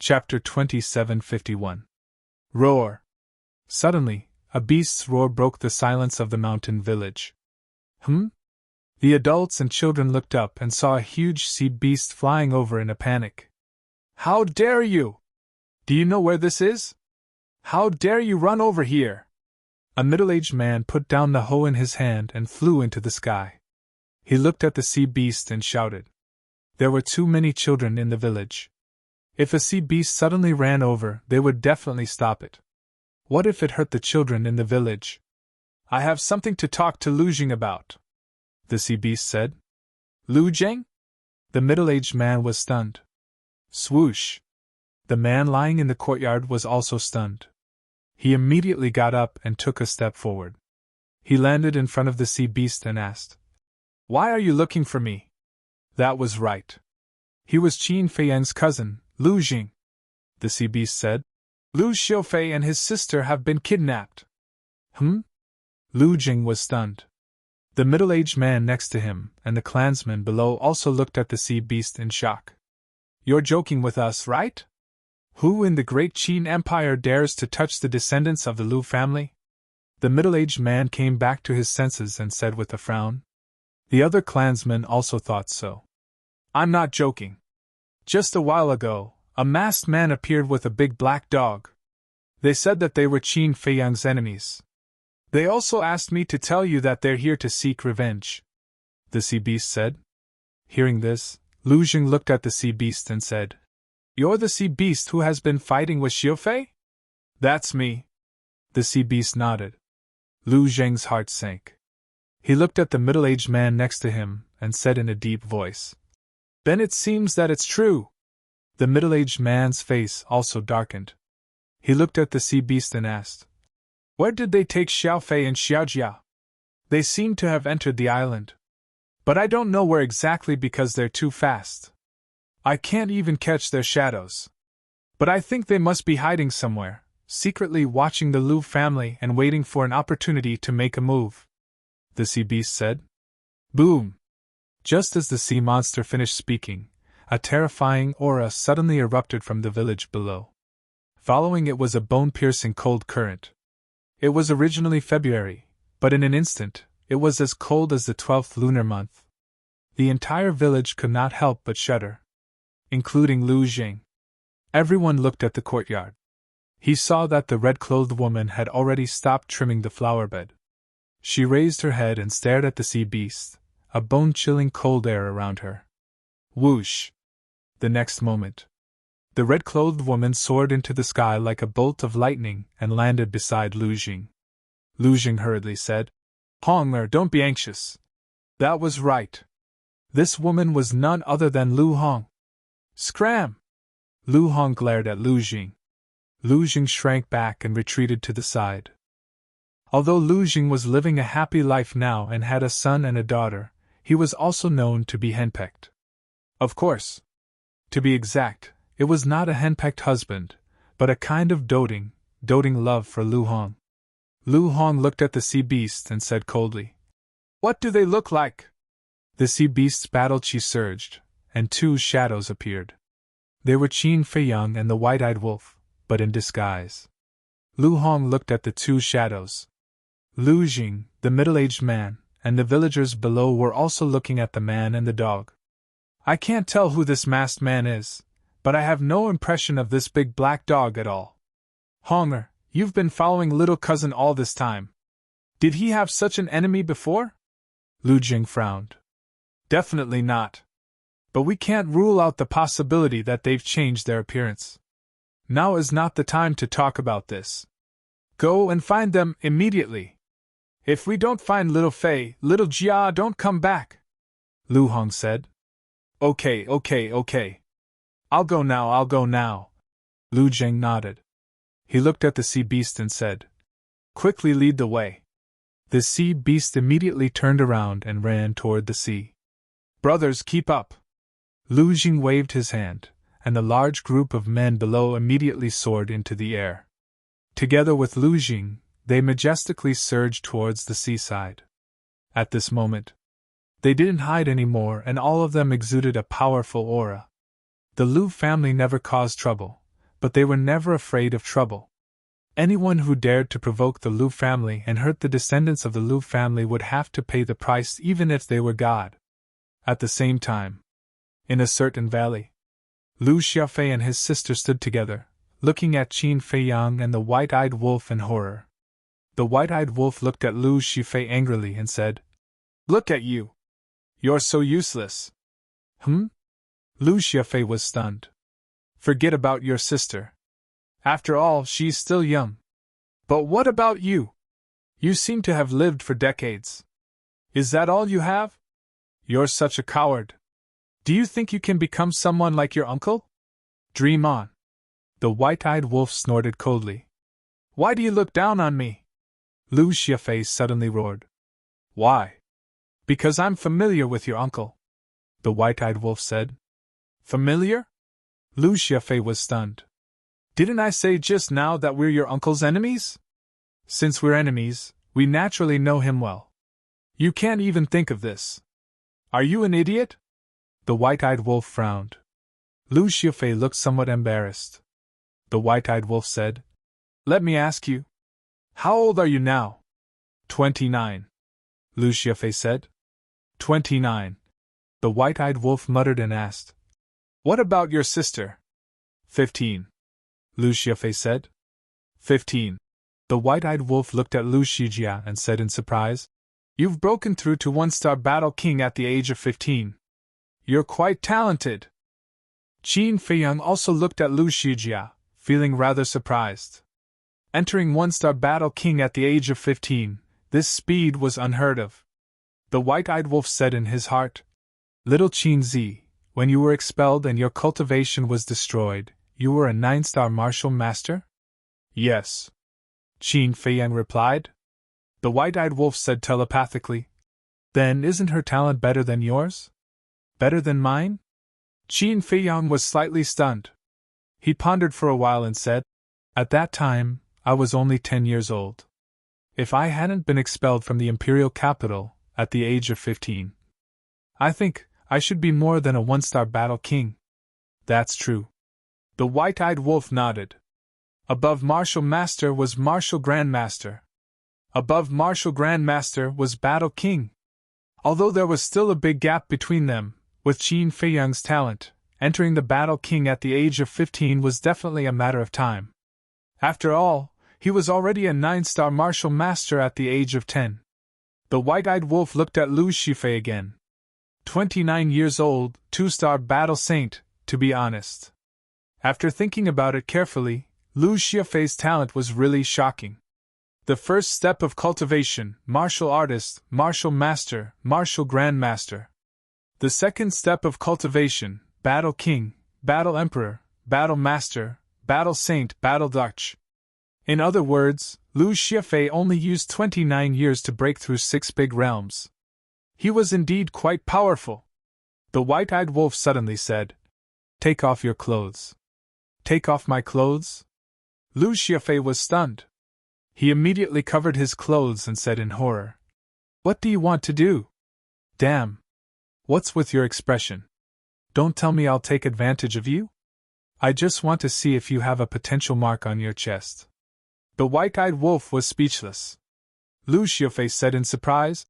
Chapter 2751. Roar. Suddenly, a beast's roar broke the silence of the mountain village. The adults and children looked up and saw a huge sea beast flying over in a panic. How dare you! Do you know where this is? How dare you run over here! A middle-aged man put down the hoe in his hand and flew into the sky. He looked at the sea beast and shouted. There were too many children in the village. If a sea beast suddenly ran over, they would definitely stop it. What if it hurt the children in the village? I have something to talk to Lu Jing about, the sea beast said. Lu Jing? The middle-aged man was stunned. Swoosh! The man lying in the courtyard was also stunned. He immediately got up and took a step forward. He landed in front of the sea beast and asked, Why are you looking for me? That was right. He was Qin Feiyang's cousin, Lu Jing. The sea beast said. Lu Xiufei and his sister have been kidnapped. Lu Jing was stunned. The middle-aged man next to him and the clansmen below also looked at the sea beast in shock. You're joking with us, right? Who in the great Qin Empire dares to touch the descendants of the Lu family? The middle-aged man came back to his senses and said with a frown. The other clansmen also thought so. I'm not joking. Just a while ago, a masked man appeared with a big black dog. They said that they were Qin Feiyang's enemies. They also asked me to tell you that they're here to seek revenge, the sea beast said. Hearing this, Lu Jing looked at the sea beast and said, You're the sea beast who has been fighting with Xiufei? That's me. The sea beast nodded. Lu Jing's heart sank. He looked at the middle-aged man next to him and said in a deep voice, Then it seems that it's true. The middle-aged man's face also darkened. He looked at the sea beast and asked, Where did they take Xiaofei and Xiaojia? They seem to have entered the island. But I don't know where exactly because they're too fast. I can't even catch their shadows. But I think they must be hiding somewhere, secretly watching the Lu family and waiting for an opportunity to make a move, the sea beast said. Boom! Just as the sea monster finished speaking, a terrifying aura suddenly erupted from the village below. Following it was a bone-piercing cold current. It was originally February, but in an instant, it was as cold as the 12th lunar month. The entire village could not help but shudder, including Lu Jing. Everyone looked at the courtyard. He saw that the red-clothed woman had already stopped trimming the flower bed. She raised her head and stared at the sea beast, a bone-chilling cold air around her. Whoosh! The next moment, the red-clothed woman soared into the sky like a bolt of lightning and landed beside Lu Jing. Lu Jing hurriedly said, Hong'er, don't be anxious. That was right. This woman was none other than Lu Hong. Scram! Lu Hong glared at Lu Jing. Lu Jing shrank back and retreated to the side. Although Lu Jing was living a happy life now and had a son and a daughter, he was also known to be henpecked. Of course. To be exact, it was not a henpecked husband, but a kind of doting love for Lu Hong. Lu Hong looked at the sea beast and said coldly, What do they look like? The sea beast's battle chi surged, and two shadows appeared. They were Qin Feiyang and the white-eyed wolf, but in disguise. Lu Hong looked at the two shadows. Lu Jing, the middle-aged man, and the villagers below were also looking at the man and the dog. I can't tell who this masked man is, but I have no impression of this big black dog at all. Hong'er, you've been following little cousin all this time. Did he have such an enemy before? Lu Jing frowned. Definitely not. But we can't rule out the possibility that they've changed their appearance. Now is not the time to talk about this. Go and find them immediately. If we don't find little Fei, little Jia don't come back, Lu Hong said. Okay. I'll go now. Lu Jing nodded. He looked at the sea beast and said, Quickly lead the way. The sea beast immediately turned around and ran toward the sea. Brothers, keep up. Lu Jing waved his hand, and the large group of men below immediately soared into the air. Together with Lu Jing, they majestically surged towards the seaside. At this moment, they didn't hide anymore and all of them exuded a powerful aura. The Lu family never caused trouble, but they were never afraid of trouble. Anyone who dared to provoke the Lu family and hurt the descendants of the Lu family would have to pay the price even if they were God. At the same time, in a certain valley, Lu Xiaofei and his sister stood together, looking at Qin Feiyang and the white-eyed wolf in horror. The white-eyed wolf looked at Lu Xiaofei angrily and said, "Look at you! You're so useless!" Lu Xiaofei was stunned. "Forget about your sister. After all, she's still young. But what about you? You seem to have lived for decades. Is that all you have? You're such a coward. Do you think you can become someone like your uncle? Dream on." The white-eyed wolf snorted coldly. "Why do you look down on me?" Lu Xiaofei suddenly roared. "Why? Because I'm familiar with your uncle," the white-eyed wolf said. "Familiar?" Lu Xiaofei was stunned. "Didn't I say just now that we're your uncle's enemies? Since we're enemies, we naturally know him well. You can't even think of this. Are you an idiot?" The white-eyed wolf frowned. Lu Xiaofei looked somewhat embarrassed. The white-eyed wolf said, "Let me ask you. How old are you now?" 29. Lu Xiaofei said. 29. The white-eyed wolf muttered and asked, "What about your sister?" 15. Lu Xiaofei said. 15. The white-eyed wolf looked at Lu Xijia and said in surprise, "You've broken through to one-star battle king at the age of 15. You're quite talented." Qin Feiyang also looked at Lu Xijia, feeling rather surprised. Entering one-star battle king at the age of 15, this speed was unheard of. The white-eyed wolf said in his heart, "Little Qin Zi, when you were expelled and your cultivation was destroyed, you were a 9-star martial master?" "Yes," Qin Feiyang replied. The white-eyed wolf said telepathically, "Then isn't her talent better than yours? Better than mine?" Qin Feiyang was slightly stunned. He pondered for a while and said, "At that time, I was only 10 years old. If I hadn't been expelled from the imperial capital at the age of 15, I think I should be more than a one-star battle king." "That's true." The white-eyed wolf nodded. Above Martial Master was Martial Grandmaster. Above Martial Grandmaster was Battle King. Although there was still a big gap between them, with Qin Feiyang's talent, entering the Battle King at the age of 15 was definitely a matter of time. After all, he was already a 9-star Martial Master at the age of 10. The white-eyed wolf looked at Lu Xiaofei again. 29 years old, 2-star Battle Saint, to be honest. After thinking about it carefully, Lu Xiaofei's talent was really shocking. The first step of cultivation, Martial Artist, Martial Master, Martial Grandmaster. The second step of cultivation, Battle King, Battle Emperor, Battle Master, Battle Saint, Battle Dutch. In other words, Lu Xiaofei only used 29 years to break through 6 big realms. He was indeed quite powerful. The white-eyed wolf suddenly said, "Take off your clothes." "Take off my clothes?" Lu Xiaofei was stunned. He immediately covered his clothes and said in horror, "What do you want to do? Damn! What's with your expression? Don't tell me I'll take advantage of you? I just want to see if you have a potential mark on your chest." The white-eyed wolf was speechless. Lu Xiaofei said in surprise,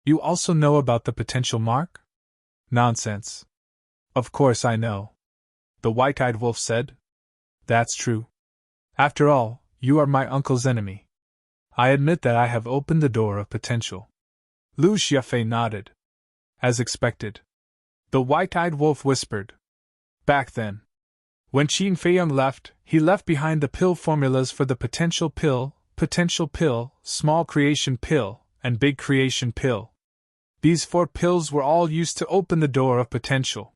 "You also know about the potential mark?" "Nonsense. Of course I know," the white-eyed wolf said. "That's true. After all, you are my uncle's enemy. I admit that I have opened the door of potential." Lu Xiaofei nodded. As expected. The white-eyed wolf whispered, "Back then, when Qin Feiyang left, he left behind the pill formulas for the potential pill, small creation pill, and big creation pill. These 4 pills were all used to open the door of potential.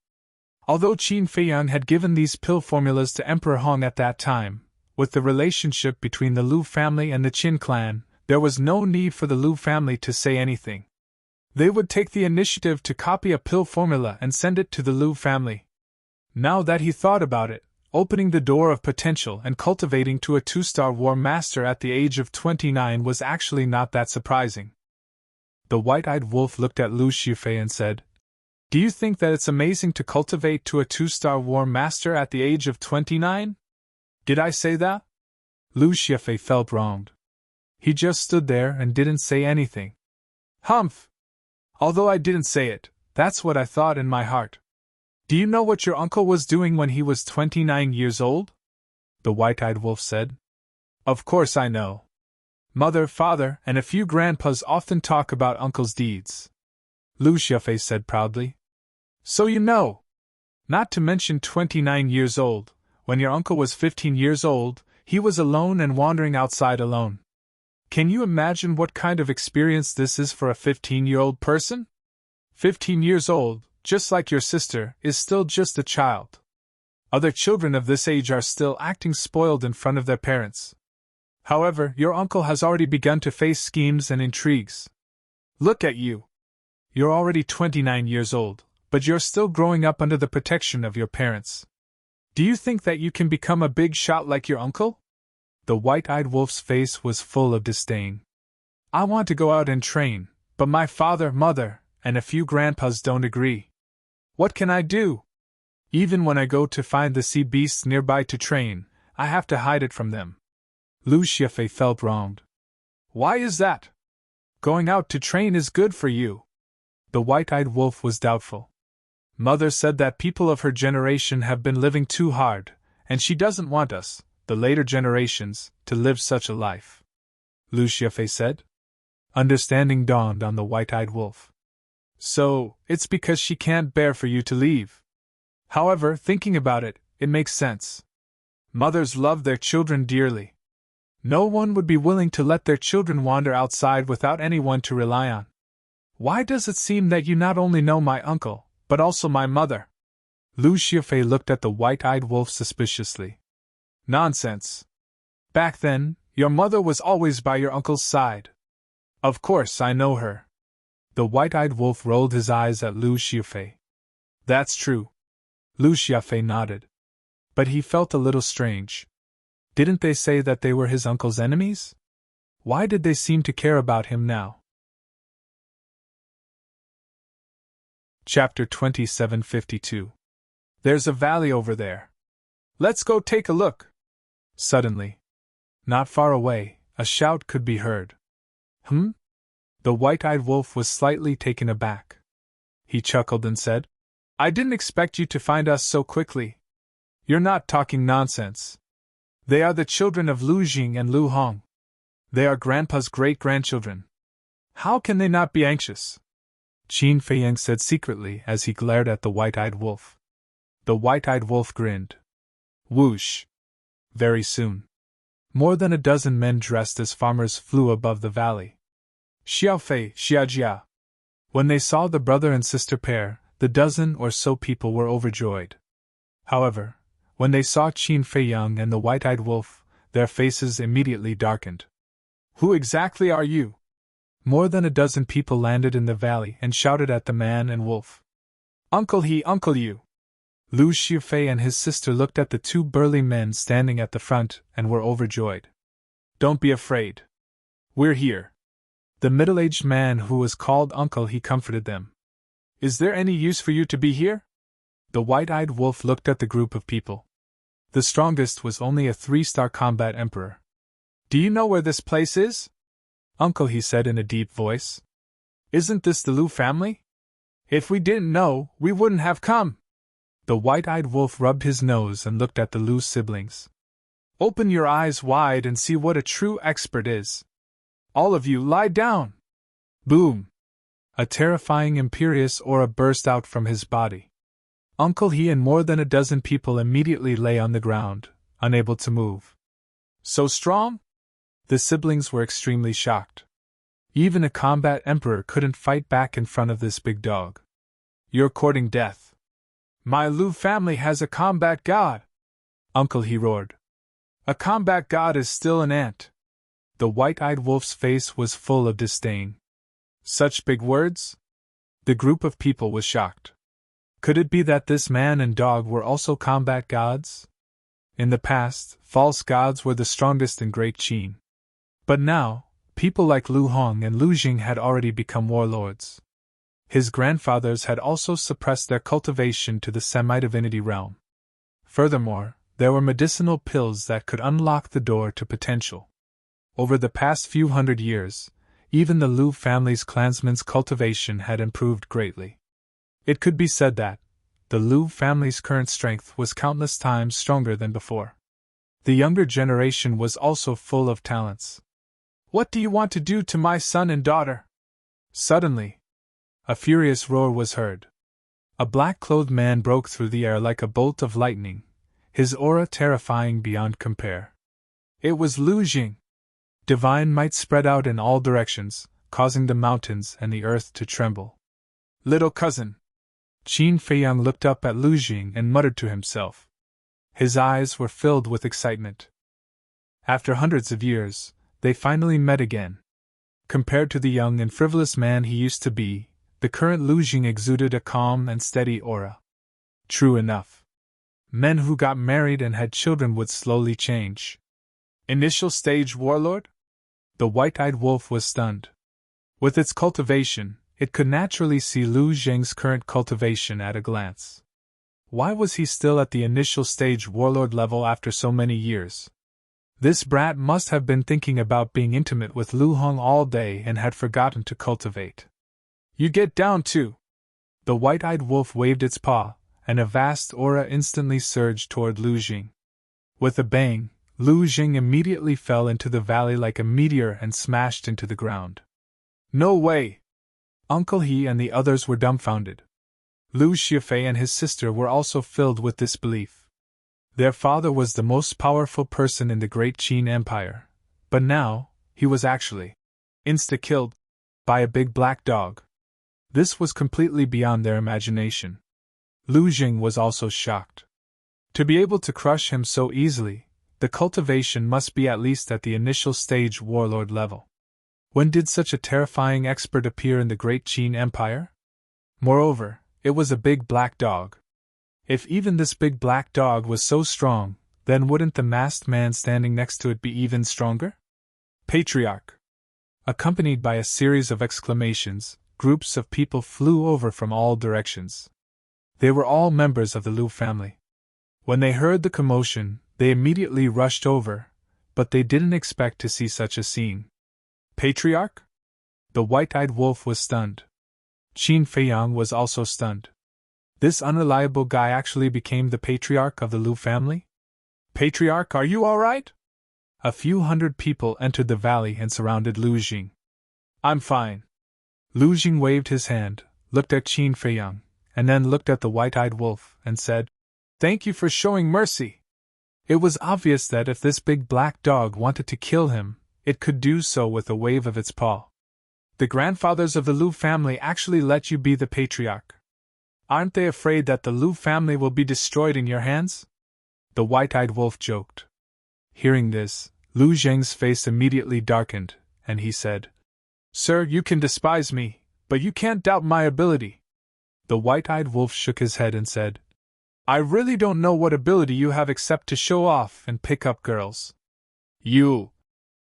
Although Qin Feiyang had given these pill formulas to Emperor Hong at that time, with the relationship between the Lu family and the Qin clan, there was no need for the Lu family to say anything. They would take the initiative to copy a pill formula and send it to the Lu family. Now that he thought about it, opening the door of potential and cultivating to a 2-star war master at the age of 29 was actually not that surprising. The white-eyed wolf looked at Lu Xiaofei and said, "Do you think that it's amazing to cultivate to a 2-star war master at the age of 29? Did I say that? Lu Xiefei felt wronged. He just stood there and didn't say anything. Humph! Although I didn't say it, that's what I thought in my heart. Do you know what your uncle was doing when he was 29 years old? The white-eyed wolf said. Of course I know. Mother, father, and a few grandpas often talk about uncle's deeds. Lu Xiefei said proudly. So you know. Not to mention 29 years old, when your uncle was 15 years old, he was alone and wandering outside alone. Can you imagine what kind of experience this is for a 15-year-old person? 15 years old, just like your sister, is still just a child. Other children of this age are still acting spoiled in front of their parents. However, your uncle has already begun to face schemes and intrigues. Look at you. You're already 29 years old, but you're still growing up under the protection of your parents. Do you think that you can become a big shot like your uncle? The white-eyed wolf's face was full of disdain. I want to go out and train, but my father, mother, and a few grandpas don't agree. What can I do? Even when I go to find the sea beasts nearby to train, I have to hide it from them. Lu Xiefei felt wronged. Why is that? Going out to train is good for you. The white-eyed wolf was doubtful. Mother said that people of her generation have been living too hard, and she doesn't want us, the later generations, to live such a life. Lu Xiefei said. Understanding dawned on the white-eyed wolf. So, it's because she can't bear for you to leave. However, thinking about it, it makes sense. Mothers love their children dearly. No one would be willing to let their children wander outside without anyone to rely on. Why does it seem that you not only know my uncle, but also my mother? Lu Xiefei looked at the white-eyed wolf suspiciously. Nonsense. Back then, your mother was always by your uncle's side. Of course I know her. The white-eyed wolf rolled his eyes at Lu Xiefei. That's true. Lu Xiefei nodded. But he felt a little strange. Didn't they say that they were his uncle's enemies? Why did they seem to care about him now? Chapter 2752. There's a valley over there. Let's go take a look. Suddenly, not far away, a shout could be heard. The white-eyed wolf was slightly taken aback. He chuckled and said, I didn't expect you to find us so quickly. You're not talking nonsense. They are the children of Lu Jing and Lu Hong. They are Grandpa's great-grandchildren. How can they not be anxious? Qin Feiyang said secretly as he glared at the white-eyed wolf. The white-eyed wolf grinned. Whoosh! Very soon, more than a dozen men dressed as farmers flew above the valley. Xiaofei, Xiajia. When they saw the brother and sister pair, the dozen or so people were overjoyed. However, when they saw Qin Feiyang and the white-eyed wolf, their faces immediately darkened. Who exactly are you? More than a dozen people landed in the valley and shouted at the man and wolf. Uncle he, uncle you. Lu Xiefei and his sister looked at the two burly men standing at the front and were overjoyed. Don't be afraid. We're here. The middle-aged man who was called uncle he comforted them. Is there any use for you to be here? The white-eyed wolf looked at the group of people. The strongest was only a 3-star combat emperor. Do you know where this place is? Uncle, he said in a deep voice. Isn't this the Lu family? If we didn't know, we wouldn't have come. The white-eyed wolf rubbed his nose and looked at the Lu siblings. Open your eyes wide and see what a true expert is. All of you lie down. Boom! A terrifying imperious aura burst out from his body. Uncle he and more than a dozen people immediately lay on the ground, unable to move. So strong? The siblings were extremely shocked. Even a combat emperor couldn't fight back in front of this big dog. You're courting death. My Lu family has a combat god. Uncle he roared. A combat god is still an ant. The white-eyed wolf's face was full of disdain. Such big words? The group of people was shocked. Could it be that this man and dog were also combat gods? In the past, false gods were the strongest in Great Qin. But now, people like Lu Hong and Lu Jing had already become warlords. His grandfathers had also suppressed their cultivation to the semi-divinity realm. Furthermore, There were medicinal pills that could unlock the door to potential. Over the past few hundred years, even the Liu family's clansmen's cultivation had improved greatly. It could be said that the Liu family's current strength was countless times stronger than before. The younger generation was also full of talents. "What do you want to do to my son and daughter?" Suddenly, a furious roar was heard. A black-clothed man broke through the air like a bolt of lightning, his aura terrifying beyond compare. It was Lu Jing. Divine might spread out in all directions, causing the mountains and the earth to tremble. "Little cousin." Qin Feiyang looked up at Lu Jing and muttered to himself. His eyes were filled with excitement. After hundreds of years, they finally met again. Compared to the young and frivolous man he used to be, the current Lu Jing exuded a calm and steady aura. True enough. Men who got married and had children would slowly change. Initial stage warlord? The white-eyed wolf was stunned. With its cultivation, it could naturally see Lu Zheng's current cultivation at a glance. Why was he still at the initial stage warlord level after so many years? This brat must have been thinking about being intimate with Lu Hong all day and had forgotten to cultivate. "You get down too!" The white-eyed wolf waved its paw, and a vast aura instantly surged toward Lu Jing. With a bang, Lu Jing immediately fell into the valley like a meteor and smashed into the ground. "No way!" Uncle He and the others were dumbfounded. Lu Shifei and his sister were also filled with disbelief. Their father was the most powerful person in the great Qin Empire, but now, he was actually insta-killed by a big black dog. This was completely beyond their imagination. Lu Jing was also shocked. To be able to crush him so easily, the cultivation must be at least at the initial stage warlord level. When did such a terrifying expert appear in the great Qin Empire? Moreover, it was a big black dog. If even this big black dog was so strong, then wouldn't the masked man standing next to it be even stronger? Patriarch! Accompanied by a series of exclamations, groups of people flew over from all directions. They were all members of the Liu family. When they heard the commotion, they immediately rushed over, but they didn't expect to see such a scene. Patriarch? The white-eyed wolf was stunned. Qin Feiyang was also stunned. This unreliable guy actually became the patriarch of the Liu family? Patriarch, are you all right? A few hundred people entered the valley and surrounded Lu Jing. I'm fine. Lu Jing waved his hand, looked at Qin Feiyang, and then looked at the white-eyed wolf, and said, "Thank you for showing mercy." It was obvious that if this big black dog wanted to kill him, it could do so with a wave of its paw. The grandfathers of the Liu family actually let you be the patriarch. Aren't they afraid that the Liu family will be destroyed in your hands? The white-eyed wolf joked. Hearing this, Lu Zheng's face immediately darkened, and he said, "Sir, you can despise me, but you can't doubt my ability." The white-eyed wolf shook his head and said, "I really don't know what ability you have except to show off and pick up girls." You!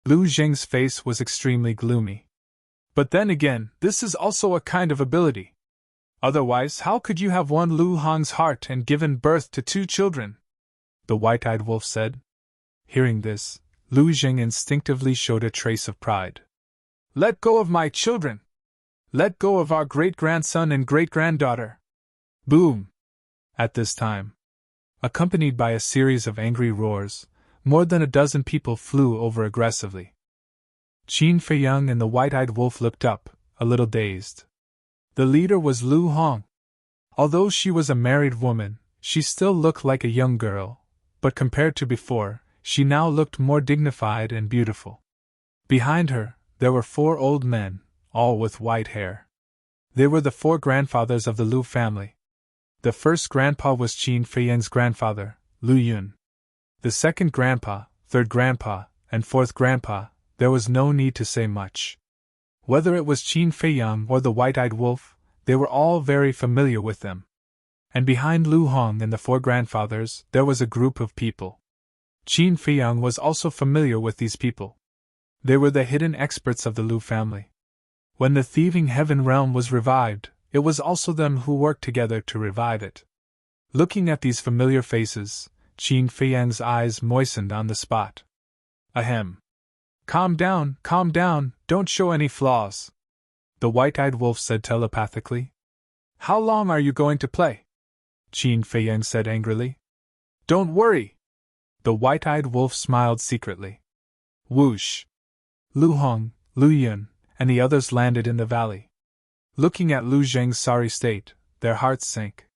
Lu Zheng's face was extremely gloomy. But then again, this is also a kind of ability. Otherwise, how could you have won Lu Hong's heart and given birth to 2 children? The white-eyed wolf said. Hearing this, Lu Zheng instinctively showed a trace of pride. "Let go of my children! Let go of our great-grandson and great-granddaughter!" Boom! At this time, accompanied by a series of angry roars, more than a dozen people flew over aggressively. Qin Feiyang and the white-eyed wolf looked up, a little dazed. The leader was Lu Hong. Although she was a married woman, she still looked like a young girl, but compared to before, she now looked more dignified and beautiful. Behind her, there were 4 old men, all with white hair. They were the 4 grandfathers of the Liu family. The first grandpa was Qin Feiyang's grandfather, Lu Yun. The second grandpa, third grandpa, and fourth grandpa, there was no need to say much. Whether it was Qin Feiyang or the white-eyed wolf, they were all very familiar with them. And behind Lu Hong and the 4 grandfathers, there was a group of people. Qin Feiyang was also familiar with these people. They were the hidden experts of the Liu family. When the thieving heaven realm was revived, it was also them who worked together to revive it. Looking at these familiar faces, Qin Feiyang's eyes moistened on the spot. Ahem. Calm down, don't show any flaws, the white-eyed wolf said telepathically. How long are you going to play? Qin Feiyang said angrily. Don't worry. The white-eyed wolf smiled secretly. Whoosh! Lu Hong, Lu Yun, and the others landed in the valley. Looking at Lu Zheng's sorry state, their hearts sank.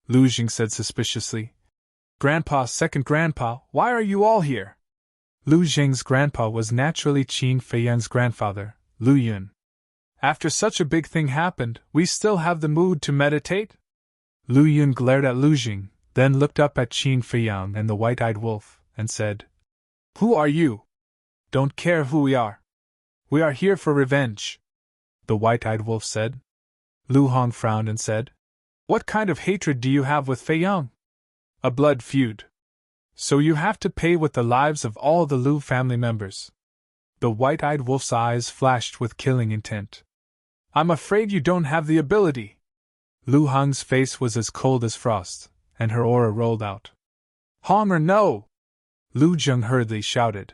Lu Zheng said suspiciously, Grandpa, second grandpa, why are you all here? Lu Zheng's grandpa was naturally Qin Feiyang's grandfather, Lu Yun. After such a big thing happened, we still have the mood to meditate? Lu Yun glared at Lu Zheng, then looked up at Qin Feiyang and the white-eyed wolf, and said, Who are you? Don't care who we are. We are here for revenge, the white-eyed wolf said. Lu Hong frowned and said, What kind of hatred do you have with Feiyang? A blood feud. So you have to pay with the lives of all the Lu family members. The white-eyed wolf's eyes flashed with killing intent. I'm afraid you don't have the ability. Lu Hong's face was as cold as frost, and her aura rolled out. Hong or no! Lu Zheng hurriedly shouted.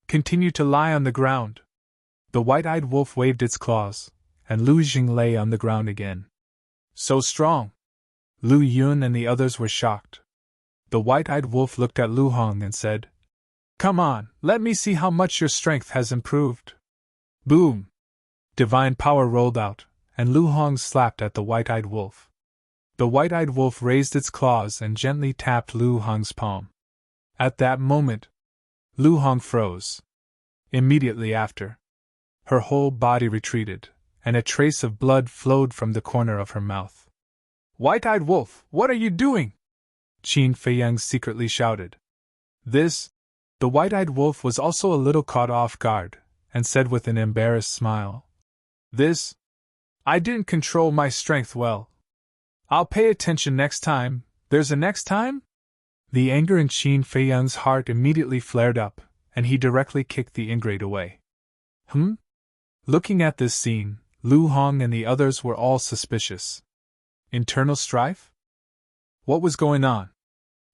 Continue to lie on the ground. The white-eyed wolf waved its claws, and Lu Zheng lay on the ground again. So strong! Lu Yun and the others were shocked. The white-eyed wolf looked at Lu Hong and said, Come on, let me see how much your strength has improved. Boom! Divine power rolled out, and Lu Hong slapped at the white-eyed wolf. The white-eyed wolf raised its claws and gently tapped Lu Hong's palm. At that moment, Lu Hong froze. Immediately after, her whole body retreated, and a trace of blood flowed from the corner of her mouth. White-eyed wolf, what are you doing? Qin Feiyang secretly shouted. This? The white-eyed wolf was also a little caught off guard, and said with an embarrassed smile. This? I didn't control my strength well. I'll pay attention next time. There's a next time? The anger in Qin Feiyang's heart immediately flared up, and he directly kicked the ingrate away. Looking at this scene, Lu Hong and the others were all suspicious. Internal strife? What was going on?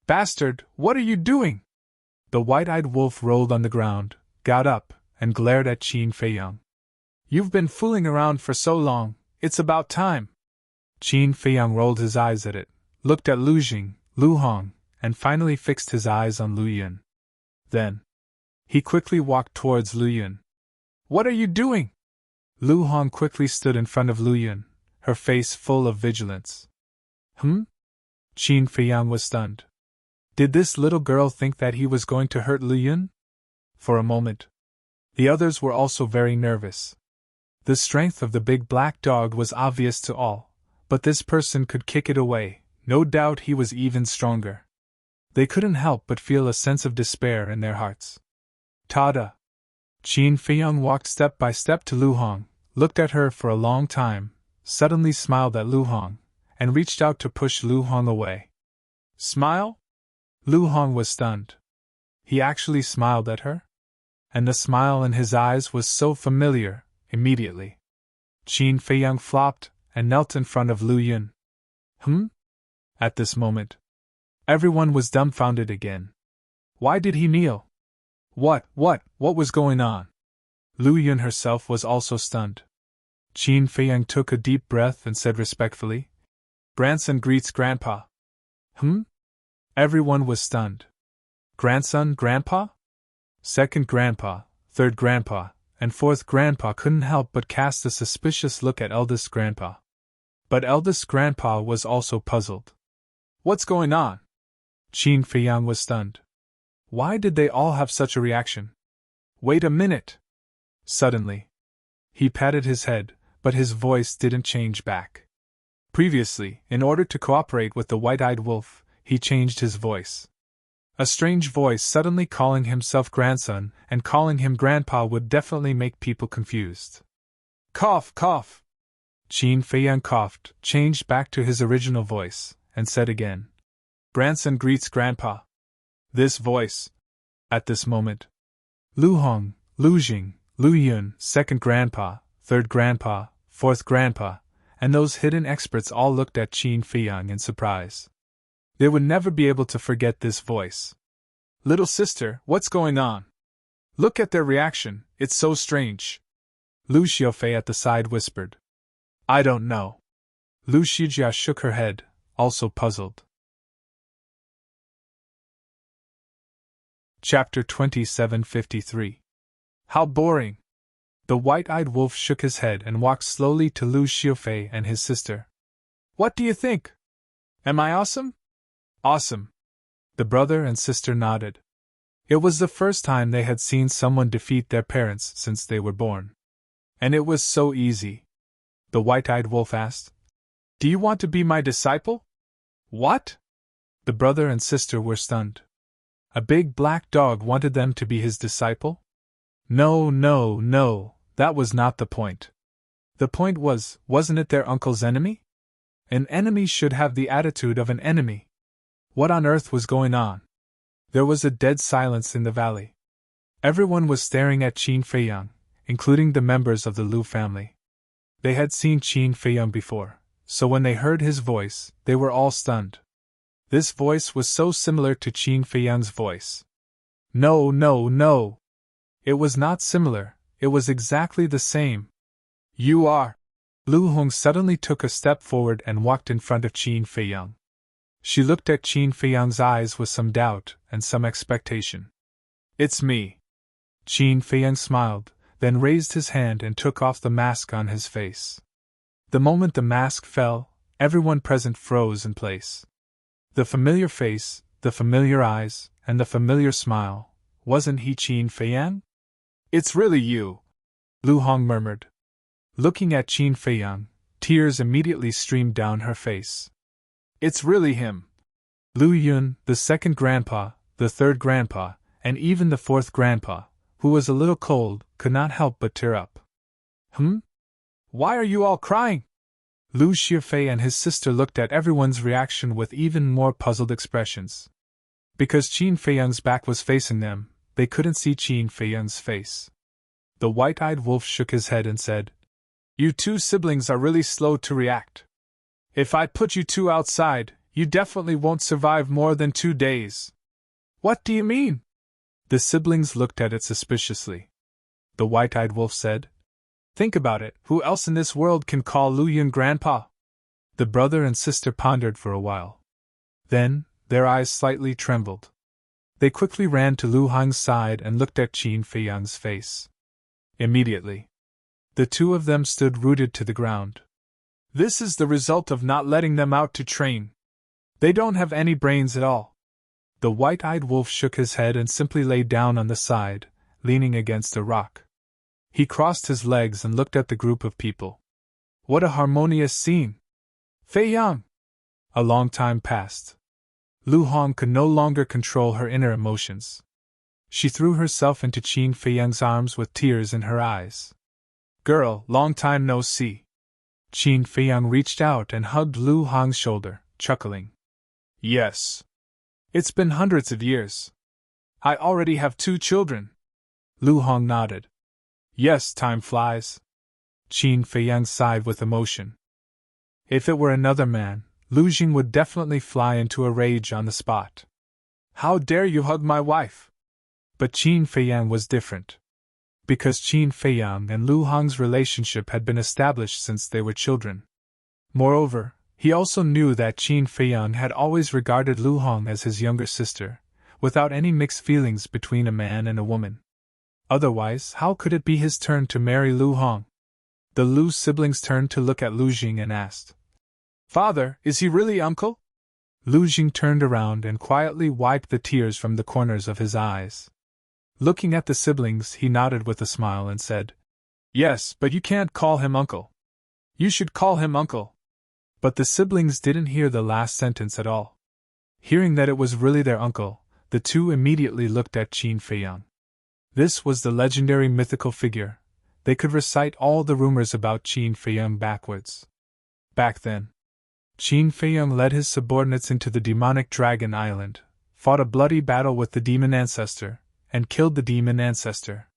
Bastard, what are you doing? The white-eyed wolf rolled on the ground, got up, and glared at Qin Feiyang. You've been fooling around for so long, it's about time. Qin Feiyang rolled his eyes at it, looked at Lu Zheng, Lu Hong, and finally fixed his eyes on Lu Yun. Then, he quickly walked towards Lu Yun. What are you doing? Lu Hong quickly stood in front of Lu Yun, her face full of vigilance. Qin Feiyang was stunned. Did this little girl think that he was going to hurt Lu Yun? For a moment, the others were also very nervous. The strength of the big black dog was obvious to all, but this person could kick it away, no doubt he was even stronger. They couldn't help but feel a sense of despair in their hearts. Tada! Qin Feiyang walked step by step to Lu Hong, looked at her for a long time, suddenly smiled at Lu Hong, and reached out to push Lu Hong away. Smile? Lu Hong was stunned. He actually smiled at her? And the smile in his eyes was so familiar, immediately. Qin Feiyang flopped and knelt in front of Lu Yun. At this moment, everyone was dumbfounded again. Why did he kneel? What was going on? Lu Yun herself was also stunned. Qin Feiyang took a deep breath and said respectfully, Grandson greets Grandpa. Everyone was stunned. Grandson, Grandpa? Second Grandpa, third Grandpa, and fourth Grandpa couldn't help but cast a suspicious look at eldest Grandpa. But eldest Grandpa was also puzzled. What's going on? Qin Feiyang was stunned. Why did they all have such a reaction? Wait a minute! Suddenly, he patted his head, but his voice didn't change back. Previously, in order to cooperate with the white-eyed wolf, he changed his voice. A strange voice suddenly calling himself grandson and calling him grandpa would definitely make people confused. Cough, cough! Qin Feiyang coughed, changed back to his original voice, and said again, Grandson greets Grandpa. This voice. At this moment, Lu Hong, Lu Zheng, Lu Yun, second Grandpa, third Grandpa, fourth Grandpa, and those hidden experts all looked at Qin Feiyang in surprise. They would never be able to forget this voice. Little sister, what's going on? Look at their reaction, it's so strange. Lu Xiaofei at the side whispered. I don't know. Lu Shijia shook her head, also puzzled. Chapter 2753. How boring! The white-eyed wolf shook his head and walked slowly to Lu Xiaofei and his sister. What do you think? Am I awesome? Awesome. The brother and sister nodded. It was the first time they had seen someone defeat their parents since they were born. And it was so easy. The white-eyed wolf asked, Do you want to be my disciple? What? The brother and sister were stunned. A big black dog wanted them to be his disciple? No, that was not the point. The point wasn't it their uncle's enemy? An enemy should have the attitude of an enemy. What on earth was going on? There was a dead silence in the valley. Everyone was staring at Qin Feiyang, including the members of the Lu family. They had seen Qin Feiyang before, so when they heard his voice, they were all stunned. This voice was so similar to Qin Feiyang's voice. No. It was not similar, it was exactly the same. You are. Lu Hong suddenly took a step forward and walked in front of Qin Feiyang. She looked at Qin Feiyang's eyes with some doubt and some expectation. It's me. Qin Feiyang smiled, then raised his hand and took off the mask on his face. The moment the mask fell, everyone present froze in place. The familiar face, the familiar eyes, and the familiar smile, wasn't he Qin Feiyang? It's really you, Lu Hong murmured. Looking at Qin Feiyang, tears immediately streamed down her face. It's really him. Lu Yun, the second grandpa, the third grandpa, and even the fourth grandpa, who was a little cold, could not help but tear up. Why are you all crying? Lu Xiaofei and his sister looked at everyone's reaction with even more puzzled expressions. Because Qin Feiyang's back was facing them, they couldn't see Qin Feiyang's face. The white-eyed wolf shook his head and said, You two siblings are really slow to react. If I put you two outside, you definitely won't survive more than 2 days. What do you mean? The siblings looked at it suspiciously. The white-eyed wolf said, Think about it, who else in this world can call Lu Yun grandpa? The brother and sister pondered for a while. Then, their eyes slightly trembled. They quickly ran to Lu Hong's side and looked at Qin Feiyang's face. Immediately, the two of them stood rooted to the ground. This is the result of not letting them out to train. They don't have any brains at all. The white-eyed wolf shook his head and simply lay down on the side, leaning against a rock. He crossed his legs and looked at the group of people. What a harmonious scene! Feiyang! A long time passed. Lu Hong could no longer control her inner emotions. She threw herself into Qin Feiyang's arms with tears in her eyes. Girl, long time no see. Qin Feiyang reached out and hugged Lu Hong's shoulder, chuckling. Yes. It's been hundreds of years. I already have 2 children. Lu Hong nodded. Yes, time flies. Qin Feiyang sighed with emotion. If it were another man, Lu Jing would definitely fly into a rage on the spot. How dare you hug my wife? But Qin Feiyang was different. Because Qin Feiyang and Lu Hong's relationship had been established since they were children. Moreover, he also knew that Qin Feiyang had always regarded Lu Hong as his younger sister, without any mixed feelings between a man and a woman. Otherwise, how could it be his turn to marry Lu Hong? The Lu siblings turned to look at Lu Jing and asked, Father, is he really uncle? Lu Jing turned around and quietly wiped the tears from the corners of his eyes. Looking at the siblings, he nodded with a smile and said, Yes, but you can't call him uncle. You should call him uncle. But the siblings didn't hear the last sentence at all. Hearing that it was really their uncle, the two immediately looked at Qin Feiyang. This was the legendary mythical figure. They could recite all the rumors about Qin Feiyang backwards. Back then, Qin Feiyang led his subordinates into the demonic Dragon Island, fought a bloody battle with the demon ancestor, and killed the demon ancestor.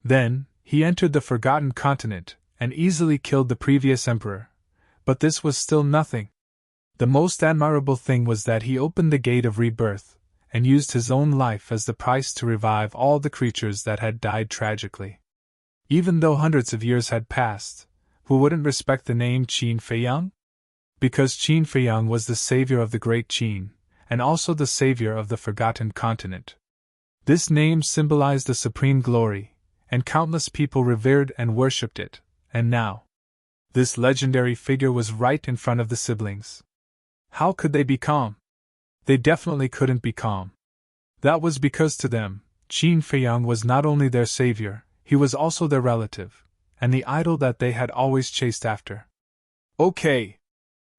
Then, he entered the Forgotten Continent, and easily killed the previous emperor. But this was still nothing. The most admirable thing was that he opened the gate of rebirth, and used his own life as the price to revive all the creatures that had died tragically. Even though hundreds of years had passed, who wouldn't respect the name Qin Feiyang? Because Qin Feiyang was the savior of the great Qin, and also the savior of the forgotten continent. This name symbolized the supreme glory, and countless people revered and worshipped it, and now, this legendary figure was right in front of the siblings. How could they be calm? They definitely couldn't be calm. That was because to them, Qin Feiyang was not only their savior, he was also their relative, and the idol that they had always chased after. Okay.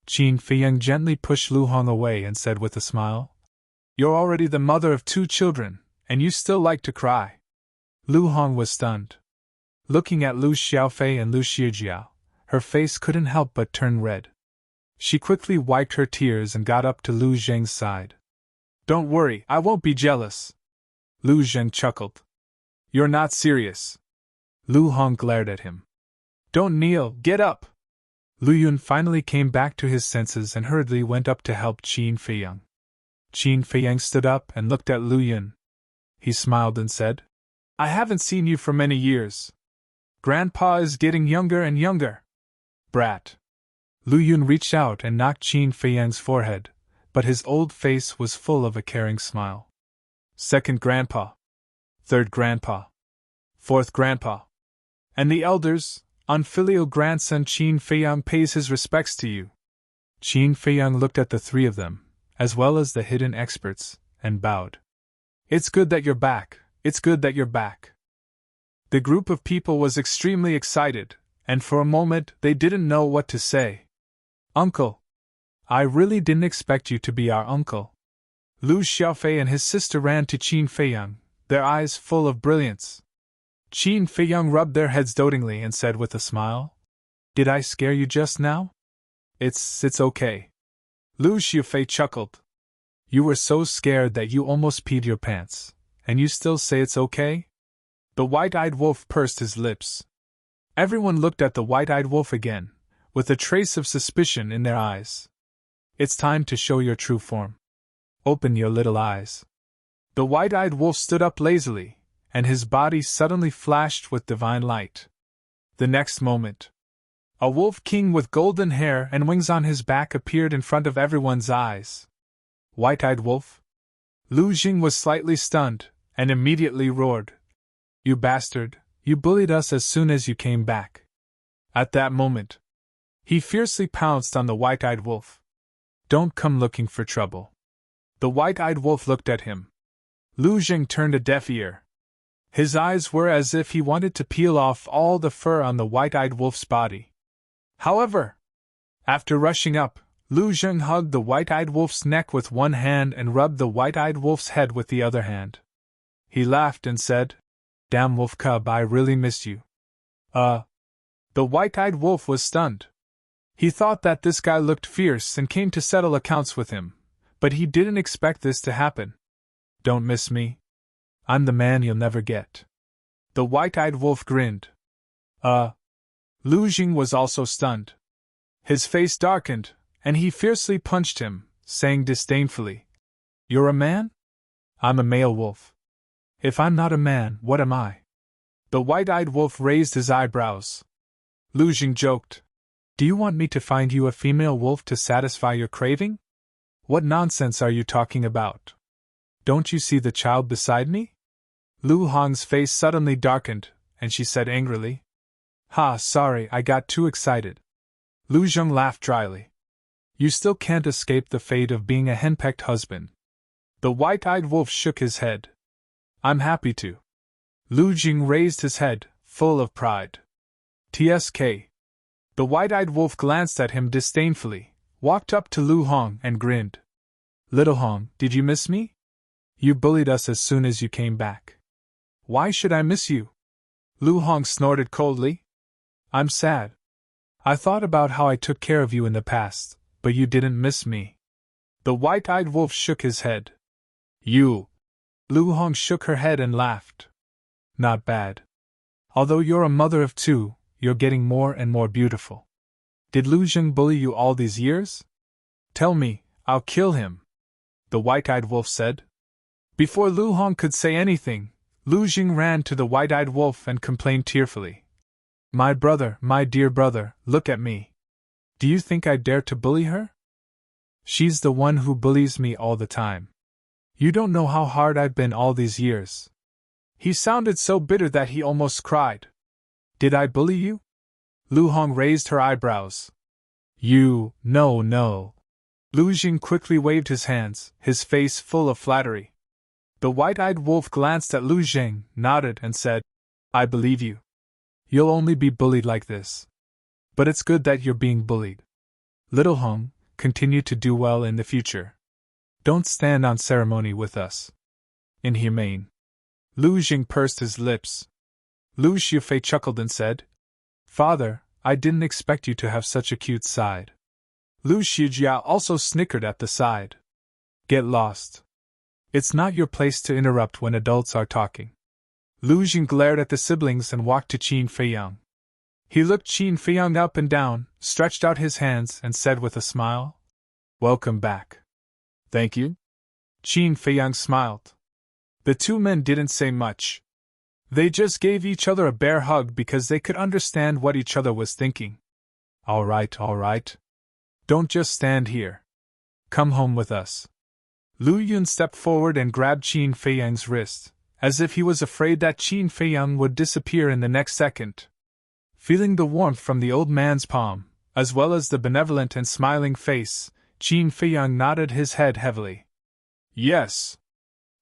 Qin Feiyang gently pushed Lu Hong away and said with a smile, "You're already the mother of 2 children, and you still like to cry." Lu Hong was stunned. Looking at Lu Xiaofei and Lu Xijiao, her face couldn't help but turn red. She quickly wiped her tears and got up to Lu Zheng's side. "Don't worry, I won't be jealous." Lu Zheng chuckled. "You're not serious." Lu Hong glared at him. "Don't kneel, get up!" Lu Yun finally came back to his senses and hurriedly went up to help Qin Feiyang. Qin Feiyang stood up and looked at Lu Yun. He smiled and said, "I haven't seen you for many years. Grandpa is getting younger and younger." "Brat." Lu Yun reached out and knocked Qin Feiyang's forehead, but his old face was full of a caring smile. "Second grandpa. Third grandpa. Fourth grandpa. And the elders, unfilial grandson Qin Feiyang pays his respects to you." Qin Feiyang looked at the 3 of them, as well as the hidden experts, and bowed. "It's good that you're back, it's good that you're back." The group of people was extremely excited, and for a moment they didn't know what to say. "Uncle! I really didn't expect you to be our uncle." Lu Xiaofei and his sister ran to Qin Feiyang, their eyes full of brilliance. Qin Feiyang rubbed their heads dotingly and said with a smile, "Did I scare you just now?" It's okay." Lu Xiaofei chuckled. "You were so scared that you almost peed your pants, and you still say it's okay?" The white-eyed wolf pursed his lips. Everyone looked at the white-eyed wolf again, with a trace of suspicion in their eyes. "It's time to show your true form. Open your little eyes." The white-eyed wolf stood up lazily, and his body suddenly flashed with divine light. The next moment, a wolf king with golden hair and wings on his back appeared in front of everyone's eyes. "White-eyed wolf?" Lu Jing was slightly stunned, and immediately roared, "You bastard, you bullied us as soon as you came back." At that moment, he fiercely pounced on the white-eyed wolf. "Don't come looking for trouble." The white-eyed wolf looked at him. Lu Jing turned a deaf ear. His eyes were as if he wanted to peel off all the fur on the white-eyed wolf's body. However, after rushing up, Lu Zheng hugged the white-eyed wolf's neck with one hand and rubbed the white-eyed wolf's head with the other hand. He laughed and said, "Damn wolf cub, I really missed you." The white-eyed wolf was stunned. He thought that this guy looked fierce and came to settle accounts with him, but he didn't expect this to happen. "Don't miss me. I'm the man you'll never get." The white-eyed wolf grinned. Lu Jing was also stunned. His face darkened, and he fiercely punched him, saying disdainfully, "You're a man? I'm a male wolf. If I'm not a man, what am I?" The white-eyed wolf raised his eyebrows. Lu Jing joked, "Do you want me to find you a female wolf to satisfy your craving? What nonsense are you talking about? Don't you see the child beside me?" Lu Hong's face suddenly darkened, and she said angrily, "Ha, sorry, I got too excited." Lu Zheng laughed dryly. "You still can't escape the fate of being a henpecked husband." The white-eyed wolf shook his head. "I'm happy to." Lu Jing raised his head, full of pride. "Tsk." The white-eyed wolf glanced at him disdainfully, walked up to Lu Hong and grinned. "Little Hong, did you miss me? You bullied us as soon as you came back." "Why should I miss you?" Lu Hong snorted coldly. "I'm sad. I thought about how I took care of you in the past, but you didn't miss me." The white-eyed wolf shook his head. "You." Lu Hong shook her head and laughed. "Not bad. Although you're a mother of 2, you're getting more and more beautiful. Did Lu Zheng bully you all these years?" Tell me, I'll kill him, the white-eyed wolf said. Before Lu Hong could say anything, Lu Jing ran to the white-eyed wolf and complained tearfully. My brother, my dear brother, look at me. Do you think I dare to bully her? She's the one who bullies me all the time. You don't know how hard I've been all these years. He sounded so bitter that he almost cried. Did I bully you? Lu Hong raised her eyebrows. You, no. Lu Jing quickly waved his hands, his face full of flattery. The white-eyed wolf glanced at Lu Jing, nodded, and said, I believe you. You'll only be bullied like this. But it's good that you're being bullied. Little Hong, continue to do well in the future. Don't stand on ceremony with us. Inhumane. Lu Jing pursed his lips. Lu Xiufei chuckled and said, Father, I didn't expect you to have such a cute side. Lu Xijia also snickered at the side. Get lost. It's not your place to interrupt when adults are talking. Lu Jing glared at the siblings and walked to Qin Feiyang. He looked Qin Feiyang up and down, stretched out his hands, and said with a smile, Welcome back. Thank you. Qin Feiyang smiled. The two men didn't say much. They just gave each other a bear hug because they could understand what each other was thinking. All right. Don't just stand here. Come home with us. Lu Yun stepped forward and grabbed Qin Feiyang's wrist, as if he was afraid that Qin Feiyang would disappear in the next second. Feeling the warmth from the old man's palm, as well as the benevolent and smiling face, Qin Feiyang nodded his head heavily. Yes.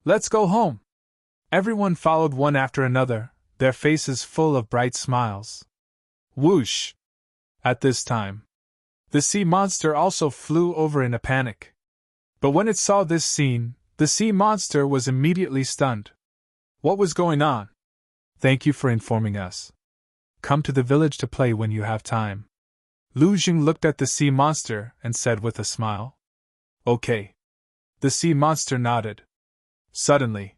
Let's go home. Everyone followed one after another, their faces full of bright smiles. Whoosh! At this time, the sea monster also flew over in a panic. But when it saw this scene, the sea monster was immediately stunned. What was going on? Thank you for informing us. Come to the village to play when you have time. Lu Jing looked at the sea monster and said with a smile. Okay. The sea monster nodded. Suddenly,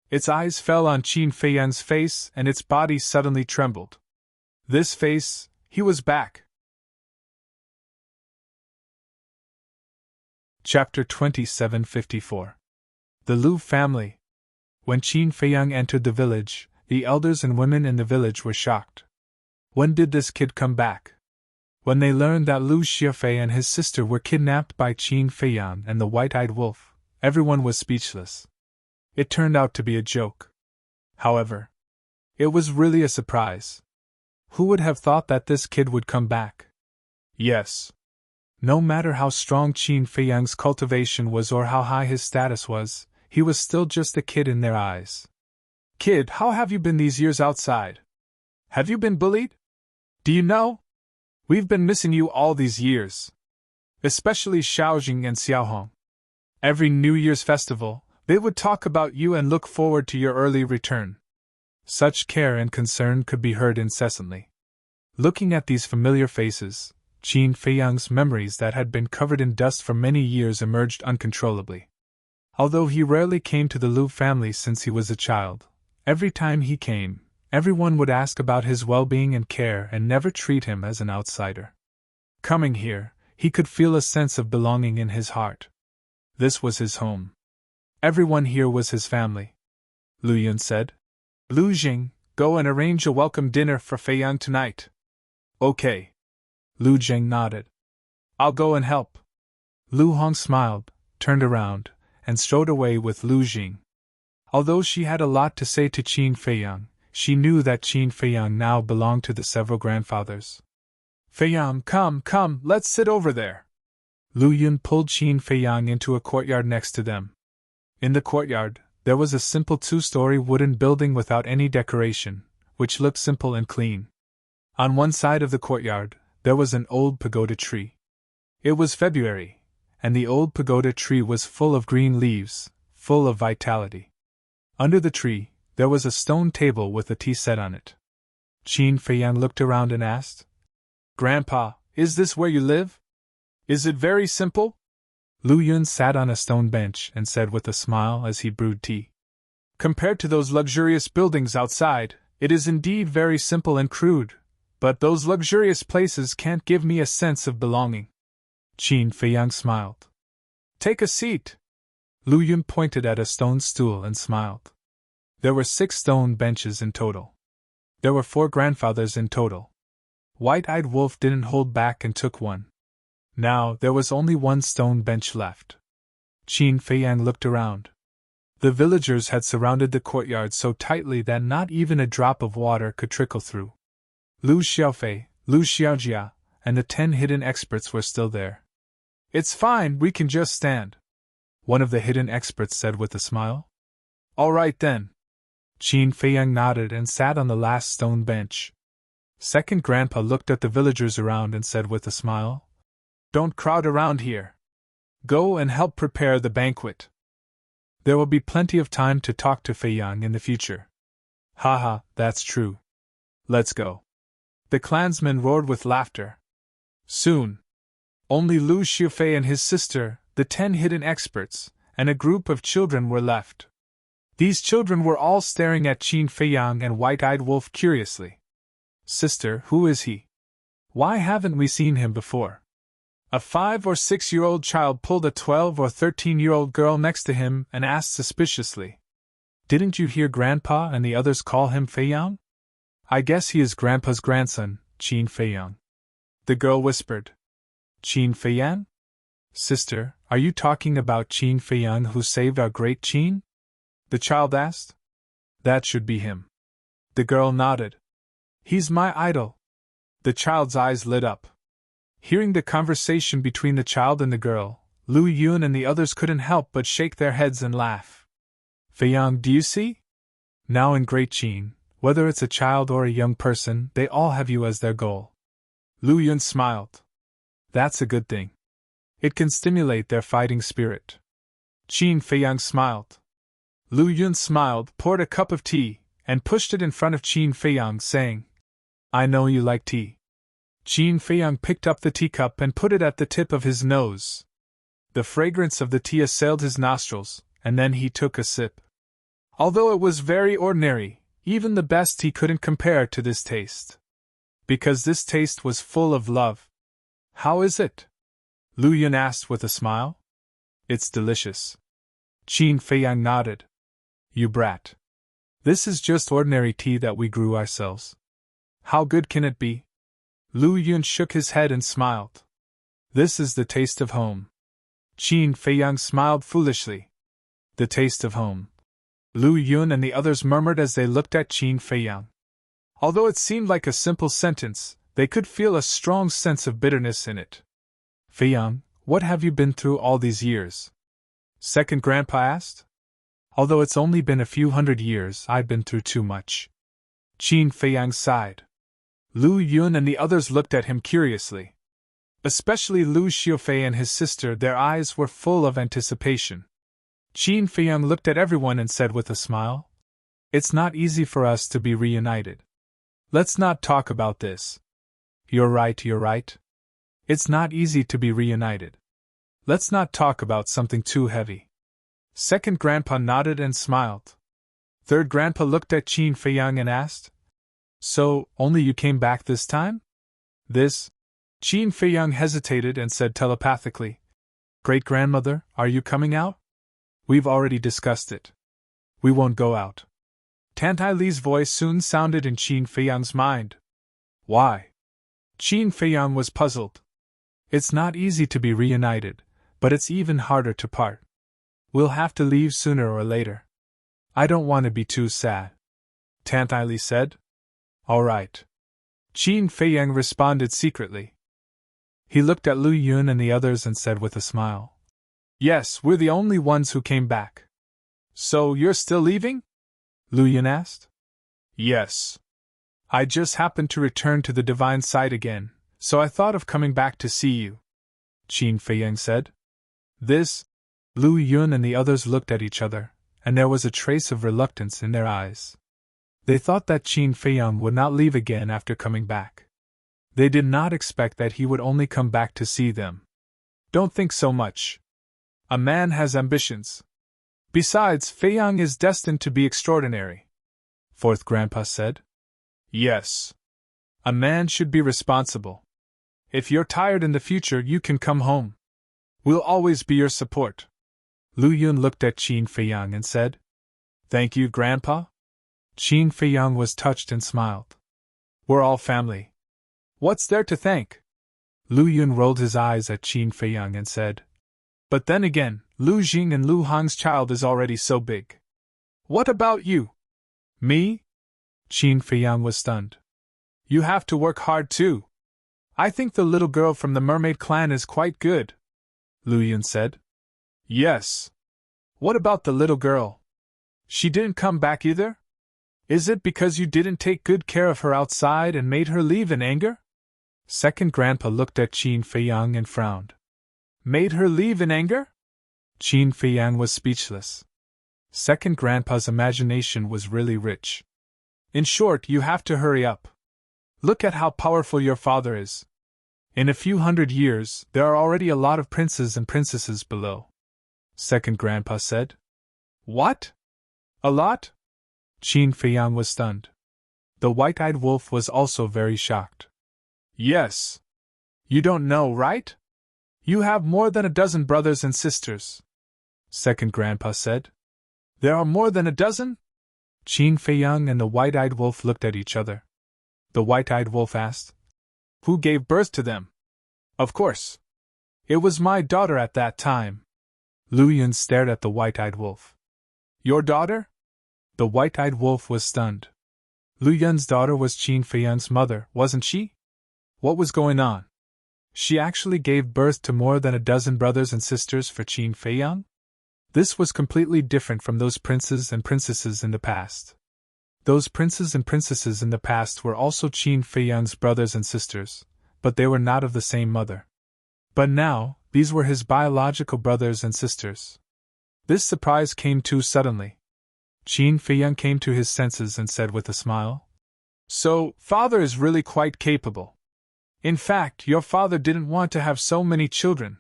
its eyes fell on Qin Feiyang's face and its body suddenly trembled. This face, he was back. Chapter 2754. The Lu family. When Qin Feiyang entered the village, the elders and women in the village were shocked. When did this kid come back? When they learned that Lu Xiufei and his sister were kidnapped by Qin Feiyang and the white-eyed wolf, everyone was speechless. It turned out to be a joke. However, it was really a surprise. Who would have thought that this kid would come back? Yes. No matter how strong Qin Feiyang's cultivation was or how high his status was, he was still just a kid in their eyes. Kid, how have you been these years outside? Have you been bullied? Do you know? We've been missing you all these years. Especially Xiaojing and Xiaohong. Every New Year's festival, they would talk about you and look forward to your early return. Such care and concern could be heard incessantly. Looking at these familiar faces, Qin Feiyang's memories that had been covered in dust for many years emerged uncontrollably. Although he rarely came to the Lu family since he was a child, every time he came, everyone would ask about his well-being and care and never treat him as an outsider. Coming here, he could feel a sense of belonging in his heart. This was his home. Everyone here was his family. Lu Yun said. Lu Jing, go and arrange a welcome dinner for Feiyang tonight. Okay. Lu Jing nodded. I'll go and help. Lu Hong smiled, turned around, and strode away with Lu Jing. Although she had a lot to say to Qin Feiyang, she knew that Qin Feiyang now belonged to the several grandfathers. Feiyang, come, let's sit over there. Lu Yun pulled Qin Feiyang into a courtyard next to them. In the courtyard, there was a simple two-story wooden building without any decoration, which looked simple and clean. On one side of the courtyard, there was an old pagoda tree. It was February, and the old pagoda tree was full of green leaves, full of vitality. Under the tree, there was a stone table with a tea set on it. Qin Feiyang looked around and asked, Grandpa, is this where you live? Is it very simple? Lu Yun sat on a stone bench and said with a smile as he brewed tea. Compared to those luxurious buildings outside, it is indeed very simple and crude, but those luxurious places can't give me a sense of belonging. Qin Feiyang smiled. Take a seat. Lu Yun pointed at a stone stool and smiled. There were 6 stone benches in total. There were 4 grandfathers in total. White-eyed Wolf didn't hold back and took one. Now there was only 1 stone bench left. Qin Feiyang looked around. The villagers had surrounded the courtyard so tightly that not even a drop of water could trickle through. Lu Xiaofei, Lu Xiaojia, and the 10 hidden experts were still there. It's fine, we can just stand, one of the hidden experts said with a smile. All right then. Qin Feiyang nodded and sat on the last stone bench. Second Grandpa looked at the villagers around and said with a smile, Don't crowd around here. Go and help prepare the banquet. There will be plenty of time to talk to Feiyang in the future. Haha, that's true. Let's go. The clansmen roared with laughter. Soon, only Lu Xiufei and his sister, the 10 hidden experts, and a group of children were left. These children were all staring at Qin Feiyang and White-Eyed Wolf curiously. Sister, who is he? Why haven't we seen him before? A 5 or 6-year-old child pulled a 12 or 13-year-old girl next to him and asked suspiciously. Didn't you hear Grandpa and the others call him Feiyang? I guess he is Grandpa's grandson, Qin Feiyang. The girl whispered. Qin Feiyang? Sister, are you talking about Qin Feiyang who saved our great Qin? The child asked. That should be him. The girl nodded. He's my idol. The child's eyes lit up. Hearing the conversation between the child and the girl, Lu Yun and the others couldn't help but shake their heads and laugh. Feiyang, do you see? Now in Great Qin, whether it's a child or a young person, they all have you as their goal. Lu Yun smiled. That's a good thing. It can stimulate their fighting spirit. Qin Feiyang smiled. Lu Yun smiled, poured a cup of tea, and pushed it in front of Qin Feiyang, saying, I know you like tea. Qin Feiyang picked up the teacup and put it at the tip of his nose. The fragrance of the tea assailed his nostrils, and then he took a sip. Although it was very ordinary, even the best tea couldn't compare to this taste. Because this taste was full of love. How is it? Lu Yun asked with a smile. It's delicious. Qin Feiyang nodded. You brat. This is just ordinary tea that we grew ourselves. How good can it be? Lu Yun shook his head and smiled. This is the taste of home. Qin Feiyang smiled foolishly. The taste of home. Lu Yun and the others murmured as they looked at Qin Feiyang. Although it seemed like a simple sentence, they could feel a strong sense of bitterness in it. Feiyang, what have you been through all these years? Second Grandpa asked. Although it's only been a few hundred years, I've been through too much. Qin Feiyang sighed. Lu Yun and the others looked at him curiously. Especially Lu Xiufei and his sister, their eyes were full of anticipation. Qin Feiyang looked at everyone and said with a smile, It's not easy for us to be reunited. Let's not talk about this. You're right. It's not easy to be reunited. Let's not talk about something too heavy. Second Grandpa nodded and smiled. Third Grandpa looked at Qin Feiyang and asked, So, only you came back this time? This? Qin Feiyang hesitated and said telepathically, Great-grandmother, are you coming out? We've already discussed it. We won't go out. Tantai Li's voice soon sounded in Qin Feiyang's mind. Why? Qin Feiyang was puzzled. It's not easy to be reunited, but it's even harder to part. We'll have to leave sooner or later. I don't want to be too sad. Tantai Li said. All right. Qin Feiyang responded secretly. He looked at Lu Yun and the others and said with a smile, Yes, we're the only ones who came back. So you're still leaving? Lu Yun asked. Yes. I just happened to return to the divine side again, so I thought of coming back to see you. Qin Feiyang said. This? Lu Yun and the others looked at each other, and there was a trace of reluctance in their eyes. They thought that Qin Feiyang would not leave again after coming back. They did not expect that he would only come back to see them. Don't think so much. A man has ambitions. Besides, Feiyang is destined to be extraordinary. Fourth Grandpa said. Yes. A man should be responsible. If you're tired in the future, you can come home. We'll always be your support. Lu Yun looked at Qin Feiyang and said, Thank you, Grandpa. Qin Feiyang was touched and smiled. We're all family. What's there to thank? Lu Yun rolled his eyes at Qin Feiyang and said, But then again, Lu Jing and Lu Hong's child is already so big. What about you? Me? Qin Feiyang was stunned. You have to work hard too. I think the little girl from the mermaid clan is quite good, Lu Yun said. Yes. What about the little girl? She didn't come back either? Is it because you didn't take good care of her outside and made her leave in anger? Second Grandpa looked at Qin Feiyang and frowned. Made her leave in anger? Qin Feiyang was speechless. Second Grandpa's imagination was really rich. In short, you have to hurry up. Look at how powerful your father is. In a few hundred years, there are already a lot of princes and princesses below. Second Grandpa said. What? A lot? Qin Feiyang was stunned. The white-eyed wolf was also very shocked. Yes. You don't know, right? You have more than a dozen brothers and sisters. Second Grandpa said. There are more than a dozen? Qin Feiyang and the white-eyed wolf looked at each other. The white-eyed wolf asked, Who gave birth to them? Of course. It was my daughter at that time. Lu Yun stared at the white-eyed wolf. Your daughter? The white-eyed wolf was stunned. Lu Yun's daughter was Qin Feiyang's mother, wasn't she? What was going on? She actually gave birth to more than a dozen brothers and sisters for Qin Feiyang? This was completely different from those princes and princesses in the past. Those princes and princesses in the past were also Qin Feiyang's brothers and sisters, but they were not of the same mother. But now, these were his biological brothers and sisters. This surprise came too suddenly. Qin Feiyang came to his senses and said with a smile, So, father is really quite capable. In fact, your father didn't want to have so many children.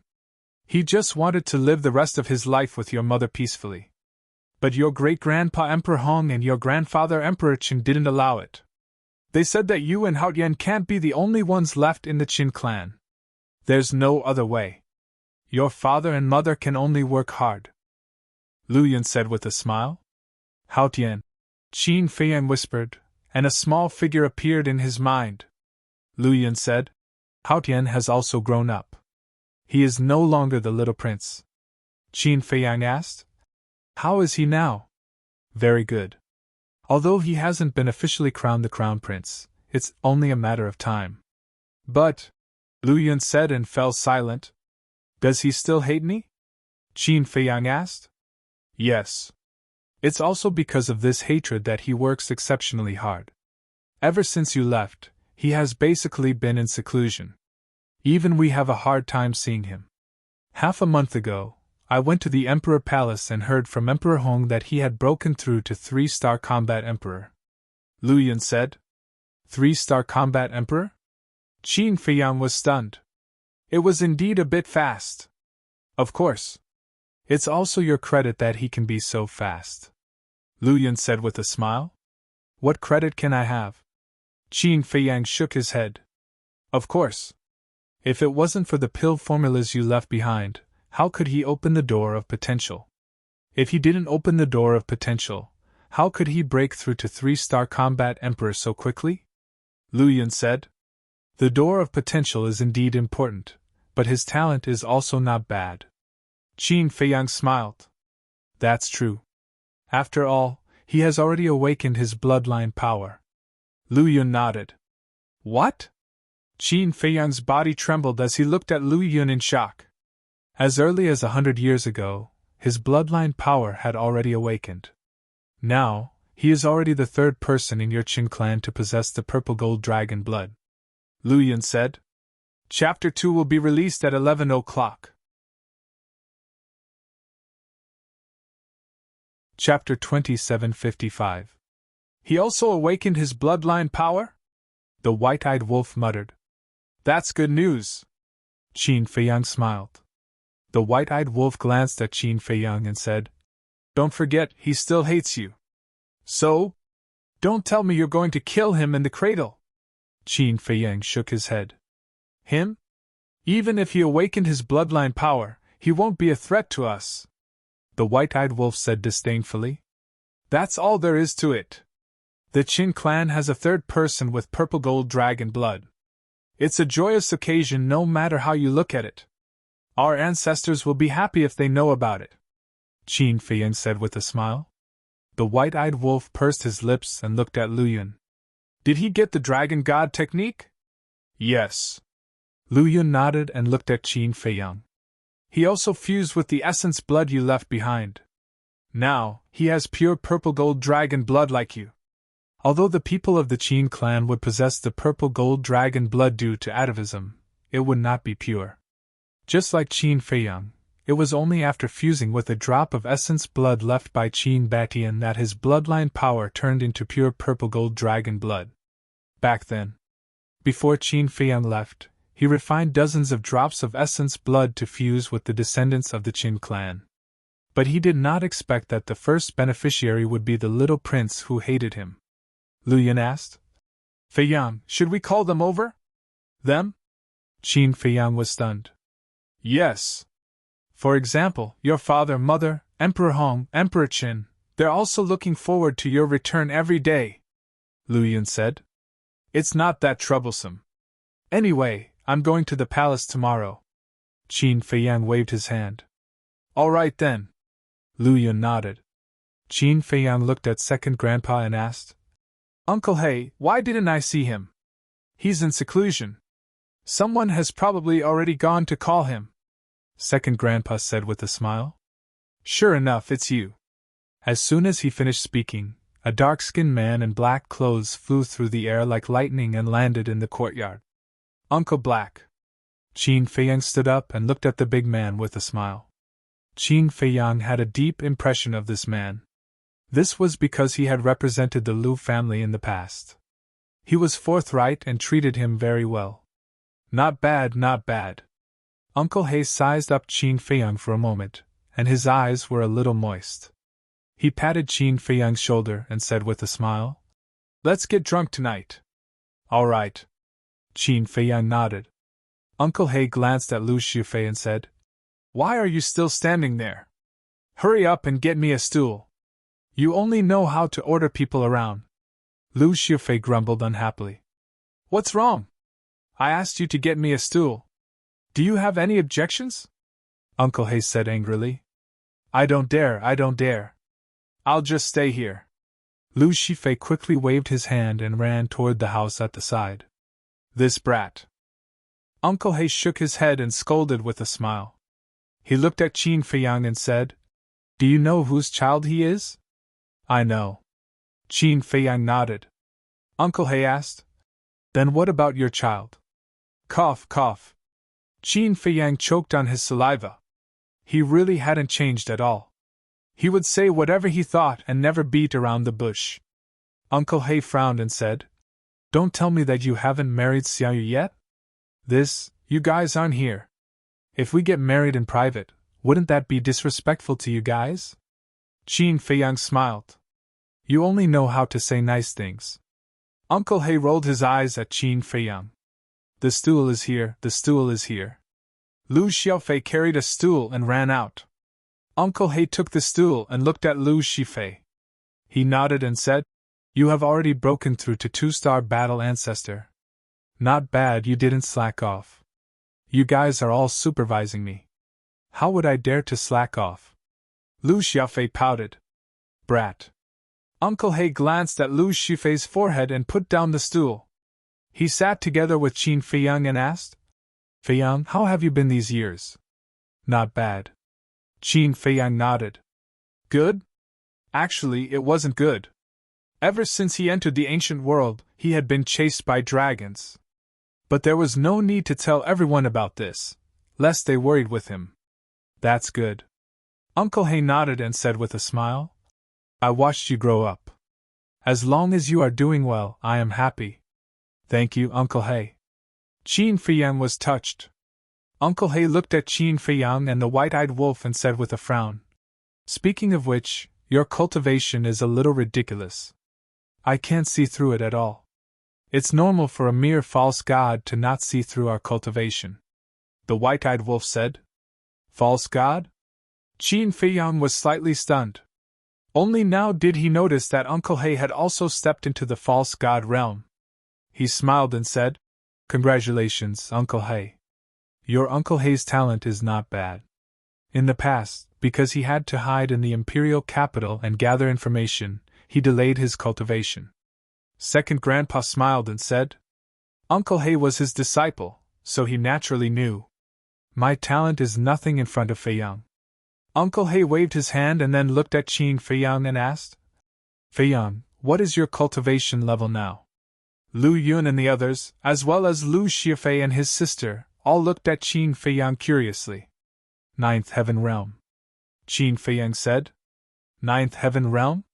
He just wanted to live the rest of his life with your mother peacefully. But your great-grandpa Emperor Hong and your grandfather Emperor Qin didn't allow it. They said that you and Haotian can't be the only ones left in the Qin clan. There's no other way. Your father and mother can only work hard. Lu Yun said with a smile. Haotian, Qin Feiyang whispered, and a small figure appeared in his mind. Lu Yun said, Haotian has also grown up. He is no longer the little prince. Qin Feiyang asked. How is he now? Very good. Although he hasn't been officially crowned the crown prince, it's only a matter of time. But, Lu Yun said and fell silent. Does he still hate me? Qin Feiyang asked. Yes. It's also because of this hatred that he works exceptionally hard. Ever since you left, he has basically been in seclusion. Even we have a hard time seeing him. Half a month ago, I went to the Emperor Palace and heard from Emperor Hong that he had broken through to 3-star Combat Emperor. Lu Yun said. 3-star Combat Emperor? Qin Feiyang was stunned. It was indeed a bit fast. Of course. It's also your credit that he can be so fast. Lu Yun said with a smile. What credit can I have? Qin Feiyang shook his head. Of course. If it wasn't for the pill formulas you left behind, how could he open the door of potential? If he didn't open the door of potential, how could he break through to 3-star Combat Emperor so quickly? Lu Yun said. The door of potential is indeed important, but his talent is also not bad. Qin Feiyang smiled. That's true. After all, he has already awakened his bloodline power. Lu Yun nodded. What? Qin Feiyang's body trembled as he looked at Lu Yun in shock. As early as 100 years ago, his bloodline power had already awakened. Now, he is already the third person in your Qin clan to possess the purple gold dragon blood. Lu Yun said. Chapter 2 will be released at 11 o'clock. Chapter 2755. He also awakened his bloodline power? The white-eyed wolf muttered. That's good news. Qin Feiyang smiled. The white-eyed wolf glanced at Qin Feiyang and said, Don't forget, he still hates you. So? Don't tell me you're going to kill him in the cradle. Qin Feiyang shook his head. Him? Even if he awakened his bloodline power, he won't be a threat to us, the white-eyed wolf said disdainfully. That's all there is to it. The Qin clan has a third person with purple gold dragon blood. It's a joyous occasion no matter how you look at it. Our ancestors will be happy if they know about it, Qin Feiyang said with a smile. The white-eyed wolf pursed his lips and looked at Lu Yun. Did he get the dragon god technique? Yes. Lu Yun nodded and looked at Qin Feiyang. He also fused with the essence blood you left behind. Now, he has pure purple gold dragon blood like you. Although the people of the Qin clan would possess the purple gold dragon blood due to atavism, it would not be pure. Just like Qin Feiyang, it was only after fusing with a drop of essence blood left by Qin Batian that his bloodline power turned into pure purple gold dragon blood. Back then, before Qin Feiyang left, he refined dozens of drops of essence blood to fuse with the descendants of the Qin clan. But he did not expect that the first beneficiary would be the little prince who hated him. Lu Yun asked. Feiyang, should we call them over? Them? Qin Feiyang was stunned. Yes. For example, your father, mother, Emperor Hong, Emperor Qin, they're also looking forward to your return every day, Lu Yun said. It's not that troublesome. Anyway, I'm going to the palace tomorrow. Qin Feiyang waved his hand. All right then. Lu Yun nodded. Qin Feiyang looked at second grandpa and asked, Uncle He, why didn't I see him? He's in seclusion. Someone has probably already gone to call him, second grandpa said with a smile. Sure enough, it's you. As soon as he finished speaking, a dark-skinned man in black clothes flew through the air like lightning and landed in the courtyard. Uncle Black. Qin Feiyang stood up and looked at the big man with a smile. Qin Feiyang had a deep impression of this man. This was because he had represented the Lu family in the past. He was forthright and treated him very well. Not bad, not bad. Uncle He sized up Qin Feiyang for a moment, and his eyes were a little moist. He patted Qin Feiyang's shoulder and said with a smile, Let's get drunk tonight. All right. Qin Feiyang nodded. Uncle He glanced at Lu Shufei and said, Why are you still standing there? Hurry up and get me a stool. You only know how to order people around. Lu Shufei grumbled unhappily. What's wrong? I asked you to get me a stool. Do you have any objections? Uncle He said angrily. I don't dare. I'll just stay here. Lu Shufei quickly waved his hand and ran toward the house at the side. This brat. Uncle He shook his head and scolded with a smile. He looked at Qin Feiyang and said, Do you know whose child he is? I know. Qin Feiyang nodded. Uncle He asked, Then what about your child? Cough, cough. Qin Feiyang choked on his saliva. He really hadn't changed at all. He would say whatever he thought and never beat around the bush. Uncle He frowned and said, Don't tell me that you haven't married Xiaoyu yet? You guys aren't here. If we get married in private, wouldn't that be disrespectful to you guys? Qin Feiyang smiled. You only know how to say nice things. Uncle He rolled his eyes at Qin Feiyang. The stool is here, the stool is here. Lu Xiaofei carried a stool and ran out. Uncle He took the stool and looked at Lu Shifei. He nodded and said, You have already broken through to 2-star battle ancestor. Not bad, you didn't slack off. You guys are all supervising me. How would I dare to slack off? Lu Xiaofei pouted. Brat. Uncle He glanced at Lu Shifei's forehead and put down the stool. He sat together with Qin Feiyang and asked, Feiyang, how have you been these years? Not bad. Qin Feiyang nodded. Good? Actually, it wasn't good. Ever since he entered the ancient world, he had been chased by dragons. But there was no need to tell everyone about this, lest they worried with him. That's good. Uncle He nodded and said with a smile, I watched you grow up. As long as you are doing well, I am happy. Thank you, Uncle He. Qin Feiyang was touched. Uncle He looked at Qin Feiyang and the white-eyed wolf and said with a frown, Speaking of which, your cultivation is a little ridiculous. I can't see through it at all. It's normal for a mere false god to not see through our cultivation. The white-eyed wolf said. False god? Qin Feiyang was slightly stunned. Only now did he notice that Uncle He had also stepped into the false god realm. He smiled and said, Congratulations, Uncle He. Your Uncle He's talent is not bad. In the past, because he had to hide in the imperial capital and gather information, he delayed his cultivation. Second Grandpa smiled and said, Uncle He was his disciple, so he naturally knew. My talent is nothing in front of Feiyang. Uncle He waved his hand and then looked at Qin Feiyang and asked, Feiyang, what is your cultivation level now? Lu Yun and the others, as well as Lu Xiafei and his sister, all looked at Qin Feiyang curiously. Ninth Heaven Realm. Qin Feiyang said. Ninth Heaven Realm?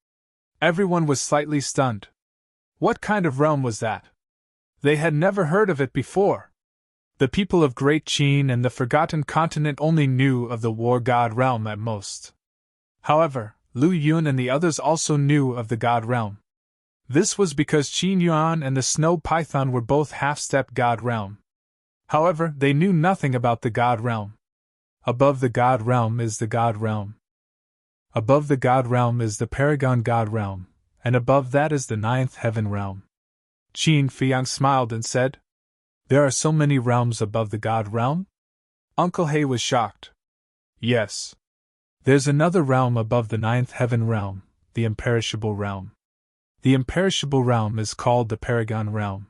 Everyone was slightly stunned. What kind of realm was that? They had never heard of it before. The people of Great Qin and the Forgotten Continent only knew of the War God realm at most. However, Lu Yun and the others also knew of the God realm. This was because Qin Yuan and the Snow Python were both half-step God realm. However, they knew nothing about the God realm. Above the God realm is the God realm. Above the God realm is the Paragon God realm, and above that is the Ninth Heaven realm. Qin Feiyang smiled and said, There are so many realms above the God realm? Uncle He was shocked. Yes. There's another realm above the Ninth Heaven realm, the Imperishable realm. The Imperishable realm is called the Paragon realm.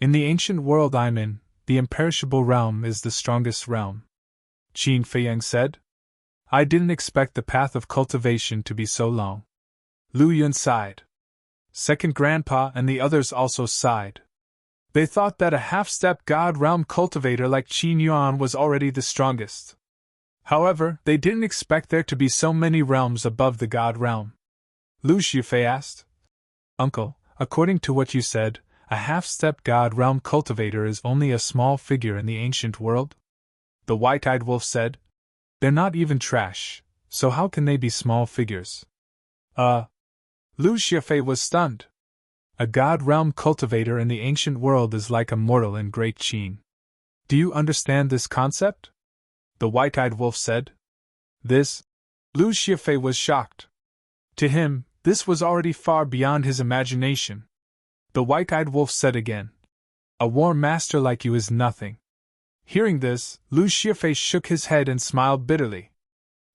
In the ancient world I'm in, the Imperishable realm is the strongest realm. Qin Feiyang said. I didn't expect the path of cultivation to be so long. Lu Yun sighed. Second Grandpa and the others also sighed. They thought that a half-step God realm cultivator like Qin Yuan was already the strongest. However, they didn't expect there to be so many realms above the God realm. Lu Xiafei asked, Uncle, according to what you said, a half-step God realm cultivator is only a small figure in the ancient world? The white-eyed wolf said, They're not even trash, so how can they be small figures? Lu Xiafei was stunned. A God realm cultivator in the ancient world is like a mortal in Great Qin. Do you understand this concept? The white-eyed wolf said. This? Lu Xiafei was shocked. To him, this was already far beyond his imagination. The white-eyed wolf said again, A war master like you is nothing. Hearing this, Lu Xiafei shook his head and smiled bitterly.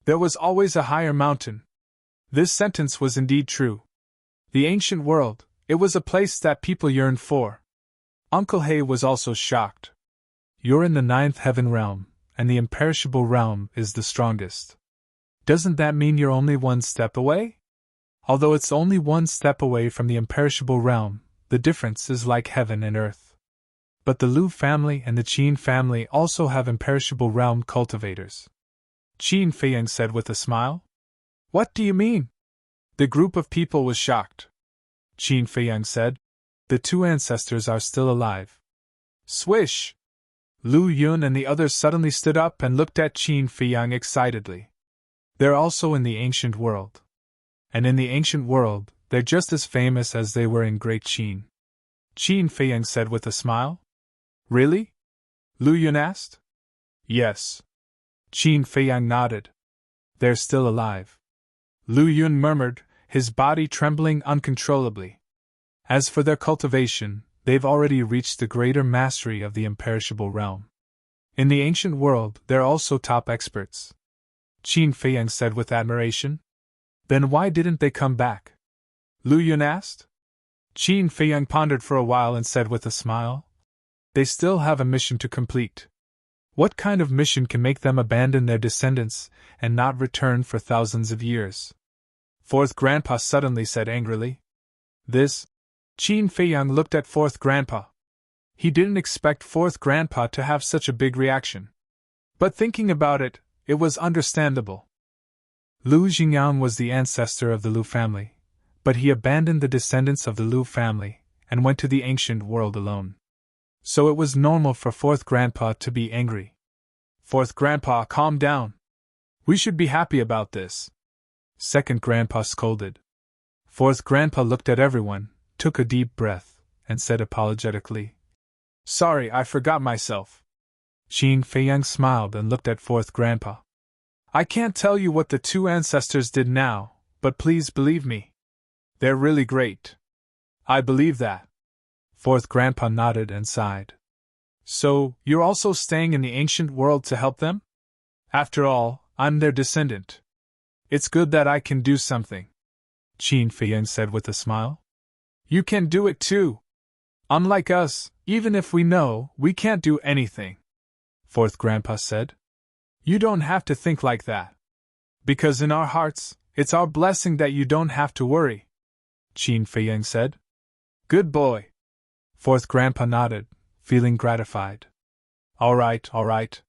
There was always a higher mountain. This sentence was indeed true. The ancient world, it was a place that people yearned for. Uncle He was also shocked. You're in the Ninth Heaven realm, and the Imperishable realm is the strongest. Doesn't that mean you're only one step away? Although it's only one step away from the Imperishable realm, the difference is like heaven and earth. But the Lu family and the Qin family also have Imperishable realm cultivators. Qin Feiyang said with a smile. What do you mean? The group of people was shocked. Qin Feiyang said, The two ancestors are still alive. Swish! Lu Yun and the others suddenly stood up and looked at Qin Feiyang excitedly. They're also in the ancient world. And in the ancient world, they're just as famous as they were in Great Qin. Qin Feiyang said with a smile. Really? Lu Yun asked. Yes. Qin Feiyang nodded. They're still alive. Lu Yun murmured, his body trembling uncontrollably. As for their cultivation, they've already reached the greater mastery of the Imperishable realm. In the ancient world, they're also top experts. Qin Feiyang said with admiration. Then why didn't they come back? Lu Yun asked. Qin Feiyang pondered for a while and said with a smile. They still have a mission to complete. What kind of mission can make them abandon their descendants and not return for thousands of years? Fourth Grandpa suddenly said angrily. This? Qin Feiyang looked at Fourth Grandpa. He didn't expect Fourth Grandpa to have such a big reaction. But thinking about it, it was understandable. Lu Xingyang was the ancestor of the Lu family, but he abandoned the descendants of the Lu family and went to the ancient world alone. So it was normal for Fourth Grandpa to be angry. Fourth Grandpa, calm down. We should be happy about this. Second Grandpa scolded. Fourth Grandpa looked at everyone, took a deep breath, and said apologetically, "Sorry, I forgot myself." Qin Feiyang smiled and looked at fourth grandpa. "I can't tell you what the two ancestors did now, but please believe me. They're really great." "I believe that." Fourth grandpa nodded and sighed. "So, you're also staying in the ancient world to help them? After all, I'm their descendant. It's good that I can do something," Qin Feiyang said with a smile. "You can do it too. Unlike us, even if we know, we can't do anything," fourth grandpa said. "You don't have to think like that. Because in our hearts, it's our blessing that you don't have to worry," Qin Feiyang said. "Good boy." Fourth grandpa nodded, feeling gratified. All right.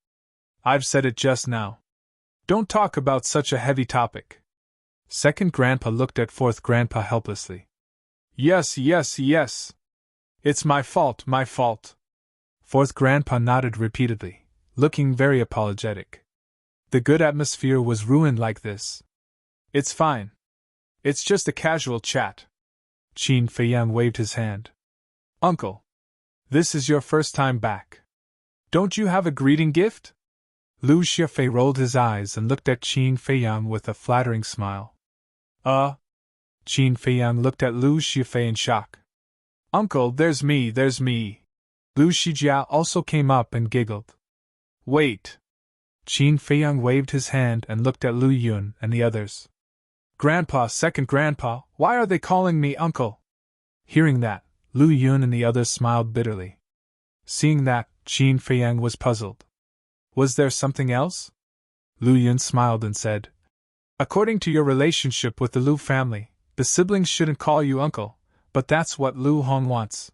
I've said it just now. Don't talk about such a heavy topic." Second grandpa looked at fourth grandpa helplessly. Yes. It's my fault. Fourth grandpa nodded repeatedly, looking very apologetic. The good atmosphere was ruined like this. "It's fine. It's just a casual chat." Qin Feiyang waved his hand. "Uncle, this is your first time back. Don't you have a greeting gift?" Lu Xiafei rolled his eyes and looked at Qin Feiyang with a flattering smile. Qin Feiyang looked at Lu Xiafei in shock. "Uncle, there's me. Lu Xijia also came up and giggled. "Wait." Qin Feiyang waved his hand and looked at Lu Yun and the others. "Grandpa, second grandpa, why are they calling me uncle?" Hearing that, Lu Yun and the others smiled bitterly. Seeing that, Qin Feiyang was puzzled. Was there something else? Lu Yun smiled and said, "According to your relationship with the Lu family, the siblings shouldn't call you uncle, but that's what Lu Hong wants."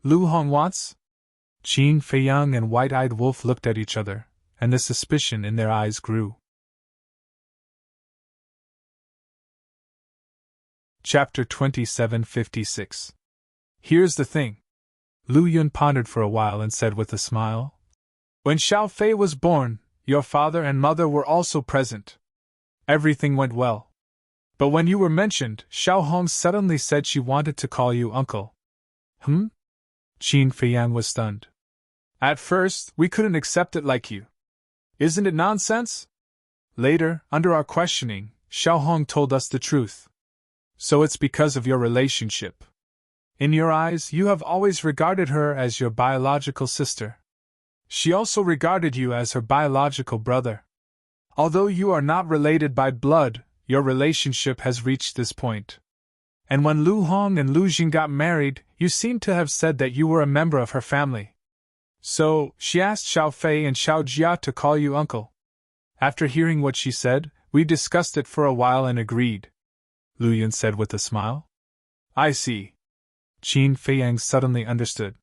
"Lu Hong wants?" Qin Feiyang and White-Eyed Wolf looked at each other, and the suspicion in their eyes grew. Chapter 2756. Here's the thing. Lu Yun pondered for a while and said with a smile, "When Xiao Fei was born, your father and mother were also present. Everything went well. But when you were mentioned, Xiao Hong suddenly said she wanted to call you uncle." Qin Feiyang was stunned. "At first, we couldn't accept it like you. Isn't it nonsense? Later, under our questioning, Xiao Hong told us the truth. So it's because of your relationship. In your eyes, you have always regarded her as your biological sister. She also regarded you as her biological brother. Although you are not related by blood, your relationship has reached this point. And when Lu Hong and Lu Jing got married, you seem to have said that you were a member of her family. So, she asked Xiao Fei and Xiao Jia to call you uncle. After hearing what she said, we discussed it for a while and agreed," Lu Yun said with a smile. "I see." Qin Feiyang suddenly understood.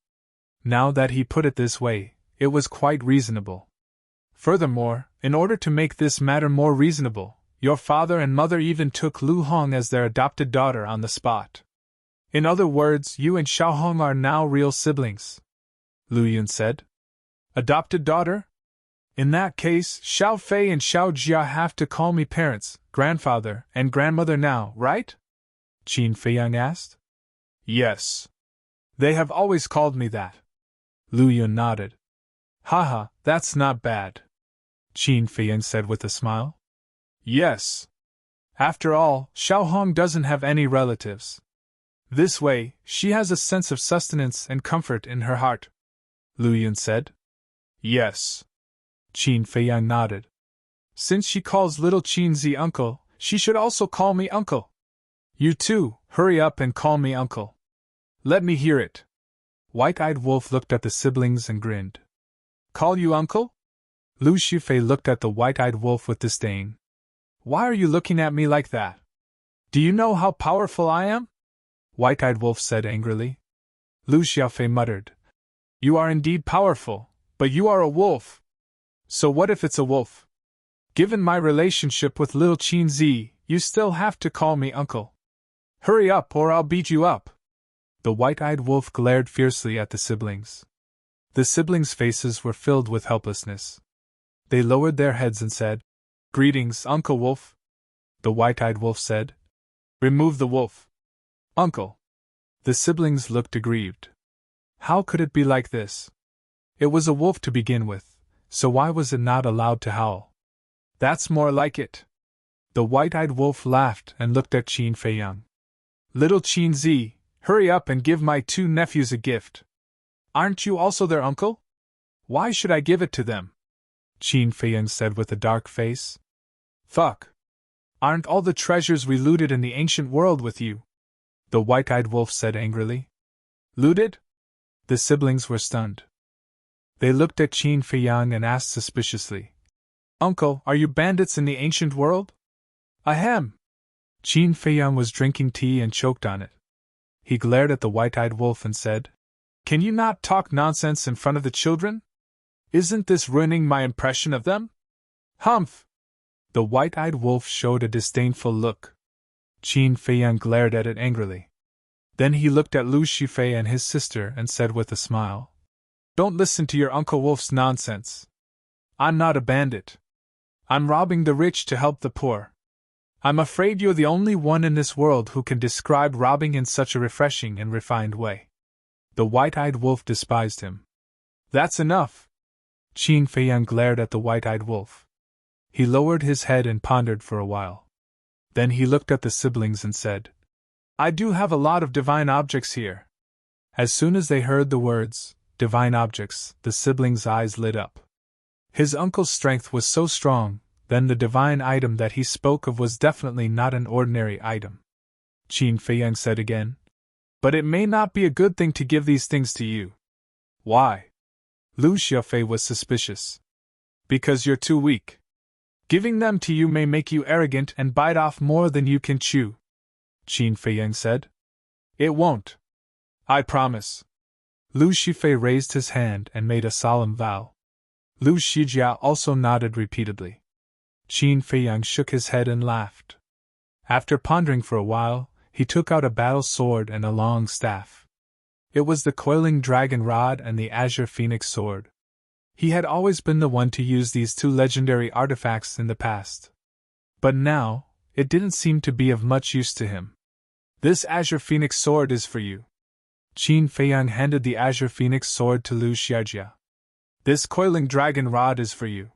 Now that he put it this way, it was quite reasonable. Furthermore, in order to make this matter more reasonable, your father and mother even took Lu Hong as their adopted daughter on the spot. In other words, you and Xiao Hong are now real siblings," Lu Yun said. "Adopted daughter? In that case, Xiao Fei and Xiao Jia have to call me parents, grandfather, and grandmother now, right?" Qin Feiyang asked. "Yes. They have always called me that." Lu Yun nodded. "Haha, that's not bad," Qin Feiyang said with a smile. "Yes. After all, Xiao Hong doesn't have any relatives. This way, she has a sense of sustenance and comfort in her heart," Lu Yun said. "Yes." Qin Feiyang nodded. "Since she calls little Qin Zi uncle, she should also call me uncle. You too, hurry up and call me uncle. Let me hear it." White-Eyed Wolf looked at the siblings and grinned. "Call you uncle?" Lu Xifei looked at the White-Eyed Wolf with disdain. "Why are you looking at me like that? Do you know how powerful I am?" White-Eyed Wolf said angrily. Lu Xiaofei muttered, "You are indeed powerful, but you are a wolf. So what if it's a wolf? Given my relationship with little Qin Zi, you still have to call me uncle. Hurry up or I'll beat you up." The White-Eyed Wolf glared fiercely at the siblings. The siblings' faces were filled with helplessness. They lowered their heads and said, "Greetings, Uncle Wolf." The White-Eyed Wolf said, "Remove the wolf." "Uncle." The siblings looked aggrieved. How could it be like this? It was a wolf to begin with, so why was it not allowed to howl? That's more like it. The white-eyed wolf laughed and looked at Qin Feiyang. Little Qin Zi, hurry up and give my two nephews a gift. Aren't you also their uncle? Why should I give it to them? Qin Feiyang said with a dark face. Fuck. Aren't all the treasures we looted in the ancient world with you? The white-eyed wolf said angrily. Looted? The siblings were stunned. They looked at Qin Feiyang and asked suspiciously, Uncle, are you bandits in the ancient world? Ahem. Qin Feiyang was drinking tea and choked on it. He glared at the white-eyed wolf and said, Can you not talk nonsense in front of the children? Isn't this ruining my impression of them? Humph! The white-eyed wolf showed a disdainful look. Qin Feiyang glared at it angrily. Then he looked at Lu Shifei and his sister and said with a smile, Don't listen to your Uncle Wolf's nonsense. I'm not a bandit. I'm robbing the rich to help the poor. I'm afraid you're the only one in this world who can describe robbing in such a refreshing and refined way. The white-eyed wolf despised him. That's enough. Qin Feiyang glared at the white-eyed wolf. He lowered his head and pondered for a while. Then he looked at the siblings and said, I do have a lot of divine objects here. As soon as they heard the words, divine objects, the siblings' eyes lit up. His uncle's strength was so strong, then the divine item that he spoke of was definitely not an ordinary item. Qin Feiyang said again, But it may not be a good thing to give these things to you. Why? Lu Xiaofei was suspicious. Because you're too weak. Giving them to you may make you arrogant and bite off more than you can chew. Qin Feiyang said. It won't. I promise. Lu Shifei raised his hand and made a solemn vow. Lu Shijia also nodded repeatedly. Qin Feiyang shook his head and laughed. After pondering for a while, he took out a battle sword and a long staff. It was the coiling dragon rod and the azure phoenix sword. He had always been the one to use these two legendary artifacts in the past. But now, it didn't seem to be of much use to him. This azure phoenix sword is for you. Qin Feiyang handed the azure phoenix sword to Lu Xiajia. This coiling dragon rod is for you.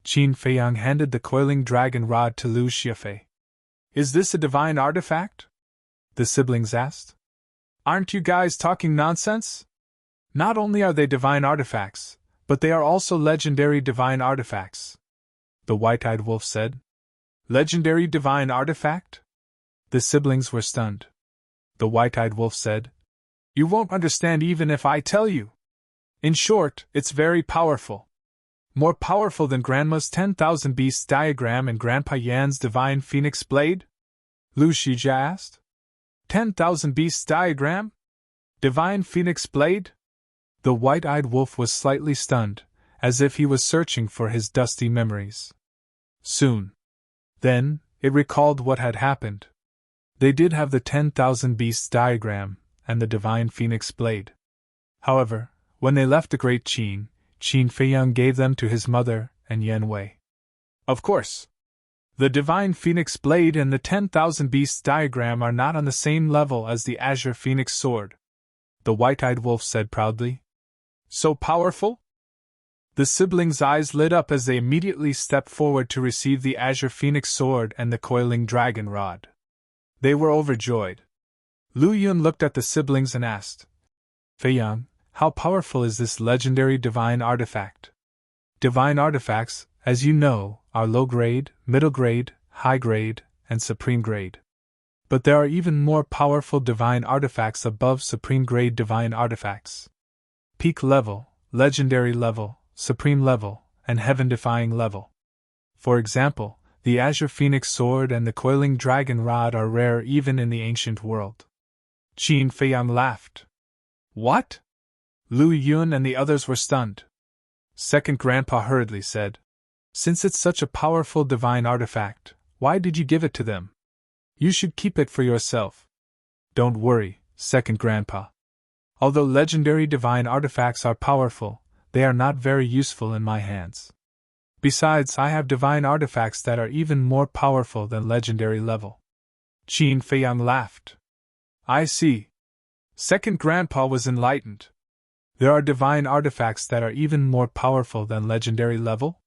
Qin Feiyang handed the coiling dragon rod to Lu Xiafei. Is this a divine artifact? The siblings asked. Aren't you guys talking nonsense? Not only are they divine artifacts, but they are also legendary divine artifacts. The white-eyed wolf said. Legendary divine artifact? The siblings were stunned. The white-eyed wolf said, You won't understand even if I tell you. In short, it's very powerful. More powerful than Grandma's 10,000 Beasts diagram and Grandpa Yan's divine phoenix blade? Lu Shijia asked. 10,000 Beasts diagram? Divine phoenix blade? The white-eyed wolf was slightly stunned, as if he was searching for his dusty memories. Soon. Then, it recalled what had happened. They did have the 10,000 Beasts diagram and the divine phoenix blade. However, when they left the great Qin Feiyang gave them to his mother and Yan Wei. Of course. The divine phoenix blade and the 10,000 Beasts diagram are not on the same level as the azure phoenix sword, the white-eyed wolf said proudly. So powerful? The siblings' eyes lit up as they immediately stepped forward to receive the azure phoenix sword and the coiling dragon rod. They were overjoyed. Lu Yun looked at the siblings and asked, Feiyang, how powerful is this legendary divine artifact? Divine artifacts, as you know, are low grade, middle grade, high grade, and supreme grade. But there are even more powerful divine artifacts above supreme grade divine artifacts. Peak level, legendary level, supreme level, and heaven-defying level. For example, the azure phoenix sword and the coiling dragon rod are rare even in the ancient world. Qin Feiyang laughed. What? Lu Yun and the others were stunned. Second Grandpa hurriedly said, Since it's such a powerful divine artifact, why did you give it to them? You should keep it for yourself. Don't worry, Second Grandpa. Although legendary divine artifacts are powerful, they are not very useful in my hands. Besides, I have divine artifacts that are even more powerful than legendary level. Qin Feiyang laughed. I see. Second Grandpa was enlightened. There are divine artifacts that are even more powerful than legendary level?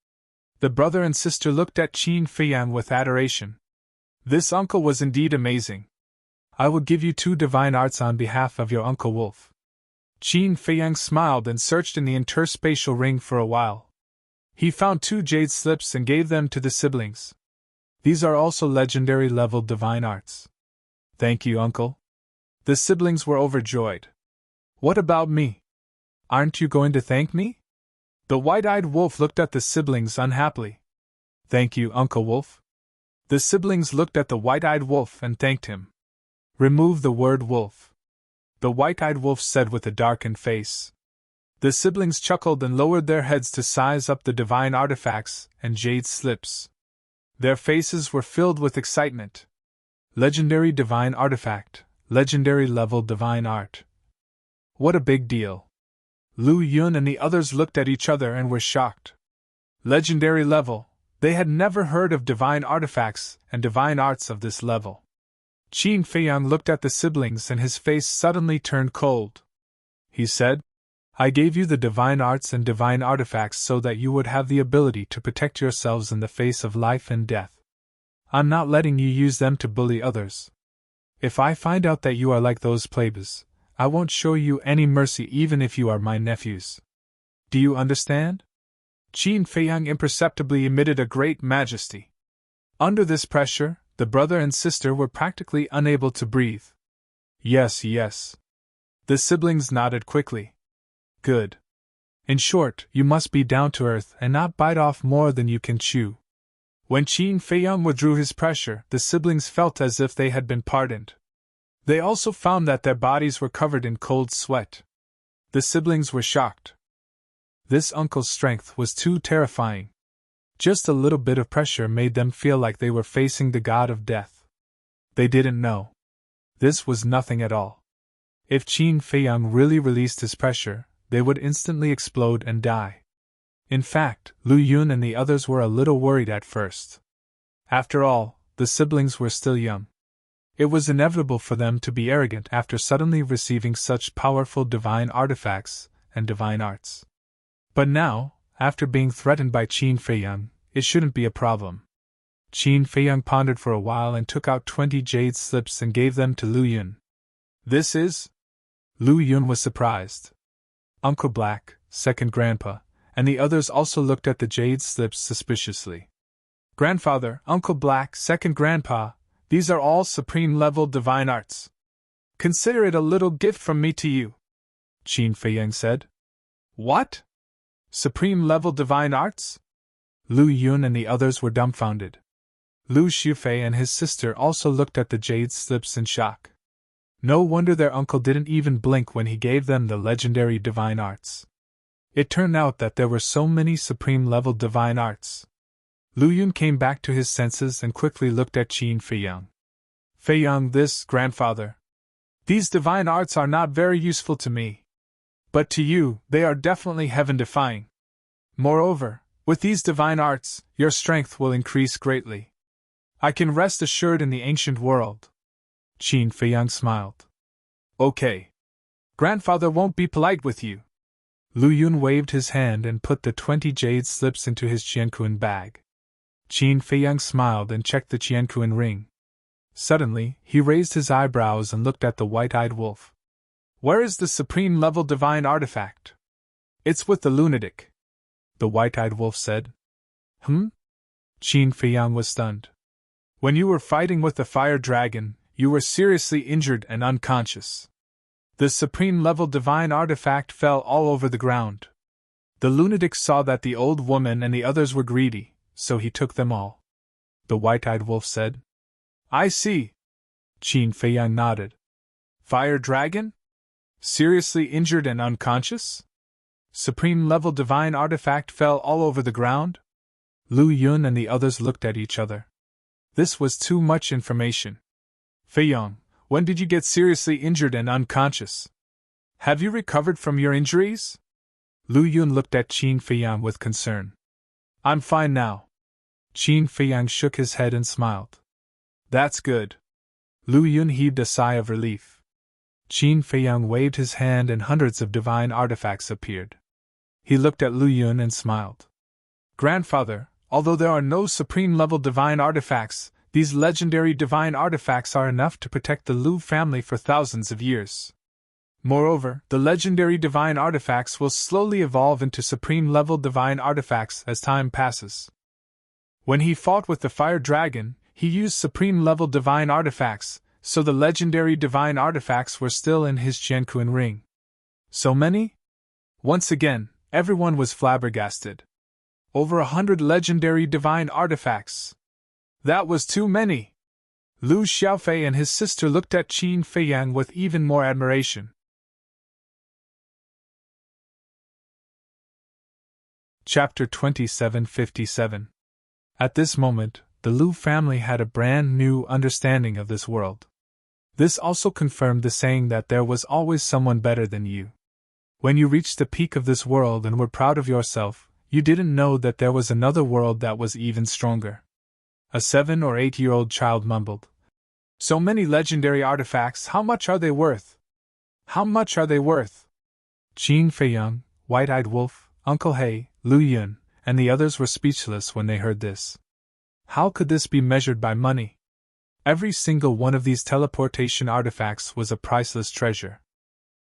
The brother and sister looked at Qin Feiyang with adoration. This uncle was indeed amazing. I will give you 2 divine arts on behalf of your Uncle Wolf. Qin Feiyang smiled and searched in the interspatial ring for a while. He found 2 jade slips and gave them to the siblings. These are also legendary level divine arts. Thank you, Uncle. The siblings were overjoyed. What about me? Aren't you going to thank me? The white-eyed wolf looked at the siblings unhappily. Thank you, Uncle Wolf. The siblings looked at the white-eyed wolf and thanked him. Remove the word wolf, the white-eyed wolf said with a darkened face. The siblings chuckled and lowered their heads to size up the divine artifacts and jade slips. Their faces were filled with excitement. Legendary divine artifact, legendary level divine art. What a big deal. Lu Yun and the others looked at each other and were shocked. Legendary level, they had never heard of divine artifacts and divine arts of this level. Qin Feiyang looked at the siblings and his face suddenly turned cold. He said, I gave you the divine arts and divine artifacts so that you would have the ability to protect yourselves in the face of life and death. I'm not letting you use them to bully others. If I find out that you are like those plebeians, I won't show you any mercy even if you are my nephews. Do you understand? Qin Feiyang imperceptibly emitted a great majesty. Under this pressure, the brother and sister were practically unable to breathe. Yes, yes. The siblings nodded quickly. Good. In short, you must be down to earth and not bite off more than you can chew. When Qin Feiyang withdrew his pressure, the siblings felt as if they had been pardoned. They also found that their bodies were covered in cold sweat. The siblings were shocked. This uncle's strength was too terrifying. Just a little bit of pressure made them feel like they were facing the god of death. They didn't know. This was nothing at all. If Qin Feiyang really released his pressure, they would instantly explode and die. In fact, Lu Yun and the others were a little worried at first. After all, the siblings were still young. It was inevitable for them to be arrogant after suddenly receiving such powerful divine artifacts and divine arts. But now, after being threatened by Qin Feiyang, it shouldn't be a problem. Qin Feiyang pondered for a while and took out 20 jade slips and gave them to Lu Yun. This is? Lu Yun was surprised. Uncle Black, Second Grandpa, and the others also looked at the jade slips suspiciously. Grandfather, Uncle Black, Second Grandpa, these are all supreme-level divine arts. Consider it a little gift from me to you, Qin Feiyang said. What? Supreme-level divine arts? Lu Yun and the others were dumbfounded. Lu Shufei and his sister also looked at the jade slips in shock. No wonder their uncle didn't even blink when he gave them the legendary divine arts. It turned out that there were so many supreme-level divine arts. Lu Yun came back to his senses and quickly looked at Qin Feiyang. Feiyang, this, grandfather. These divine arts are not very useful to me. But to you, they are definitely heaven-defying. Moreover, with these divine arts, your strength will increase greatly. I can rest assured in the ancient world. Qin Feiyang smiled. Okay. Grandfather won't be polite with you. Lu Yun waved his hand and put the 20 jade slips into his Qianquan bag. Qin Feiyang smiled and checked the Qianquan ring. Suddenly, he raised his eyebrows and looked at the white-eyed wolf. Where is the supreme-level divine artifact? It's with the lunatic, the white-eyed wolf said. Qin Feiyang was stunned. When you were fighting with the fire dragon, you were seriously injured and unconscious. The supreme-level divine artifact fell all over the ground. The lunatic saw that the old woman and the others were greedy, so he took them all, the white-eyed wolf said. I see. Qin Feiyang nodded. Fire dragon? Seriously injured and unconscious? Supreme-level divine artifact fell all over the ground? Lu Yun and the others looked at each other. This was too much information. Feiyang, when did you get seriously injured and unconscious? Have you recovered from your injuries? Lu Yun looked at Qin Feiyang with concern. I'm fine now. Qin Feiyang shook his head and smiled. That's good. Lu Yun heaved a sigh of relief. Qin Feiyang waved his hand and hundreds of divine artifacts appeared. He looked at Lu Yun and smiled. Grandfather, although there are no supreme-level divine artifacts, these legendary divine artifacts are enough to protect the Lu family for thousands of years. Moreover, the legendary divine artifacts will slowly evolve into supreme-level divine artifacts as time passes. When he fought with the fire dragon, he used supreme-level divine artifacts, so the legendary divine artifacts were still in his Jianquan ring. So many? Once again, everyone was flabbergasted. Over 100 legendary divine artifacts. That was too many. Lu Xiaofei and his sister looked at Qin Feiyang with even more admiration. Chapter 2757. At this moment, the Lu family had a brand new understanding of this world. This also confirmed the saying that there was always someone better than you. When you reached the peak of this world and were proud of yourself, you didn't know that there was another world that was even stronger. A 7 or 8-year-old child mumbled. So many legendary artifacts, how much are they worth? How much are they worth? Qin Feiyang, White-Eyed Wolf, Uncle He, Lu Yun, and the others were speechless when they heard this. How could this be measured by money? Every single one of these teleportation artifacts was a priceless treasure.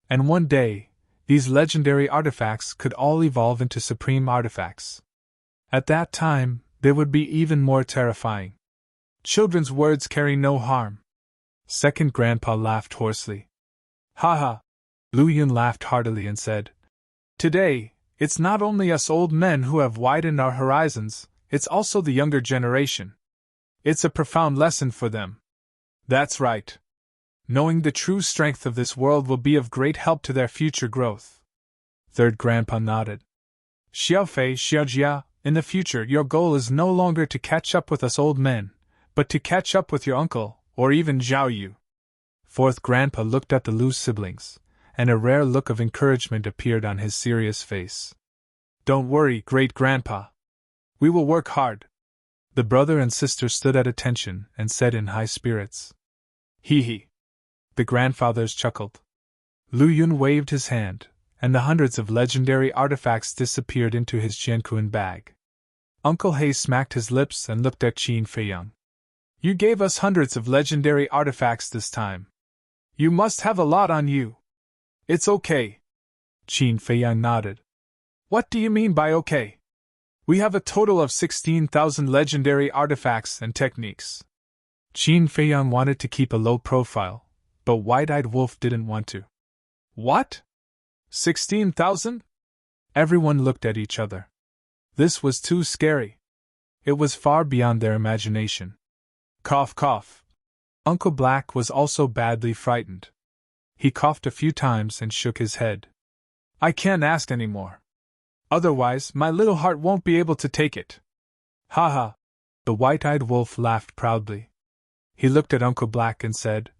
And one day, these legendary artifacts could all evolve into supreme artifacts. At that time, they would be even more terrifying. Children's words carry no harm. Second Grandpa laughed hoarsely. Ha ha! Lu Yun laughed heartily and said, Today, it's not only us old men who have widened our horizons, it's also the younger generation. It's a profound lesson for them. That's right. Knowing the true strength of this world will be of great help to their future growth. Third Grandpa nodded. Xiaofei, Xiaojia, in the future your goal is no longer to catch up with us old men, but to catch up with your uncle, or even Zhao Yu. Fourth Grandpa looked at the Lu siblings, and a rare look of encouragement appeared on his serious face. Don't worry, Great Grandpa. We will work hard. The brother and sister stood at attention and said in high spirits. Hee hee. The grandfathers chuckled. Lu Yun waved his hand, and the hundreds of legendary artifacts disappeared into his Jianquan bag. Uncle He smacked his lips and looked at Qin Feiyang. You gave us hundreds of legendary artifacts this time. You must have a lot on you. It's okay. Qin Feiyang nodded. What do you mean by okay? We have a total of 16,000 legendary artifacts and techniques. Qin Feiyang wanted to keep a low profile, but White-Eyed Wolf didn't want to. What? 16,000? Everyone looked at each other. This was too scary. It was far beyond their imagination. Cough, cough. Uncle Black was also badly frightened. He coughed a few times and shook his head. I can't ask any more. Otherwise, my little heart won't be able to take it. Ha ha! The White-Eyed Wolf laughed proudly. He looked at Uncle Black and said,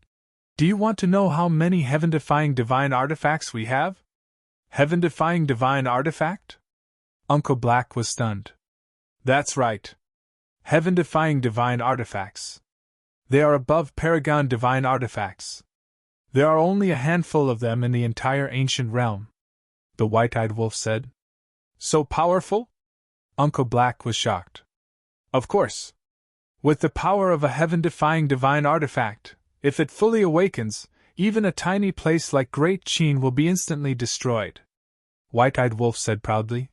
Do you want to know how many heaven-defying divine artifacts we have? Heaven-defying divine artifact? Uncle Black was stunned. That's right. Heaven-defying divine artifacts. They are above paragon divine artifacts. There are only a handful of them in the entire ancient realm, the White-Eyed Wolf said. So powerful? Uncle Black was shocked. Of course. With the power of a heaven-defying divine artifact, if it fully awakens, even a tiny place like Great Qin will be instantly destroyed. White-Eyed Wolf said proudly.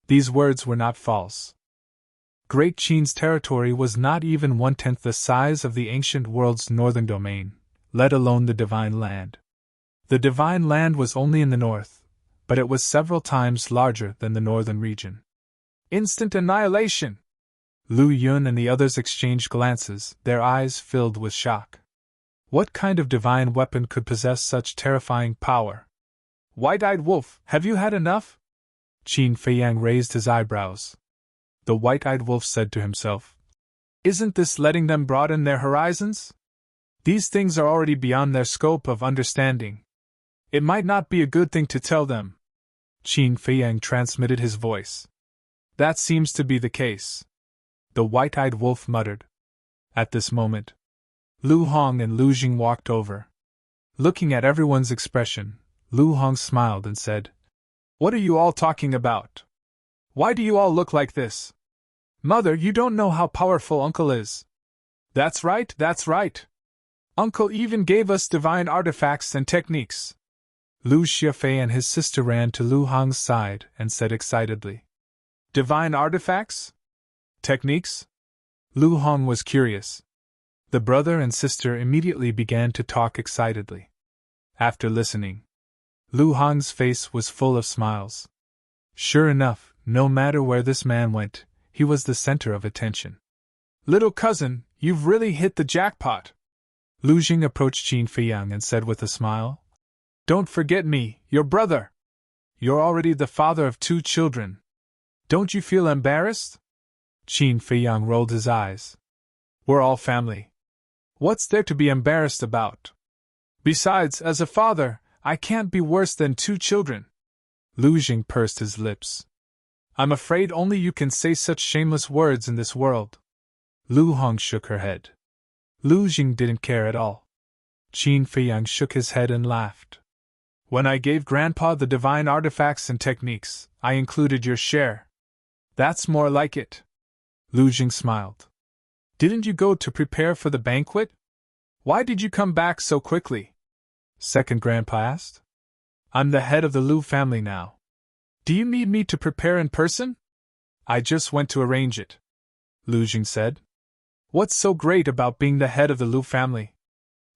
These words were not false. Great Qin's territory was not even 1/10 the size of the ancient world's northern domain, let alone the Divine Land. The Divine Land was only in the north, but it was several times larger than the northern region. Instant annihilation! Lu Yun and the others exchanged glances, their eyes filled with shock. What kind of divine weapon could possess such terrifying power? White-Eyed Wolf, have you had enough? Qin Feiyang raised his eyebrows. The White-Eyed Wolf said to himself, Isn't this letting them broaden their horizons? These things are already beyond their scope of understanding. It might not be a good thing to tell them. Qin Feiyang transmitted his voice. That seems to be the case. The White-Eyed Wolf muttered. At this moment, Lu Hong and Lu Jing walked over. Looking at everyone's expression, Lu Hong smiled and said, "What are you all talking about? Why do you all look like this? Mother, you don't know how powerful Uncle is." That's right, that's right. Uncle even gave us divine artifacts and techniques." Lu Xiafei and his sister ran to Lu Hong's side and said excitedly, "Divine artifacts? Techniques?" Lu Hong was curious. The brother and sister immediately began to talk excitedly. After listening, Lu Hong's face was full of smiles. Sure enough, no matter where this man went, he was the center of attention. "Little cousin, you've really hit the jackpot." Lu Jing approached Qin Feiyang and said with a smile, "Don't forget me, your brother. You're already the father of 2 children. Don't you feel embarrassed?" Qin Feiyang rolled his eyes. "We're all family. What's there to be embarrassed about? Besides, as a father, I can't be worse than 2 children." Lu Jing pursed his lips. "I'm afraid only you can say such shameless words in this world." Lu Hong shook her head. Lu Jing didn't care at all. Qin Feiyang shook his head and laughed. "When I gave Grandpa the divine artifacts and techniques, I included your share. That's more like it." Lu Jing smiled. "Didn't you go to prepare for the banquet? Why did you come back so quickly?" Second Grandpa asked. "I'm the head of the Lu family now. Do you need me to prepare in person?" "I just went to arrange it," Lu Jing said. "What's so great about being the head of the Lu family?"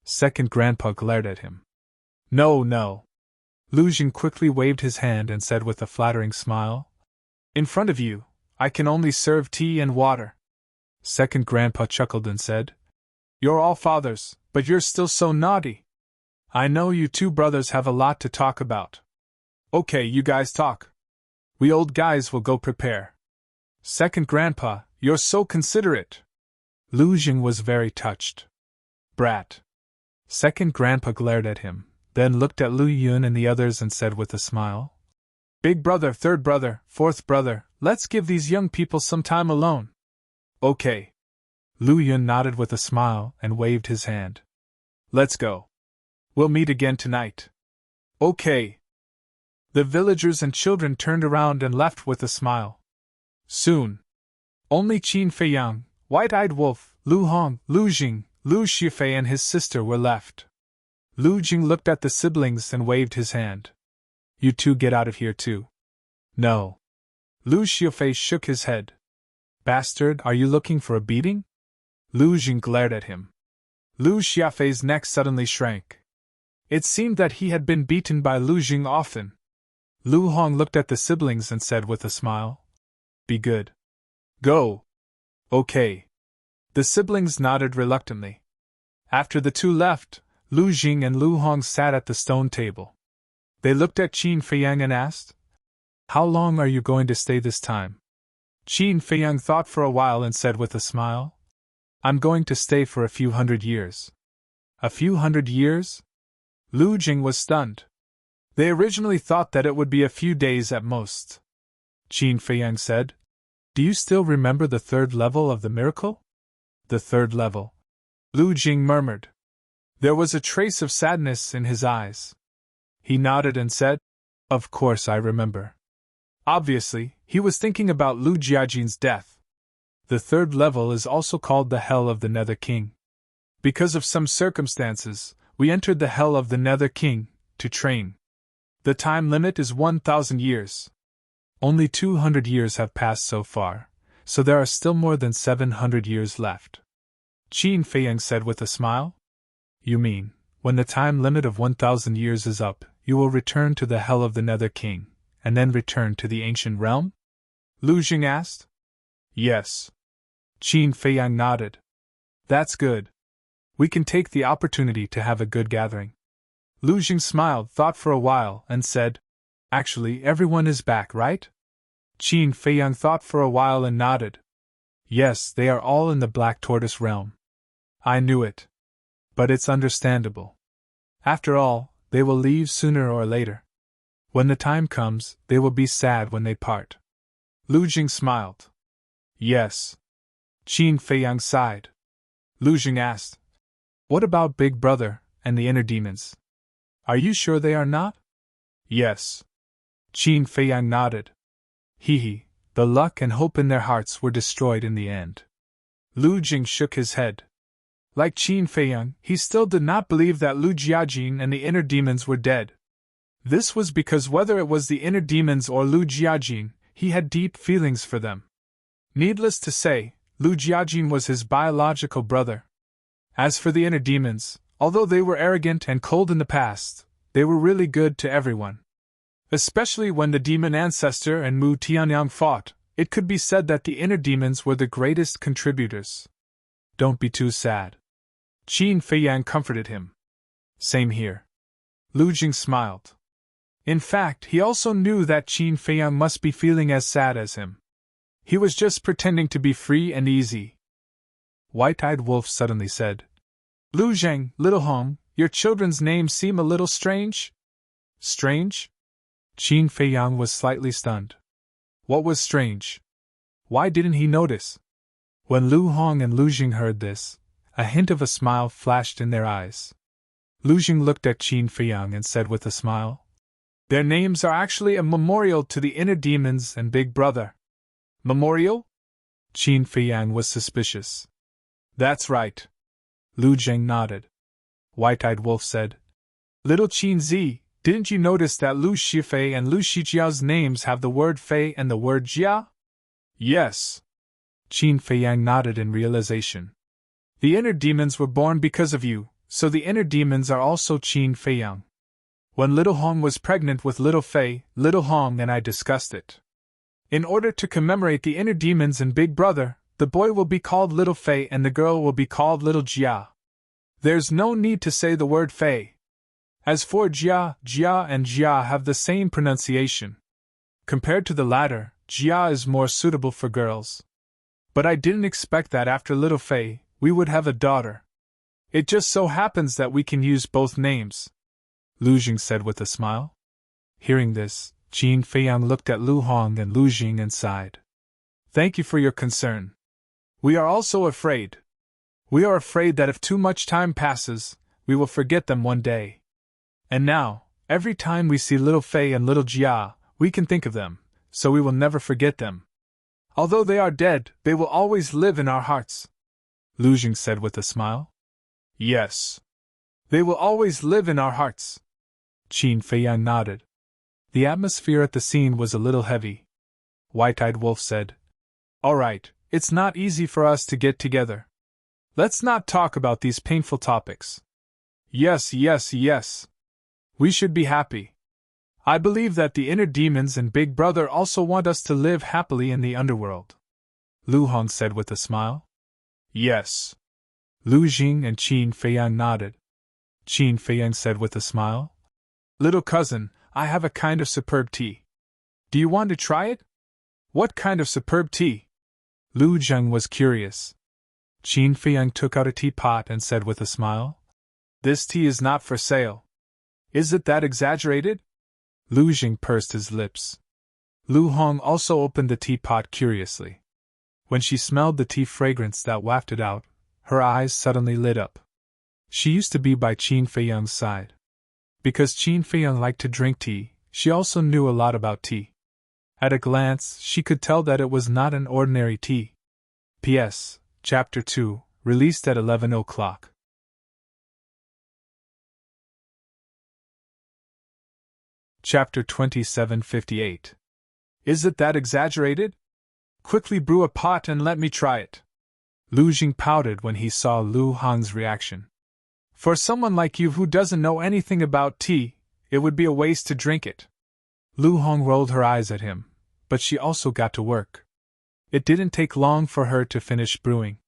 Second Grandpa glared at him. "No, no." Lu Jing quickly waved his hand and said with a flattering smile, "In front of you, I can only serve tea and water." Second Grandpa chuckled and said, "You're all fathers, but you're still so naughty. I know you 2 brothers have a lot to talk about. Okay, you guys talk. We old guys will go prepare." "Second Grandpa, you're so considerate." Lu Jing was very touched. "Brat." Second Grandpa glared at him, then looked at Lu Yun and the others and said with a smile, "Big brother, third brother, fourth brother, let's give these young people some time alone." "Okay." Lu Yun nodded with a smile and waved his hand. "Let's go. We'll meet again tonight." "Okay." The villagers and children turned around and left with a smile. Soon, only Qin Feiyang, White-Eyed Wolf, Lu Hong, Lu Jing, Lu Shifei and his sister were left. Lu Jing looked at the siblings and waved his hand. "You 2 get out of here too." "No." Lu Shifei shook his head. "Bastard, are you looking for a beating?" Lu Jing glared at him. Lu Xiafei's neck suddenly shrank. It seemed that he had been beaten by Lu Jing often. Lu Hong looked at the siblings and said with a smile, "Be good. Go." "Okay." The siblings nodded reluctantly. After the 2 left, Lu Jing and Lu Hong sat at the stone table. They looked at Qin Feiyang and asked, "How long are you going to stay this time?" Qin Feiyang thought for a while and said with a smile, "I'm going to stay for a few hundred years." "A few hundred years?" Lu Jing was stunned. They originally thought that it would be a few days at most. Qin Feiyang said, "Do you still remember the 3rd level of the miracle?" "The 3rd level," Lu Jing murmured. There was a trace of sadness in his eyes. He nodded and said, "Of course I remember." Obviously, he was thinking about Lu Jiajin's death. The 3rd level is also called the Hell of the Nether King. Because of some circumstances, we entered the Hell of the Nether King to train. The time limit is 1,000 years. Only 200 years have passed so far, so there are still more than 700 years left. Qin Feiyang said with a smile. "You mean, when the time limit of 1,000 years is up, you will return to the Hell of the Nether King, and then return to the ancient realm?" Lu Jing asked. "Yes." Qin Feiyang nodded. "That's good. We can take the opportunity to have a good gathering." Lu Jing smiled, thought for a while, and said, "Actually, everyone is back, right?" Qin Feiyang thought for a while and nodded. "Yes, they are all in the Black Tortoise realm." "I knew it. But it's understandable. After all, they will leave sooner or later. When the time comes, they will be sad when they part." Lu Jing smiled. "Yes." Qin Feiyang sighed. Lu Jing asked, "What about Big Brother and the inner demons? Are you sure they are not? Yes. Qin Feiyang nodded. He, the luck and hope in their hearts were destroyed in the end. Lu Jing shook his head. Like Qin Feiyang, he still did not believe that Lu Jiajin and the inner demons were dead. This was because whether it was the inner demons or Lu Jiajin, he had deep feelings for them. Needless to say, Lu Jiajin was his biological brother. As for the inner demons, although they were arrogant and cold in the past, they were really good to everyone. Especially when the demon ancestor and Mu Tianyang fought, it could be said that the inner demons were the greatest contributors. Don't be too sad. Qin Feiyang comforted him. Same here. Lu Jing smiled. In fact, he also knew that Qin Feiyang must be feeling as sad as him. He was just pretending to be free and easy. White-Eyed Wolf suddenly said, Lu Zheng, Little Hong, your children's names seem a little strange? Strange? Qin Feiyang was slightly stunned. What was strange? Why didn't he notice? When Lu Hong and Lu Jing heard this, a hint of a smile flashed in their eyes. Lu Jing looked at Qin Feiyang and said with a smile, Their names are actually a memorial to the inner demons and Big Brother. Memorial? Qin Feiyang was suspicious. That's right. Lu Jing nodded. White-Eyed Wolf said, Little Qin Zi, didn't you notice that Lu Shifei and Lu Shijiao's names have the word Fei and the word Jia? Yes. Qin Feiyang nodded in realization. The inner demons were born because of you, so the inner demons are also Qin Feiyang. When Little Hong was pregnant with Little Fei, Little Hong and I discussed it. In order to commemorate the inner demons and Big Brother, the boy will be called Little Fei and the girl will be called Little Jia. There's no need to say the word Fei. As for Jia, Jia and Jia have the same pronunciation. Compared to the latter, Jia is more suitable for girls. But I didn't expect that after Little Fei, we would have a daughter. It just so happens that we can use both names, Lu Jing said with a smile. Hearing this, Qin Feiyang looked at Lu Hong and Lu Jing and sighed. Thank you for your concern. We are also afraid. We are afraid that if too much time passes, we will forget them one day. And now, every time we see Little Fei and Little Jia, we can think of them, so we will never forget them. Although they are dead, they will always live in our hearts, Lu Jing said with a smile. Yes. They will always live in our hearts. Qin Feiyang nodded. The atmosphere at the scene was a little heavy. White-Eyed Wolf said, All right, it's not easy for us to get together. Let's not talk about these painful topics. Yes. We should be happy. I believe that the inner demons and Big Brother also want us to live happily in the underworld, Lu Hong said with a smile. Yes. Lu Jing and Qin Feiyang nodded. Qin Feiyang said with a smile, Little cousin, I have a kind of superb tea. Do you want to try it? What kind of superb tea? Lu Zheng was curious. Qin Feiyang took out a teapot and said with a smile, This tea is not for sale. Is it that exaggerated? Lu Jing pursed his lips. Lu Hong also opened the teapot curiously. When she smelled the tea fragrance that wafted out, her eyes suddenly lit up. She used to be by Qin Feiyang's side. Because Qin Feiyang liked to drink tea, she also knew a lot about tea. At a glance, she could tell that it was not an ordinary tea. P.S. Chapter 2, released at 11 o'clock. Chapter 2758. Is it that exaggerated? Quickly brew a pot and let me try it. Lu Jing pouted when he saw Lu Hong's reaction. For someone like you who doesn't know anything about tea, it would be a waste to drink it. Lu Hong rolled her eyes at him, but she also got to work. It didn't take long for her to finish brewing.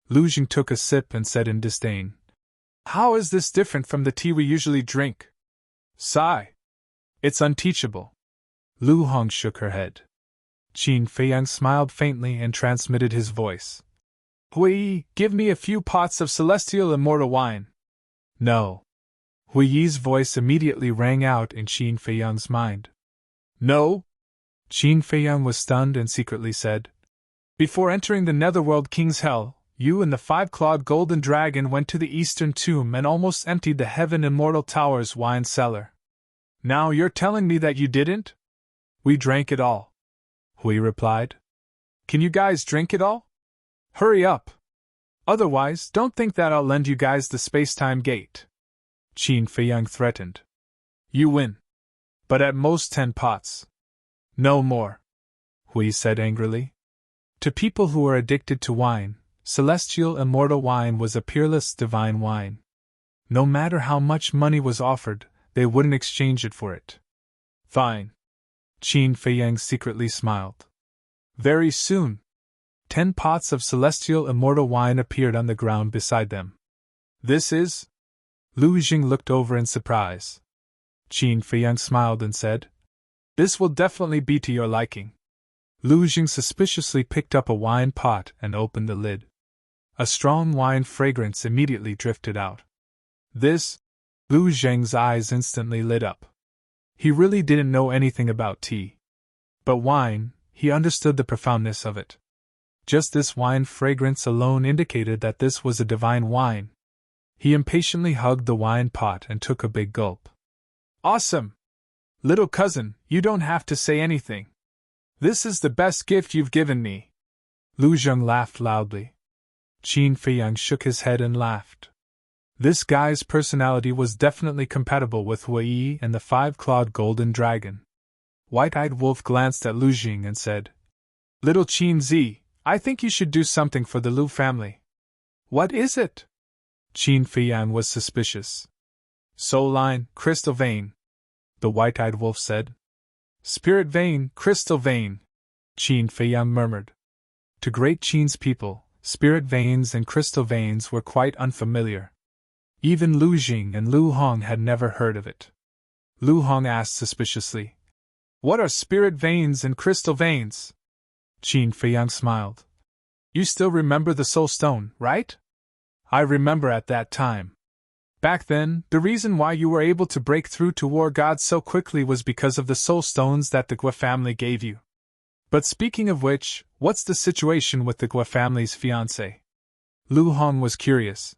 Lu Jing took a sip and said in disdain, How is this different from the tea we usually drink? Sigh. It's unteachable. Lu Hong shook her head. Qin Feiyang smiled faintly and transmitted his voice. Hui, give me a few pots of celestial immortal wine. No. Hui Yi's voice immediately rang out in Qin Feiyang's mind. No? Qin Feiyang was stunned and secretly said, Before entering the Netherworld King's Hell, You and the five-clawed golden dragon went to the eastern tomb and almost emptied the Heaven Immortal Tower's wine cellar. Now you're telling me that you didn't? We drank it all, Hui replied. Can you guys drink it all? Hurry up! Otherwise, don't think that I'll lend you guys the space-time gate. Qin Feiyang threatened. You win. But at most 10 pots. No more, Hui said angrily. To people who are addicted to wine, celestial immortal wine was a peerless divine wine. No matter how much money was offered, they wouldn't exchange it for it. Fine. Qin Feiyang secretly smiled. Very soon, 10 pots of celestial immortal wine appeared on the ground beside them. This is? Lu Jing looked over in surprise. Qin Feiyang smiled and said, This will definitely be to your liking. Lu Jing suspiciously picked up a wine pot and opened the lid. A strong wine fragrance immediately drifted out. This? Lu Zheng's eyes instantly lit up. He really didn't know anything about tea. But wine, he understood the profoundness of it. Just this wine fragrance alone indicated that this was a divine wine. He impatiently hugged the wine pot and took a big gulp. Awesome! Little cousin, you don't have to say anything. This is the best gift you've given me. Lu Zheng laughed loudly. Qin Feiyang shook his head and laughed. This guy's personality was definitely compatible with Hui and the five-clawed golden dragon. White-eyed Wolf glanced at Lu Jing and said, Little Qin Zi, I think you should do something for the Lu family. What is it? Qin Feiyang was suspicious. Soul line, crystal vein, the white-eyed wolf said. Spirit vein, crystal vein, Qin Feiyang murmured. To Great Qin's people, spirit veins and crystal veins were quite unfamiliar. Even Lu Jing and Lu Hong had never heard of it. Lu Hong asked suspiciously, What are spirit veins and crystal veins? Qin Feiyang smiled. You still remember the soul stone, right? I remember at that time. Back then, the reason why you were able to break through to war gods so quickly was because of the soul stones that the Gua family gave you. But speaking of which, what's the situation with the Gua family's fiancé? Lu Hong was curious.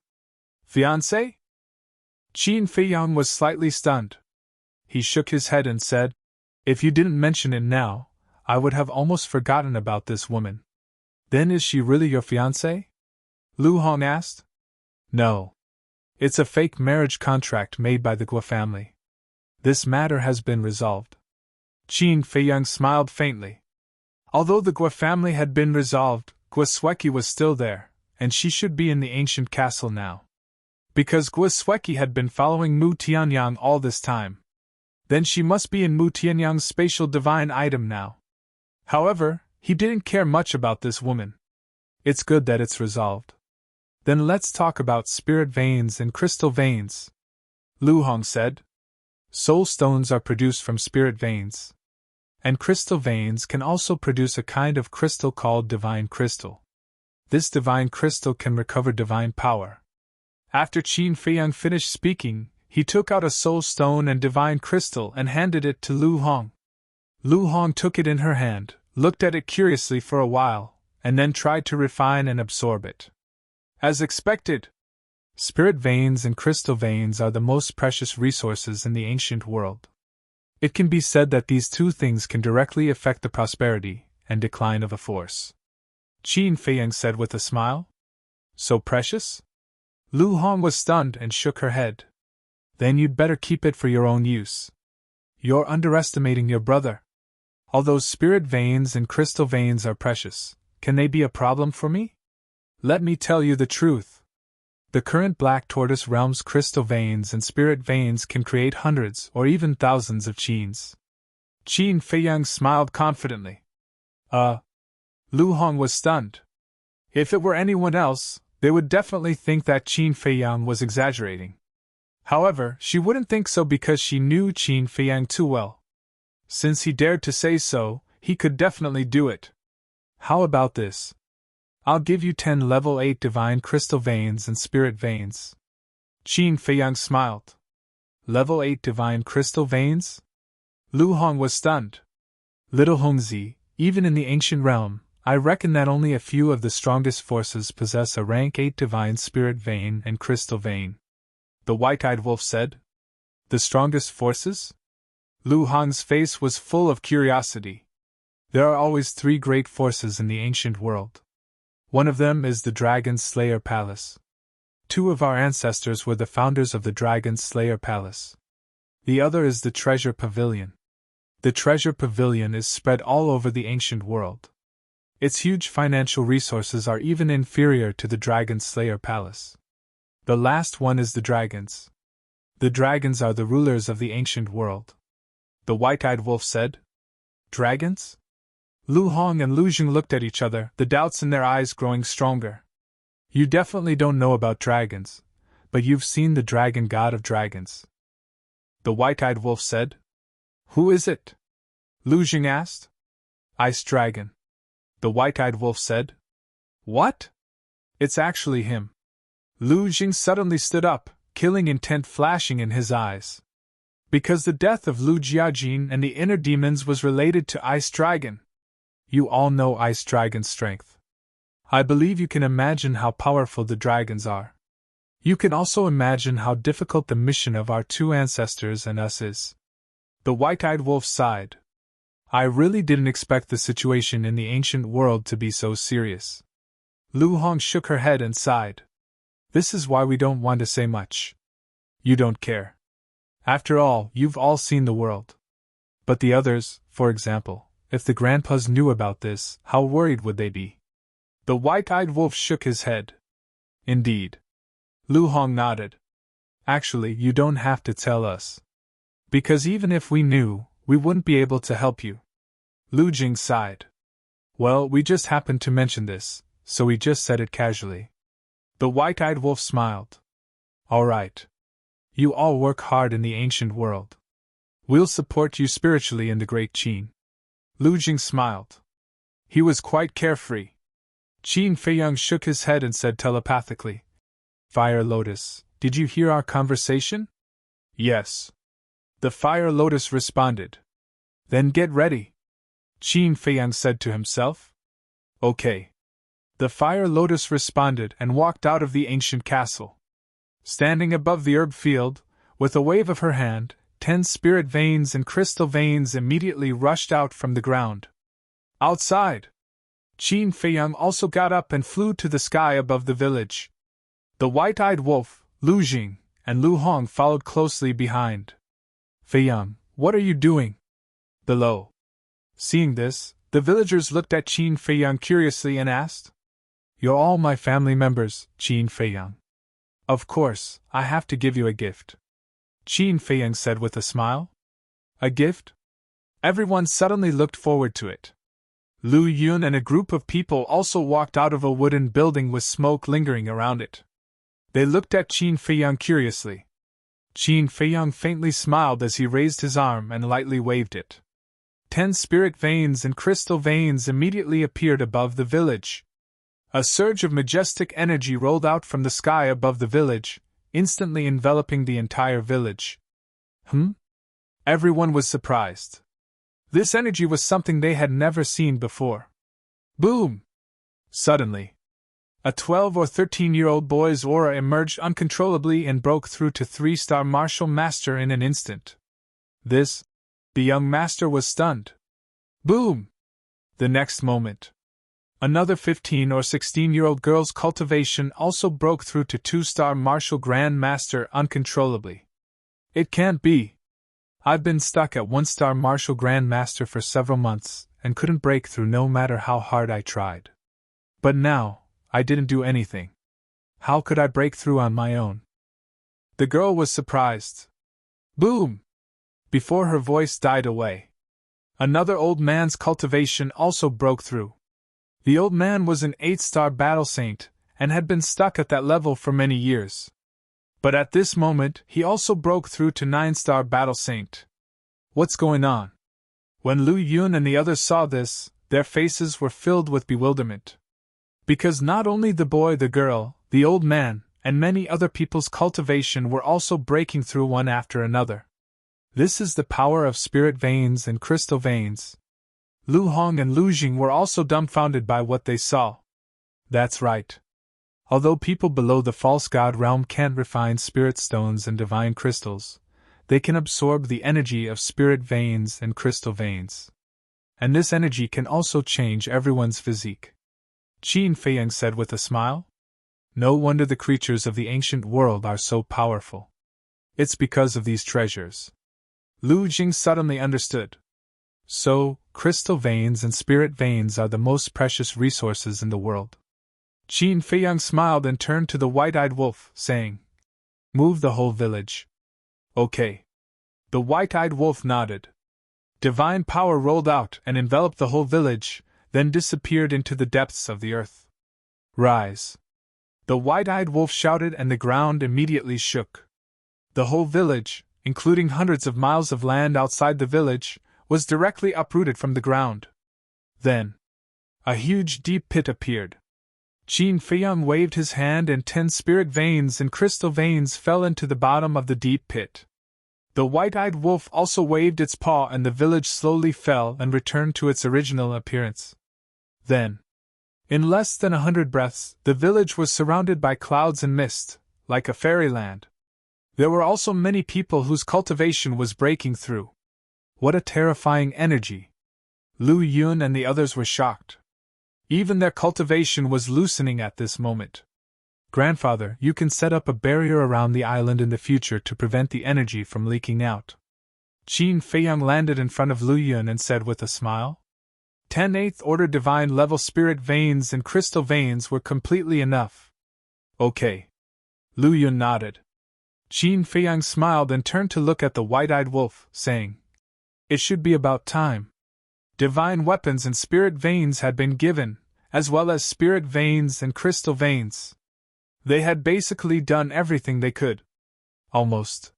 Fiancé? Qin Feiyang was slightly stunned. He shook his head and said, If you didn't mention it now, I would have almost forgotten about this woman. Then is she really your fiancé? Lu Hong asked. No. It's a fake marriage contract made by the Gua family. This matter has been resolved. Qin Feiyang smiled faintly. Although the Gua family had been resolved, Gua Sweki was still there, and she should be in the ancient castle now. Because Gua Sweki had been following Mu Tianyang all this time. Then she must be in Mu Tianyang's spatial divine item now. However, he didn't care much about this woman. It's good that it's resolved. Then let's talk about spirit veins and crystal veins, Lu Hong said. Soul stones are produced from spirit veins. And crystal veins can also produce a kind of crystal called divine crystal. This divine crystal can recover divine power. After Qin Feiyang finished speaking, he took out a soul stone and divine crystal and handed it to Lu Hong. Lu Hong took it in her hand, looked at it curiously for a while, and then tried to refine and absorb it. As expected, spirit veins and crystal veins are the most precious resources in the ancient world. It can be said that these two things can directly affect the prosperity and decline of a force. Qin Feiyang said with a smile. So precious? Lu Hong was stunned and shook her head. Then you'd better keep it for your own use. You're underestimating your brother. Although spirit veins and crystal veins are precious, can they be a problem for me? Let me tell you the truth. The current Black Tortoise Realm's crystal veins and spirit veins can create hundreds or even thousands of qins. Qin Feiyang smiled confidently. Lu Hong was stunned. If it were anyone else, they would definitely think that Qin Feiyang was exaggerating. However, she wouldn't think so because she knew Qin Feiyang too well. Since he dared to say so, he could definitely do it. How about this? I'll give you 10 level 8 divine crystal veins and spirit veins. Qin Feiyang smiled. Level 8 divine crystal veins? Lu Hong was stunned. Little Hongzi, even in the ancient realm, I reckon that only a few of the strongest forces possess a rank 8 divine spirit vein and crystal vein. The white-eyed wolf said. The strongest forces? Lu Hong's face was full of curiosity. There are always 3 great forces in the ancient world. One of them is the Dragon Slayer Palace. 2 of our ancestors were the founders of the Dragon Slayer Palace. The other is the Treasure Pavilion. The Treasure Pavilion is spread all over the ancient world. Its huge financial resources are even inferior to the Dragon Slayer Palace. The last one is the dragons. The dragons are the rulers of the ancient world. The white-eyed wolf said. Dragons? Lu Hong and Lu Jing looked at each other, the doubts in their eyes growing stronger. You definitely don't know about dragons, but you've seen the dragon god of dragons. The white-eyed wolf said. Who is it? Lu Jing asked. Ice Dragon. The white-eyed wolf said. What? It's actually him. Lu Jing suddenly stood up, killing intent flashing in his eyes. Because the death of Lu Jiajin and the inner demons was related to Ice Dragon. You all know Ice Dragon's strength. I believe you can imagine how powerful the dragons are. You can also imagine how difficult the mission of our 2 ancestors and us is. The white-eyed wolf sighed. I really didn't expect the situation in the ancient world to be so serious. Lu Hong shook her head and sighed. This is why we don't want to say much. You don't care. After all, you've all seen the world. But the others, for example, if the grandpas knew about this, how worried would they be? The white-eyed wolf shook his head. Indeed. Lu Hong nodded. Actually, you don't have to tell us. Because even if we knew, we wouldn't be able to help you. Lu Jing sighed. Well, we just happened to mention this, so we just said it casually. The white-eyed wolf smiled. All right. You all work hard in the ancient world. We'll support you spiritually in the Great Qin. Lu Jing smiled. He was quite carefree. Qin Feiyang shook his head and said telepathically, Fire Lotus, did you hear our conversation? Yes. The Fire Lotus responded. Then get ready. Qin Feiyang said to himself. Okay. The Fire Lotus responded and walked out of the ancient castle. Standing above the herb field, with a wave of her hand, 10 spirit veins and crystal veins immediately rushed out from the ground. Outside! Qin Feiyang also got up and flew to the sky above the village. The white-eyed wolf, Lu Jing, and Lu Hong followed closely behind. Feiyang, what are you doing? Below. Seeing this, the villagers looked at Qin Feiyang curiously and asked. You're all my family members, Qin Feiyang. Of course, I have to give you a gift. Qin Feiyang said with a smile. A gift? Everyone suddenly looked forward to it. Lu Yun and a group of people also walked out of a wooden building with smoke lingering around it. They looked at Qin Feiyang curiously. Qin Feiyang faintly smiled as he raised his arm and lightly waved it. 10 spirit veins and crystal veins immediately appeared above the village. A surge of majestic energy rolled out from the sky above the village, instantly enveloping the entire village. Everyone was surprised. This energy was something they had never seen before. Boom! Suddenly, a 12 or 13-year-old boy's aura emerged uncontrollably and broke through to 3-star martial master in an instant. The young master was stunned. Boom! The next moment, another 15 or 16-year-old girl's cultivation also broke through to 2-star martial grand master uncontrollably. It can't be. I've been stuck at 1-star martial grand master for several months and couldn't break through no matter how hard I tried. But now, I didn't do anything. How could I break through on my own? The girl was surprised. Boom! Before her voice died away, another old man's cultivation also broke through. The old man was an 8-star battle saint and had been stuck at that level for many years. But at this moment, he also broke through to 9-star battle saint. What's going on? When Lu Yun and the others saw this, their faces were filled with bewilderment. Because not only the boy, the girl, the old man, and many other people's cultivation were also breaking through one after another. This is the power of spirit veins and crystal veins. Lu Hong and Lu Jing were also dumbfounded by what they saw. That's right. Although people below the false god realm can't refine spirit stones and divine crystals, they can absorb the energy of spirit veins and crystal veins. And this energy can also change everyone's physique. Qin Feiyang said with a smile. No wonder the creatures of the ancient world are so powerful. It's because of these treasures. Lu Jing suddenly understood. So, crystal veins and spirit veins are the most precious resources in the world. Qin Feiyang smiled and turned to the white-eyed wolf, saying, Move the whole village. Okay. The white-eyed wolf nodded. Divine power rolled out and enveloped the whole village, then disappeared into the depths of the earth. Rise. The white-eyed wolf shouted and the ground immediately shook. The whole village, including hundreds of miles of land outside the village, was directly uprooted from the ground. Then, a huge deep pit appeared. Qin Feiyang waved his hand and 10 spirit veins and crystal veins fell into the bottom of the deep pit. The white-eyed wolf also waved its paw and the village slowly fell and returned to its original appearance. Then, in less than 100 breaths, the village was surrounded by clouds and mist, like a fairyland. There were also many people whose cultivation was breaking through. What a terrifying energy! Lu Yun and the others were shocked. Even their cultivation was loosening at this moment. Grandfather, you can set up a barrier around the island in the future to prevent the energy from leaking out. Qin Feiyang landed in front of Lu Yun and said with a smile. 10 8th order divine level spirit veins and crystal veins were completely enough. Okay. Lu Yun nodded. Qin Feiyang smiled and turned to look at the white-eyed wolf, saying, It should be about time. Divine weapons and spirit veins had been given, as well as spirit veins and crystal veins. They had basically done everything they could. Almost.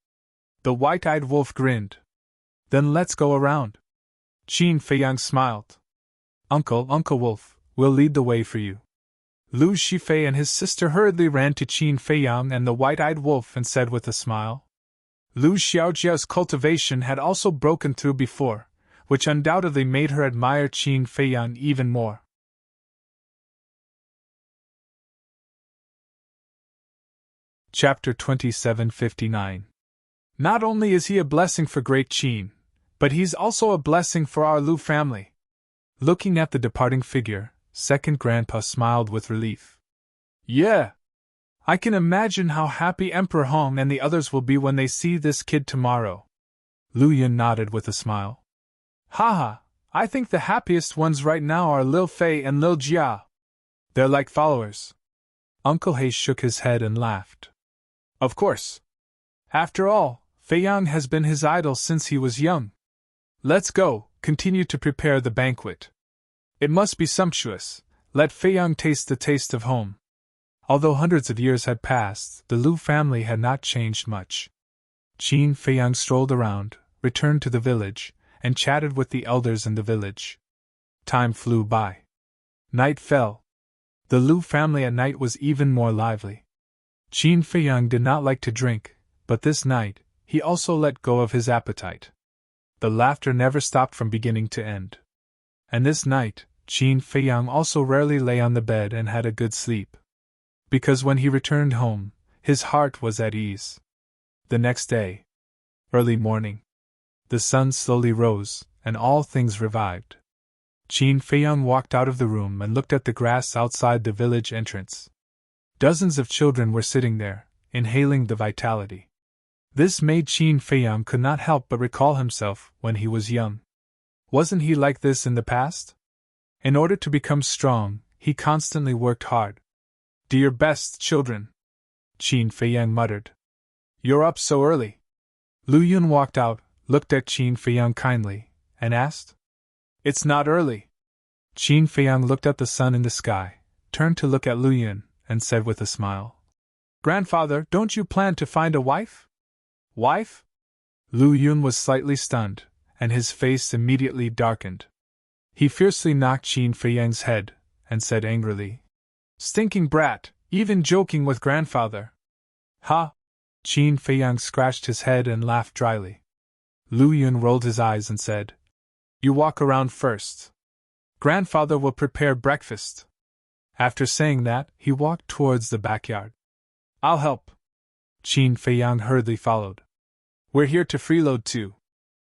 The white-eyed wolf grinned. Then let's go around. Qin Feiyang smiled. Uncle Wolf, we'll lead the way for you. Lu Shifei and his sister hurriedly ran to Qin Feiyang and the white-eyed wolf and said with a smile. Lu Xiaojia's cultivation had also broken through before, which undoubtedly made her admire Qin Feiyang even more. Chapter 2759. Not only is he a blessing for Great Qin, but he's also a blessing for our Lu family. Looking at the departing figure, Second Grandpa smiled with relief. Yeah! I can imagine how happy Emperor Hong and the others will be when they see this kid tomorrow. Lu Yun nodded with a smile. Haha, I think the happiest ones right now are Lil Fei and Lil Jia. They're like followers. Uncle He shook his head and laughed. Of course. After all, Feiyang has been his idol since he was young. Let's go, continue to prepare the banquet. It must be sumptuous, let Feiyang taste the taste of home. Although hundreds of years had passed, the Lu family had not changed much. Qin Feiyang strolled around, returned to the village, and chatted with the elders in the village. Time flew by. Night fell. The Lu family at night was even more lively. Qin Feiyang did not like to drink, but this night, he also let go of his appetite. The laughter never stopped from beginning to end. And this night, Qin Feiyang also rarely lay on the bed and had a good sleep. Because when he returned home, his heart was at ease. The next day, early morning, the sun slowly rose, and all things revived. Qin Feiyang walked out of the room and looked at the grass outside the village entrance. Dozens of children were sitting there, inhaling the vitality. This made Qin Feiyang could not help but recall himself when he was young. Wasn't he like this in the past? In order to become strong, he constantly worked hard. Do your best, children, Qin Feiyang muttered. You're up so early. Lu Yun walked out, looked at Qin Feiyang kindly, and asked. It's not early. Qin Feiyang looked at the sun in the sky, turned to look at Lu Yun, and said with a smile. Grandfather, don't you plan to find a wife? Wife? Lu Yun was slightly stunned, and his face immediately darkened. He fiercely knocked Qin Feiyang's head, and said angrily, Stinking brat, even joking with grandfather. Ha! Qin Feiyang scratched his head and laughed dryly. Lu Yun rolled his eyes and said, You walk around first. Grandfather will prepare breakfast. After saying that, he walked towards the backyard. I'll help. Qin Feiyang hurriedly followed. We're here to freeload too.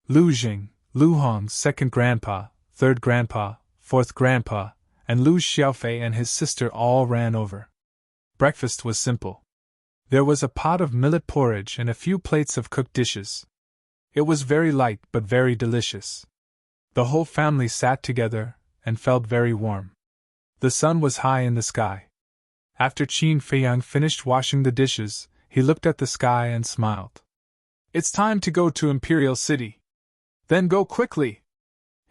Lu Jing, Lu Hong's second grandpa, third grandpa, fourth grandpa, and Lu Xiaofei and his sister all ran over. Breakfast was simple. There was a pot of millet porridge and a few plates of cooked dishes. It was very light but very delicious. The whole family sat together and felt very warm. The sun was high in the sky. After Qin Feiyang finished washing the dishes, he looked at the sky and smiled. It's time to go to Imperial City. Then go quickly.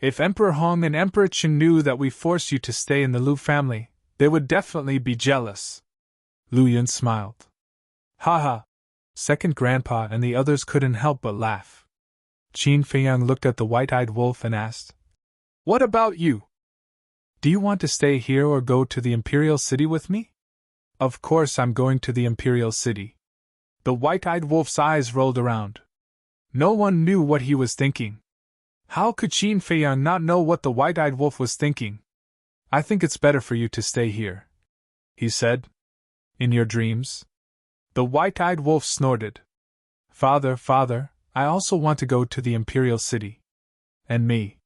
If Emperor Hong and Emperor Qin knew that we forced you to stay in the Lu family, they would definitely be jealous. Lu Yun smiled. Haha. Second grandpa and the others couldn't help but laugh. Qin Feiyang looked at the white-eyed wolf and asked, What about you? Do you want to stay here or go to the Imperial City with me? Of course I'm going to the Imperial City. The white-eyed wolf's eyes rolled around. No one knew what he was thinking. How could Qin Feiyang not know what the white-eyed wolf was thinking? I think it's better for you to stay here, he said. In your dreams? The white-eyed wolf snorted. Father, I also want to go to the Imperial City. And me.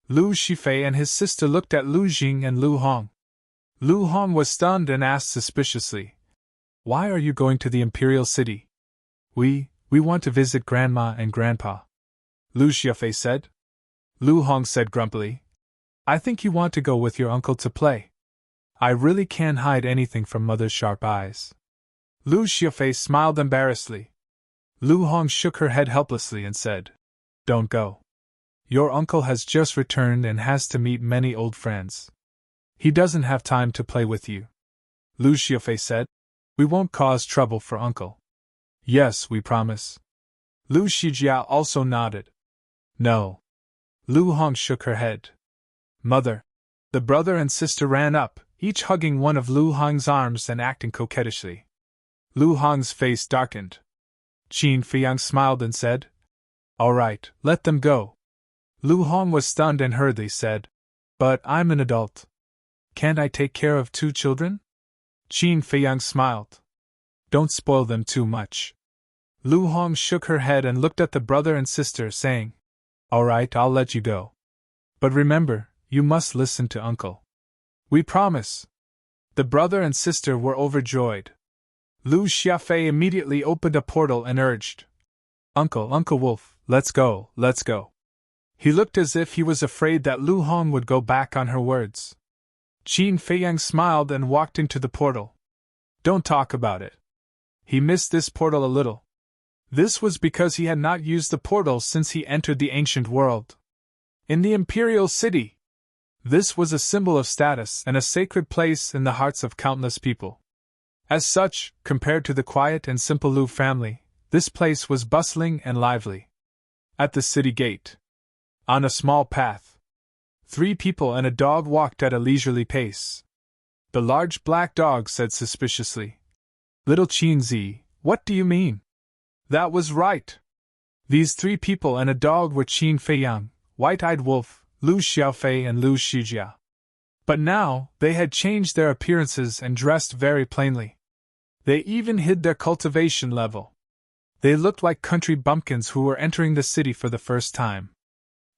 Lu Shifei and his sister looked at Lu Jing and Lu Hong. Lu Hong was stunned and asked suspiciously, Why are you going to the Imperial City? We want to visit Grandma and Grandpa. Lu Shifei said. Lu Hong said grumpily, I think you want to go with your uncle to play. I really can't hide anything from Mother's sharp eyes. Lu Shifei smiled embarrassedly. Lu Hong shook her head helplessly and said, Don't go. Your uncle has just returned and has to meet many old friends. He doesn't have time to play with you. Lu Xiaofei said, We won't cause trouble for uncle. Yes, we promise. Lu Shijia also nodded. No. Lu Hong shook her head. Mother. The brother and sister ran up, each hugging one of Lu Hong's arms and acting coquettishly. Lu Hong's face darkened. Qin Feiyang smiled and said, All right, let them go. Lu Hong was stunned and hurriedly said, But I'm an adult. Can't I take care of 2 children? Qin Feiyang smiled. Don't spoil them too much. Lu Hong shook her head and looked at the brother and sister, saying, All right, I'll let you go. But remember, you must listen to Uncle. We promise. The brother and sister were overjoyed. Lu Xiaofei immediately opened a portal and urged, Uncle Wolf, let's go. He looked as if he was afraid that Lu Hong would go back on her words. Qin Feiyang smiled and walked into the portal. Don't talk about it. He missed this portal a little. This was because he had not used the portal since he entered the ancient world. In the Imperial City, this was a symbol of status and a sacred place in the hearts of countless people. As such, compared to the quiet and simple Lu family, this place was bustling and lively. At the city gate, on a small path, 3 people and a dog walked at a leisurely pace. The large black dog said suspiciously, Little Qinzi, what do you mean? That was right. These 3 people and a dog were Qin Feiyang, White-Eyed Wolf, Lu Xiaofei and Lu Shijia. But now, they had changed their appearances and dressed very plainly. They even hid their cultivation level. They looked like country bumpkins who were entering the city for the first time.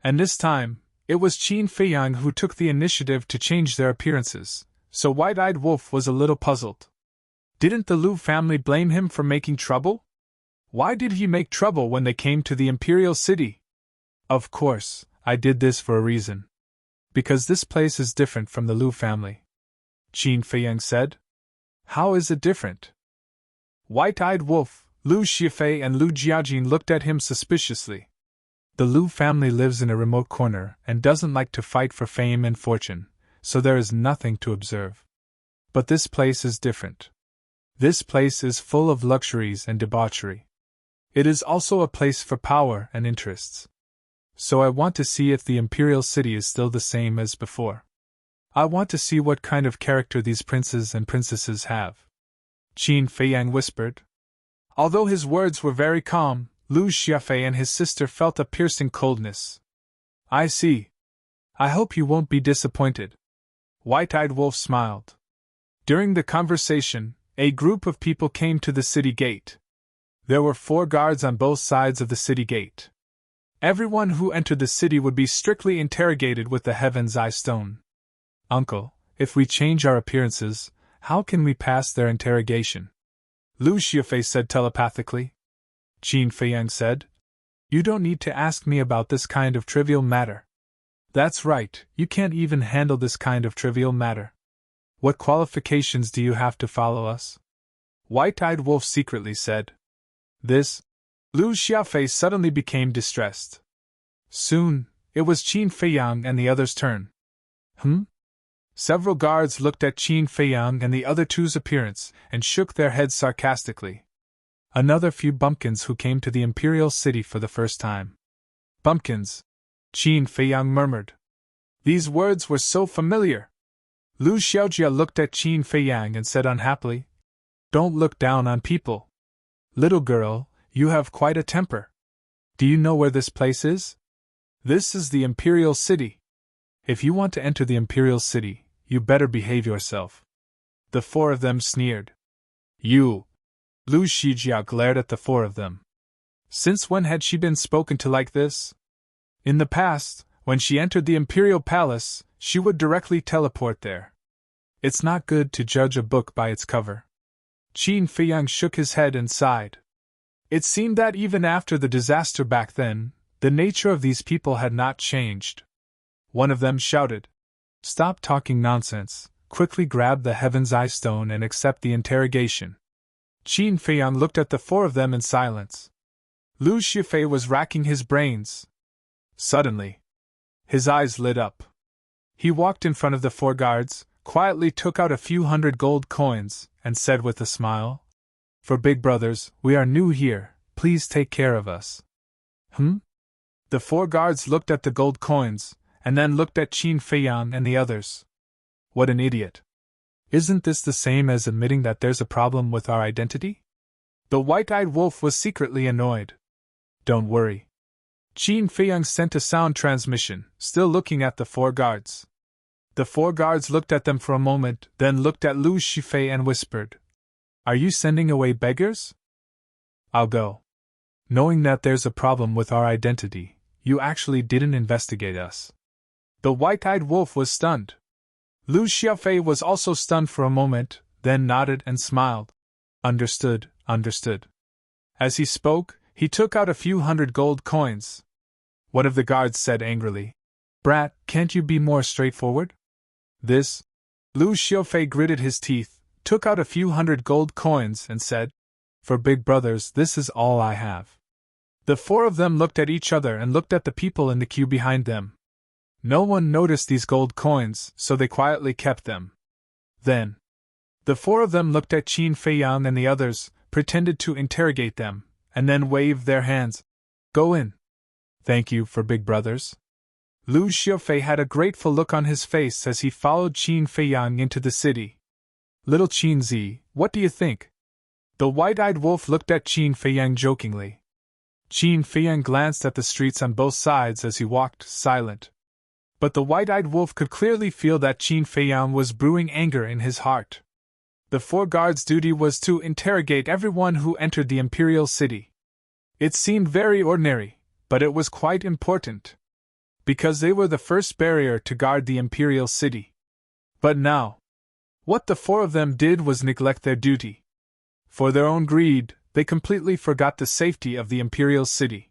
And this time, it was Qin Feiyang who took the initiative to change their appearances, so White-Eyed Wolf was a little puzzled. Didn't the Lu family blame him for making trouble? Why did he make trouble when they came to the Imperial City? Of course, I did this for a reason. Because this place is different from the Lu family. Qin Feiyang said. How is it different? White-Eyed Wolf, Lu Shifei and Lu Jiajin looked at him suspiciously. The Lu family lives in a remote corner and doesn't like to fight for fame and fortune, so there is nothing to observe. But this place is different. This place is full of luxuries and debauchery. It is also a place for power and interests. So I want to see if the Imperial City is still the same as before. I want to see what kind of character these princes and princesses have. Qin Feiyang whispered. Although his words were very calm, Lu Xiaofei and his sister felt a piercing coldness. I see. I hope you won't be disappointed. White-Eyed Wolf smiled. During the conversation, a group of people came to the city gate. There were 4 guards on both sides of the city gate. Everyone who entered the city would be strictly interrogated with the Heaven's Eye Stone. Uncle, if we change our appearances, how can we pass their interrogation? Lu Xiufei said telepathically. Qin Feiyang said, You don't need to ask me about this kind of trivial matter. That's right, you can't even handle this kind of trivial matter. What qualifications do you have to follow us? White-Eyed Wolf secretly said. This? Lu Xiaofei suddenly became distressed. Soon, it was Qin Feiyang and the others' turn. Several guards looked at Qin Feiyang and the other two's appearance and shook their heads sarcastically. Another few bumpkins who came to the Imperial City for the first time. Bumpkins, Qin Feiyang murmured. These words were so familiar. Lu Xiaojia looked at Qin Feiyang and said unhappily, Don't look down on people. Little girl, you have quite a temper. Do you know where this place is? This is the Imperial City. If you want to enter the Imperial City, you better behave yourself. The 4 of them sneered. You! Lu Xijia glared at the 4 of them. Since when had she been spoken to like this? In the past, when she entered the Imperial Palace, she would directly teleport there. It's not good to judge a book by its cover. Qin Feiyang shook his head and sighed. It seemed that even after the disaster back then, the nature of these people had not changed. One of them shouted, Stop talking nonsense, quickly grab the Heaven's Eye Stone and accept the interrogation. Qin Feiyang looked at the 4 of them in silence. Lu Shifei was racking his brains. Suddenly, his eyes lit up. He walked in front of the 4 guards, quietly took out a few hundred gold coins, and said with a smile, For big brothers, we are new here, please take care of us. The 4 guards looked at the gold coins, and then looked at Qin Feiyang and the others. What an idiot. Isn't this the same as admitting that there's a problem with our identity? The White-Eyed Wolf was secretly annoyed. Don't worry. Qin Feiyang sent a sound transmission, still looking at the 4 guards. The 4 guards looked at them for a moment, then looked at Lu Shifei and whispered, Are you sending away beggars? I'll go. Knowing that there's a problem with our identity, you actually didn't investigate us. The White-Eyed Wolf was stunned. Lu Xiaofei was also stunned for a moment, then nodded and smiled. Understood, understood. As he spoke, he took out a few hundred gold coins. One of the guards said angrily, Brat, can't you be more straightforward? This? Lu Xiaofei gritted his teeth, took out a few hundred gold coins and said, For big brothers, this is all I have. The 4 of them looked at each other and looked at the people in the queue behind them. No one noticed these gold coins, so they quietly kept them. Then, the 4 of them looked at Qin Feiyang and the others, pretended to interrogate them, and then waved their hands. Go in. Thank you, for big brothers. Lu Xiaofei had a grateful look on his face as he followed Qin Feiyang into the city. Little Qin Zi, what do you think? The White-Eyed Wolf looked at Qin Feiyang jokingly. Qin Feiyang glanced at the streets on both sides as he walked, silent. But the White-Eyed Wolf could clearly feel that Qin Feiyang was brewing anger in his heart. The 4 guards' duty was to interrogate everyone who entered the Imperial City. It seemed very ordinary, but it was quite important. Because they were the first barrier to guard the Imperial City. But now, what the 4 of them did was neglect their duty. For their own greed, they completely forgot the safety of the Imperial City.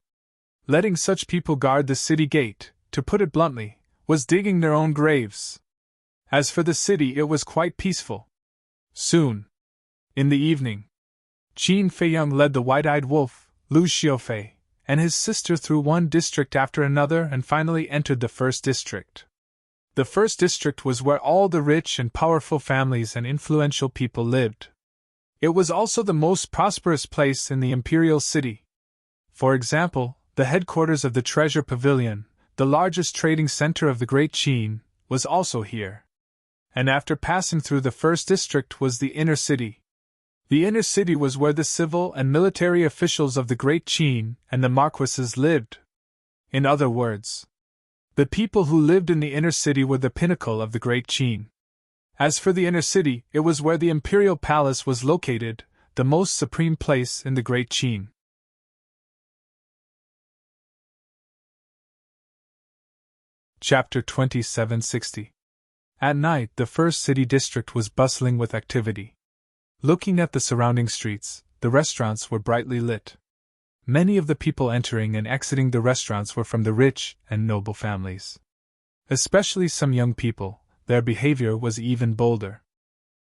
Letting such people guard the city gate, to put it bluntly, was digging their own graves. As for the city, it was quite peaceful. Soon, in the evening, Qin Feiyang led the White-Eyed Wolf, Lu Xiaofei, and his sister through one district after another and finally entered the first district. The first district was where all the rich and powerful families and influential people lived. It was also the most prosperous place in the Imperial City. For example, the headquarters of the Treasure Pavilion, the largest trading center of the Great Qin, was also here. And after passing through the first district was the inner city. The inner city was where the civil and military officials of the Great Qin and the marquises lived. In other words, The people who lived in the inner city were the pinnacle of the great Qin. As for the inner city, it was where the imperial palace was located, the most supreme place in the great Qin. Chapter 2760. At night, the first city district was bustling with activity. Looking at the surrounding streets, the restaurants were brightly lit. Many of the people entering and exiting the restaurants were from the rich and noble families. Especially some young people, their behavior was even bolder.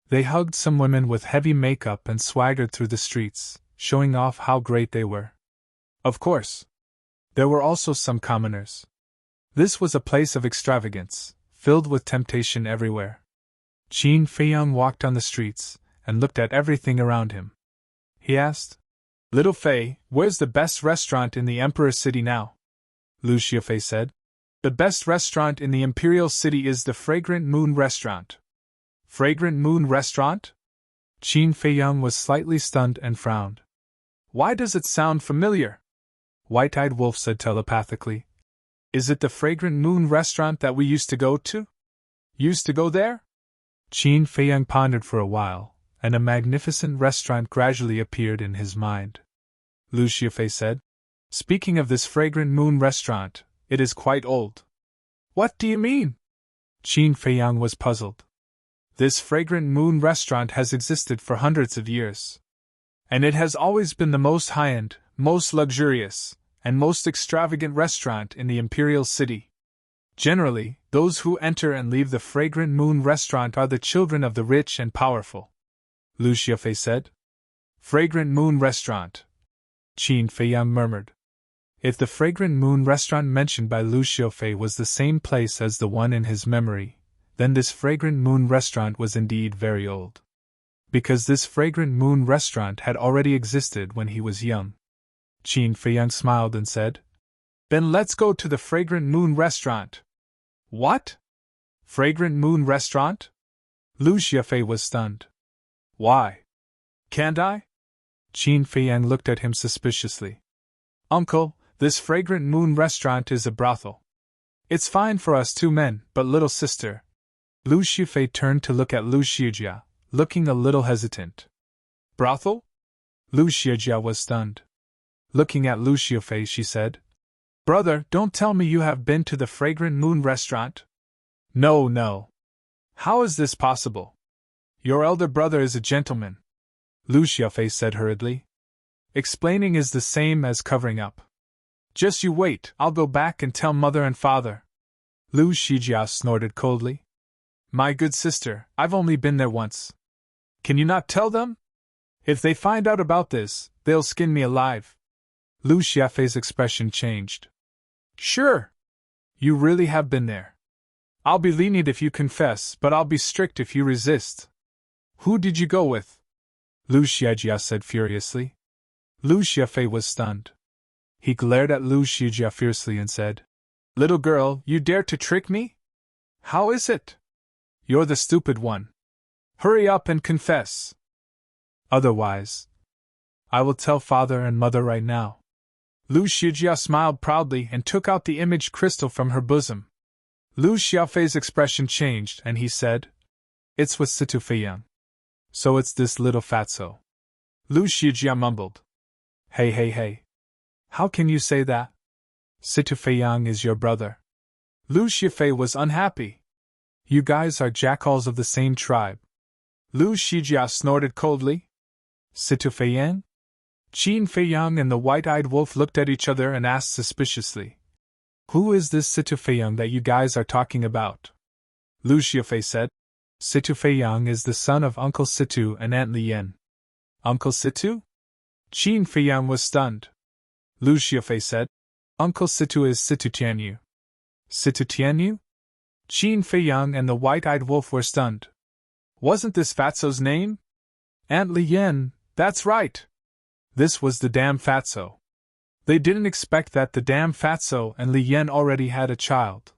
They hugged some women with heavy makeup and swaggered through the streets, showing off how great they were. Of course, there were also some commoners. This was a place of extravagance, filled with temptation everywhere. Qin Feiyang walked on the streets and looked at everything around him. He asked, "Little Fei, where's the best restaurant in the Emperor's city now?" Lu Xiaofei said, "The best restaurant in the Imperial City is the Fragrant Moon Restaurant." Fragrant Moon Restaurant? Qin Feiyang was slightly stunned and frowned. "Why does it sound familiar?" White-Eyed Wolf said telepathically. "Is it the Fragrant Moon Restaurant that we used to go to? Used to go there?" Qin Feiyang pondered for a while, and a magnificent restaurant gradually appeared in his mind. Lu Xiaofei said, "Speaking of this Fragrant Moon Restaurant, it is quite old." "What do you mean?" Qin Feiyang was puzzled. "This Fragrant Moon Restaurant has existed for hundreds of years. And it has always been the most high-end, most luxurious, and most extravagant restaurant in the Imperial City. Generally, those who enter and leave the Fragrant Moon Restaurant are the children of the rich and powerful," Lu Xiaofei said. "Fragrant Moon Restaurant," Qin Feiyang murmured. If the Fragrant Moon Restaurant mentioned by Lu Xiaofei was the same place as the one in his memory, then this Fragrant Moon Restaurant was indeed very old. Because this Fragrant Moon Restaurant had already existed when he was young. Qin Feiyang smiled and said, "Then let's go to the Fragrant Moon Restaurant." "What? Fragrant Moon Restaurant?" Lu Xiaofei was stunned. "Why? Can't I?" Qin Feiyang looked at him suspiciously. "Uncle, this Fragrant Moon Restaurant is a brothel. It's fine for us two men, but little sister..." Lu Xiaofei turned to look at Lu Xijia, looking a little hesitant. "Brothel?" Lu Xijia was stunned. Looking at Lu Xiaofei, she said, "Brother, don't tell me you have been to the Fragrant Moon Restaurant." "No, no. How is this possible? Your elder brother is a gentleman," Lu Xiaofei said hurriedly. "Explaining is the same as covering up. Just you wait, I'll go back and tell mother and father." Lu Xijia snorted coldly. "My good sister, I've only been there once. Can you not tell them? If they find out about this, they'll skin me alive." Lu Xiaofei's expression changed. "Sure. You really have been there. I'll be lenient if you confess, but I'll be strict if you resist." "Who did you go with?" Lu Xijia said furiously. Lu Xiaofei was stunned. He glared at Lu Xijia fiercely and said, "Little girl, you dare to trick me? How is it? You're the stupid one. Hurry up and confess. Otherwise, I will tell father and mother right now." Lu Xijia smiled proudly and took out the image crystal from her bosom. Lu Xiaofei's expression changed and he said, "It's with Situ Feiyang. So it's this little fatso." Lu Xijia mumbled, Hey. How can you say that? Situ Feiyang is your brother." Lu Xiaofei was unhappy. "You guys are jackals of the same tribe." Lu Xijia snorted coldly. "Situ Feiyang?" Qin Feiyang and the White-Eyed Wolf looked at each other and asked suspiciously, "Who is this Situ Feiyang that you guys are talking about?" Lu Xiaofei said, "Situ Feiyang is the son of Uncle Situ and Aunt Lian." "Uncle Situ?" Qin Feiyang was stunned. Lu Xiaofei said, "Uncle Situ is Situ Tianyu." "Situ Tianyu?" Qin Feiyang and the White-Eyed Wolf were stunned. "Wasn't this fatso's name?" "Aunt Lian, that's right. This was the damn fatso." They didn't expect that the damn fatso and Lian already had a child.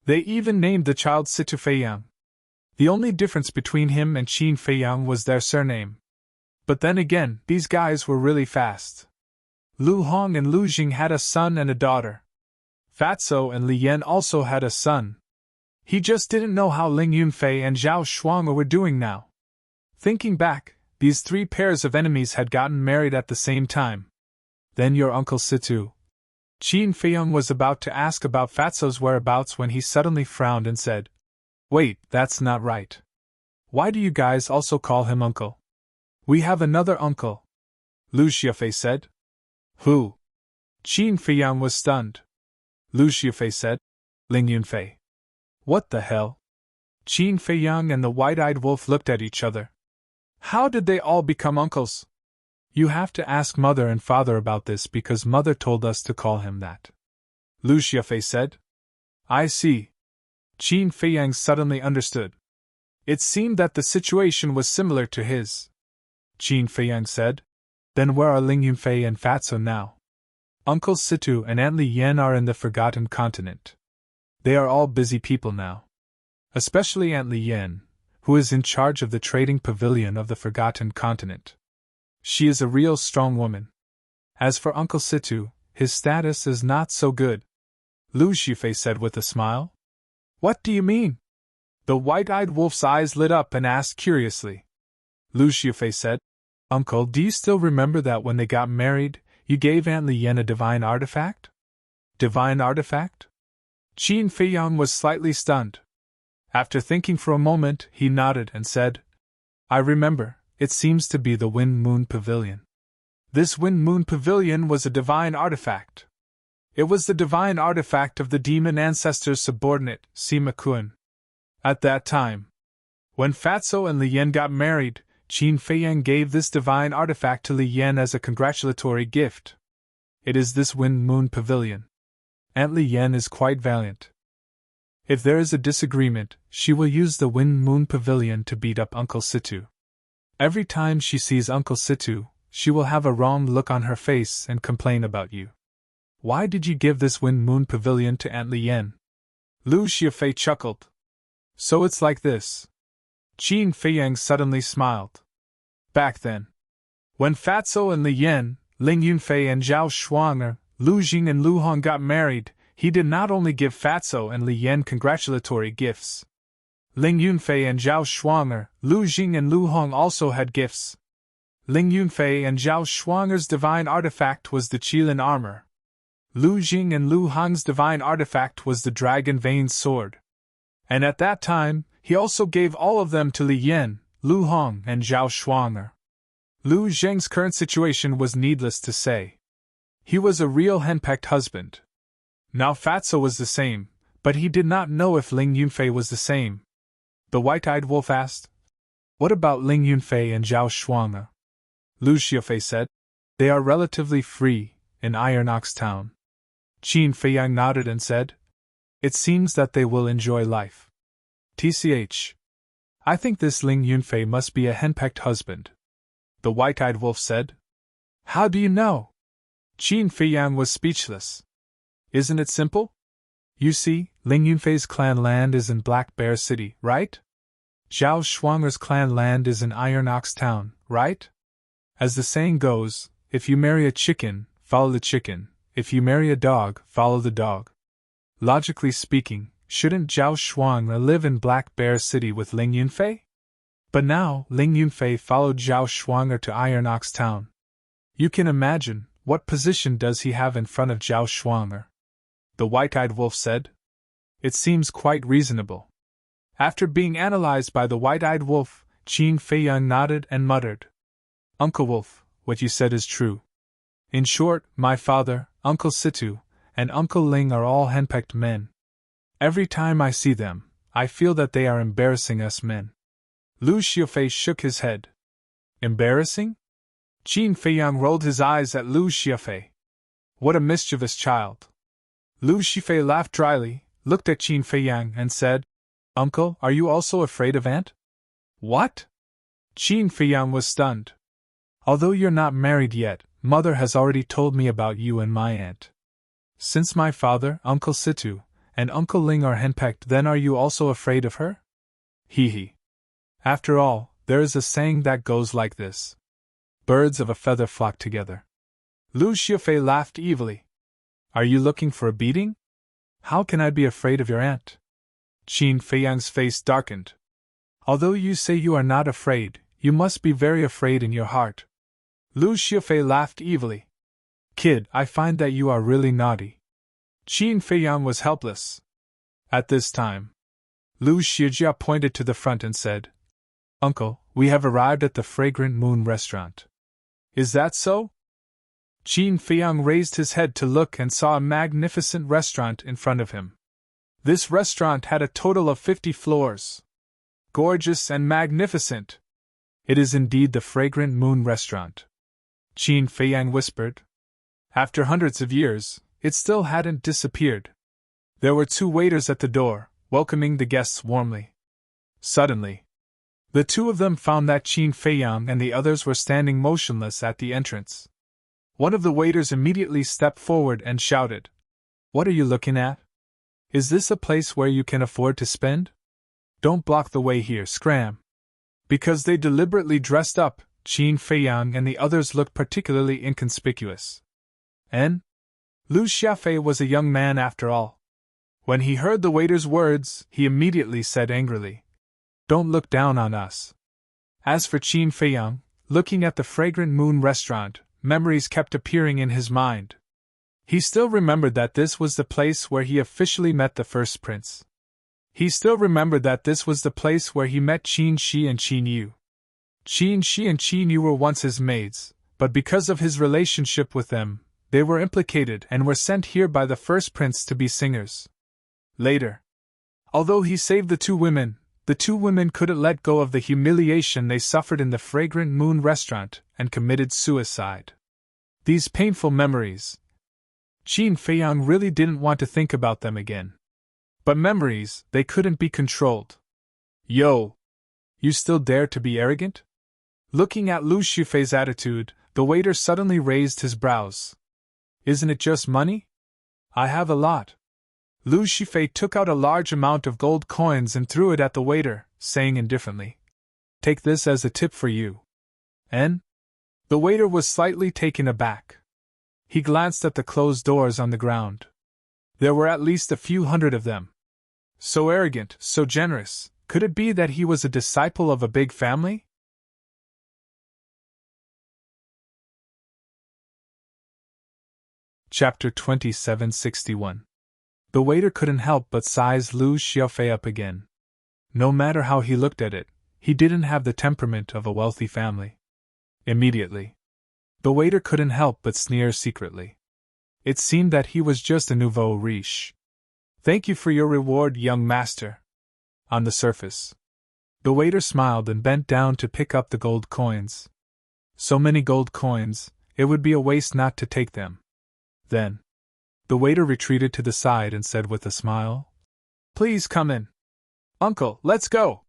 They even named the child Situ Feiyang. The only difference between him and Qin Feiyang was their surname. But then again, these guys were really fast. Lu Hong and Lu Jing had a son and a daughter. Fatso and Li Yan also had a son. He just didn't know how Ling Yunfei and Zhao Shuang were doing now. Thinking back, these three pairs of enemies had gotten married at the same time. Then your Uncle Situ. Qin Feiyang was about to ask about Fatso's whereabouts when he suddenly frowned and said, "Wait, that's not right. Why do you guys also call him uncle?" "We have another uncle," Lu Xiafei said. "Who?" Qin Feiyang was stunned. Lu Xiafei said, "Ling Yunfei." "What the hell?" Qin Feiyang and the white-eyed wolf looked at each other. How did they all become uncles? "You have to ask Mother and Father about this because Mother told us to call him that," Lu Xiafei said. "I see." Qin Feiyang suddenly understood. It seemed that the situation was similar to his. Qin Feiyang said, "Then where are Ling Yunfei and Fatso now?" "Uncle Situ and Aunt Li Yan are in the Forgotten Continent. They are all busy people now. Especially Aunt Li Yan, who is in charge of the trading pavilion of the Forgotten Continent. She is a real strong woman. As for Uncle Situ, his status is not so good," Lu Xiafei said with a smile. "What do you mean?" The white-eyed wolf's eyes lit up and asked curiously. Lu Xiafei said, "Uncle, do you still remember that when they got married, you gave Aunt Li Yan a divine artifact?" "Divine artifact?" Qin Feiyang was slightly stunned. After thinking for a moment, he nodded and said, "I remember, it seems to be the Wind Moon Pavilion." This Wind Moon Pavilion was a divine artifact. It was the divine artifact of the demon ancestor's subordinate, Sima Kun. At that time, when Fatso and Li Yan got married, Qin Feiyang gave this divine artifact to Li Yan as a congratulatory gift. It is this Wind Moon Pavilion. Aunt Li Yan is quite valiant. If there is a disagreement, she will use the Wind Moon Pavilion to beat up Uncle Situ. Every time she sees Uncle Situ, she will have a wrong look on her face and complain about you. Why did you give this Wind Moon Pavilion to Aunt Li Yan? Lu Xiafei chuckled. So it's like this. Qin Feiyang suddenly smiled. Back then, when Fatso and Li Yan, Ling Yunfei and Zhao Shuang, Lu Jing and Lu Hong got married, he did not only give Fatso and Li Yan congratulatory gifts. Ling Yunfei and Zhao Shuang, Lu Jing and Lu Hong also had gifts. Ling Yunfei and Zhao Shuang's divine artifact was the Qilin armor. Lu Jing and Lu Hong's divine artifact was the Dragon Vein sword. And at that time, he also gave all of them to Li Yan, Lu Hong, and Zhao Shuang. Lu Zheng's current situation was needless to say. He was a real henpecked husband. Now Fatso was the same, but he did not know if Ling Yunfei was the same. The white-eyed wolf asked, "What about Ling Yunfei and Zhao Shuang?" Lu Xiafei said, "They are relatively free, in Iron Ox Town." Qin Feiyang nodded and said, "It seems that they will enjoy life. TCH. I think this Ling Yunfei must be a henpecked husband." The white-eyed wolf said. "How do you know?" Qin Feiyang was speechless. "Isn't it simple? You see, Ling Yunfei's clan land is in Black Bear City, right? Zhao Shuang's clan land is in Iron Ox Town, right? As the saying goes, if you marry a chicken, follow the chicken. If you marry a dog, follow the dog. Logically speaking, shouldn't Zhao Shuang live in Black Bear City with Ling Yunfei? But now, Ling Yunfei followed Zhao Shuang to Iron Ox Town. You can imagine, what position does he have in front of Zhao Shuang? The white-eyed wolf said. It seems quite reasonable. After being analyzed by the white-eyed wolf, Qin Feiyang nodded and muttered. Uncle Wolf, what you said is true. In short, my father, Uncle Situ, and Uncle Ling are all henpecked men. Every time I see them, I feel that they are embarrassing us men. Lu Xiafei shook his head. Embarrassing? Qin Feiyang rolled his eyes at Lu Xiafei. What a mischievous child. Lu Xiafei laughed dryly, looked at Qin Feiyang and said, Uncle, are you also afraid of Aunt? What? Qin Feiyang was stunned. Although you're not married yet, Mother has already told me about you and my aunt. Since my father, Uncle Situ, and Uncle Ling are henpecked, then are you also afraid of her? Hee hee. After all, there is a saying that goes like this. Birds of a feather flock together. Lu Xiafei laughed evilly. Are you looking for a beating? How can I be afraid of your aunt? Qin Feiyang's face darkened. Although you say you are not afraid, you must be very afraid in your heart. Lu Xiaofei laughed evilly. Kid, I find that you are really naughty. Qin Feiyang was helpless. At this time, Lu Xijia pointed to the front and said, Uncle, we have arrived at the Fragrant Moon restaurant. Is that so? Qin Feiyang raised his head to look and saw a magnificent restaurant in front of him. This restaurant had a total of 50 floors. Gorgeous and magnificent. It is indeed the Fragrant Moon restaurant. Qin Feiyang whispered. After hundreds of years, it still hadn't disappeared. There were 2 waiters at the door, welcoming the guests warmly. Suddenly, the 2 of them found that Qin Feiyang and the others were standing motionless at the entrance. One of the waiters immediately stepped forward and shouted, What are you looking at? Is this a place where you can afford to spend? Don't block the way here, scram. Because they deliberately dressed up, Qin Feiyang and the others looked particularly inconspicuous. And Lu Xiaofei was a young man after all. When he heard the waiter's words, he immediately said angrily, Don't look down on us. As for Qin Feiyang, looking at the Fragrant Moon restaurant, memories kept appearing in his mind. He still remembered that this was the place where he officially met the first prince. He still remembered that this was the place where he met Qin Shi and Qin Yu. Qin Shi and Qin Yu were once his maids, but because of his relationship with them, they were implicated and were sent here by the first prince to be singers. Later, although he saved the 2 women couldn't let go of the humiliation they suffered in the Fragrant Moon restaurant and committed suicide. These painful memories. Qin Feiyang really didn't want to think about them again. But memories, they couldn't be controlled. Yo! You still dare to be arrogant? Looking at Lu Xiaofei's attitude, the waiter suddenly raised his brows. Isn't it just money? I have a lot. Lu Xiaofei took out a large amount of gold coins and threw it at the waiter, saying indifferently, Take this as a tip for you. And? The waiter was slightly taken aback. He glanced at the closed doors on the ground. There were at least a few hundred of them. So arrogant, so generous, could it be that he was a disciple of a big family? Chapter 2761. The waiter couldn't help but size Lu Xiaofei up again. No matter how he looked at it, he didn't have the temperament of a wealthy family. Immediately, the waiter couldn't help but sneer secretly. It seemed that he was just a nouveau riche. Thank you for your reward, young master. On the surface, the waiter smiled and bent down to pick up the gold coins. So many gold coins, it would be a waste not to take them. Then, the waiter retreated to the side and said with a smile, Please come in. Uncle, let's go.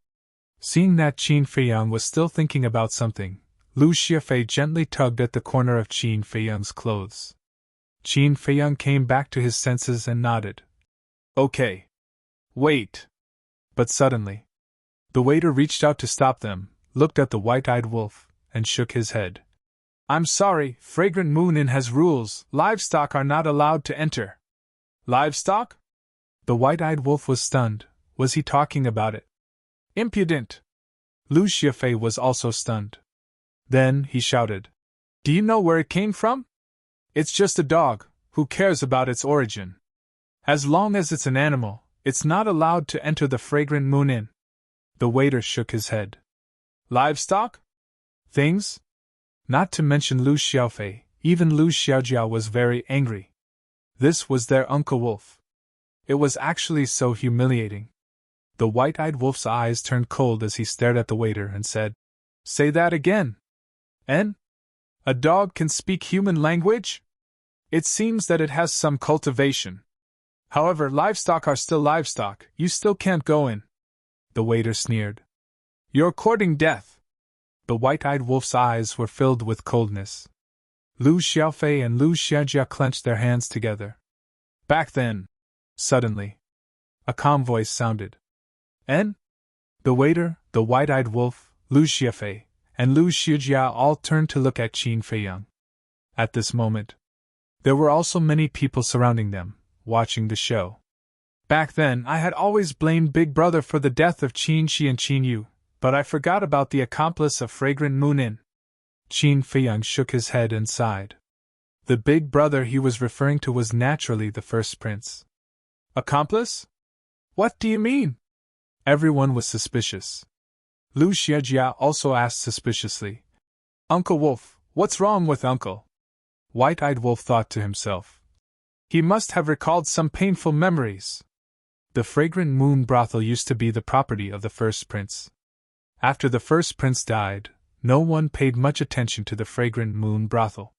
Seeing that Qin Feiyang was still thinking about something, Lu Xiaofei gently tugged at the corner of Qin Feiyang's clothes. Qin Feiyang came back to his senses and nodded. Okay. Wait. But suddenly, the waiter reached out to stop them, looked at the white-eyed wolf, and shook his head. I'm sorry, Fragrant Moon Inn has rules. Livestock are not allowed to enter. Livestock? The white-eyed wolf was stunned. Was he talking about it? Impudent! Lu Xiaofei was also stunned. Then he shouted, Do you know where it came from? It's just a dog. Who cares about its origin? As long as it's an animal, it's not allowed to enter the Fragrant Moon Inn. The waiter shook his head. Livestock? Things? Not to mention Lu Xiaofei, even Lu Xiaojia was very angry. This was their Uncle Wolf. It was actually so humiliating. The white-eyed wolf's eyes turned cold as he stared at the waiter and said, Say that again. En? A dog can speak human language? It seems that it has some cultivation. However, livestock are still livestock, you still can't go in. The waiter sneered. You're courting death. The white-eyed wolf's eyes were filled with coldness. Lu Xiaofei and Lu Xiaojia clenched their hands together. Back then, suddenly, a calm voice sounded. En? The waiter, the white-eyed wolf, Lu Xiaofei, and Lu Xiaojia all turned to look at Qin Feiyang. At this moment, there were also many people surrounding them, watching the show. Back then, I had always blamed Big Brother for the death of Qin Shi and Qin Yu, but I forgot about the accomplice of Fragrant Moon Inn. Qin Feiyang shook his head and sighed. The Big Brother he was referring to was naturally the first prince. Accomplice? What do you mean? Everyone was suspicious. Lu Xiejia also asked suspiciously. Uncle Wolf, what's wrong with Uncle? White-eyed Wolf thought to himself. He must have recalled some painful memories. The Fragrant Moon brothel used to be the property of the first prince. After the first prince died, no one paid much attention to the Fragrant Moon brothel.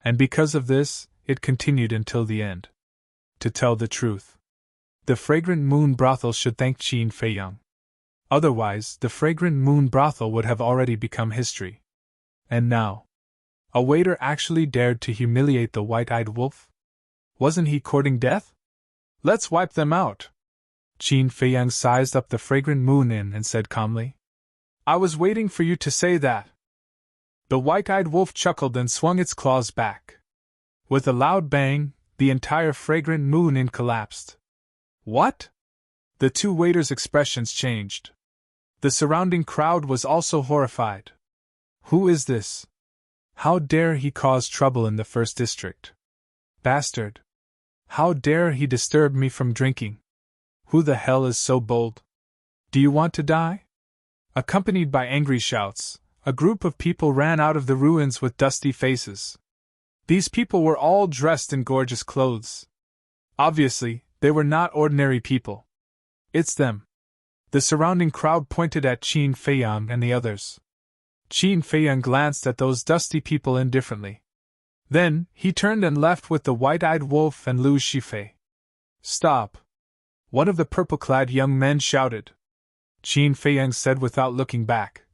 And because of this, it continued until the end. To tell the truth, the Fragrant Moon brothel should thank Qin Feiyang. Otherwise, the Fragrant Moon brothel would have already become history. And now, a waiter actually dared to humiliate the white-eyed wolf? Wasn't he courting death? Let's wipe them out. Qin Feiyang sized up the Fragrant Moon Inn and said calmly. I was waiting for you to say that. The white-eyed wolf chuckled and swung its claws back. With a loud bang, the entire Fragrant Moon Inn collapsed. What? The two waiters' expressions changed. The surrounding crowd was also horrified. Who is this? How dare he cause trouble in the first district? Bastard! How dare he disturb me from drinking? Who the hell is so bold? Do you want to die? Accompanied by angry shouts, a group of people ran out of the ruins with dusty faces. These people were all dressed in gorgeous clothes. Obviously, they were not ordinary people. It's them. The surrounding crowd pointed at Qin Feiyang and the others. Qin Feiyang glanced at those dusty people indifferently. Then, he turned and left with the white-eyed wolf and Lu Shifei. Stop! One of the purple-clad young men shouted. Qin Feiyang said without looking back.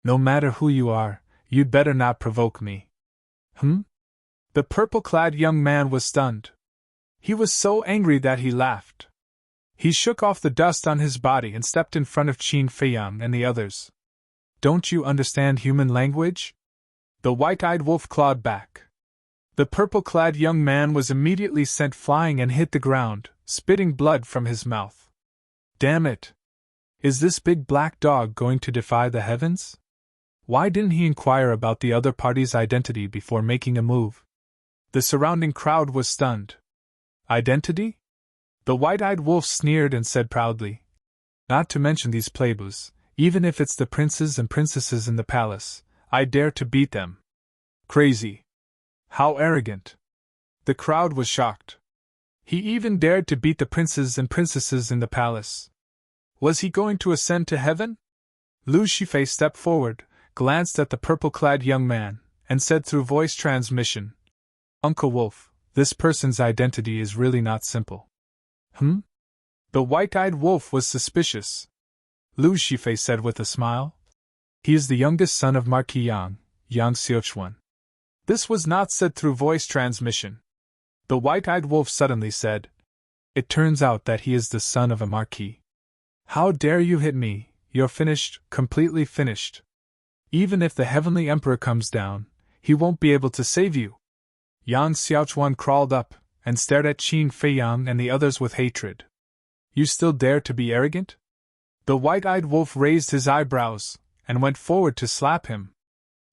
No matter who you are, you'd better not provoke me. The purple-clad young man was stunned. He was so angry that he laughed. He shook off the dust on his body and stepped in front of Qin Feiyang and the others. Don't you understand human language? The white-eyed wolf clawed back. The purple-clad young man was immediately sent flying and hit the ground, spitting blood from his mouth. Damn it! Is this big black dog going to defy the heavens? Why didn't he inquire about the other party's identity before making a move? The surrounding crowd was stunned. Identity? The white-eyed wolf sneered and said proudly. Not to mention these plebeians, even if it's the princes and princesses in the palace, I dare to beat them. Crazy. How arrogant. The crowd was shocked. He even dared to beat the princes and princesses in the palace. Was he going to ascend to heaven? Lu Shifei stepped forward, glanced at the purple-clad young man, and said through voice transmission, Uncle Wolf, this person's identity is really not simple. The white-eyed wolf was suspicious. Lu Shifei said with a smile. He is the youngest son of Marquis Yang Xiuquan. This was not said through voice transmission. The white-eyed wolf suddenly said, It turns out that he is the son of a marquis. How dare you hit me? You're finished, completely finished. Even if the heavenly emperor comes down, he won't be able to save you. Yang Xiuquan crawled up and stared at Qin Feiyang and the others with hatred. You still dare to be arrogant? The white-eyed wolf raised his eyebrows and went forward to slap him.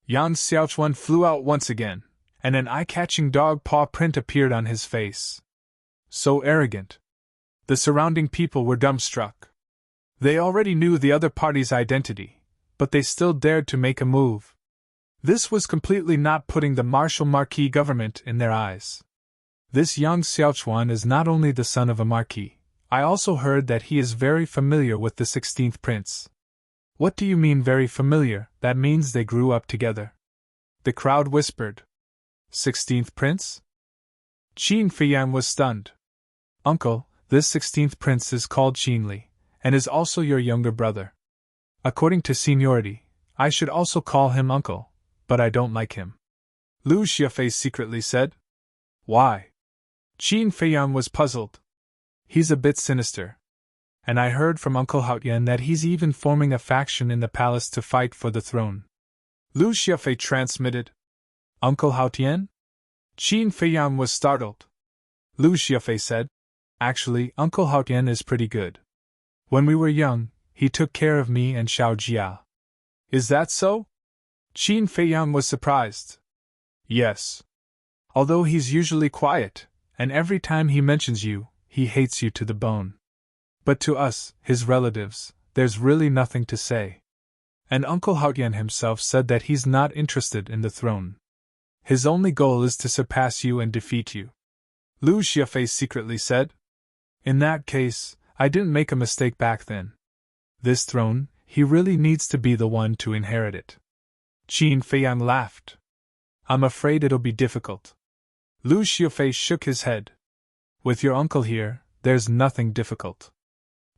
Yang Xiuquan flew out once again, and an eye-catching dog paw print appeared on his face. So arrogant. The surrounding people were dumbstruck. They already knew the other party's identity, but they still dared to make a move. This was completely not putting the martial marquis government in their eyes. This Yang Xiuquan is not only the son of a marquis, I also heard that he is very familiar with the 16th prince. What do you mean very familiar? That means they grew up together. The crowd whispered. 16th prince? Qin Feiyang was stunned. Uncle, this 16th prince is called Qin Li, and is also your younger brother. According to seniority, I should also call him uncle, but I don't like him. Lu Xiefei secretly said. Why? Qin Feiyang was puzzled. He's a bit sinister. And I heard from Uncle Haotian that he's even forming a faction in the palace to fight for the throne. Lu Xiefei transmitted. Uncle Haotian? Qin Feiyang was startled. Lu Xiefei said. Actually, Uncle Haotian is pretty good. When we were young, he took care of me and Xiao Jia. Is that so? Qin Feiyang was surprised. Yes. Although he's usually quiet, and every time he mentions you, he hates you to the bone. But to us, his relatives, there's really nothing to say. And Uncle Haotian himself said that he's not interested in the throne. His only goal is to surpass you and defeat you. Lu Xiafei secretly said. In that case, I didn't make a mistake back then. This throne, he really needs to be the one to inherit it. Qin Feiyang laughed. I'm afraid it'll be difficult. Lu Xiafei shook his head. With your uncle here, there's nothing difficult.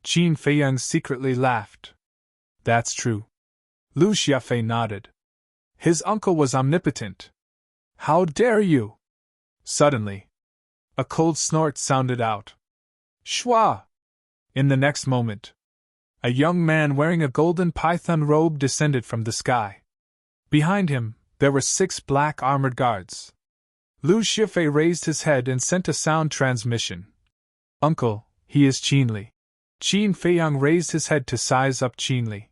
Qin Feiyang secretly laughed. That's true. Lu Xiafei nodded. His uncle was omnipotent. How dare you? Suddenly, a cold snort sounded out. Shwa! In the next moment, a young man wearing a golden python robe descended from the sky. Behind him, there were 6 black armored guards. Lu Xiafei raised his head and sent a sound transmission. Uncle, he is Qin Li. Qin Feiyang raised his head to size up Qin Li.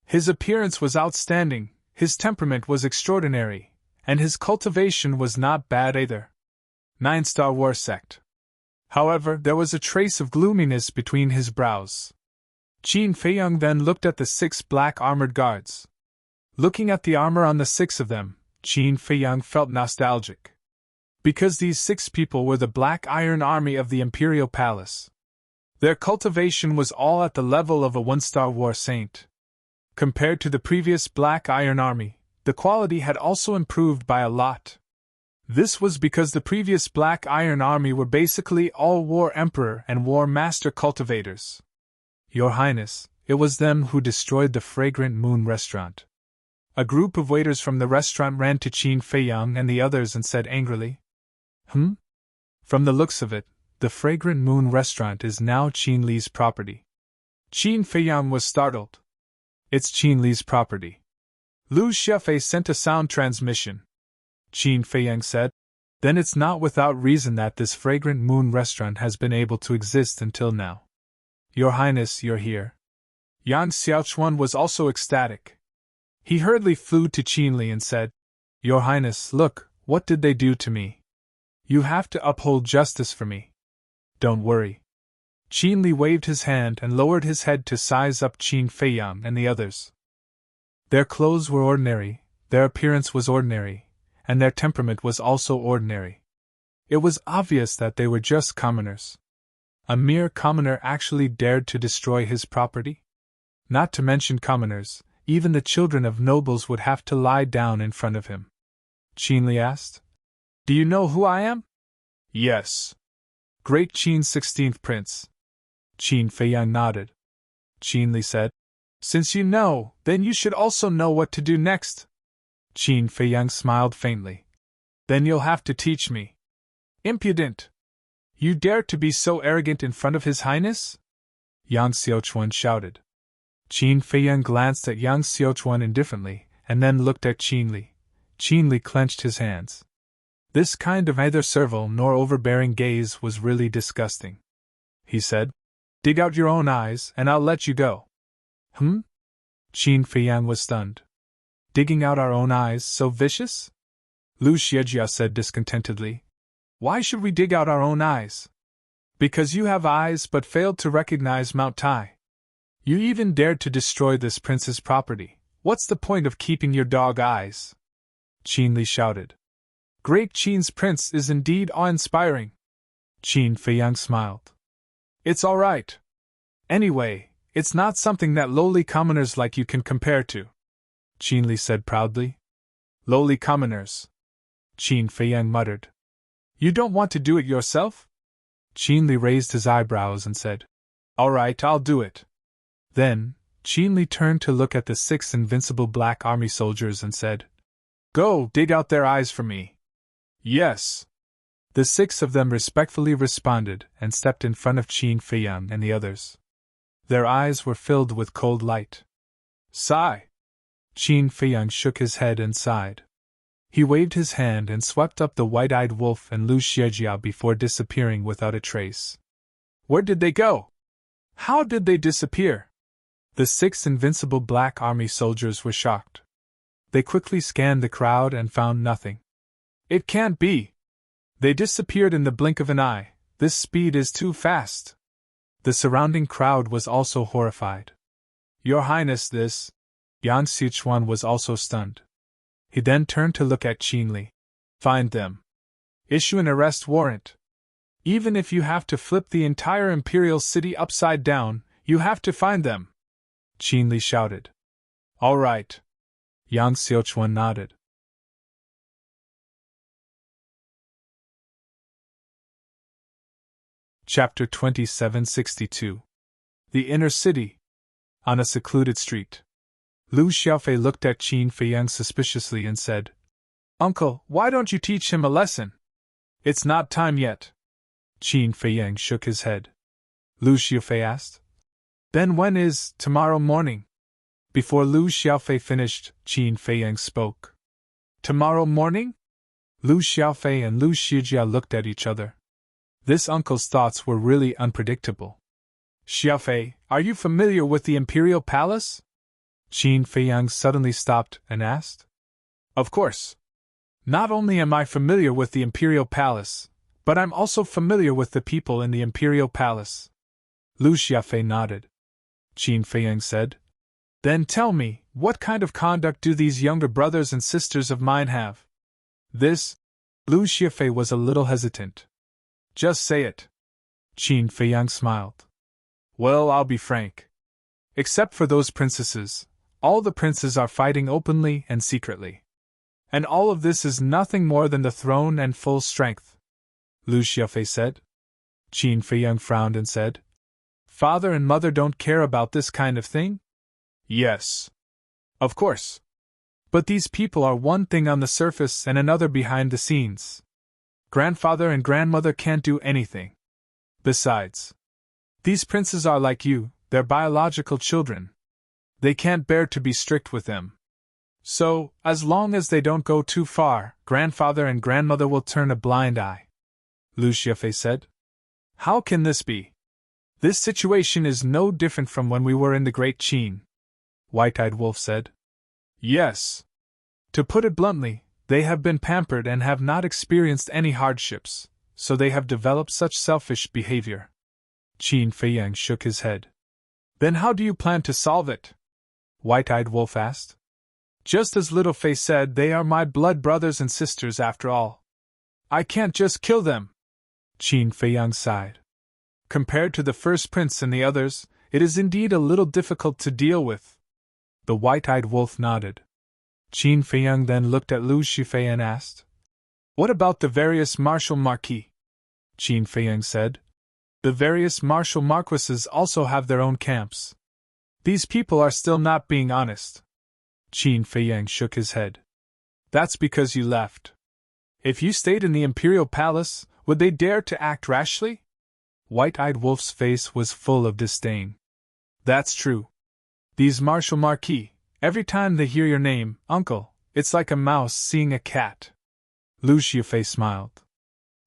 His appearance was outstanding, his temperament was extraordinary, and his cultivation was not bad either. 9-star war sect. However, there was a trace of gloominess between his brows. Qin Feiyang then looked at the 6 black armored guards. Looking at the armor on the 6 of them, Qin Feiyang felt nostalgic. Because these 6 people were the Black Iron Army of the Imperial Palace. Their cultivation was all at the level of a 1-star war saint. Compared to the previous Black Iron Army, the quality had also improved by a lot. This was because the previous Black Iron Army were basically all War Emperor and War Master cultivators. Your Highness, it was them who destroyed the Fragrant Moon restaurant. A group of waiters from the restaurant ran to Qin Feiyang and the others and said angrily, From the looks of it, the Fragrant Moon restaurant is now Qin Li's property. Qin Feiyang was startled. It's Qin Li's property. Lu Xiafei sent a sound transmission. Qin Feiyang said, Then it's not without reason that this Fragrant Moon restaurant has been able to exist until now. Your Highness, you're here. Yan Xiaochuan was also ecstatic. He hurriedly flew to Qin Li and said, Your Highness, look, what did they do to me? You have to uphold justice for me. Don't worry. Qin Li waved his hand and lowered his head to size up Qin Feiyang and the others. Their clothes were ordinary, their appearance was ordinary, and their temperament was also ordinary. It was obvious that they were just commoners. A mere commoner actually dared to destroy his property? Not to mention commoners, even the children of nobles would have to lie down in front of him. Qin Li asked, Do you know who I am? Yes. Great Qin's 16th prince. Qin Feiyang nodded. Qin Li said, Since you know, then you should also know what to do next. Qin Feiyang smiled faintly. Then you'll have to teach me. Impudent! You dare to be so arrogant in front of His Highness? Yang Xiaochuan shouted. Qin Feiyang glanced at Yang Xiaochuan indifferently, and then looked at Qin Li. Qin Li clenched his hands. This kind of neither servile nor overbearing gaze was really disgusting. He said, Dig out your own eyes, and I'll let you go. Qin Feiyang was stunned. Digging out our own eyes, so vicious? Lu Xiejia said discontentedly. Why should we dig out our own eyes? Because you have eyes but failed to recognize Mount Tai. You even dared to destroy this prince's property. What's the point of keeping your dog eyes? Qin Li shouted. Great Qin's prince is indeed awe-inspiring. Qin Feiyang smiled. It's all right. Anyway, it's not something that lowly commoners like you can compare to. Qin Li said proudly. Lowly commoners. Qin Feiyang muttered. You don't want to do it yourself? Qin Li raised his eyebrows and said, All right, I'll do it. Then, Qin Li turned to look at the 6 invincible Black Army soldiers and said, Go, dig out their eyes for me. Yes. The 6 of them respectfully responded and stepped in front of Qin Feiyang and the others. Their eyes were filled with cold light. Sigh. Qin Feiyang shook his head and sighed. He waved his hand and swept up the white-eyed wolf and Lu Xiejia before disappearing without a trace. Where did they go? How did they disappear? The 6 invincible Black Army soldiers were shocked. They quickly scanned the crowd and found nothing. It can't be! They disappeared in the blink of an eye. This speed is too fast. The surrounding crowd was also horrified. Your Highness, this... Yan Sichuan was also stunned. He then turned to look at Qin Li. Find them. Issue an arrest warrant. Even if you have to flip the entire imperial city upside down, you have to find them. Qin Li shouted. All right. Yang Xiuchuan nodded. Chapter 2762. The Inner City. On a secluded street. Lu Xiaofei looked at Qin Feiyang suspiciously and said, Uncle, why don't you teach him a lesson? It's not time yet. Qin Feiyang shook his head. Lu Xiaofei asked, Then when is tomorrow morning? Before Lu Xiaofei finished, Qin Feiyang spoke. Tomorrow morning? Lu Xiaofei and Lu Shijia looked at each other. This uncle's thoughts were really unpredictable. Xiaofei, are you familiar with the Imperial Palace? Qin Feiyang suddenly stopped and asked. Of course. Not only am I familiar with the Imperial Palace, but I'm also familiar with the people in the Imperial Palace. Lu Xiaofei nodded. Qin Feiyang said, Then tell me, what kind of conduct do these younger brothers and sisters of mine have? This? Lu Xiaofei was a little hesitant. Just say it. Qin Feiyang smiled. Well, I'll be frank. Except for those princesses, all the princes are fighting openly and secretly. And all of this is nothing more than the throne and full strength. Lu Xiaofei said. Qin Feiyang frowned and said, Father and mother don't care about this kind of thing? Yes. Of course. But these people are one thing on the surface and another behind the scenes. Grandfather and grandmother can't do anything. Besides, these princes are like you, they're biological children. They can't bear to be strict with them. So, as long as they don't go too far, grandfather and grandmother will turn a blind eye. Lu Xiaofei said. How can this be? This situation is no different from when we were in the Great Qin. White-Eyed Wolf said. Yes. To put it bluntly, they have been pampered and have not experienced any hardships, so they have developed such selfish behavior. Qin Feiyang shook his head. Then how do you plan to solve it? White-Eyed Wolf asked. Just as Little Fei said, they are my blood brothers and sisters after all. I can't just kill them. Qin Feiyang sighed. Compared to the first prince and the others, it is indeed a little difficult to deal with. The White-Eyed Wolf nodded. Qin Feiyang then looked at Lu Xiaofei and asked, What about the various martial marquis? Qin Feiyang said, The various martial marquises also have their own camps. These people are still not being honest. Qin Feiyang shook his head. That's because you left. If you stayed in the Imperial Palace, would they dare to act rashly? White-Eyed Wolf's face was full of disdain. That's true. These martial marquis, every time they hear your name, uncle, it's like a mouse seeing a cat. Lu Xiaofei smiled.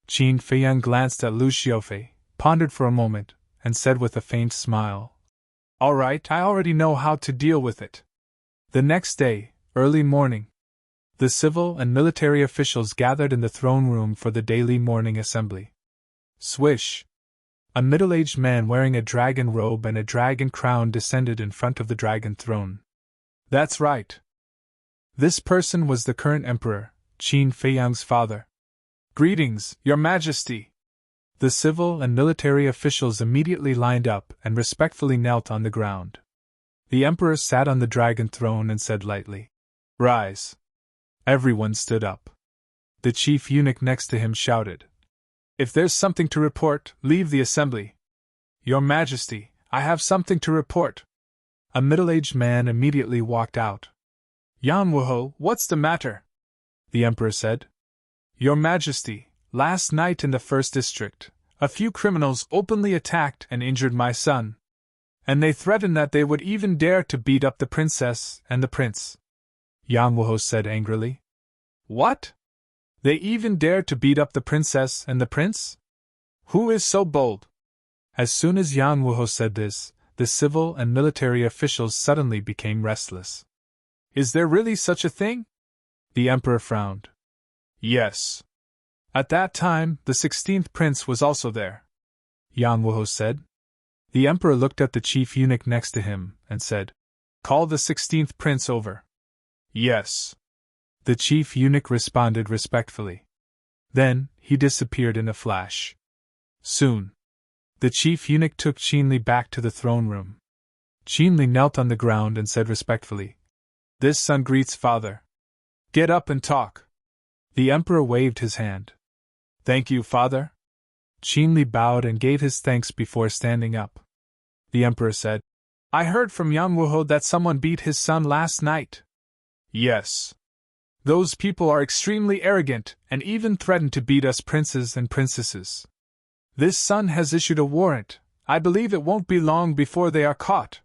Qin Feiyang glanced at Lu Xiaofei, pondered for a moment, and said with a faint smile, All right, I already know how to deal with it. The next day, early morning, the civil and military officials gathered in the throne room for the daily morning assembly. Swish! A middle-aged man wearing a dragon robe and a dragon crown descended in front of the dragon throne. That's right. This person was the current emperor, Qin Feiyang's father. Greetings, Your Majesty! The civil and military officials immediately lined up and respectfully knelt on the ground. The emperor sat on the dragon throne and said lightly, Rise. Everyone stood up. The chief eunuch next to him shouted, If there's something to report, leave the assembly. Your Majesty, I have something to report. A middle-aged man immediately walked out. Yan Wuho, what's the matter? The emperor said. Your Majesty, last night in the first district, a few criminals openly attacked and injured my son. And they threatened that they would even dare to beat up the princess and the prince. Yang Wuho said angrily. What? They even dare to beat up the princess and the prince? Who is so bold? As soon as Yang Wuho said this, the civil and military officials suddenly became restless. Is there really such a thing? The emperor frowned. Yes. At that time, the 16th prince was also there, Yang Wuho said. The emperor looked at the chief eunuch next to him and said, Call the 16th prince over. Yes. The chief eunuch responded respectfully. Then, he disappeared in a flash. Soon, the chief eunuch took Qinli back to the throne room. Qinli knelt on the ground and said respectfully, This son greets father. Get up and talk. The emperor waved his hand. Thank you, father. Qinli bowed and gave his thanks before standing up. The emperor said, I heard from Yang Wuho that someone beat his son last night. Yes. Those people are extremely arrogant and even threaten to beat us princes and princesses. This son has issued a warrant. I believe it won't be long before they are caught,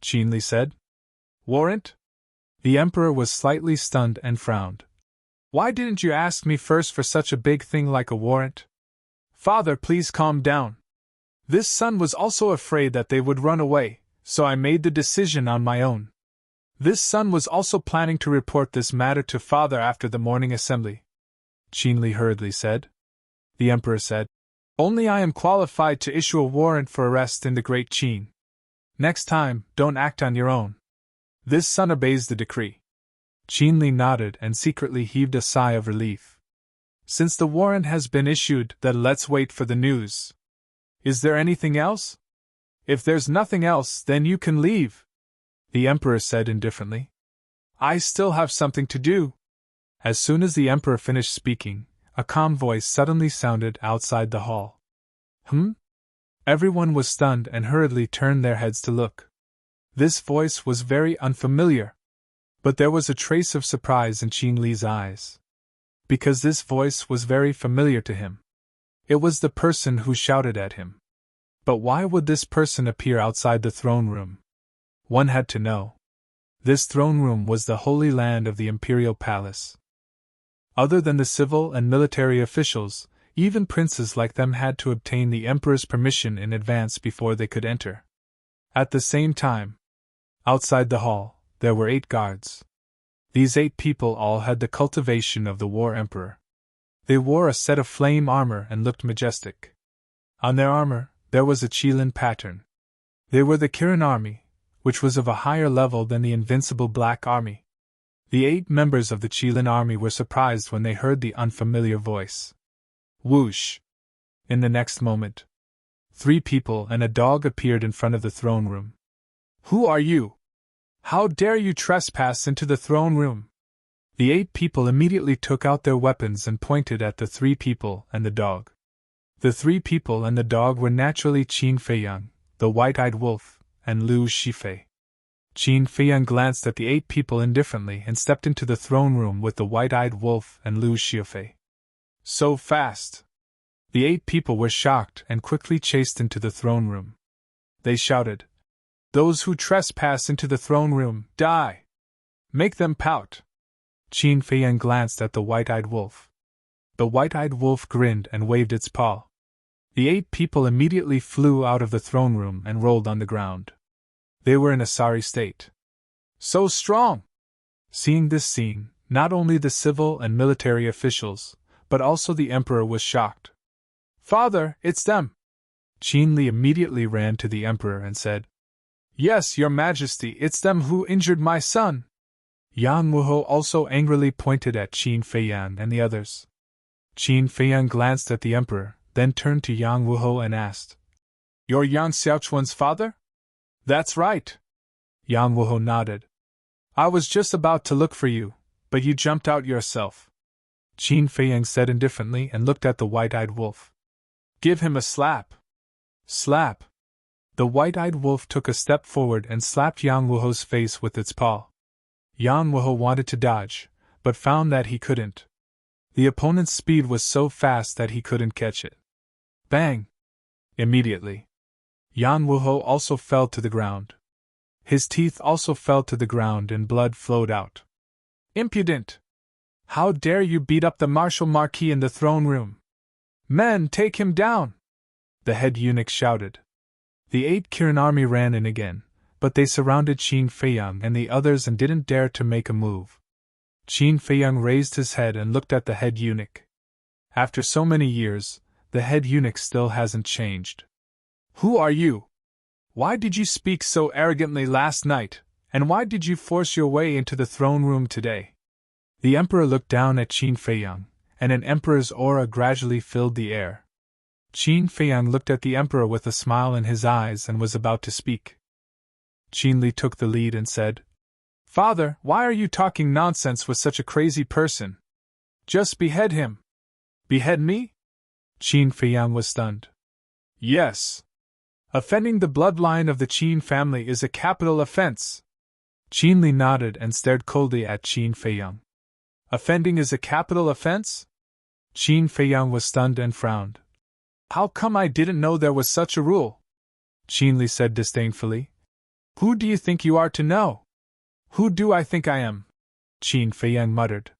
Qinli said. Warrant? The emperor was slightly stunned and frowned. Why didn't you ask me first for such a big thing like a warrant? Father, please calm down. This son was also afraid that they would run away, so I made the decision on my own. This son was also planning to report this matter to father after the morning assembly, Qinli hurriedly said. The emperor said, Only I am qualified to issue a warrant for arrest in the Great Qin. Next time, don't act on your own. This son obeys the decree. Qinli nodded and secretly heaved a sigh of relief. Since the warrant has been issued, then let's wait for the news. Is there anything else? If there's nothing else, then you can leave, the emperor said indifferently. I still have something to do. As soon as the emperor finished speaking, a calm voice suddenly sounded outside the hall. Everyone was stunned and hurriedly turned their heads to look. This voice was very unfamiliar. But there was a trace of surprise in Qinli's eyes. Because this voice was very familiar to him. It was the person who shouted at him. But why would this person appear outside the throne room? One had to know. This throne room was the holy land of the imperial palace. Other than the civil and military officials, even princes like them had to obtain the emperor's permission in advance before they could enter. At the same time, outside the hall, there were 8 guards. These 8 people all had the cultivation of the war emperor. They wore a set of flame armor and looked majestic. On their armor, there was a Qilin pattern. They were the Kirin army, which was of a higher level than the invincible Black Army. The 8 members of the Qilin army were surprised when they heard the unfamiliar voice. Whoosh! In the next moment, 3 people and a dog appeared in front of the throne room. Who are you? How dare you trespass into the throne room? The 8 people immediately took out their weapons and pointed at the 3 people and the dog. The 3 people and the dog were naturally Qin Feiyang, the white-eyed wolf, and Liu Shifei. Qin Feiyang glanced at the 8 people indifferently and stepped into the throne room with the white-eyed wolf and Liu Shifei. So fast! The 8 people were shocked and quickly chased into the throne room. They shouted, Those who trespass into the throne room, die! Make them pout! Qin Feiyang glanced at the white-eyed wolf. The white-eyed wolf grinned and waved its paw. The 8 people immediately flew out of the throne room and rolled on the ground. They were in a sorry state. So strong! Seeing this scene, not only the civil and military officials, but also the emperor was shocked. Father, it's them! Qinli immediately ran to the emperor and said, Yes, your majesty, it's them who injured my son! Yang Wuho also angrily pointed at Qin Feiyang and the others. Qin Feiyang glanced at the emperor, then turned to Yang Wuho and asked, You're Yang Xiaochuan's father? That's right. Yang Wuho nodded. I was just about to look for you, but you jumped out yourself. Qin Feiyang said indifferently and looked at the white-eyed wolf. Give him a slap. Slap. The white-eyed wolf took a step forward and slapped Yang Wuho's face with its paw. Yang Wuho wanted to dodge, but found that he couldn't. The opponent's speed was so fast that he couldn't catch it. Bang! Immediately, Yang Wuho also fell to the ground. His teeth also fell to the ground and blood flowed out. Impudent! How dare you beat up the Marshal Marquis in the throne room? Men, take him down! the head eunuch shouted. The 8 Kirin army ran in again, but they surrounded Qin Feiyang and the others and didn't dare to make a move. Qin Feiyang raised his head and looked at the head eunuch. After so many years, the head eunuch still hasn't changed. Who are you? Why did you speak so arrogantly last night, and why did you force your way into the throne room today? The emperor looked down at Qin Feiyang, and an emperor's aura gradually filled the air. Qin Feiyang looked at the emperor with a smile in his eyes and was about to speak. Qin Li took the lead and said, Father, why are you talking nonsense with such a crazy person? Just behead him. Behead me? Qin Feiyang was stunned. Yes. Offending the bloodline of the Qin family is a capital offense. Qin Li nodded and stared coldly at Qin Feiyang. Offending is a capital offense? Qin Feiyang was stunned and frowned. How come I didn't know there was such a rule? Qin Li said disdainfully. Who do you think you are to know? Who do I think I am? Qin Feiyang muttered.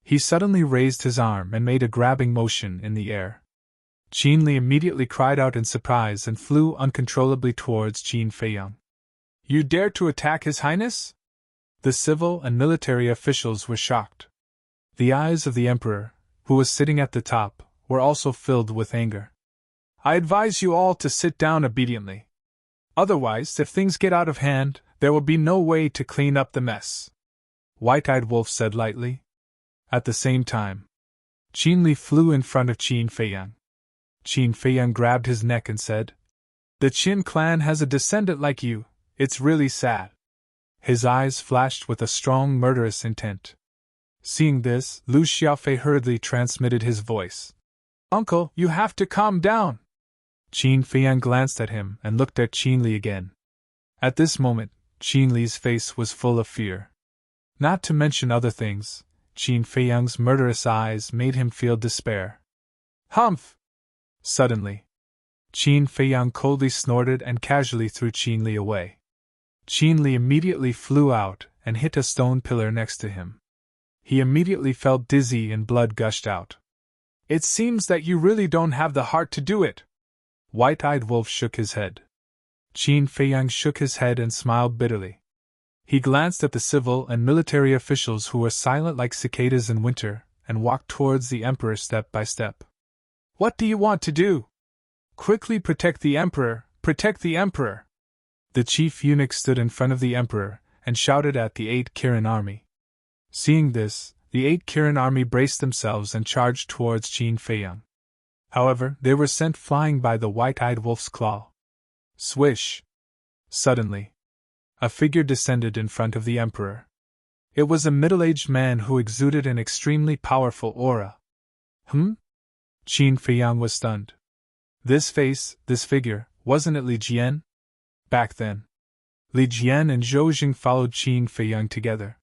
He suddenly raised his arm and made a grabbing motion in the air. Qin Li immediately cried out in surprise and flew uncontrollably towards Qin Feiyang. You dare to attack His Highness? The civil and military officials were shocked. The eyes of the emperor, who was sitting at the top, were also filled with anger. I advise you all to sit down obediently. Otherwise, if things get out of hand, there will be no way to clean up the mess. White-Eyed Wolf said lightly. At the same time, Qin Li flew in front of Qin Feiyang. Qin Feiyang grabbed his neck and said, The Qin clan has a descendant like you, it's really sad. His eyes flashed with a strong murderous intent. Seeing this, Lu Xiaofei hurriedly transmitted his voice. Uncle, you have to calm down. Qin Feiyang glanced at him and looked at Qin Li again. At this moment, Qin Li's face was full of fear. Not to mention other things, Qin Feiyang's murderous eyes made him feel despair. Humph! Suddenly, Qin Feiyang coldly snorted and casually threw Qin Li away. Qin Li immediately flew out and hit a stone pillar next to him. He immediately felt dizzy and blood gushed out. It seems that you really don't have the heart to do it. White-Eyed Wolf shook his head. Qin Feiyang shook his head and smiled bitterly. He glanced at the civil and military officials who were silent like cicadas in winter, and walked towards the emperor step by step. What do you want to do? Quickly protect the emperor, protect the emperor! The chief eunuch stood in front of the emperor and shouted at the 8 Kirin army. Seeing this, the 8 Kirin army braced themselves and charged towards Qin Feiyang. However, they were sent flying by the White-Eyed Wolf's claw. Swish! Suddenly, a figure descended in front of the emperor. It was a middle-aged man who exuded an extremely powerful aura. Qin Feiyang was stunned. This face, this figure, wasn't it Li Jian? Back then, Li Jian and Zhou Jing followed Qin Feiyang together.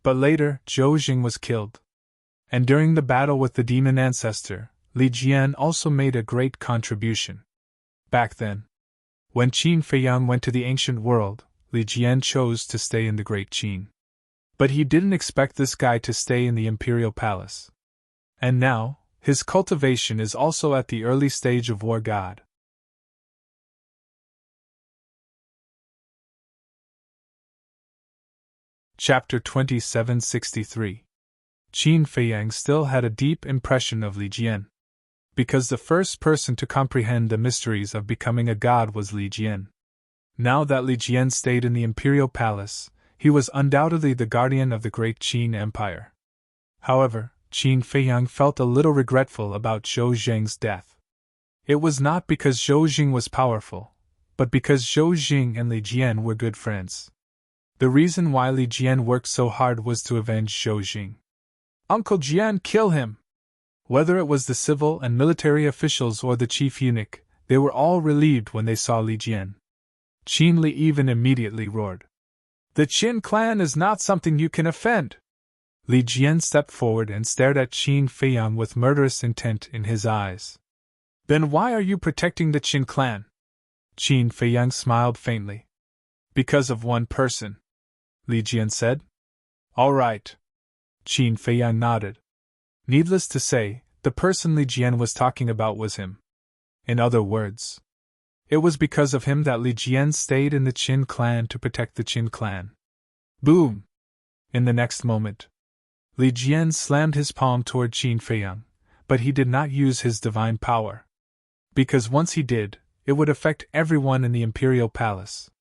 But later, Zhou Jing was killed. And during the battle with the demon ancestor, Li Jian also made a great contribution. Back then, when Qin Feiyang went to the ancient world, Li Jian chose to stay in the Great Qin. But he didn't expect this guy to stay in the imperial palace. And now, his cultivation is also at the early stage of War God. Chapter 2763. Qin Feiyang still had a deep impression of Li Jian. Because the first person to comprehend the mysteries of becoming a god was Li Jian. Now that Li Jian stayed in the imperial palace, he was undoubtedly the guardian of the great Qin Empire. However, Qin Feiyang felt a little regretful about Zhou Jing's death. It was not because Zhou Jing was powerful, but because Zhou Jing and Li Jian were good friends. The reason why Li Jian worked so hard was to avenge Zhou Jing. Uncle Jian, kill him! Whether it was the civil and military officials or the chief eunuch, they were all relieved when they saw Li Jian. Qin Li even immediately roared. The Qin clan is not something you can offend! Li Jian stepped forward and stared at Qin Feiyang with murderous intent in his eyes. Then why are you protecting the Qin clan? Qin Feiyang smiled faintly. Because of one person, Li Jian said. All right. Qin Feiyang nodded. Needless to say, the person Li Jian was talking about was him. In other words, it was because of him that Li Jian stayed in the Qin clan to protect the Qin clan. Boom! In the next moment, Li Jian slammed his palm toward Qin Feiyang, but he did not use his divine power. Because once he did, it would affect everyone in the imperial palace.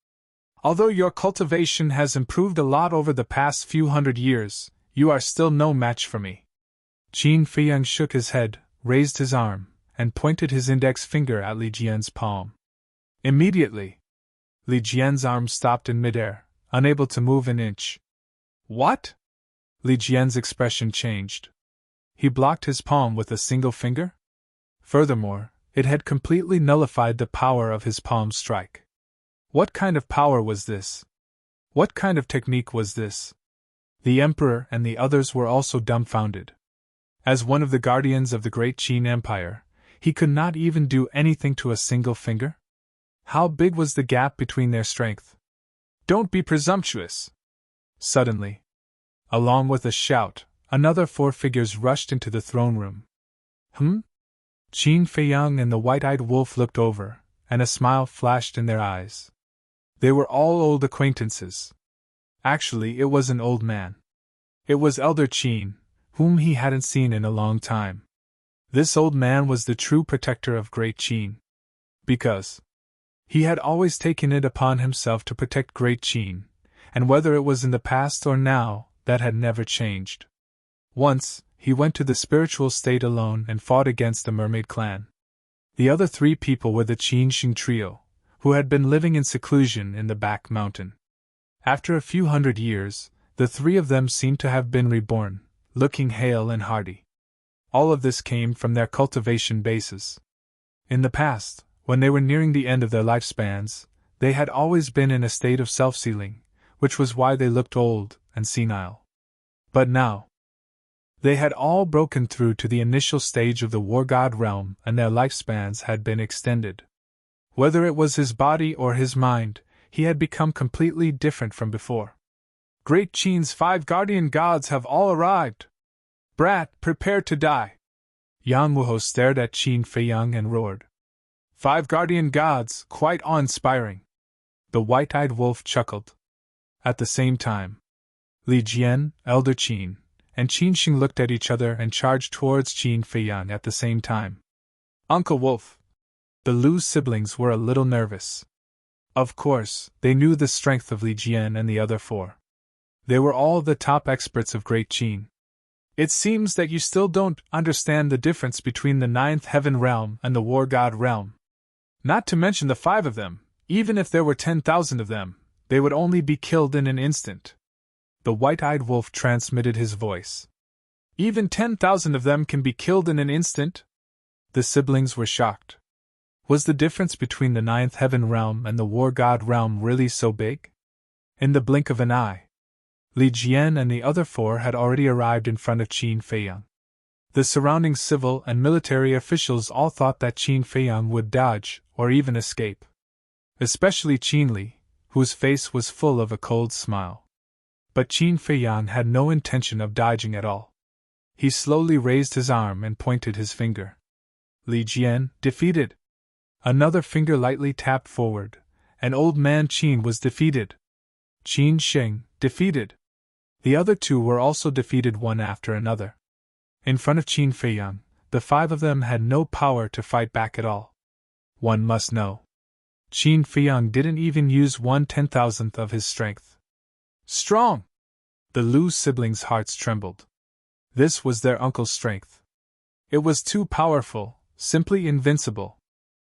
Although your cultivation has improved a lot over the past few hundred years, you are still no match for me. Qin Feiyang shook his head, raised his arm, and pointed his index finger at Li Jian's palm. Immediately, Li Jian's arm stopped in midair, unable to move an inch. What? Li Jian's expression changed. He blocked his palm with a single finger? Furthermore, it had completely nullified the power of his palm strike. What kind of power was this? What kind of technique was this? The Emperor and the others were also dumbfounded. As one of the guardians of the great Qin Empire, he could not even do anything to a single finger? How big was the gap between their strength? Don't be presumptuous! Suddenly, along with a shout, another 4 figures rushed into the throne room. Qin Feiyang and the white-eyed wolf looked over, and a smile flashed in their eyes. They were all old acquaintances. Actually, it was an old man. It was Elder Qin, whom he hadn't seen in a long time. This old man was the true protector of Great Qin. Because he had always taken it upon himself to protect Great Qin, and whether it was in the past or now, that had never changed. Once, he went to the spiritual state alone and fought against the Mermaid clan. The other 3 people were the Qin Xing trio, who had been living in seclusion in the back mountain. After a few hundred years, the 3 of them seemed to have been reborn, looking hale and hearty. All of this came from their cultivation bases. In the past, when they were nearing the end of their lifespans, they had always been in a state of self-sealing, which was why they looked old and senile. But now, they had all broken through to the initial stage of the War God realm and their lifespans had been extended. Whether it was his body or his mind, he had become completely different from before. Great Qin's 5 guardian gods have all arrived. Brat, prepare to die. Yang Wuho stared at Qin Feiyang and roared. 5 guardian gods, quite awe-inspiring. The white-eyed wolf chuckled. At the same time, Li Jian, Elder Qin, and Qin Xing looked at each other and charged towards Qin Feiyang at the same time. Uncle Wolf. The Lu siblings were a little nervous. Of course, they knew the strength of Li Jian and the other 4. They were all the top experts of Great Qin. It seems that you still don't understand the difference between the 9th heaven realm and the War God realm. Not to mention the 5 of them, even if there were 10,000 of them, they would only be killed in an instant. The white-eyed wolf transmitted his voice. Even 10,000 of them can be killed in an instant? The siblings were shocked. Was the difference between the 9th heaven realm and the War God realm really so big? In the blink of an eye, Li Jian and the other 4 had already arrived in front of Qin Feiyang. The surrounding civil and military officials all thought that Qin Feiyang would dodge or even escape. Especially Qin Li, whose face was full of a cold smile. But Qin Feiyang had no intention of dodging at all. He slowly raised his arm and pointed his finger. Li Jian, defeated. Another finger lightly tapped forward, and old man Qin was defeated. Qin Sheng, defeated. The other 2 were also defeated one after another. In front of Qin Feiyang, the 5 of them had no power to fight back at all. One must know. Qin Feiyang didn't even use 1/10,000th of his strength. Strong! The Lu siblings' hearts trembled. This was their uncle's strength. It was too powerful, simply invincible.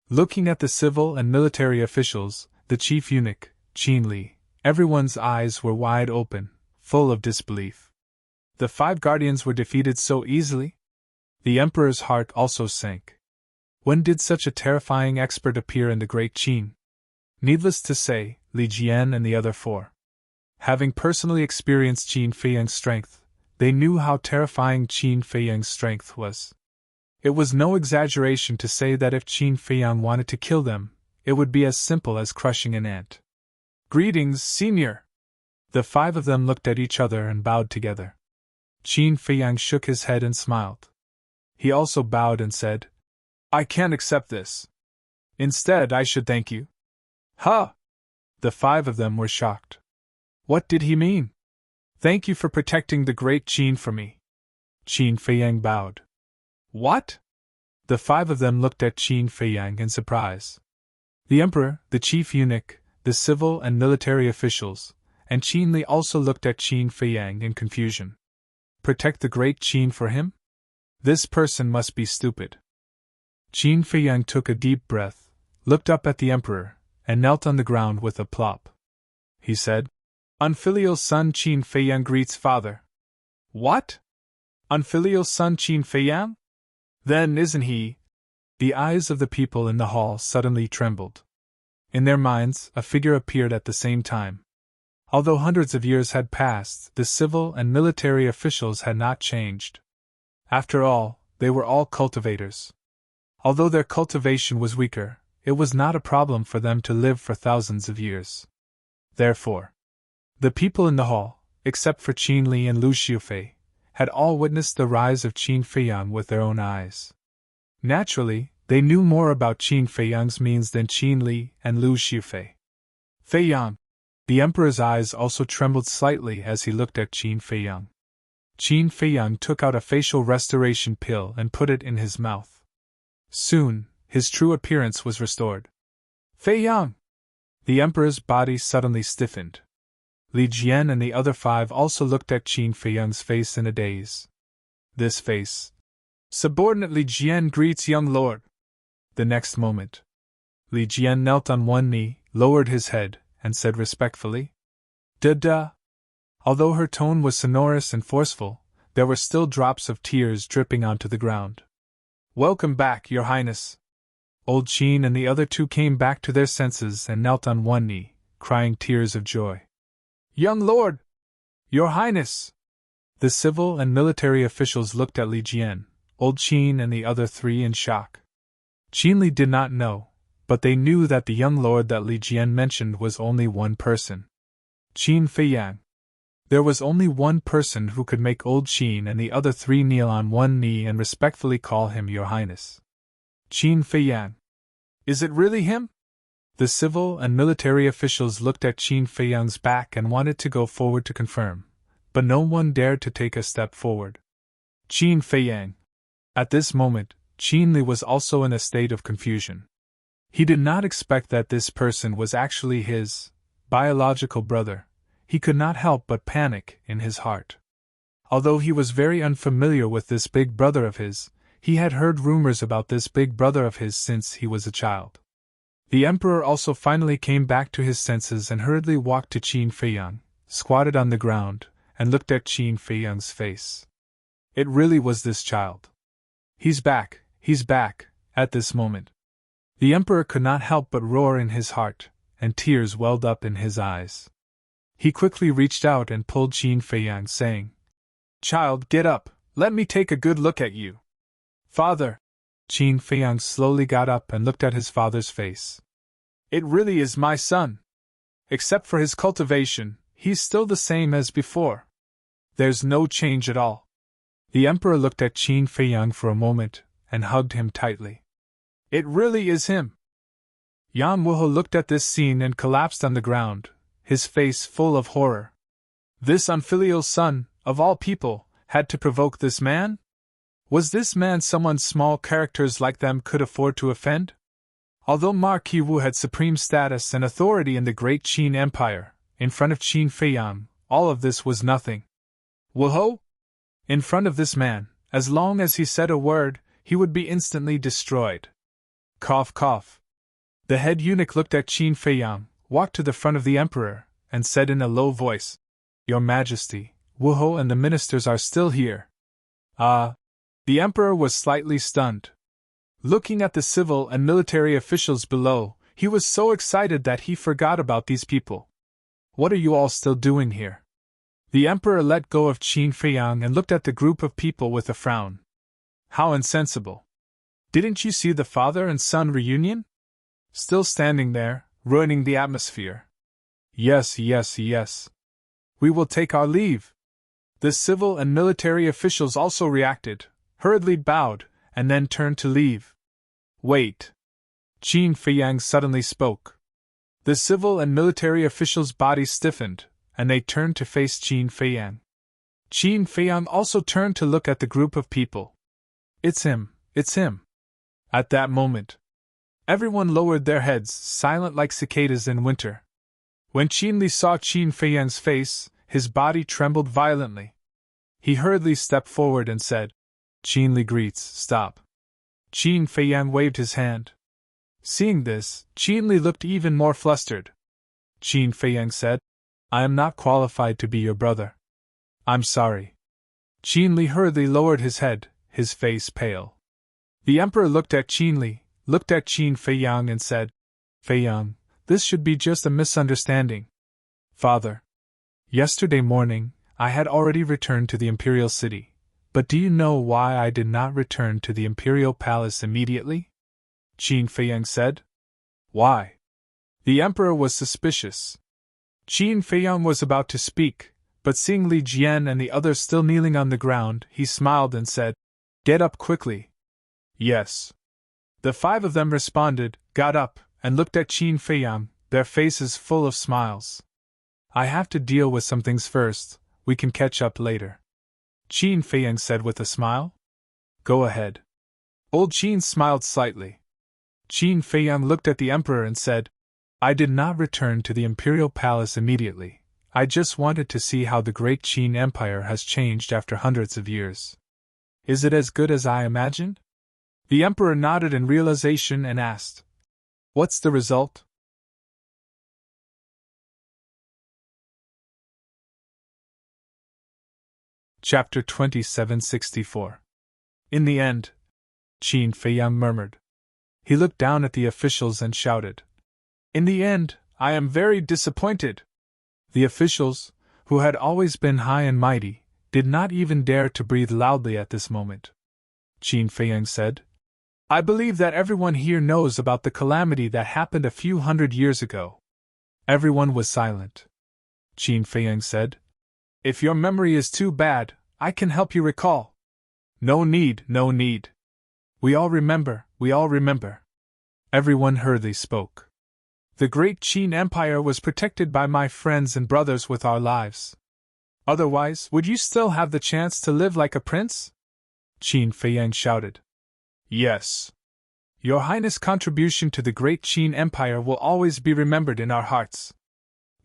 Looking at the civil and military officials, the chief eunuch, Qin Li, everyone's eyes were wide open, full of disbelief. The 5 guardians were defeated so easily? The emperor's heart also sank. When did such a terrifying expert appear in the Great Qin? Needless to say, Li Jian and the other 4. Having personally experienced Qin Feiyang's strength, they knew how terrifying Qin Feiyang's strength was. It was no exaggeration to say that if Qin Feiyang wanted to kill them, it would be as simple as crushing an ant. Greetings, Senior! The 5 of them looked at each other and bowed together. Qin Feiyang shook his head and smiled. He also bowed and said, I can't accept this. Instead, I should thank you. Ha! The 5 of them were shocked. What did he mean? Thank you for protecting the great Qin for me. Qin Feiyang bowed. What? The 5 of them looked at Qin Feiyang in surprise. The emperor, the chief eunuch, the civil and military officials, and Qin Li also looked at Qin Feiyang in confusion. Protect the great Qin for him? This person must be stupid. Qin Feiyang took a deep breath, looked up at the emperor, and knelt on the ground with a plop. He said, Unfilial son Qin Feiyang greets father. What? Unfilial son Qin Feiyang? Then isn't he? The eyes of the people in the hall suddenly trembled. In their minds, a figure appeared at the same time. Although hundreds of years had passed, the civil and military officials had not changed. After all, they were all cultivators. Although their cultivation was weaker, it was not a problem for them to live for thousands of years. Therefore, the people in the hall, except for Qin Li and Lu Xiufei, had all witnessed the rise of Qin Feiyang with their own eyes. Naturally, they knew more about Qin Feiyang's means than Qin Li and Lu Xiufei. Feiyang! The emperor's eyes also trembled slightly as he looked at Qin Feiyang. Qin Feiyang took out a facial restoration pill and put it in his mouth. Soon, his true appearance was restored. Feiyang! The emperor's body suddenly stiffened. Li Jian and the other 5 also looked at Qin Feiyang's face in a daze. This face. Subordinate Li Jian greets young lord. The next moment, Li Jian knelt on one knee, lowered his head, and said respectfully, Da-da. Although her tone was sonorous and forceful, there were still drops of tears dripping onto the ground. Welcome back, your highness. Old Qin and the other 2 came back to their senses and knelt on one knee, crying tears of joy. Young lord! Your highness! The civil and military officials looked at Li Jian, Old Qin and the other 3 in shock. Qin Li did not know, but they knew that the young lord that Li Jian mentioned was only one person. Qin Feiyang. There was only one person who could make Old Qin and the other 3 kneel on one knee and respectfully call him your highness. Qin Feiyang. Is it really him? The civil and military officials looked at Qin Feiyang's back and wanted to go forward to confirm, but no one dared to take a step forward. Qin Feiyang. At this moment, Qin Li was also in a state of confusion. He did not expect that this person was actually his biological brother. He could not help but panic in his heart. Although he was very unfamiliar with this big brother of his, he had heard rumors about this big brother of his since he was a child. The emperor also finally came back to his senses and hurriedly walked to Qin Feiyang, squatted on the ground, and looked at Qin Feiyang's face. It really was this child. He's back, at this moment. The emperor could not help but roar in his heart, and tears welled up in his eyes. He quickly reached out and pulled Qin Feiyang, saying, Child, get up, let me take a good look at you. Father! Qin Feiyang slowly got up and looked at his father's face. It really is my son. Except for his cultivation, he's still the same as before. There's no change at all. The emperor looked at Qin Feiyang for a moment and hugged him tightly. It really is him. Yan Wuhe looked at this scene and collapsed on the ground, his face full of horror. This unfilial son, of all people, had to provoke this man? Was this man someone small characters like them could afford to offend? Although Marquis Wu had supreme status and authority in the great Qin Empire, in front of Qin Feiyang, all of this was nothing. Wuho? In front of this man, as long as he said a word, he would be instantly destroyed. Cough, cough. The head eunuch looked at Qin Feiyang, walked to the front of the emperor, and said in a low voice, Your Majesty, Wuho and the ministers are still here. The emperor was slightly stunned. Looking at the civil and military officials below, he was so excited that he forgot about these people. What are you all still doing here? The emperor let go of Qin Feiyang and looked at the group of people with a frown. How insensible. Didn't you see the father and son reunion? Still standing there, ruining the atmosphere. Yes. We will take our leave. The civil and military officials also reacted, hurriedly bowed, and then turned to leave. Wait. Qin Feiyang suddenly spoke. The civil and military officials' bodies stiffened, and they turned to face Qin Feiyang. Qin Feiyang also turned to look at the group of people. It's him, it's him. At that moment, everyone lowered their heads, silent like cicadas in winter. When Qin Li saw Qin Feiyang's face, his body trembled violently. He hurriedly stepped forward and said, Qin Li greets, stop. Qin Feiyang waved his hand. Seeing this, Qin Li looked even more flustered. Qin Feiyang said, I am not qualified to be your brother. I'm sorry. Qin Li hurriedly lowered his head, his face pale. The emperor looked at Qin Li, looked at Qin Feiyang and said, Feiyang, this should be just a misunderstanding. Father. Yesterday morning, I had already returned to the imperial city, but do you know why I did not return to the imperial palace immediately? Qin Feiyang said. Why? The emperor was suspicious. Qin Feiyang was about to speak, but seeing Li Jian and the others still kneeling on the ground, he smiled and said, Get up quickly. Yes. The 5 of them responded, got up, and looked at Qin Feiyang, their faces full of smiles. I have to deal with some things first, we can catch up later. Qin Feiyang said with a smile. Go ahead. Old Qin smiled slightly. Qin Feiyang looked at the emperor and said, I did not return to the imperial palace immediately. I just wanted to see how the great Qin Empire has changed after hundreds of years. Is it as good as I imagined? The emperor nodded in realization and asked, What's the result? Chapter 2764. In the end, Qin Feiyang murmured. He looked down at the officials and shouted, In the end, I am very disappointed. The officials, who had always been high and mighty, did not even dare to breathe loudly at this moment. Qin Feiyang said, I believe that everyone here knows about the calamity that happened a few hundred years ago. Everyone was silent. Qin Feiyang said, If your memory is too bad, I can help you recall. No need, no need. We all remember, we all remember. Everyone hurriedly spoke. The great Qin Empire was protected by my friends and brothers with our lives. Otherwise, would you still have the chance to live like a prince? Qin Feiyang shouted. Yes. Your Highness' contribution to the great Qin Empire will always be remembered in our hearts.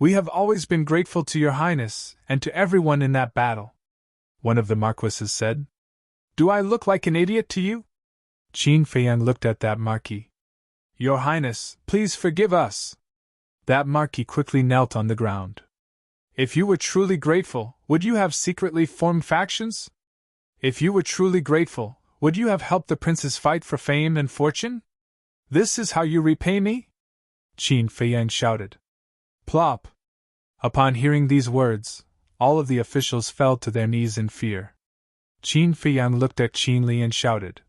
We have always been grateful to your Highness and to everyone in that battle. One of the marquises said. Do I look like an idiot to you? Qin Feiyang looked at that marquis. Your Highness, please forgive us. That marquis quickly knelt on the ground. If you were truly grateful, would you have secretly formed factions? If you were truly grateful, would you have helped the princes fight for fame and fortune? This is how you repay me? Qin Feiyang shouted. Plop! Upon hearing these words, all of the officials fell to their knees in fear. Qin Feiyang looked at Qin Li and shouted,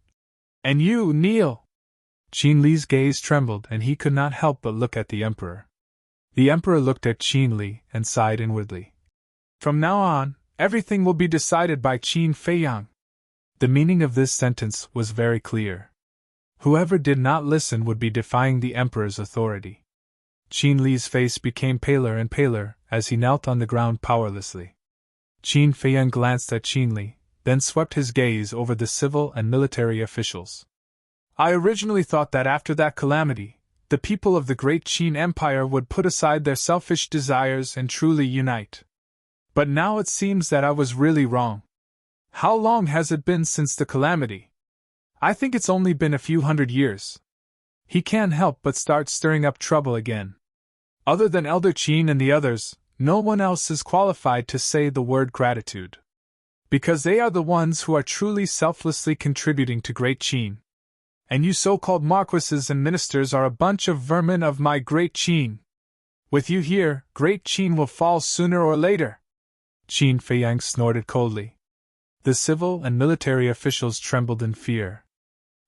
And you, kneel! Qin Li's gaze trembled and he could not help but look at the emperor. The emperor looked at Qin Li and sighed inwardly. From now on, everything will be decided by Qin Feiyang. The meaning of this sentence was very clear. Whoever did not listen would be defying the emperor's authority. Qin Li's face became paler and paler as he knelt on the ground powerlessly. Qin Feiyang glanced at Qin Li, then swept his gaze over the civil and military officials. I originally thought that after that calamity, the people of the great Qin Empire would put aside their selfish desires and truly unite. But now it seems that I was really wrong. How long has it been since the calamity? I think it's only been a few hundred years. He can't help but start stirring up trouble again. Other than Elder Qin and the others, no one else is qualified to say the word gratitude. Because they are the ones who are truly selflessly contributing to great Qin. And you so-called marquises and ministers are a bunch of vermin of my great Qin. With you here, great Qin will fall sooner or later. Qin Feiyang snorted coldly. The civil and military officials trembled in fear.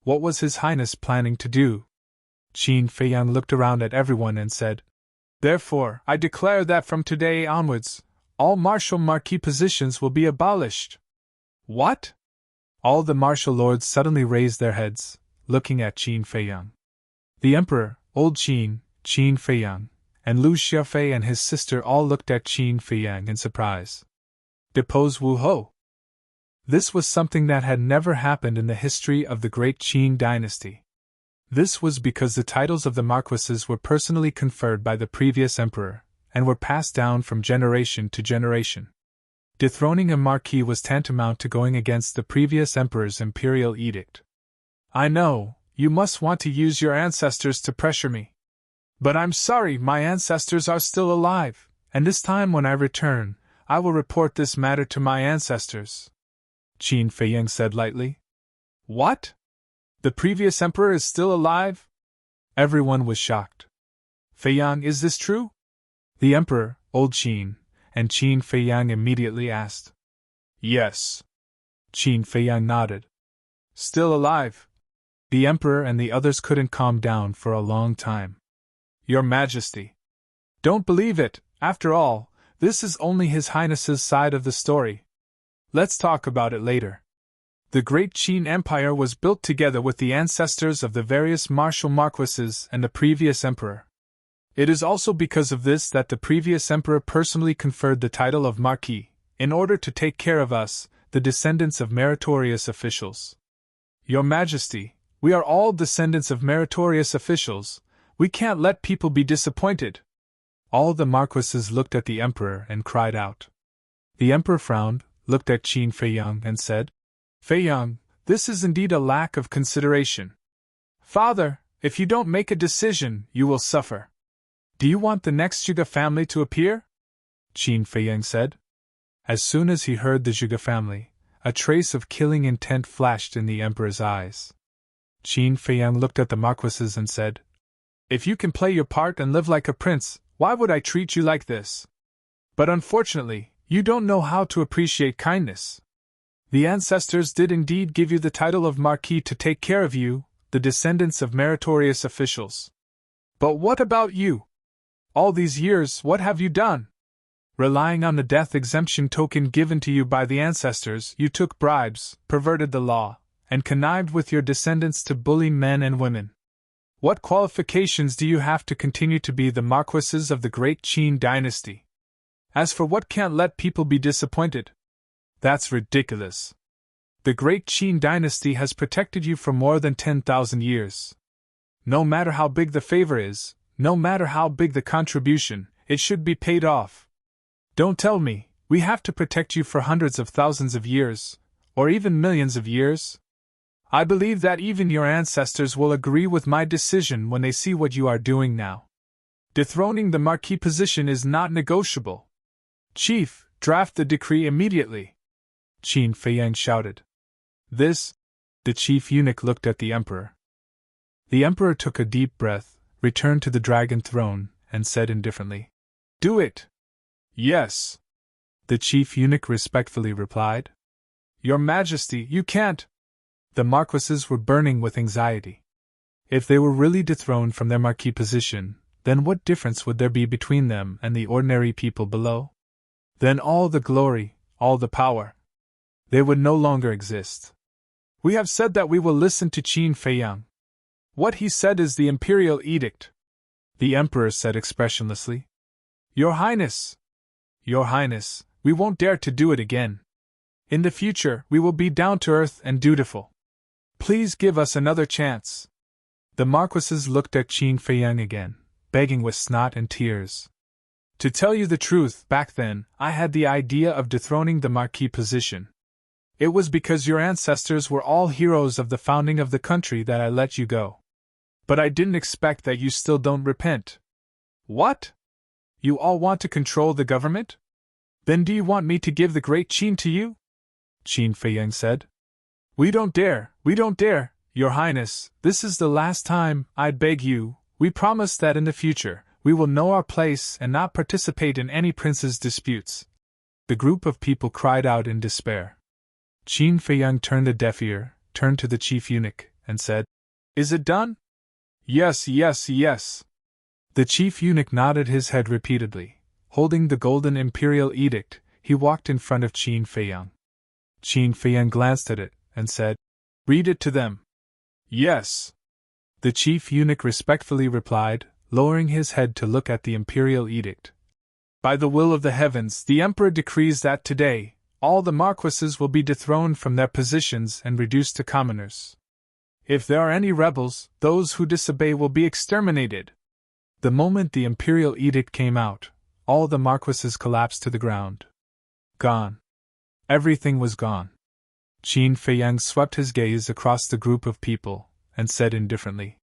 What was His Highness planning to do? Qin Feiyang looked around at everyone and said, Therefore, I declare that from today onwards, all martial marquis positions will be abolished. What? All the martial lords suddenly raised their heads, looking at Qin Feiyang. The emperor, old Qin Feiyang, and Lu Xiaofei and his sister all looked at Qin Feiyang in surprise. Depose Wu Ho. This was something that had never happened in the history of the great Qin dynasty. This was because the titles of the marquises were personally conferred by the previous emperor, and were passed down from generation to generation. Dethroning a marquis was tantamount to going against the previous emperor's imperial edict. I know, you must want to use your ancestors to pressure me. But I'm sorry, my ancestors are still alive, and this time when I return, I will report this matter to my ancestors. Qin Feiyang said lightly. What? The previous emperor is still alive? Everyone was shocked. Feiyang, is this true? The emperor, old Qin, and Qin Feiyang immediately asked. Yes. Qin Feiyang nodded. Still alive. The emperor and the others couldn't calm down for a long time. Your Majesty. Don't believe it, after all, this is only His Highness's side of the story. Let's talk about it later. The great Qin Empire was built together with the ancestors of the various martial marquises and the previous emperor. It is also because of this that the previous emperor personally conferred the title of Marquis, in order to take care of us, the descendants of meritorious officials. Your Majesty, we are all descendants of meritorious officials. We can't let people be disappointed. All the marquises looked at the emperor and cried out. The emperor frowned, looked at Qin Feiyang and said, Feiyang, this is indeed a lack of consideration. Father, if you don't make a decision, you will suffer. Do you want the next Zhuge family to appear? Qin Feiyang said. As soon as he heard the Zhuge family, a trace of killing intent flashed in the emperor's eyes. Qin Feiyang looked at the marquises and said, If you can play your part and live like a prince, why would I treat you like this? But unfortunately, you don't know how to appreciate kindness. The ancestors did indeed give you the title of Marquis to take care of you, the descendants of meritorious officials. But what about you? All these years, what have you done? Relying on the death exemption token given to you by the ancestors, you took bribes, perverted the law, and connived with your descendants to bully men and women. What qualifications do you have to continue to be the marquises of the great Qin dynasty? As for what can't let people be disappointed, that's ridiculous. The great Qin dynasty has protected you for more than 10,000 years. No matter how big the favor is, no matter how big the contribution, it should be paid off. Don't tell me, we have to protect you for hundreds of thousands of years, or even millions of years. I believe that even your ancestors will agree with my decision when they see what you are doing now. Dethroning the Marquis position is not negotiable. Chief, draft the decree immediately. Qin Feiyang shouted. This? The chief eunuch looked at the emperor. The emperor took a deep breath, returned to the dragon throne, and said indifferently, Do it! Yes. The chief eunuch respectfully replied. Your Majesty, you can't! The marquises were burning with anxiety. If they were really dethroned from their marquis position, then what difference would there be between them and the ordinary people below? Then all the glory, all the power, they would no longer exist. We have said that we will listen to Qin Feiyang. What he said is the imperial edict. The emperor said expressionlessly. Your Highness! Your Highness, we won't dare to do it again. In the future, we will be down to earth and dutiful. Please give us another chance. The marquises looked at Qin Feiyang again, begging with snot and tears. To tell you the truth, back then, I had the idea of dethroning the marquis position. It was because your ancestors were all heroes of the founding of the country that I let you go. But I didn't expect that you still don't repent. What? You all want to control the government? Then do you want me to give the great Qin to you? Qin Feiyang said. We don't dare, Your Highness, this is the last time, I beg you, we promise that in the future, we will know our place and not participate in any prince's disputes. The group of people cried out in despair. Qin Feiyang turned a deaf ear, turned to the chief eunuch, and said, Is it done? Yes. The chief eunuch nodded his head repeatedly. Holding the golden imperial edict, he walked in front of Qin Feiyang. Qin Feiyang glanced at it, and said, Read it to them. Yes. The chief eunuch respectfully replied, lowering his head to look at the imperial edict. By the will of the heavens, the emperor decrees that today, all the marquises will be dethroned from their positions and reduced to commoners. If there are any rebels, those who disobey will be exterminated. The moment the imperial edict came out, all the marquises collapsed to the ground. Gone. Everything was gone. Qin Feiyang swept his gaze across the group of people, and said indifferently,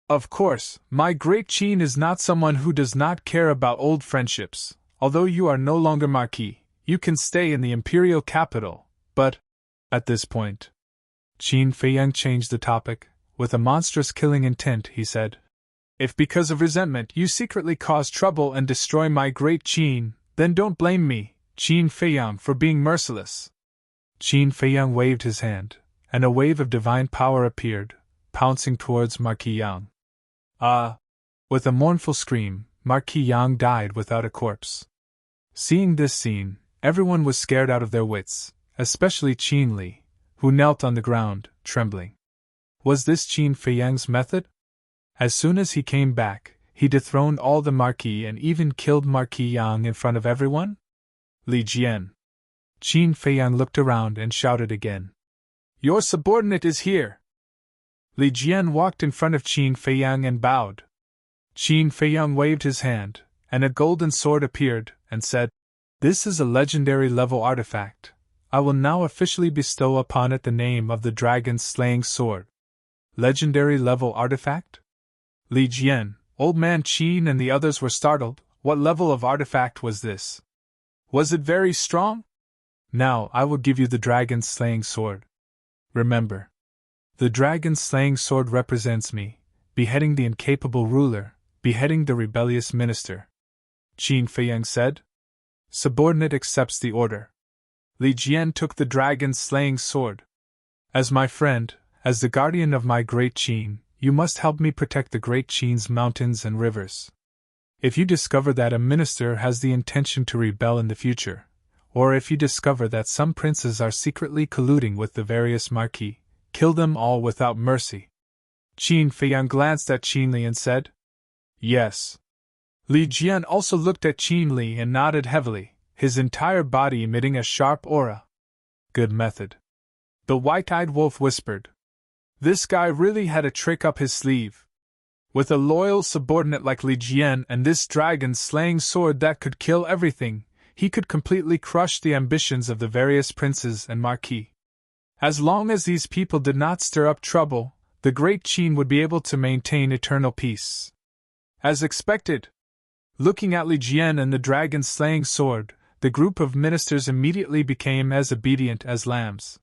"Of course, my great Qin is not someone who does not care about old friendships. Although you are no longer Marquis, you can stay in the imperial capital, but..." At this point, Qin Feiyang changed the topic. With a monstrous killing intent, he said, "If because of resentment you secretly cause trouble and destroy my great Qin, then don't blame me, Qin Feiyang, for being merciless." Qin Feiyang waved his hand, and a wave of divine power appeared, pouncing towards Marquis Yang. With a mournful scream, Marquis Yang died without a corpse. Seeing this scene, everyone was scared out of their wits, especially Qin Li, who knelt on the ground, trembling. Was this Qin Feiyang's method? As soon as he came back, he dethroned all the Marquis and even killed Marquis Yang in front of everyone? Li Jian. Qin Feiyang looked around and shouted again, "Your subordinate is here!" Li Jian walked in front of Qin Feiyang and bowed. Qin Feiyang waved his hand, and a golden sword appeared, and said, "This is a legendary level artifact. I will now officially bestow upon it the name of the dragon-slaying sword." Legendary level artifact? Li Jian, Old Man Qin and the others were startled. What level of artifact was this? Was it very strong? "Now I will give you the dragon-slaying sword. Remember, the dragon-slaying sword represents me, beheading the incapable ruler, beheading the rebellious minister," Qin Feiyang said. "Subordinate accepts the order." Li Jian took the dragon-slaying sword. "As my friend, as the guardian of my great Qin, you must help me protect the great Qin's mountains and rivers. If you discover that a minister has the intention to rebel in the future, or if you discover that some princes are secretly colluding with the various marquis, kill them all without mercy." Qin Feiyang glanced at Qin Li and said, "Yes." Li Jian also looked at Qin Li and nodded heavily, his entire body emitting a sharp aura. "Good method." The white-eyed wolf whispered, "This guy really had a trick up his sleeve. With a loyal subordinate like Li Jian and this dragon-slaying sword that could kill everything, he could completely crush the ambitions of the various princes and marquis. As long as these people did not stir up trouble, the great Qin would be able to maintain eternal peace." As expected. Looking at Li Jian and the dragon-slaying sword, the group of ministers immediately became as obedient as lambs.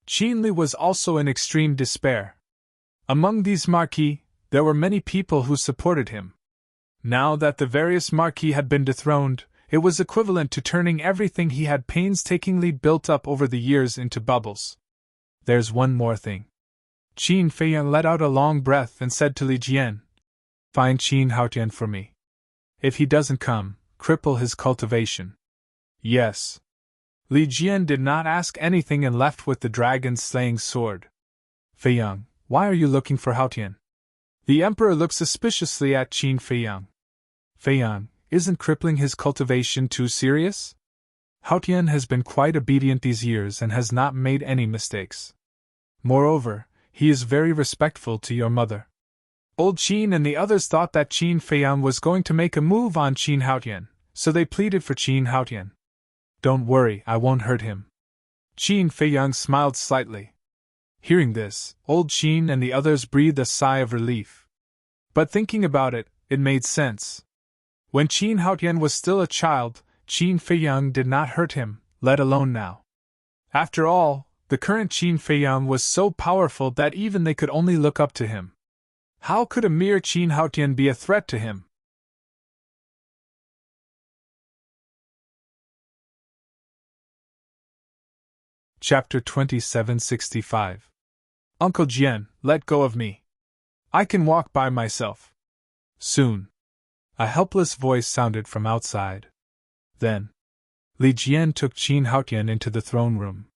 Qin Li was also in extreme despair. Among these marquis, there were many people who supported him. Now that the various marquis had been dethroned, it was equivalent to turning everything he had painstakingly built up over the years into bubbles. "There's one more thing." Qin Feiyang let out a long breath and said to Li Jian, "Find Qin Haotian for me. If he doesn't come, cripple his cultivation." "Yes." Li Jian did not ask anything and left with the dragon-slaying sword. "Feiyang, why are you looking for Haotian?" The emperor looked suspiciously at Qin Feiyang. "Feiyang, isn't crippling his cultivation too serious? Haotian has been quite obedient these years and has not made any mistakes. Moreover, he is very respectful to your mother." Old Qin and the others thought that Qin Feiyang was going to make a move on Qin Haotian, so they pleaded for Qin Haotian. "Don't worry, I won't hurt him." Qin Feiyang smiled slightly. Hearing this, Old Qin and the others breathed a sigh of relief. But thinking about it, it made sense. When Qin Haotian was still a child, Qin Feiyang did not hurt him, let alone now. After all, the current Qin Feiyang was so powerful that even they could only look up to him. How could a mere Qin Haotian be a threat to him? Chapter 2765. Uncle Jian, let go of me. I can walk by myself. Soon. A helpless voice sounded from outside. Then, Li Jian took Qin Haotian into the throne room.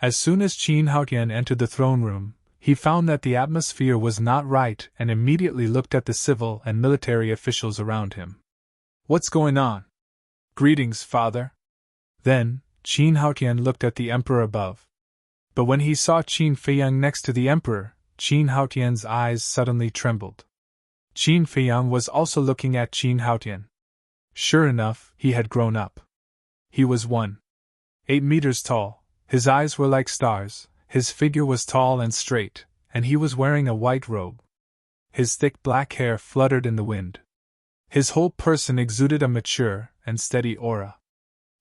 As soon as Qin Haotian entered the throne room, he found that the atmosphere was not right and immediately looked at the civil and military officials around him. What's going on? Greetings, father. Then, Qin Haotian looked at the emperor above. But when he saw Qin Feiyang next to the emperor, Qin Haotian's eyes suddenly trembled. Qin Feiyang was also looking at Qin Haotian. Sure enough, he had grown up. He was 1.8 meters tall, his eyes were like stars, his figure was tall and straight, and he was wearing a white robe. His thick black hair fluttered in the wind. His whole person exuded a mature and steady aura.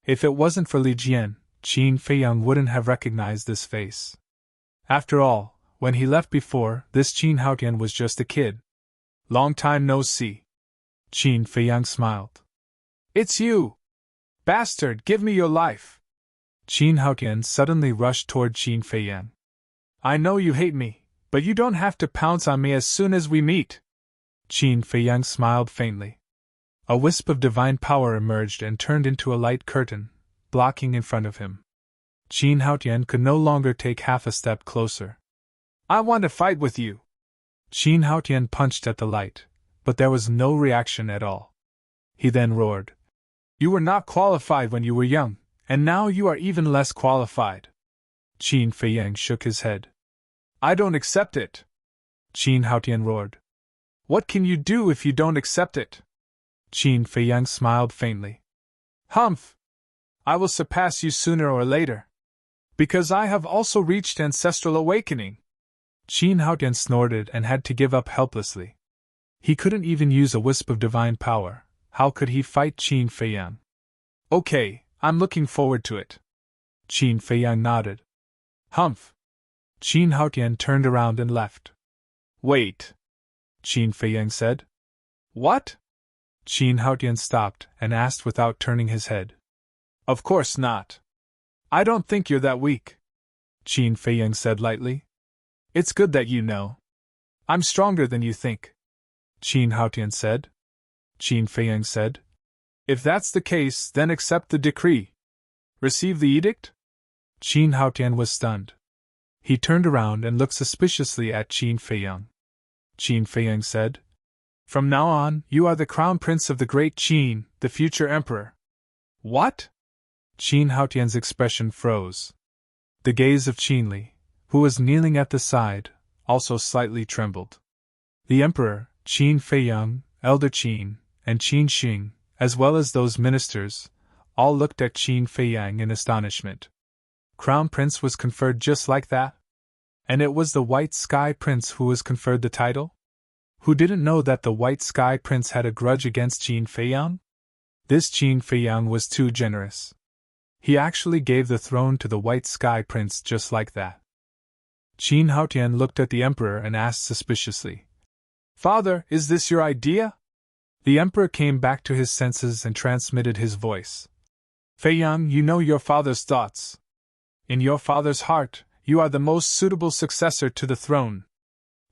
If it wasn't for Li Jian, Qin Feiyang wouldn't have recognized this face. After all, when he left before, this Qin Haotian was just a kid. Long time no see. Qin Feiyang smiled. It's you! Bastard, give me your life! Qin Haotian suddenly rushed toward Qin Feiyang. I know you hate me, but you don't have to pounce on me as soon as we meet. Qin Feiyang smiled faintly. A wisp of divine power emerged and turned into a light curtain, blocking in front of him. Qin Haotian could no longer take half a step closer. I want to fight with you! Qin Haotian punched at the light, but there was no reaction at all. He then roared. You were not qualified when you were young, and now you are even less qualified. Qin Feiyang shook his head. I don't accept it! Qin Haotian roared. What can you do if you don't accept it? Qin Feiyang smiled faintly. Humph! I will surpass you sooner or later. Because I have also reached ancestral awakening. Qin Haotian snorted and had to give up helplessly. He couldn't even use a wisp of divine power. How could he fight Qin Feiyang? Okay, I'm looking forward to it. Qin Feiyang nodded. Humph! Qin Haotian turned around and left. Wait! Qin Feiyang said. What? Qin Haotian stopped and asked without turning his head. Of course not. I don't think you're that weak. Qin Feiyang said lightly. It's good that you know. I'm stronger than you think. Qin Haotian said. Qin Feiyang said. If that's the case, then accept the decree. Receive the edict? Qin Haotian was stunned. He turned around and looked suspiciously at Qin Feiyang. Qin Feiyang said. From now on, you are the crown prince of the great Qin, the future emperor. What? Qin Haotian's expression froze. The gaze of Qin Li, who was kneeling at the side, also slightly trembled. The emperor, Qin Feiyang, elder Qin, and Qin Xing, as well as those ministers, all looked at Qin Feiyang in astonishment. Crown Prince was conferred just like that? And it was the White Sky Prince who was conferred the title? Who didn't know that the White Sky Prince had a grudge against Qin Feiyang? This Qin Feiyang was too generous. He actually gave the throne to the White Sky Prince just like that. Qin Haotian looked at the emperor and asked suspiciously. Father, is this your idea? The emperor came back to his senses and transmitted his voice. Feiyang, you know your father's thoughts. In your father's heart, you are the most suitable successor to the throne.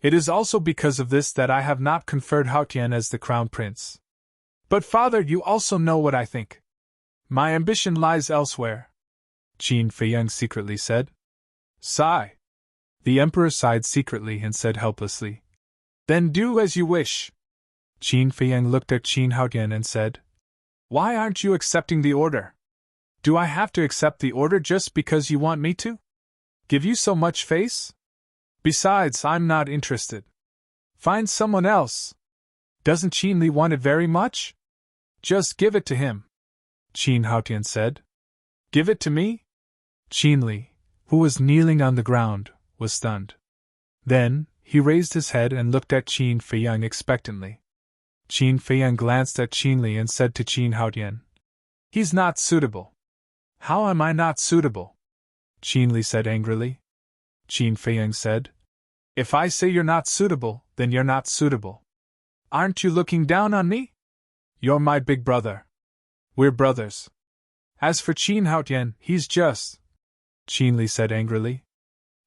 It is also because of this that I have not conferred Haotian as the crown prince. But father, you also know what I think. My ambition lies elsewhere. Qin Feiyang secretly said. Sigh. The emperor sighed secretly and said helplessly. Then do as you wish. Qin Feiyang looked at Qin Haotian and said. Why aren't you accepting the order? Do I have to accept the order just because you want me to? Give you so much face? Besides, I'm not interested. Find someone else. Doesn't Qin Li want it very much? Just give it to him. Qin Haotian said. Give it to me? Qin Li, who was kneeling on the ground, was stunned. Then, he raised his head and looked at Qin Feiyang expectantly. Qin Feiyang glanced at Qin Li and said to Qin Haotian. He's not suitable. How am I not suitable? Qin Li said angrily. Qin Feiyang said. If I say you're not suitable, then you're not suitable. Aren't you looking down on me? You're my big brother. We're brothers. As for Qin Haotian, he's just... Qin Li said angrily.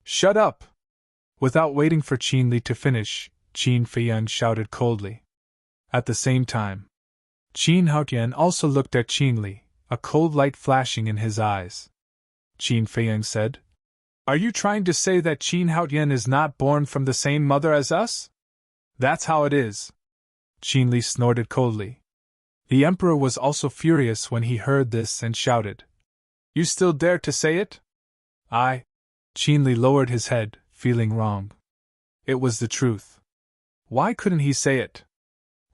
Shut up! Without waiting for Qin Li to finish, Qin Feiyang shouted coldly. At the same time, Qin Haotian also looked at Qin Li, a cold light flashing in his eyes. Qin Feiyang said. Are you trying to say that Qin Haotian is not born from the same mother as us? That's how it is. Qin Li snorted coldly. The emperor was also furious when he heard this and shouted. You still dare to say it? Qin Li lowered his head, feeling wrong. It was the truth. Why couldn't he say it?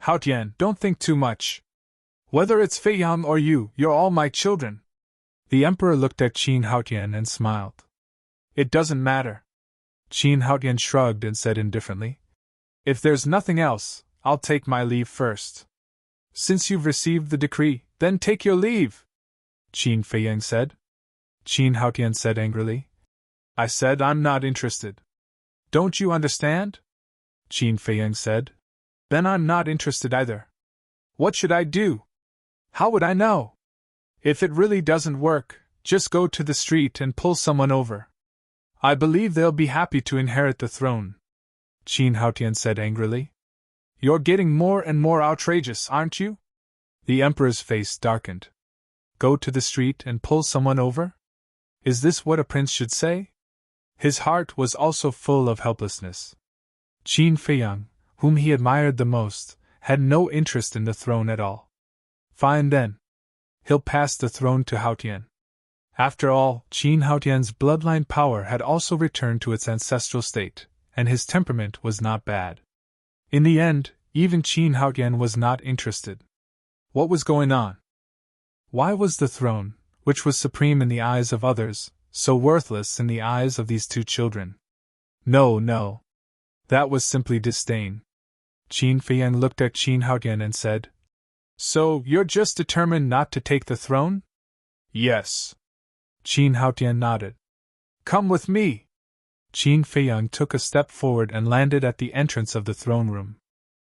Haotian, don't think too much. Whether it's Fei Yang or you're all my children. The emperor looked at Qin Haotian and smiled. It doesn't matter. Qin Haotian shrugged and said indifferently. If there's nothing else, I'll take my leave first. Since you've received the decree, then take your leave, Qin Feiyang said. Qin Haotian said angrily. I said I'm not interested. Don't you understand? Qin Feiyang said. Then I'm not interested either. What should I do? How would I know? If it really doesn't work, just go to the street and pull someone over. I believe they'll be happy to inherit the throne, Qin Haotian said angrily. You're getting more and more outrageous, aren't you? The emperor's face darkened. Go to the street and pull someone over? Is this what a prince should say? His heart was also full of helplessness. Qin Feiyang, whom he admired the most, had no interest in the throne at all. Fine then. He'll pass the throne to Haotian. After all, Qin Haotian's bloodline power had also returned to its ancestral state, and his temperament was not bad. In the end, even Qin Haotian was not interested. What was going on? Why was the throne, which was supreme in the eyes of others, so worthless in the eyes of these two children? No. That was simply disdain. Qin Feiyang looked at Qin Haotian and said, So, you're just determined not to take the throne? Yes. Qin Haotian nodded. Come with me. Qin Feiyang took a step forward and landed at the entrance of the throne room.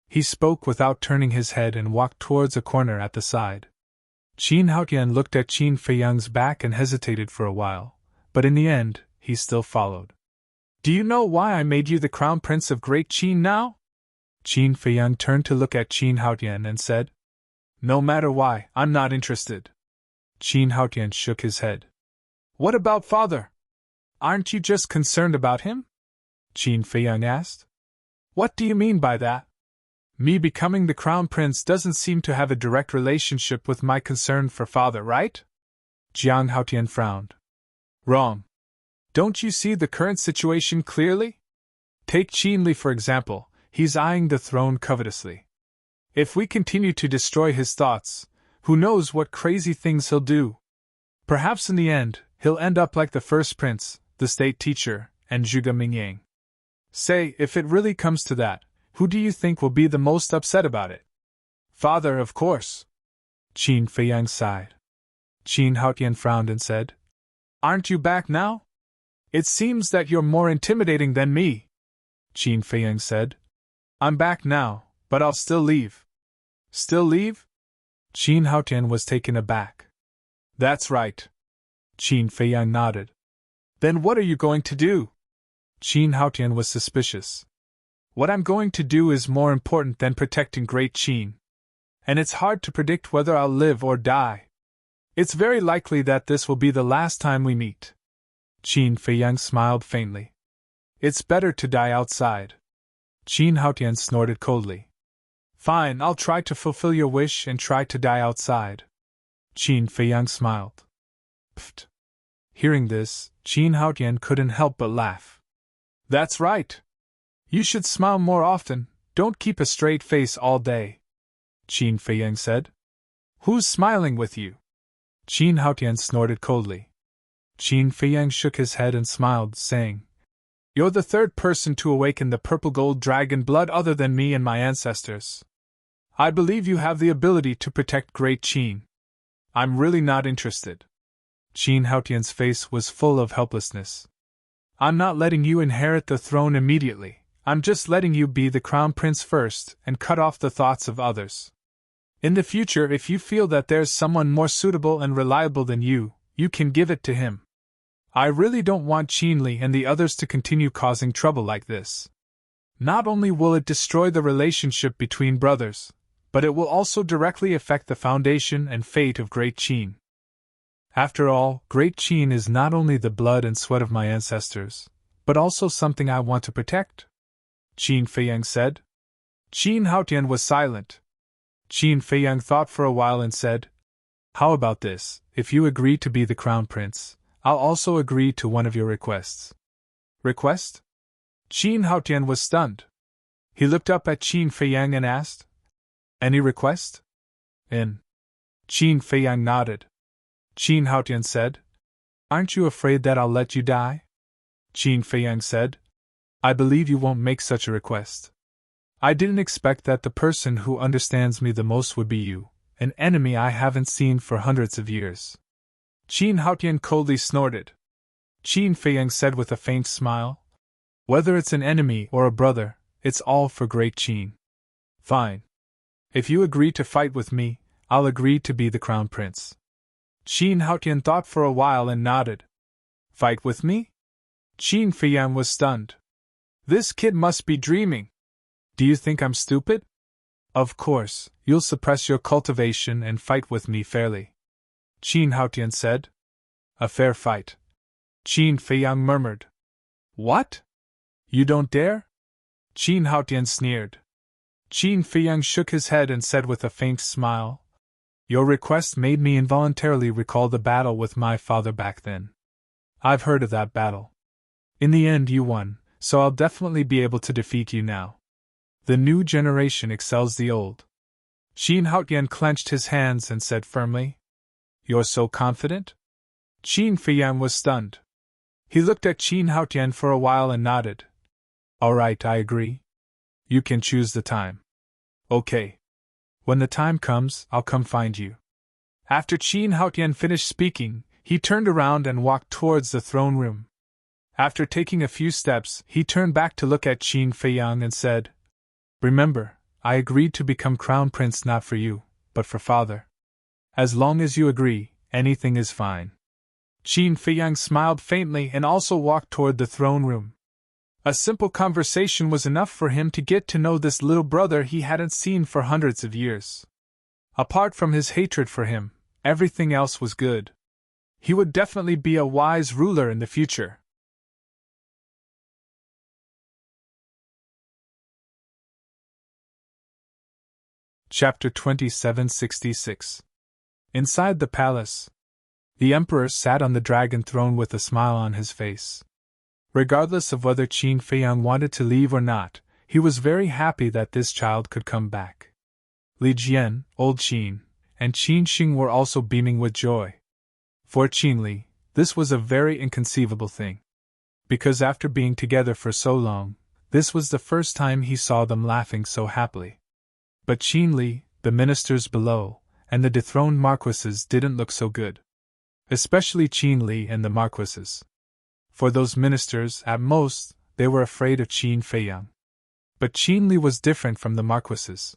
He spoke without turning his head and walked towards a corner at the side. Qin Haotian looked at Qin Feiyang's back and hesitated for a while, but in the end, he still followed. Do you know why I made you the crown prince of Great Qin now? Qin Feiyang turned to look at Qin Haotian and said, No matter why, I'm not interested. Qin Haotian shook his head. What about father? Aren't you just concerned about him? Qin Feiyang asked. What do you mean by that? Me becoming the crown prince doesn't seem to have a direct relationship with my concern for father, right? Jiang Haotian frowned. Wrong. Don't you see the current situation clearly? Take Qin Li for example, he's eyeing the throne covetously. If we continue to destroy his thoughts, who knows what crazy things he'll do? Perhaps in the end, he'll end up like the first prince, the state teacher, and Zhuge Mingyang. Say, if it really comes to that, who do you think will be the most upset about it? Father, of course. Qin Feiyang sighed. Qin Haotian frowned and said, Aren't you back now? It seems that you're more intimidating than me. Qin Feiyang said. I'm back now, but I'll still leave. Still leave? Qin Haotian was taken aback. That's right. Qin Feiyang nodded. Then what are you going to do? Qin Haotian was suspicious. What I'm going to do is more important than protecting Great Qin. And it's hard to predict whether I'll live or die. It's very likely that this will be the last time we meet. Qin Feiyang smiled faintly. It's better to die outside. Qin Haotian snorted coldly. Fine, I'll try to fulfill your wish and try to die outside. Qin Feiyang smiled. Pfft. Hearing this, Qin Haotian couldn't help but laugh. That's right. You should smile more often, don't keep a straight face all day. Qin Feiyang said. Who's smiling with you? Qin Haotian snorted coldly. Qin Feiyang shook his head and smiled, saying, You're the third person to awaken the purple gold dragon blood other than me and my ancestors. I believe you have the ability to protect Great Qin. I'm really not interested. Qin Haotian's face was full of helplessness. I'm not letting you inherit the throne immediately, I'm just letting you be the crown prince first and cut off the thoughts of others. In the future, if you feel that there's someone more suitable and reliable than you can give it to him. I really don't want Qin Li and the others to continue causing trouble like this. Not only will it destroy the relationship between brothers, but it will also directly affect the foundation and fate of Great Qin. After all, Great Qin is not only the blood and sweat of my ancestors, but also something I want to protect, Qin Feiyang said. Qin Haotian was silent. Qin Feiyang thought for a while and said, "How about this? If you agree to be the crown prince, I'll also agree to one of your requests." Request? Qin Haotian was stunned. He looked up at Qin Feiyang and asked, "Any request?" "In." Qin Feiyang nodded. Qin Haotian said, "Aren't you afraid that I'll let you die?" Qin Feiyang said, "I believe you won't make such a request. I didn't expect that the person who understands me the most would be you, an enemy I haven't seen for hundreds of years." Qin Haotian coldly snorted. Qin Feiyang said with a faint smile, "Whether it's an enemy or a brother, it's all for Great Qin." "Fine. If you agree to fight with me, I'll agree to be the crown prince." Qin Haotian thought for a while and nodded. "Fight with me?" Qin Feiyang was stunned. This kid must be dreaming. "Do you think I'm stupid?" "Of course, you'll suppress your cultivation and fight with me fairly," Qin Haotian said. "A fair fight," Qin Feiyang murmured. "What? You don't dare?" Qin Haotian sneered. Qin Feiyang shook his head and said with a faint smile, "Your request made me involuntarily recall the battle with my father back then. I've heard of that battle. In the end you won, so I'll definitely be able to defeat you now. The new generation excels the old." Qin Haotian clenched his hands and said firmly, "You're so confident?" Qin Feiyang was stunned. He looked at Qin Haotian for a while and nodded. "All right, I agree. You can choose the time." "Okay. When the time comes, I'll come find you." After Qin Haotian finished speaking, he turned around and walked towards the throne room. After taking a few steps, he turned back to look at Qin Feiyang and said, "Remember, I agreed to become crown prince not for you, but for father. As long as you agree, anything is fine." Qin Feiyang smiled faintly and also walked toward the throne room. A simple conversation was enough for him to get to know this little brother he hadn't seen for hundreds of years. Apart from his hatred for him, everything else was good. He would definitely be a wise ruler in the future. Chapter 2766. Inside the palace, the emperor sat on the dragon throne with a smile on his face. Regardless of whether Qin Feiyang wanted to leave or not, he was very happy that this child could come back. Li Jian, old Qin, and Qin Xing were also beaming with joy. For Qin Li, this was a very inconceivable thing. Because after being together for so long, this was the first time he saw them laughing so happily. But Qin Li, the ministers below, and the dethroned marquises didn't look so good. Especially Qin Li and the marquises. For those ministers, at most, they were afraid of Qin Feiyang. But Qin Li was different from the marquises.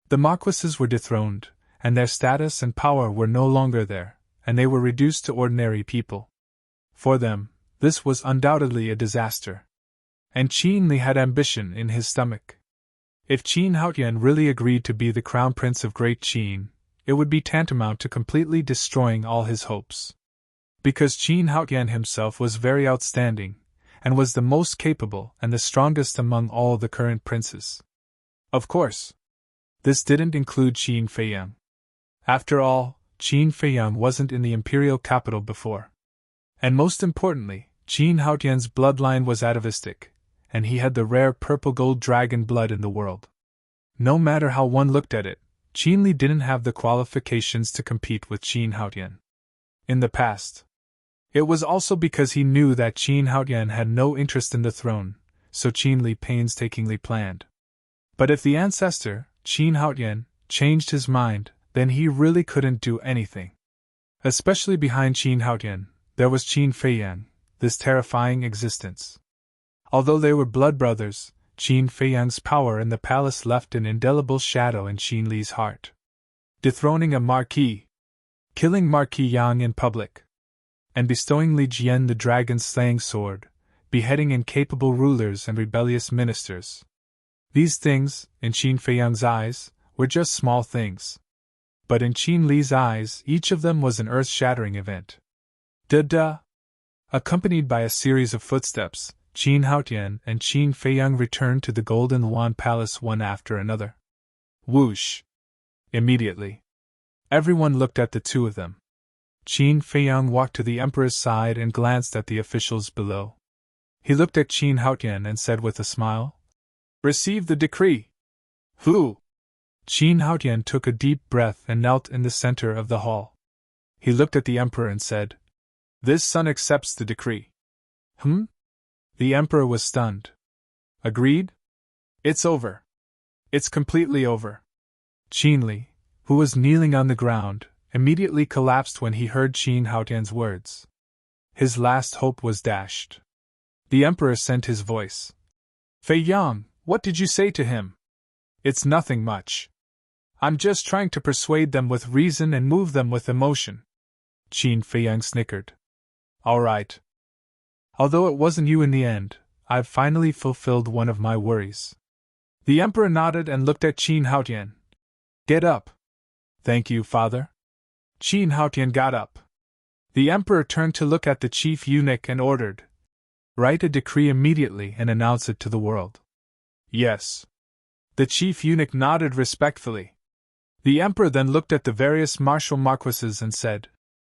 The marquises were dethroned, and their status and power were no longer there, and they were reduced to ordinary people. For them, this was undoubtedly a disaster. And Qin Li had ambition in his stomach. If Qin Haotian really agreed to be the crown prince of Great Qin, it would be tantamount to completely destroying all his hopes. Because Qin Haotian himself was very outstanding, and was the most capable and the strongest among all the current princes. Of course, this didn't include Qin Feiyang. After all, Qin Feiyang wasn't in the imperial capital before. And most importantly, Qin Haotian's bloodline was atavistic, and he had the rare purple-gold dragon blood in the world. No matter how one looked at it, Qin Li didn't have the qualifications to compete with Qin Haotian. In the past. It was also because he knew that Qin Haotian had no interest in the throne, so Qin Li painstakingly planned. But if the ancestor, Qin Haotian, changed his mind, then he really couldn't do anything. Especially behind Qin Haotian, there was Qin Feiyang, this terrifying existence. Although they were blood brothers, Qin Feiyang's power in the palace left an indelible shadow in Qin Li's heart. Dethroning a marquis, killing Marquis Yang in public, and bestowing Li Jian the dragon-slaying sword, beheading incapable rulers and rebellious ministers. These things, in Qin Feiyang's eyes, were just small things. But in Qin Li's eyes, each of them was an earth-shattering event. Da-da! Accompanied by a series of footsteps, Qin Haotian and Qin Feiyang returned to the Golden Luan Palace one after another. Whoosh! Immediately, everyone looked at the two of them. Qin Feiyang walked to the emperor's side and glanced at the officials below. He looked at Qin Haotian and said with a smile, "Receive the decree." "Who?" Qin Haotian took a deep breath and knelt in the center of the hall. He looked at the emperor and said, "This son accepts the decree." The emperor was stunned. "Agreed? It's over. It's completely over." Qin Li, who was kneeling on the ground, immediately collapsed when he heard Qin Haotian's words. His last hope was dashed. The emperor sent his voice. "Feiyang, what did you say to him?" "It's nothing much. I'm just trying to persuade them with reason and move them with emotion." Qin Feiyang snickered. "All right. Although it wasn't you in the end, I've finally fulfilled one of my worries." The emperor nodded and looked at Qin Haotian. "Get up." "Thank you, father." Qin Haotian got up. The emperor turned to look at the chief eunuch and ordered, "Write a decree immediately and announce it to the world." "Yes." The chief eunuch nodded respectfully. The emperor then looked at the various martial marquises and said,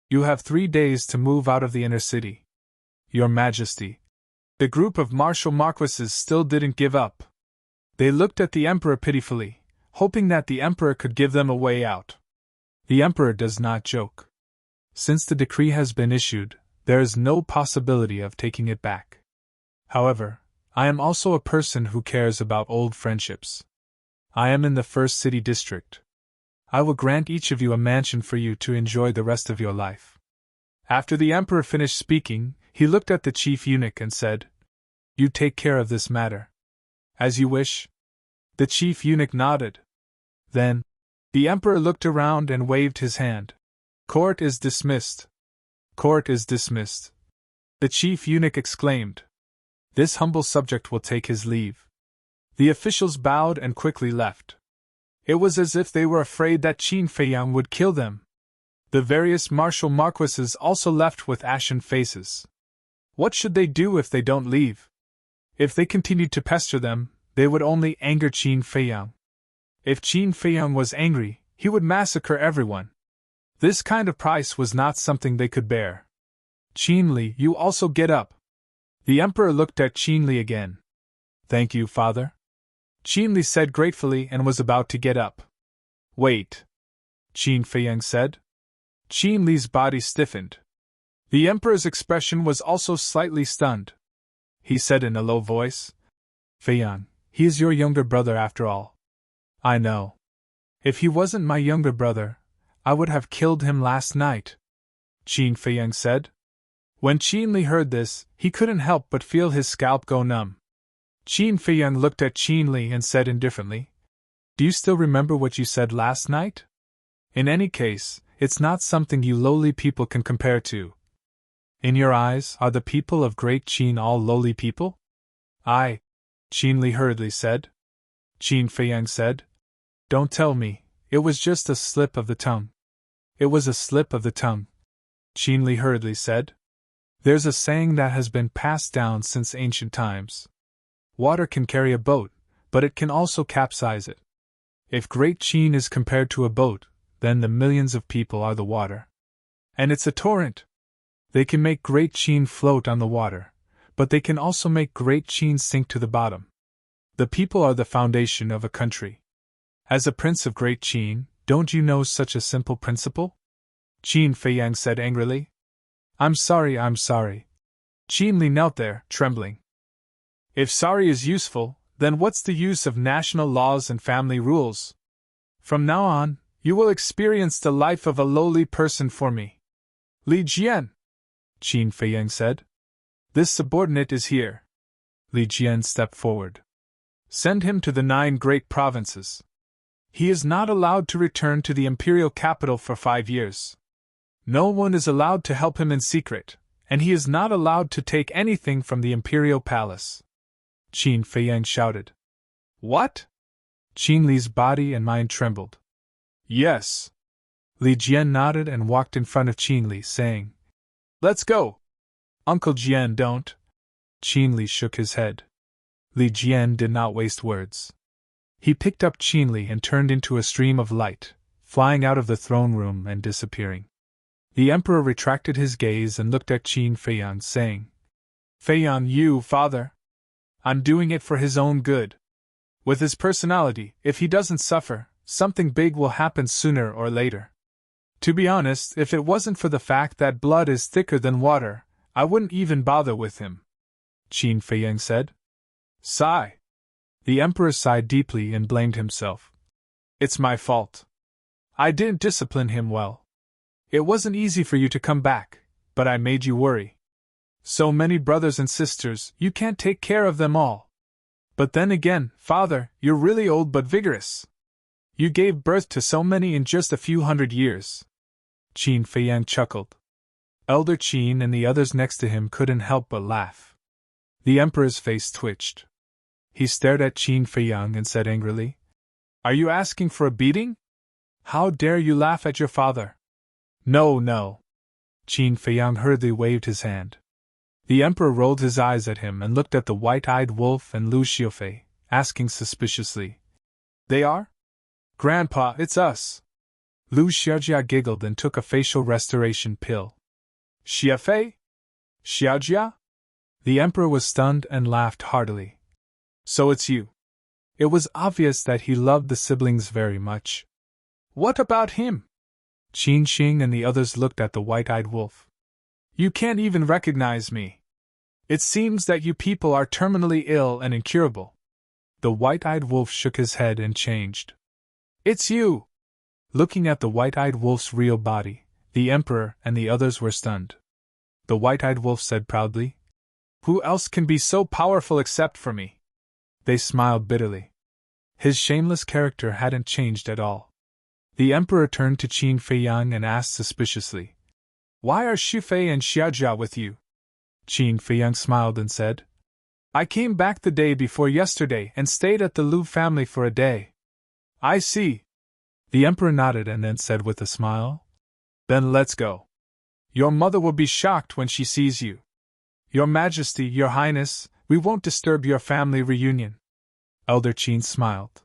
"You have 3 days to move out of the inner city." "Your Majesty." The group of martial marquises still didn't give up. They looked at the emperor pitifully, hoping that the emperor could give them a way out. The emperor does not joke. Since the decree has been issued, there is no possibility of taking it back. However, I am also a person who cares about old friendships. I am in the first city district. I will grant each of you a mansion for you to enjoy the rest of your life. After the emperor finished speaking, he looked at the chief eunuch and said, "You take care of this matter." "As you wish." The chief eunuch nodded. Then, the emperor looked around and waved his hand. "Court is dismissed." "Court is dismissed." The chief eunuch exclaimed. "This humble subject will take his leave." The officials bowed and quickly left. It was as if they were afraid that Qin Feiyang would kill them. The various martial marquises also left with ashen faces. What should they do if they don't leave? If they continued to pester them, they would only anger Qin Feiyang. If Qin Feiyang was angry, he would massacre everyone. This kind of price was not something they could bear. "Qin Li, you also get up." The emperor looked at Qin Li again. "Thank you, father." Qin Li said gratefully and was about to get up. "Wait," Qin Feiyang said. Qin Li's body stiffened. The emperor's expression was also slightly stunned. He said in a low voice, "Feiyang, he is your younger brother after all." "I know. If he wasn't my younger brother, I would have killed him last night," Qin Feiyang said. When Qin Li heard this, he couldn't help but feel his scalp go numb. Qin Feiyang looked at Qin Li and said indifferently, "Do you still remember what you said last night? In any case, it's not something you lowly people can compare to. In your eyes, are the people of Great Qin all lowly people?" "I," Qin Li hurriedly said. Qin Feiyang said, "Don't tell me, it was just a slip of the tongue." "It was a slip of the tongue," Qin Li hurriedly said. "There's a saying that has been passed down since ancient times. Water can carry a boat, but it can also capsize it. If Great Qin is compared to a boat, then the millions of people are the water. And it's a torrent. They can make Great Qin float on the water, but they can also make Great Qin sink to the bottom. The people are the foundation of a country. As a prince of Great Qin, don't you know such a simple principle?" Qin Feiyang said angrily. I'm sorry. Qin Li knelt there, trembling. "If sorry is useful, then what's the use of national laws and family rules? From now on, you will experience the life of a lowly person for me." "Li Jian," Qin Feiyang said. "This subordinate is here." Li Jian stepped forward. "Send him to the 9 great provinces. He is not allowed to return to the imperial capital for 5 years. No one is allowed to help him in secret, and he is not allowed to take anything from the imperial palace." Qin Feiyang shouted. "What?" Qin Li's body and mind trembled. "Yes. Li Jian nodded and walked in front of Qin Li, saying, "Let's go." "Uncle Jian, don't." Qin Li shook his head. Li Jian did not waste words. He picked up Qin Li and turned into a stream of light, flying out of the throne room and disappearing. The emperor retracted his gaze and looked at Qin Feiyang, saying, "Feiyang, you, father? I'm doing it for his own good. With his personality, if he doesn't suffer, something big will happen sooner or later. To be honest, if it wasn't for the fact that blood is thicker than water, I wouldn't even bother with him," Qin Feiyang said. Sigh. The emperor sighed deeply and blamed himself. "It's my fault. I didn't discipline him well. It wasn't easy for you to come back, but I made you worry. So many brothers and sisters, you can't take care of them all. But then again, father, you're really old but vigorous. You gave birth to so many in just a few hundred years." Qin Feiyang chuckled. Elder Qin and the others next to him couldn't help but laugh. The emperor's face twitched. He stared at Qin Feiyang and said angrily, "Are you asking for a beating? How dare you laugh at your father?" "No, no." Qin Feiyang hurriedly waved his hand. The emperor rolled his eyes at him and looked at the white-eyed wolf and Lu Xiaofei, asking suspiciously, "They are? Grandpa, it's us." Lu Xiaojia giggled and took a facial restoration pill. "Xiafei? Xiaojia?" The emperor was stunned and laughed heartily. "So it's you." It was obvious that he loved the siblings very much. "What about him?" Qin Xing and the others looked at the white-eyed wolf. "You can't even recognize me. It seems that you people are terminally ill and incurable." The white-eyed wolf shook his head and changed. "It's you!" Looking at the white-eyed wolf's real body, the emperor and the others were stunned. The white-eyed wolf said proudly, "Who else can be so powerful except for me?" They smiled bitterly. His shameless character hadn't changed at all. The emperor turned to Qin Feiyang and asked suspiciously, "Why are Shufei and Xiaojia with you?" Qin Feiyang smiled and said, "I came back the day before yesterday and stayed at the Lu family for a day." "I see." The emperor nodded and then said with a smile, "Then let's go. Your mother will be shocked when she sees you." "Your Majesty, Your Highness, we won't disturb your family reunion." Elder Qin smiled.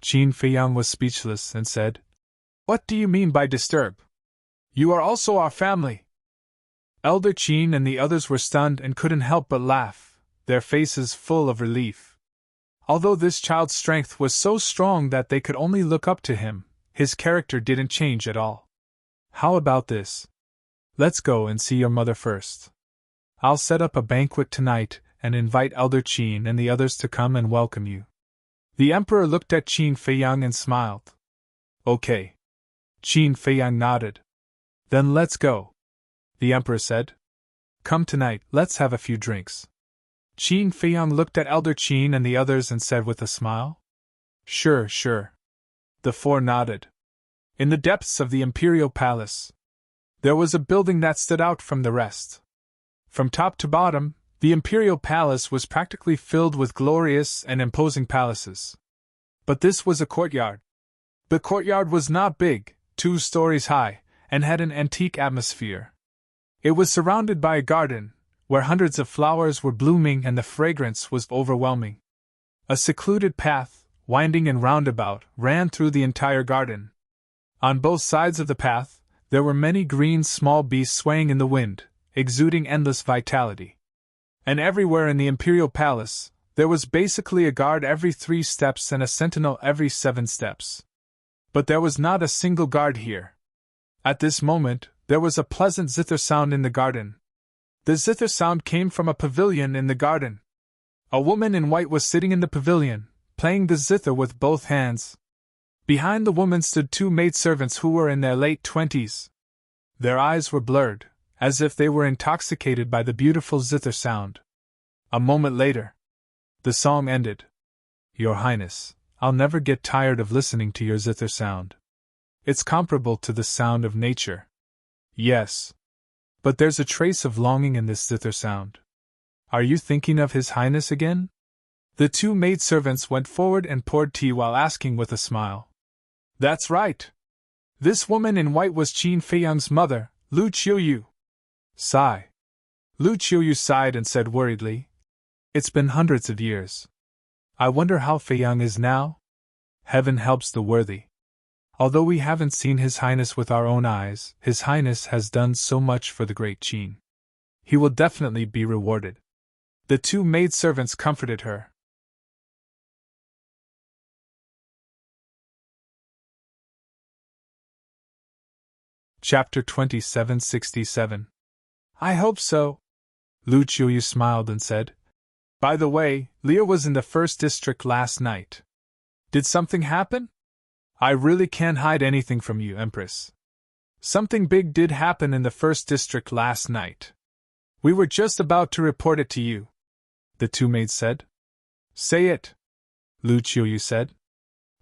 Qin Feiyang was speechless and said, "What do you mean by disturb? You are also our family." Elder Qin and the others were stunned and couldn't help but laugh, their faces full of relief. Although this child's strength was so strong that they could only look up to him, his character didn't change at all. "How about this? Let's go and see your mother first. I'll set up a banquet tonight and invite Elder Qin and the others to come and welcome you." The emperor looked at Qin Feiyang and smiled. "Okay." Qin Feiyang nodded. "Then let's go," the emperor said. "Come tonight, let's have a few drinks." Qin Feiyang looked at Elder Qin and the others and said with a smile, "Sure, sure." The four nodded. In the depths of the imperial palace, there was a building that stood out from the rest. From top to bottom, the imperial palace was practically filled with glorious and imposing palaces. But this was a courtyard. The courtyard was not big, 2 stories high, and had an antique atmosphere. It was surrounded by a garden, where hundreds of flowers were blooming and the fragrance was overwhelming. A secluded path, winding and roundabout, ran through the entire garden. On both sides of the path, there were many green small beasts swaying in the wind, exuding endless vitality. And everywhere in the imperial palace, there was basically a guard every 3 steps and a sentinel every 7 steps. But there was not a single guard here. At this moment, there was a pleasant zither sound in the garden. The zither sound came from a pavilion in the garden. A woman in white was sitting in the pavilion, playing the zither with both hands. Behind the woman stood 2 maidservants who were in their late 20s. Their eyes were blurred, as if they were intoxicated by the beautiful zither sound. A moment later, the song ended. "Your Highness, I'll never get tired of listening to your zither sound. It's comparable to the sound of nature." "Yes. But there's a trace of longing in this zither sound. Are you thinking of His Highness again?" The 2 maidservants went forward and poured tea while asking with a smile. "That's right. This woman in white was Qin Feiyang's mother, Lu Qiuyu. Sigh. Lu Qiuyu sighed and said worriedly, "It's been hundreds of years. I wonder how Feiyang is now? Heaven helps the worthy. Although we haven't seen His Highness with our own eyes, His Highness has done so much for the great Qin. He will definitely be rewarded." The two maidservants comforted her. Chapter 2767. I hope so. Lu Qiuyu smiled and said, "By the way, Lear was in the first district last night. Did something happen? I really can't hide anything from you, Empress. Something big did happen in the first district last night. We were just about to report it to you," the two maids said. "Say it," Lu Qiuyu said.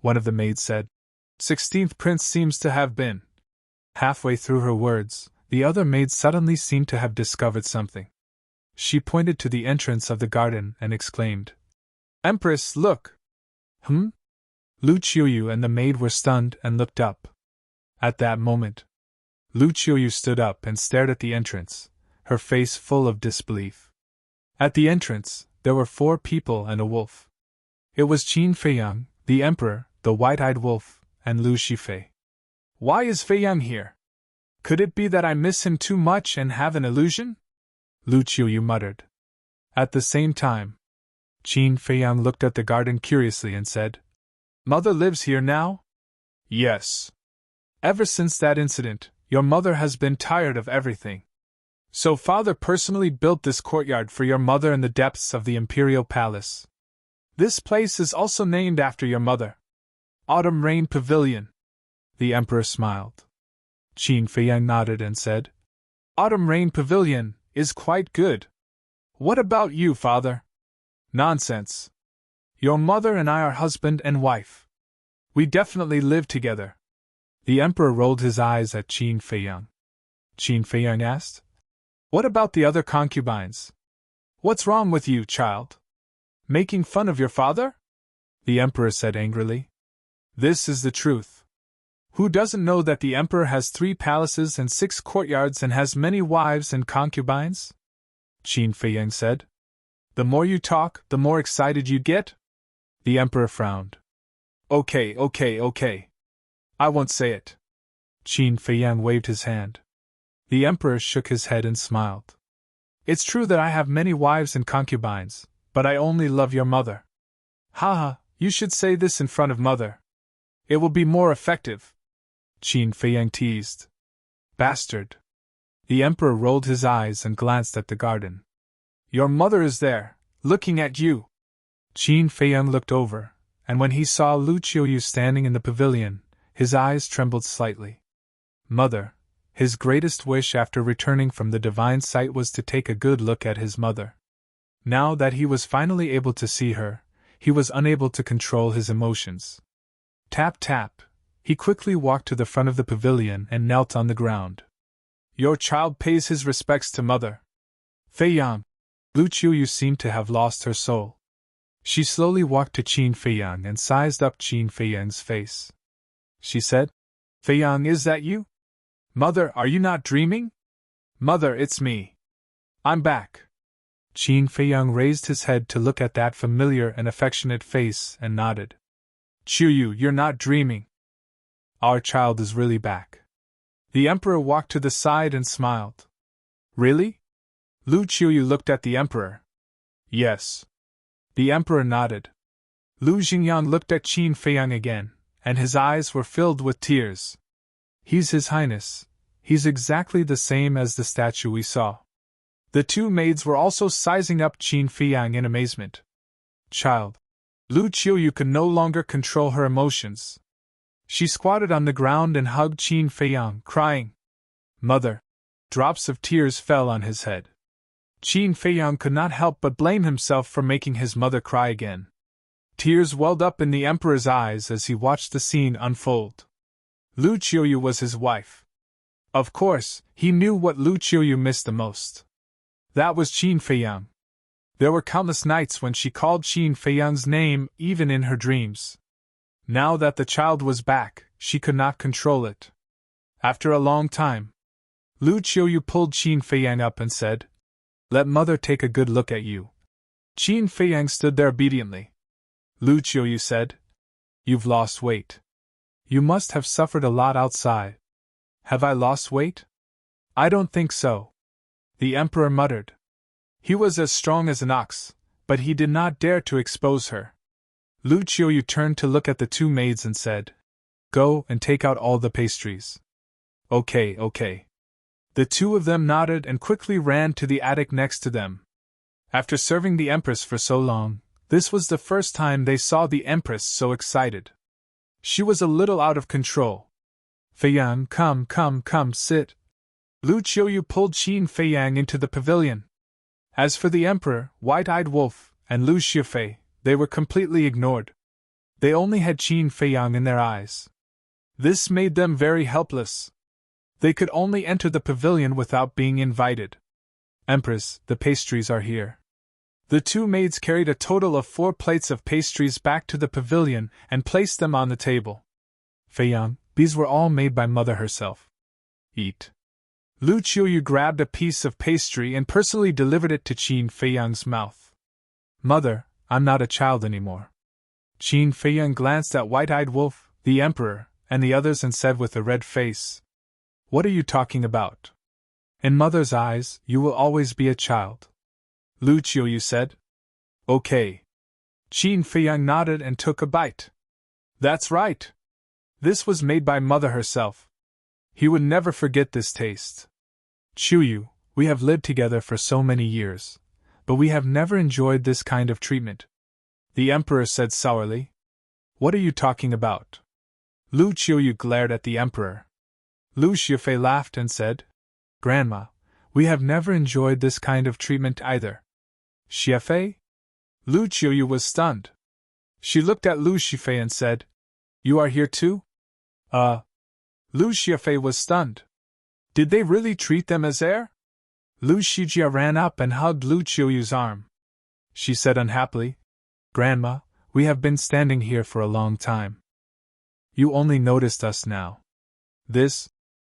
One of the maids said, 16th Prince seems to have been. Halfway through her words, the other maid suddenly seemed to have discovered something. She pointed to the entrance of the garden and exclaimed, "Empress, look!" Lu Qiuyu and the maid were stunned and looked up. At that moment, Lu Qiuyu stood up and stared at the entrance, her face full of disbelief. At the entrance, there were 4 people and a wolf. It was Qin Feiyang, the Emperor, the white-eyed wolf, and Lu Shifei. "Why is Feiyang here? Could it be that I miss him too much and have an illusion?" Lu Qiuyu muttered. At the same time, Qin Feiyang looked at the garden curiously and said, "Mother lives here now?" "Yes. Ever since that incident, your mother has been tired of everything. So father personally built this courtyard for your mother in the depths of the imperial palace. This place is also named after your mother. Autumn Rain Pavilion." The Emperor smiled. Qin Feiyang nodded and said, "Autumn Rain Pavilion is quite good. What about you, father?" "Nonsense. Your mother and I are husband and wife. We definitely live together." The Emperor rolled his eyes at Qin Feiyang. Qin Feiyang asked, "What about the other concubines? What's wrong with you, child? Making fun of your father?" The Emperor said angrily, "This is the truth. Who doesn't know that the Emperor has 3 palaces and 6 courtyards and has many wives and concubines?" Qin Feiyang said. "The more you talk, the more excited you get?" The Emperor frowned. Okay. I won't say it." Qin Feiyang waved his hand. The Emperor shook his head and smiled. "It's true that I have many wives and concubines, but I only love your mother." "Haha, you should say this in front of mother. It will be more effective," Qin Feiyang teased. "Bastard." The Emperor rolled his eyes and glanced at the garden. "Your mother is there, looking at you." Qin Feiyang looked over, and when he saw Lu Qiuyu standing in the pavilion, his eyes trembled slightly. Mother. His greatest wish after returning from the divine sight was to take a good look at his mother. Now that he was finally able to see her, he was unable to control his emotions. Tap tap. He quickly walked to the front of the pavilion and knelt on the ground. "Your child pays his respects to mother." "Feiyang." Lu Qiuyu seemed to have lost her soul. She slowly walked to Qin Feiyang and sized up Qin Feiyang's face. She said, "Feiyang, is that you? Mother, are you not dreaming?" "Mother, it's me. I'm back." Qin Feiyang raised his head to look at that familiar and affectionate face and nodded. "Qiuyu, you're not dreaming. Our child is really back." The Emperor walked to the side and smiled. "Really?" Lu Qiuyu looked at the Emperor. "Yes." The Emperor nodded. Lu Xingyang looked at Qin Feiyang again, and his eyes were filled with tears. "He's His Highness. He's exactly the same as the statue we saw." The two maids were also sizing up Qin Feiyang in amazement. "Child." Lu Qiuyu could no longer control her emotions. She squatted on the ground and hugged Qin Feiyang, crying, "Mother!" Drops of tears fell on his head. Qin Feiyang could not help but blame himself for making his mother cry again. Tears welled up in the Emperor's eyes as he watched the scene unfold. Lu Qiuyu was his wife. Of course, he knew what Lu Qiuyu missed the most. That was Qin Feiyang. There were countless nights when she called Qin Feiyang's name, even in her dreams. Now that the child was back, she could not control it. After a long time, Lu Qiuyu pulled Qin Feiyang up and said, "Let mother take a good look at you." Qin Feiyang stood there obediently. Lu Qiuyu said, "You've lost weight. You must have suffered a lot outside." "Have I lost weight?" "I don't think so," the emperor muttered. He was as strong as an ox, but he did not dare to expose her. Lu Qiuyu turned to look at the two maids and said, "Go and take out all the pastries." Okay. The two of them nodded and quickly ran to the attic next to them. After serving the empress for so long, this was the first time they saw the empress so excited. She was a little out of control. "Feiyang, come, sit." Lu Qiuyu pulled Qin Feiyang into the pavilion. As for the emperor, White-Eyed Wolf, and Lu Shifei, they were completely ignored. They only had Qin Feiyang in their eyes. This made them very helpless. They could only enter the pavilion without being invited. "Empress, the pastries are here." The two maids carried a total of 4 plates of pastries back to the pavilion and placed them on the table. "Feiyang, these were all made by mother herself. Eat." Lu Qiuyu grabbed a piece of pastry and personally delivered it to Qin Feiyang's mouth. "Mother, I'm not a child anymore." Qin Feiyang glanced at White-Eyed Wolf, the emperor, and the others and said with a red face, "What are you talking about? In mother's eyes, you will always be a child." Lu Qiuyu said. "Okay." Qin Feiyang nodded and took a bite. "That's right. This was made by mother herself." He would never forget this taste. "Qiuyu, we have lived together for so many years, but we have never enjoyed this kind of treatment," the emperor said sourly. "What are you talking about?" Lu Qiuyu glared at the emperor. Lu Shifei laughed and said, "Grandma, we have never enjoyed this kind of treatment either." "Shifei?" Lu Qiuyu was stunned. She looked at Lu Shifei and said, "You are here too?" Lu Shifei was stunned. Did they really treat them as air? Lu Shijia ran up and hugged Lu Qiuyu's arm. She said unhappily, "Grandma, we have been standing here for a long time. You only noticed us now." "This?"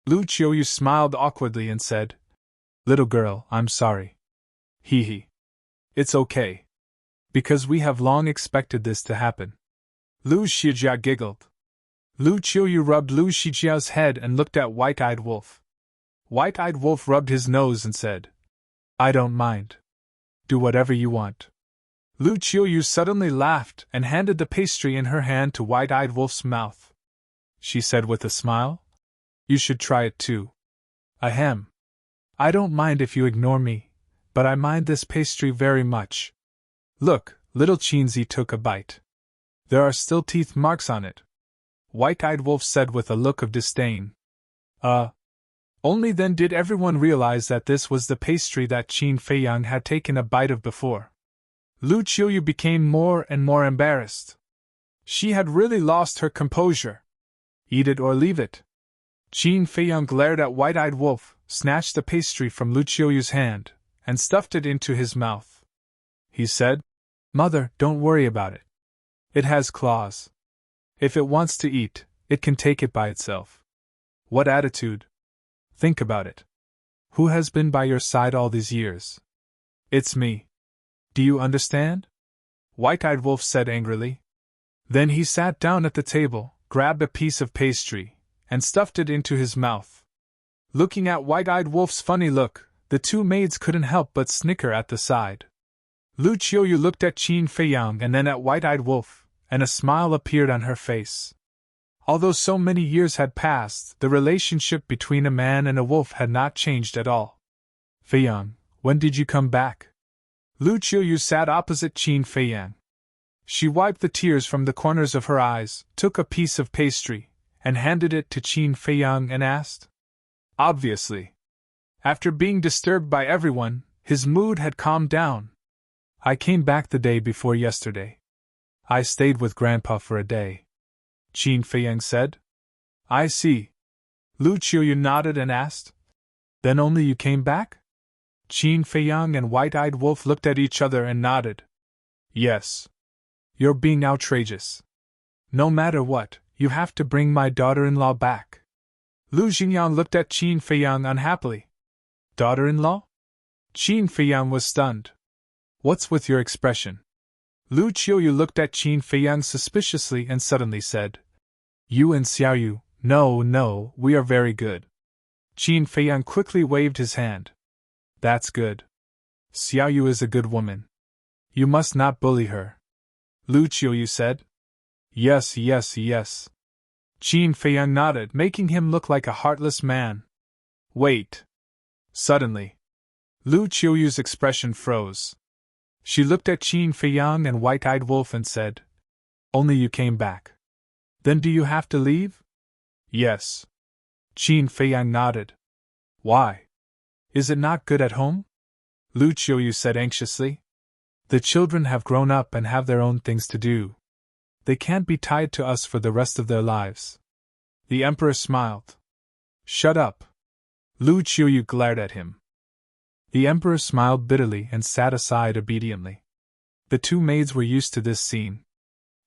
Lu Qiuyu smiled awkwardly and said, "Little girl, I'm sorry." Hee. "It's okay. Because we have long expected this to happen." Lu Shijia giggled. Lu Qiuyu rubbed Lu Shijia's head and looked at White-Eyed Wolf. White-Eyed Wolf rubbed his nose and said, "I don't mind. Do whatever you want." Lu Qiuyu suddenly laughed and handed the pastry in her hand to White-Eyed Wolf's mouth. She said with a smile, "You should try it too." "Ahem. I don't mind if you ignore me, but I mind this pastry very much." "Look," little Qinzi took a bite. "There are still teeth marks on it," White-Eyed Wolf said with a look of disdain. Only then did everyone realize that this was the pastry that Qin Feiyang had taken a bite of before. Lu Qiuyu became more and more embarrassed. She had really lost her composure. "Eat it or leave it." Qin Feiyang glared at White-Eyed Wolf, snatched the pastry from Lu Qiuyu's hand, and stuffed it into his mouth. He said, "Mother, don't worry about it. It has claws. If it wants to eat, it can take it by itself." What attitude? Think about it. Who has been by your side all these years? It's me. Do you understand? White-Eyed Wolf said angrily. Then he sat down at the table, grabbed a piece of pastry, and stuffed it into his mouth. Looking at White-Eyed Wolf's funny look, the two maids couldn't help but snicker at the side. Lu Qiuyu looked at Qin Feiyang and then at White-Eyed Wolf, and a smile appeared on her face. Although so many years had passed, the relationship between a man and a wolf had not changed at all. "Feiyang, when did you come back?" Lu Qiuyu sat opposite Qin Feiyang. She wiped the tears from the corners of her eyes, took a piece of pastry, and handed it to Qin Feiyang and asked. Obviously. After being disturbed by everyone, his mood had calmed down. "I came back the day before yesterday. I stayed with Grandpa for a day," Qin Feiyang said. "I see." Lu Qiuyu nodded and asked, "Then only you came back?" Qin Feiyang and White-Eyed Wolf looked at each other and nodded. "Yes. You're being outrageous. No matter what, you have to bring my daughter-in-law back." Lu Xingyang looked at Qin Feiyang unhappily. Daughter-in-law? Qin Feiyang was stunned. What's with your expression? Lu Qiuyu looked at Qin Feiyang suspiciously and suddenly said, You and Xiaoyu, no, we are very good. Qin Feiyang quickly waved his hand. That's good. Xiaoyu is a good woman. You must not bully her. Lu Qiuyu said. Yes. Qin Feiyang nodded, making him look like a heartless man. Wait. Suddenly, Lu Qiuyu's expression froze. She looked at Qin Feiyang and White-Eyed Wolf and said, Only you came back. Then do you have to leave? Yes. Qin Feiyang nodded. Why? Is it not good at home? Lu Qiuyu said anxiously. The children have grown up and have their own things to do. They can't be tied to us for the rest of their lives. The emperor smiled. Shut up. Lu Qiuyu glared at him. The emperor smiled bitterly and sat aside obediently. The two maids were used to this scene.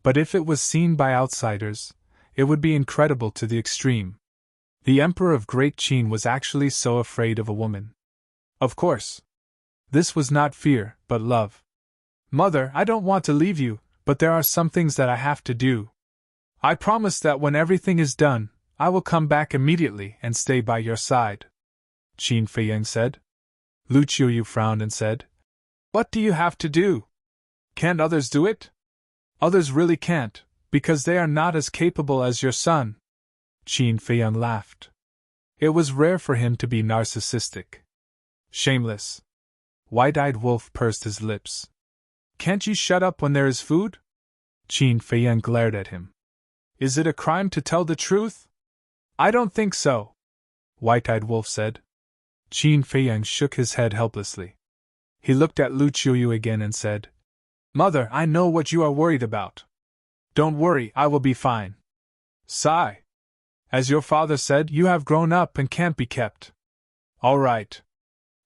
But if it was seen by outsiders, it would be incredible to the extreme. The emperor of Great Qin was actually so afraid of a woman. Of course. This was not fear, but love. Mother, I don't want to leave you, but there are some things that I have to do. I promise that when everything is done, I will come back immediately and stay by your side. Qin Feiyang said. Lu Qiuyu frowned and said, What do you have to do? Can't others do it? Others really can't, because they are not as capable as your son. Qin Feiyang laughed. It was rare for him to be narcissistic. Shameless. White-Eyed Wolf pursed his lips. Can't you shut up when there is food? Qin Feiyang glared at him. Is it a crime to tell the truth? I don't think so, White-Eyed Wolf said. Qin Feiyang shook his head helplessly. He looked at Lu Qiuyu again and said, Mother, I know what you are worried about. Don't worry, I will be fine. Sigh. As your father said, you have grown up and can't be kept. All right.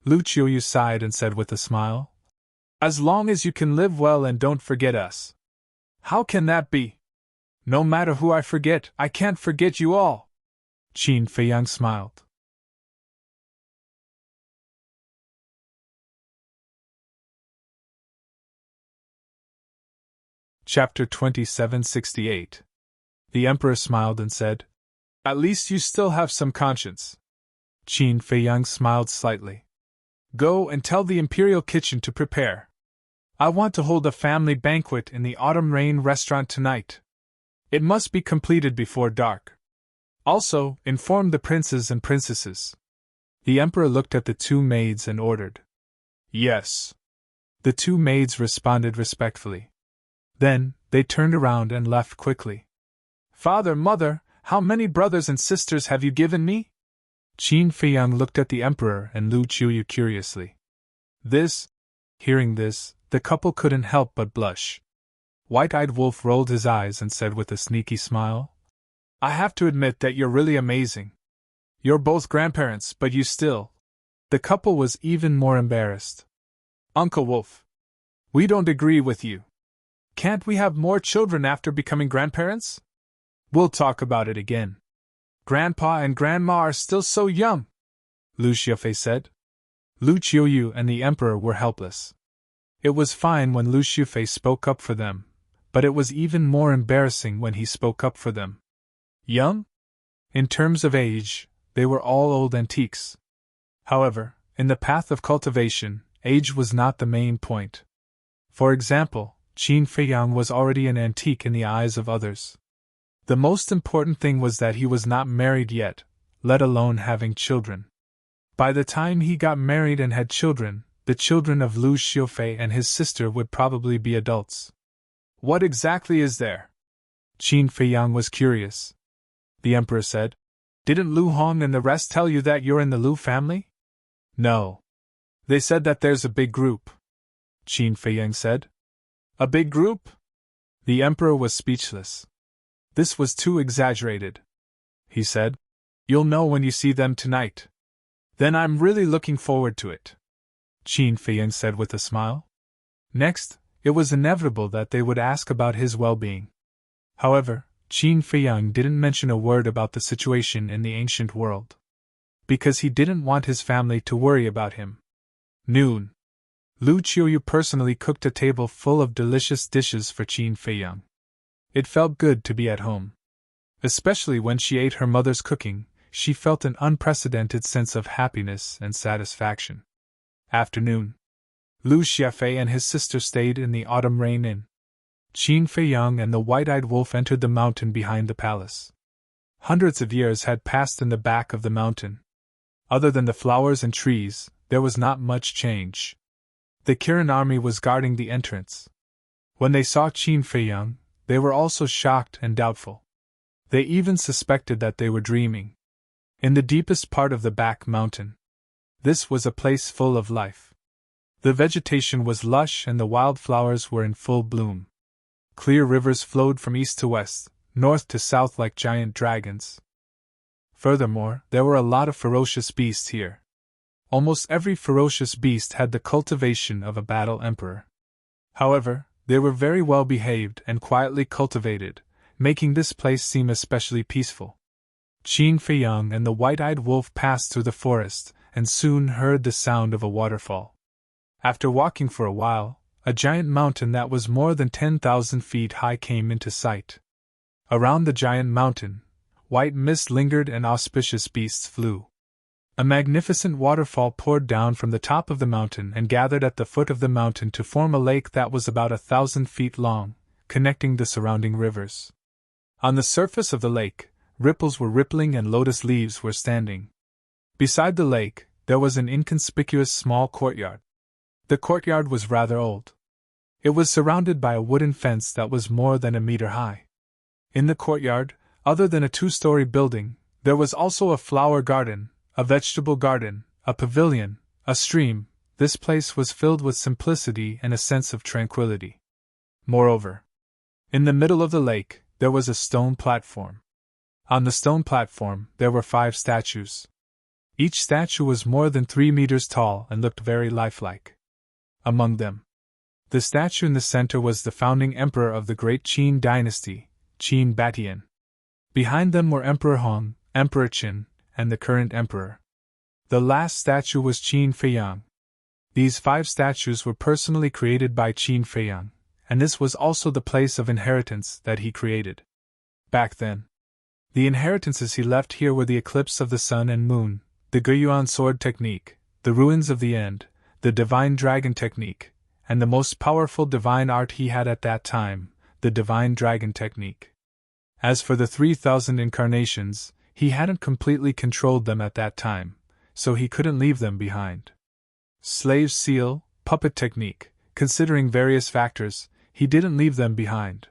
Lu Qiuyu sighed and said with a smile, As long as you can live well and don't forget us. How can that be? No matter who I forget, I can't forget you all. Qin Feiyang smiled. Chapter 2768. The emperor smiled and said, At least you still have some conscience. Qin Feiyang smiled slightly. Go and tell the imperial kitchen to prepare. I want to hold a family banquet in the Autumn Rain restaurant tonight. It must be completed before dark. Also, inform the princes and princesses. The emperor looked at the two maids and ordered. Yes. The two maids responded respectfully. Then, they turned around and left quickly. Father, mother, how many brothers and sisters have you given me? Qin Feiyang looked at the emperor and Lu Qiuyu curiously. Hearing this, the couple couldn't help but blush. White-Eyed Wolf rolled his eyes and said with a sneaky smile, I have to admit that you're really amazing. You're both grandparents, but you still. The couple was even more embarrassed. Uncle Wolf. We don't agree with you. Can't we have more children after becoming grandparents? We'll talk about it again. Grandpa and Grandma are still so young, Lu Xiufei said. Lu Qiuyu and the emperor were helpless. It was fine when Lu Xiufei spoke up for them, but it was even more embarrassing when he spoke up for them. Young? In terms of age, they were all old antiques. However, in the path of cultivation, age was not the main point. For example, Qin Feiyang was already an antique in the eyes of others. The most important thing was that he was not married yet, let alone having children. By the time he got married and had children, the children of Lu Xiufei and his sister would probably be adults. What exactly is there? Qin Feiyang was curious. The emperor said, Didn't Lu Hong and the rest tell you that you're in the Lu family? No. They said that there's a big group. Qin Feiyang said. A big group? The emperor was speechless. This was too exaggerated. He said, You'll know when you see them tonight. Then I'm really looking forward to it. Qin Feiyang said with a smile. Next, it was inevitable that they would ask about his well-being. However, Qin Feiyang didn't mention a word about the situation in the ancient world. Because he didn't want his family to worry about him. Noon. Lu Qiuyu personally cooked a table full of delicious dishes for Qin Feiyang. It felt good to be at home. Especially when she ate her mother's cooking, she felt an unprecedented sense of happiness and satisfaction. Afternoon. Lu Xiafei and his sister stayed in the Autumn Rain Inn. Qin Feiyang and the white-eyed wolf entered the mountain behind the palace. Hundreds of years had passed in the back of the mountain. Other than the flowers and trees, there was not much change. The Kirin army was guarding the entrance. When they saw Qin Feiyang, they were also shocked and doubtful. They even suspected that they were dreaming. In the deepest part of the back mountain, this was a place full of life. The vegetation was lush and the wildflowers were in full bloom. Clear rivers flowed from east to west, north to south like giant dragons. Furthermore, there were a lot of ferocious beasts here. Almost every ferocious beast had the cultivation of a battle emperor. However, they were very well behaved and quietly cultivated, making this place seem especially peaceful. Qin Feiyang and the white-eyed wolf passed through the forest, and soon heard the sound of a waterfall. After walking for a while, a giant mountain that was more than 10,000 feet high came into sight. Around the giant mountain, white mist lingered and auspicious beasts flew. A magnificent waterfall poured down from the top of the mountain and gathered at the foot of the mountain to form a lake that was about 1,000 feet long, connecting the surrounding rivers. On the surface of the lake, ripples were rippling and lotus leaves were standing. Beside the lake, there was an inconspicuous small courtyard. The courtyard was rather old. It was surrounded by a wooden fence that was more than a meter high. In the courtyard, other than a 2-story building, there was also a flower garden, a vegetable garden, a pavilion, a stream. This place was filled with simplicity and a sense of tranquility. Moreover, in the middle of the lake, there was a stone platform. On the stone platform, there were 5 statues. Each statue was more than 3 meters tall and looked very lifelike. Among them, the statue in the center was the founding emperor of the great Qin dynasty, Qin Batian. Behind them were Emperor Hong, Emperor Qin, and the current emperor. The last statue was Qin Feiyang. These 5 statues were personally created by Qin Feiyang, and this was also the place of inheritance that he created. Back then, the inheritances he left here were the eclipse of the sun and moon, the Guiyuan sword technique, the ruins of the end, the divine dragon technique, and the most powerful divine art he had at that time, the divine dragon technique. As for the 3,000 incarnations, he hadn't completely controlled them at that time, so he couldn't leave them behind. Slave seal, puppet technique, considering various factors, he didn't leave them behind.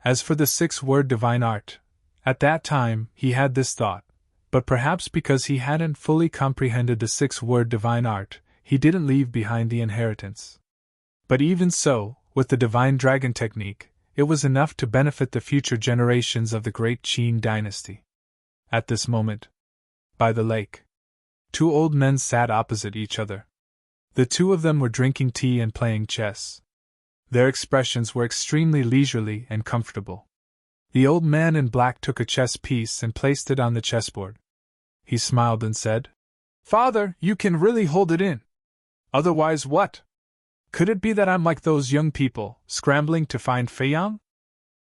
As for the 6-word divine art, at that time he had this thought, but perhaps because he hadn't fully comprehended the 6-word divine art, he didn't leave behind the inheritance. But even so, with the divine dragon technique, it was enough to benefit the future generations of the great Qin dynasty. At this moment, by the lake, 2 old men sat opposite each other. The 2 of them were drinking tea and playing chess. Their expressions were extremely leisurely and comfortable. The old man in black took a chess piece and placed it on the chessboard. He smiled and said, "Father, you can really hold it in. Otherwise what? Could it be that I'm like those young people, scrambling to find Feiyang?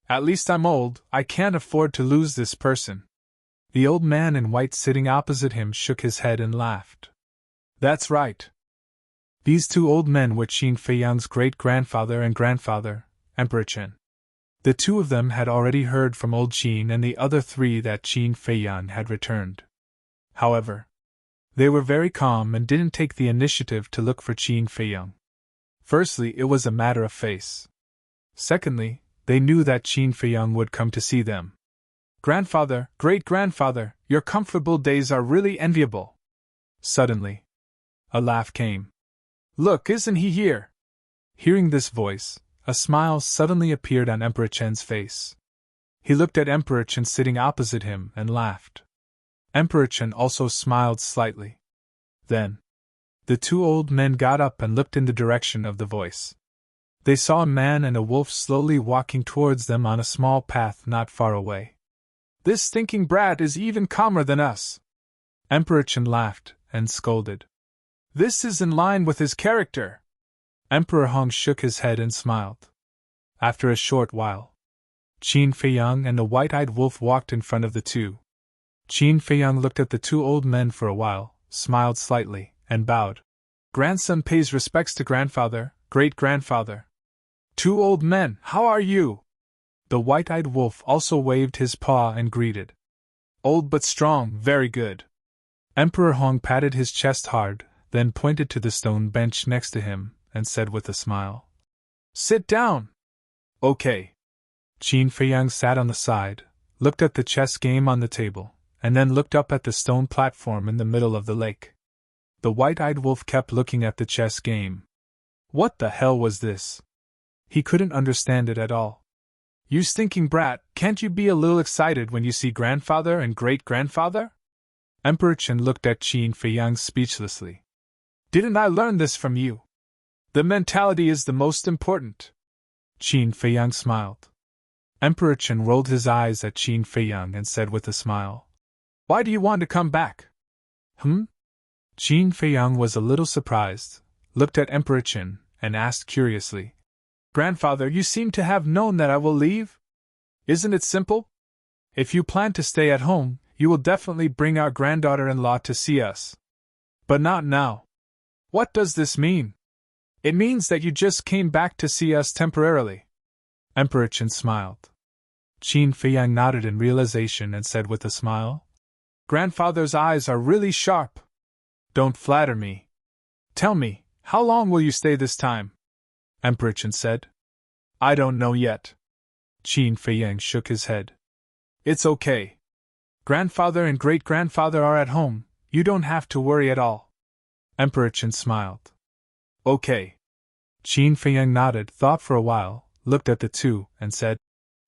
At least I'm old, I can't afford to lose this person." The old man in white sitting opposite him shook his head and laughed. "That's right." These 2 old men were Qin Feiyang's great-grandfather and grandfather, Emperor Qin. The 2 of them had already heard from old Qin and the other 3 that Qin Feiyang had returned. However, they were very calm and didn't take the initiative to look for Qin Feiyang. Firstly, it was a matter of face. Secondly, they knew that Qin Feiyang would come to see them. "Grandfather, great-grandfather, your comfortable days are really enviable." Suddenly, a laugh came. "Look, isn't he here?" Hearing this voice, a smile suddenly appeared on Emperor Chen's face. He looked at Emperor Chen sitting opposite him and laughed. Emperor Chen also smiled slightly. Then, the 2 old men got up and looked in the direction of the voice. They saw a man and a wolf slowly walking towards them on a small path not far away. "This stinking brat is even calmer than us!" Emperor Chen laughed and scolded. "This is in line with his character." Emperor Hong shook his head and smiled. After a short while, Qin Feiyang and the white-eyed wolf walked in front of the two. Qin Feiyang looked at the two old men for a while, smiled slightly, and bowed. "Grandson pays respects to grandfather, great-grandfather." "Two old men, how are you?" The white-eyed wolf also waved his paw and greeted. "Old but strong, very good." Emperor Hong patted his chest hard, then pointed to the stone bench next to him, and said with a smile, "Sit down." "Okay." Qin Feiyang sat on the side, looked at the chess game on the table, and then looked up at the stone platform in the middle of the lake. The white-eyed wolf kept looking at the chess game. What the hell was this? He couldn't understand it at all. "You stinking brat, can't you be a little excited when you see grandfather and great-grandfather?" Emperor Chen looked at Qin Feiyang speechlessly. "Didn't I learn this from you? The mentality is the most important." Qin Feiyang smiled. Emperor Chen rolled his eyes at Qin Feiyang and said with a smile, "Why do you want to come back?" Qin Feiyang was a little surprised, looked at Emperor Chen, and asked curiously, "Grandfather, you seem to have known that I will leave? Isn't it simple? If you plan to stay at home, you will definitely bring our granddaughter-in-law to see us. But not now. What does this mean?" "It means that you just came back to see us temporarily." Emperor Chen smiled. Qin Feiyang nodded in realization and said with a smile, "Grandfather's eyes are really sharp." "Don't flatter me. Tell me, how long will you stay this time?" Emperor Chen said. "I don't know yet." Qin Feiyang shook his head. "It's okay. Grandfather and great-grandfather are at home, you don't have to worry at all." Emperor Chen smiled. "Okay." Qin Feiyang nodded, thought for a while, looked at the two, and said,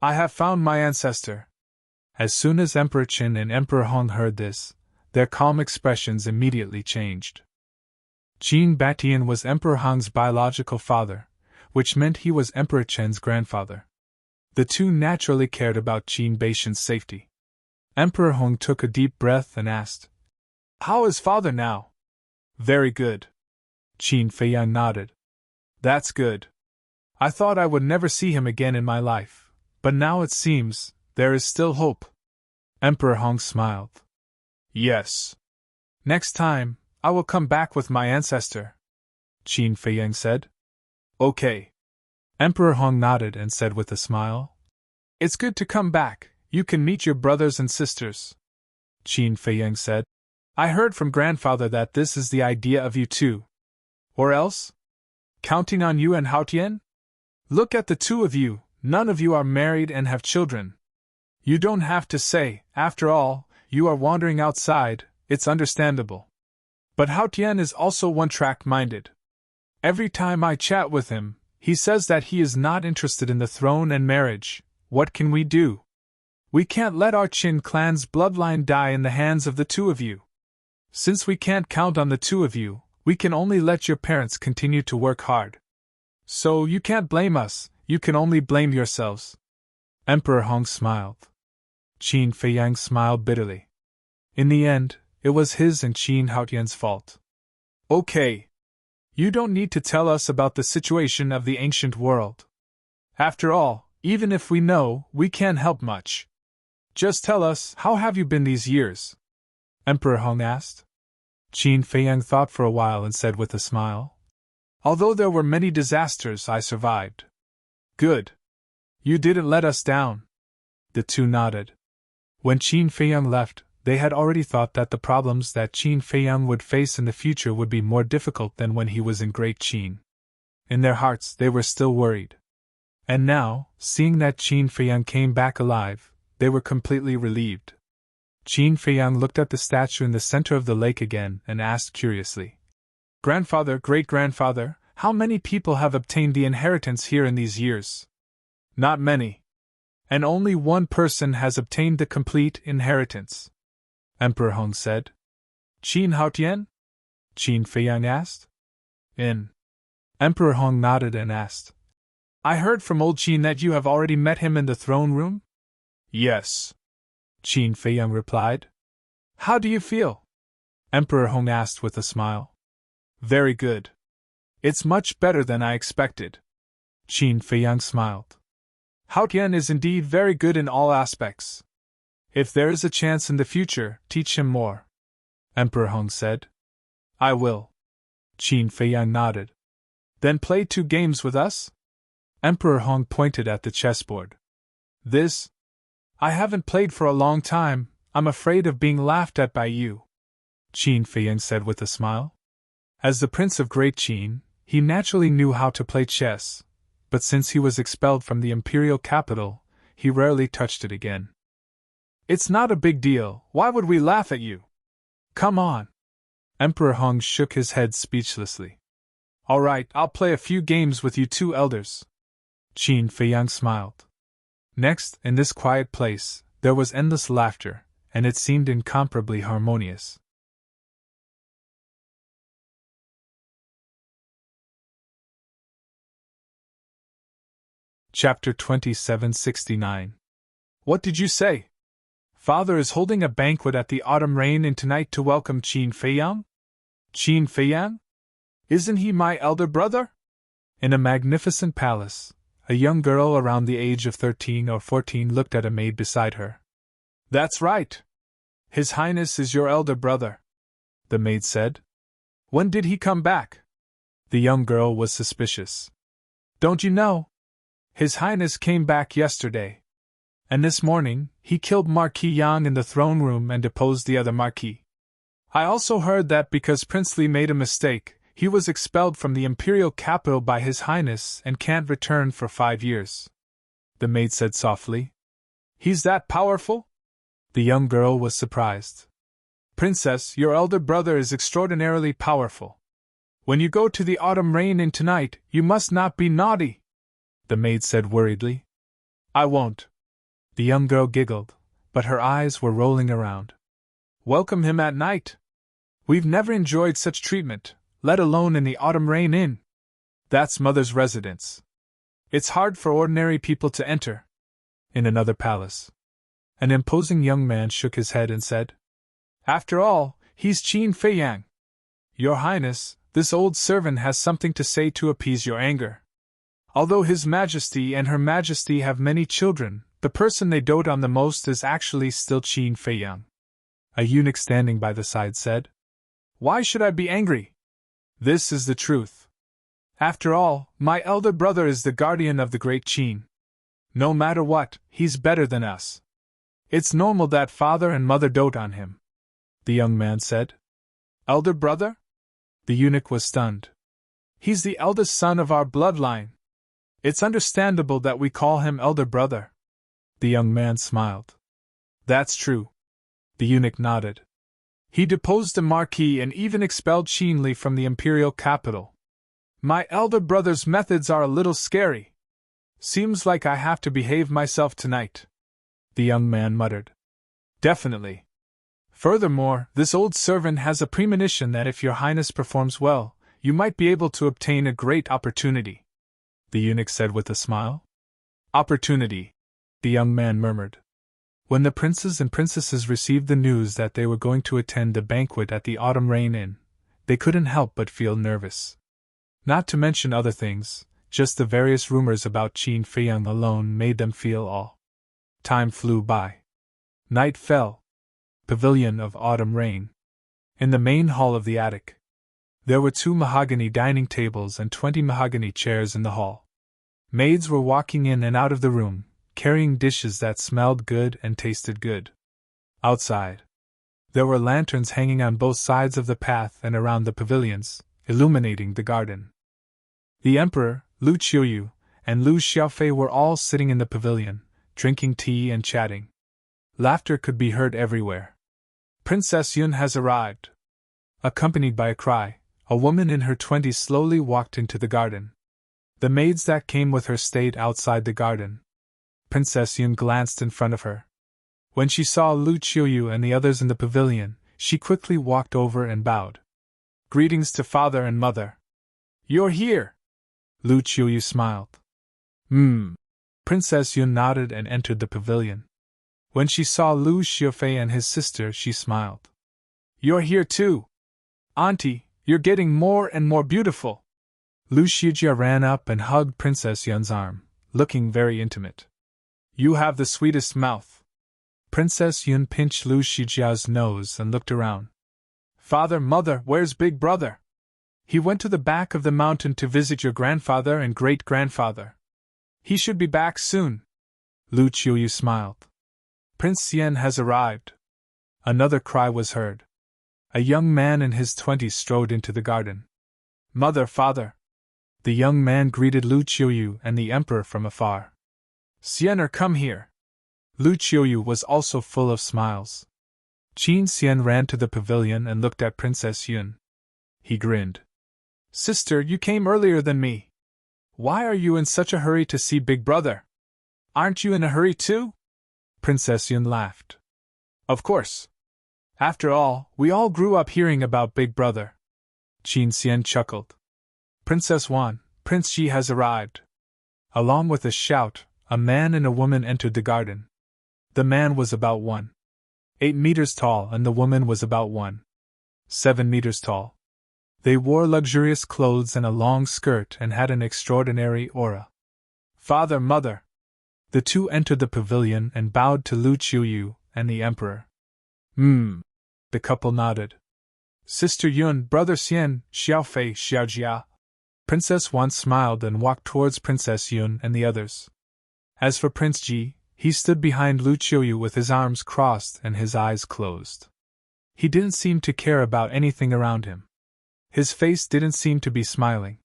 "I have found my ancestor." As soon as Emperor Chen and Emperor Hong heard this, their calm expressions immediately changed. Qin Batian was Emperor Hong's biological father, which meant he was Emperor Chen's grandfather. The two naturally cared about Qin Batian's safety. Emperor Hong took a deep breath and asked, "How is father now?" "Very good." Qin Feiyang nodded. "That's good. I thought I would never see him again in my life, but now it seems there is still hope." Emperor Hong smiled. "Yes. Next time, I will come back with my ancestor," Qin Feiyang said. "Okay." Emperor Hong nodded and said with a smile, "It's good to come back, you can meet your brothers and sisters." Qin Feiyang said, "I heard from grandfather that this is the idea of you two. Or else? Counting on you and Haotian? Look at the two of you, none of you are married and have children. You don't have to say, after all, you are wandering outside, it's understandable. But Haotian is also one-track minded. Every time I chat with him, he says that he is not interested in the throne and marriage. What can we do? We can't let our Qin clan's bloodline die in the hands of the two of you. Since we can't count on the two of you, we can only let your parents continue to work hard. So you can't blame us, you can only blame yourselves." Emperor Hong smiled. Qin Feiyang smiled bitterly. In the end, it was his and Qin Haotian's fault. "Okay. You don't need to tell us about the situation of the ancient world. After all, even if we know, we can't help much. Just tell us, how have you been these years?" Emperor Hong asked. Qin Feiyang thought for a while and said with a smile, "Although there were many disasters, I survived." "Good. You didn't let us down." The two nodded. When Qin Feiyang left, they had already thought that the problems that Qin Feiyang would face in the future would be more difficult than when he was in Great Qin. In their hearts, they were still worried. And now, seeing that Qin Feiyang came back alive, they were completely relieved. Qin Feiyang looked at the statue in the center of the lake again and asked curiously, "Grandfather, great-grandfather, how many people have obtained the inheritance here in these years?" "Not many. And only one person has obtained the complete inheritance," Emperor Hong said. "Qin Haotian?" Qin Feiyang asked. "In." Emperor Hong nodded and asked, I heard from old Qin that you have already met him in the throne room? Yes, Qin Feiyang replied. How do you feel? Emperor Hong asked with a smile. Very good. It's much better than I expected. Qin Feiyang smiled. Hao Tian is indeed very good in all aspects. If there is a chance in the future, teach him more. Emperor Hong said. I will. Qin Feiyang nodded. Then play 2 games with us? Emperor Hong pointed at the chessboard. This? I haven't played for a long time, I'm afraid of being laughed at by you, Qin Feiyang said with a smile. As the Prince of Great Qin, he naturally knew how to play chess, but since he was expelled from the imperial capital, he rarely touched it again. It's not a big deal, why would we laugh at you? Come on. Emperor Hong shook his head speechlessly. All right, I'll play a few games with you 2 elders. Qin Feiyang smiled. Next, in this quiet place, there was endless laughter, and it seemed incomparably harmonious. Chapter 2769. What did you say? Father is holding a banquet at the autumn rain in tonight to welcome Qin Feiyang? Qin Feiyang? Isn't he my elder brother? In a magnificent palace, a young girl around the age of 13 or 14 looked at a maid beside her. That's right. His Highness is your elder brother, the maid said. When did he come back? The young girl was suspicious. Don't you know? His Highness came back yesterday. And this morning, he killed Marquis Yang in the throne room and deposed the other Marquis. I also heard that because Prince Li made a mistake, he was expelled from the imperial capital by His Highness and can't return for 5 years. The maid said softly. He's that powerful? The young girl was surprised. Princess, your elder brother is extraordinarily powerful. When you go to the autumn rain in tonight, you must not be naughty, the maid said worriedly. I won't. The young girl giggled, but her eyes were rolling around. Welcome him at night. We've never enjoyed such treatment, let alone in the autumn rain inn. That's Mother's residence. It's hard for ordinary people to enter. In another palace, an imposing young man shook his head and said, After all, he's Qin Feiyang. Your Highness, this old servant has something to say to appease your anger. Although His Majesty and Her Majesty have many children, the person they dote on the most is actually still Qin Feiyang. A eunuch standing by the side said, Why should I be angry? This is the truth. After all, my elder brother is the guardian of the great Qin. No matter what, he's better than us. It's normal that father and mother dote on him, the young man said. Elder brother? The eunuch was stunned. He's the eldest son of our bloodline. It's understandable that we call him elder brother. The young man smiled. That's true. The eunuch nodded. He deposed the Marquis and even expelled Qin Li from the imperial capital. My elder brother's methods are a little scary. Seems like I have to behave myself tonight, the young man muttered. Definitely. Furthermore, this old servant has a premonition that if your Highness performs well, you might be able to obtain a great opportunity, the eunuch said with a smile. Opportunity, the young man murmured. When the princes and princesses received the news that they were going to attend the banquet at the Autumn Rain Inn, they couldn't help but feel nervous. Not to mention other things, just the various rumors about Qin Feiyang alone made them feel all. Time flew by. Night fell. Pavilion of Autumn Rain. In the main hall of the attic, there were 2 mahogany dining tables and 20 mahogany chairs in the hall. Maids were walking in and out of the room, carrying dishes that smelled good and tasted good. Outside, there were lanterns hanging on both sides of the path and around the pavilions, illuminating the garden. The Emperor, Lu Qiuyu, and Lu Xiaofei were all sitting in the pavilion, drinking tea and chatting. Laughter could be heard everywhere. Princess Yun has arrived. Accompanied by a cry, a woman in her 20s slowly walked into the garden. The maids that came with her stayed outside the garden. Princess Yun glanced in front of her. When she saw Lu Qiuyu and the others in the pavilion, she quickly walked over and bowed. Greetings to father and mother. You're here! Lu Qiuyu smiled. Princess Yun nodded and entered the pavilion. When she saw Lu Xiufei and his sister, she smiled. You're here too. Auntie, you're getting more and more beautiful. Lu Shijia ran up and hugged Princess Yun's arm, looking very intimate. You have the sweetest mouth. Princess Yun pinched Lu Shijia's nose and looked around. Father, mother, where's big brother? He went to the back of the mountain to visit your grandfather and great-grandfather. He should be back soon. Lu Qiuyu smiled. Prince Xian has arrived. Another cry was heard. A young man in his 20s strode into the garden. Mother, father. The young man greeted Lu Qiuyu and the emperor from afar. Xianer, come here. Lu Qiuyu was also full of smiles. Qin Xian ran to the pavilion and looked at Princess Yun. He grinned. Sister, you came earlier than me. Why are you in such a hurry to see Big Brother? Aren't you in a hurry too? Princess Yun laughed. Of course. After all, we all grew up hearing about Big Brother. Qin Xian chuckled. Princess Wan, Prince Ji has arrived. Along with a shout, a man and a woman entered the garden. The man was about 1.8 meters tall and the woman was about 1.7 meters tall. They wore luxurious clothes and a long skirt and had an extraordinary aura. Father, mother. The two entered the pavilion and bowed to Lu Qiuyu and the emperor. The couple nodded. Sister Yun, Brother Xian, Xiaofei, Xiaojia. Princess Wan smiled and walked towards Princess Yun and the others. As for Prince Ji, he stood behind Lu Qiuyu with his arms crossed and his eyes closed. He didn't seem to care about anything around him. His face didn't seem to be smiling.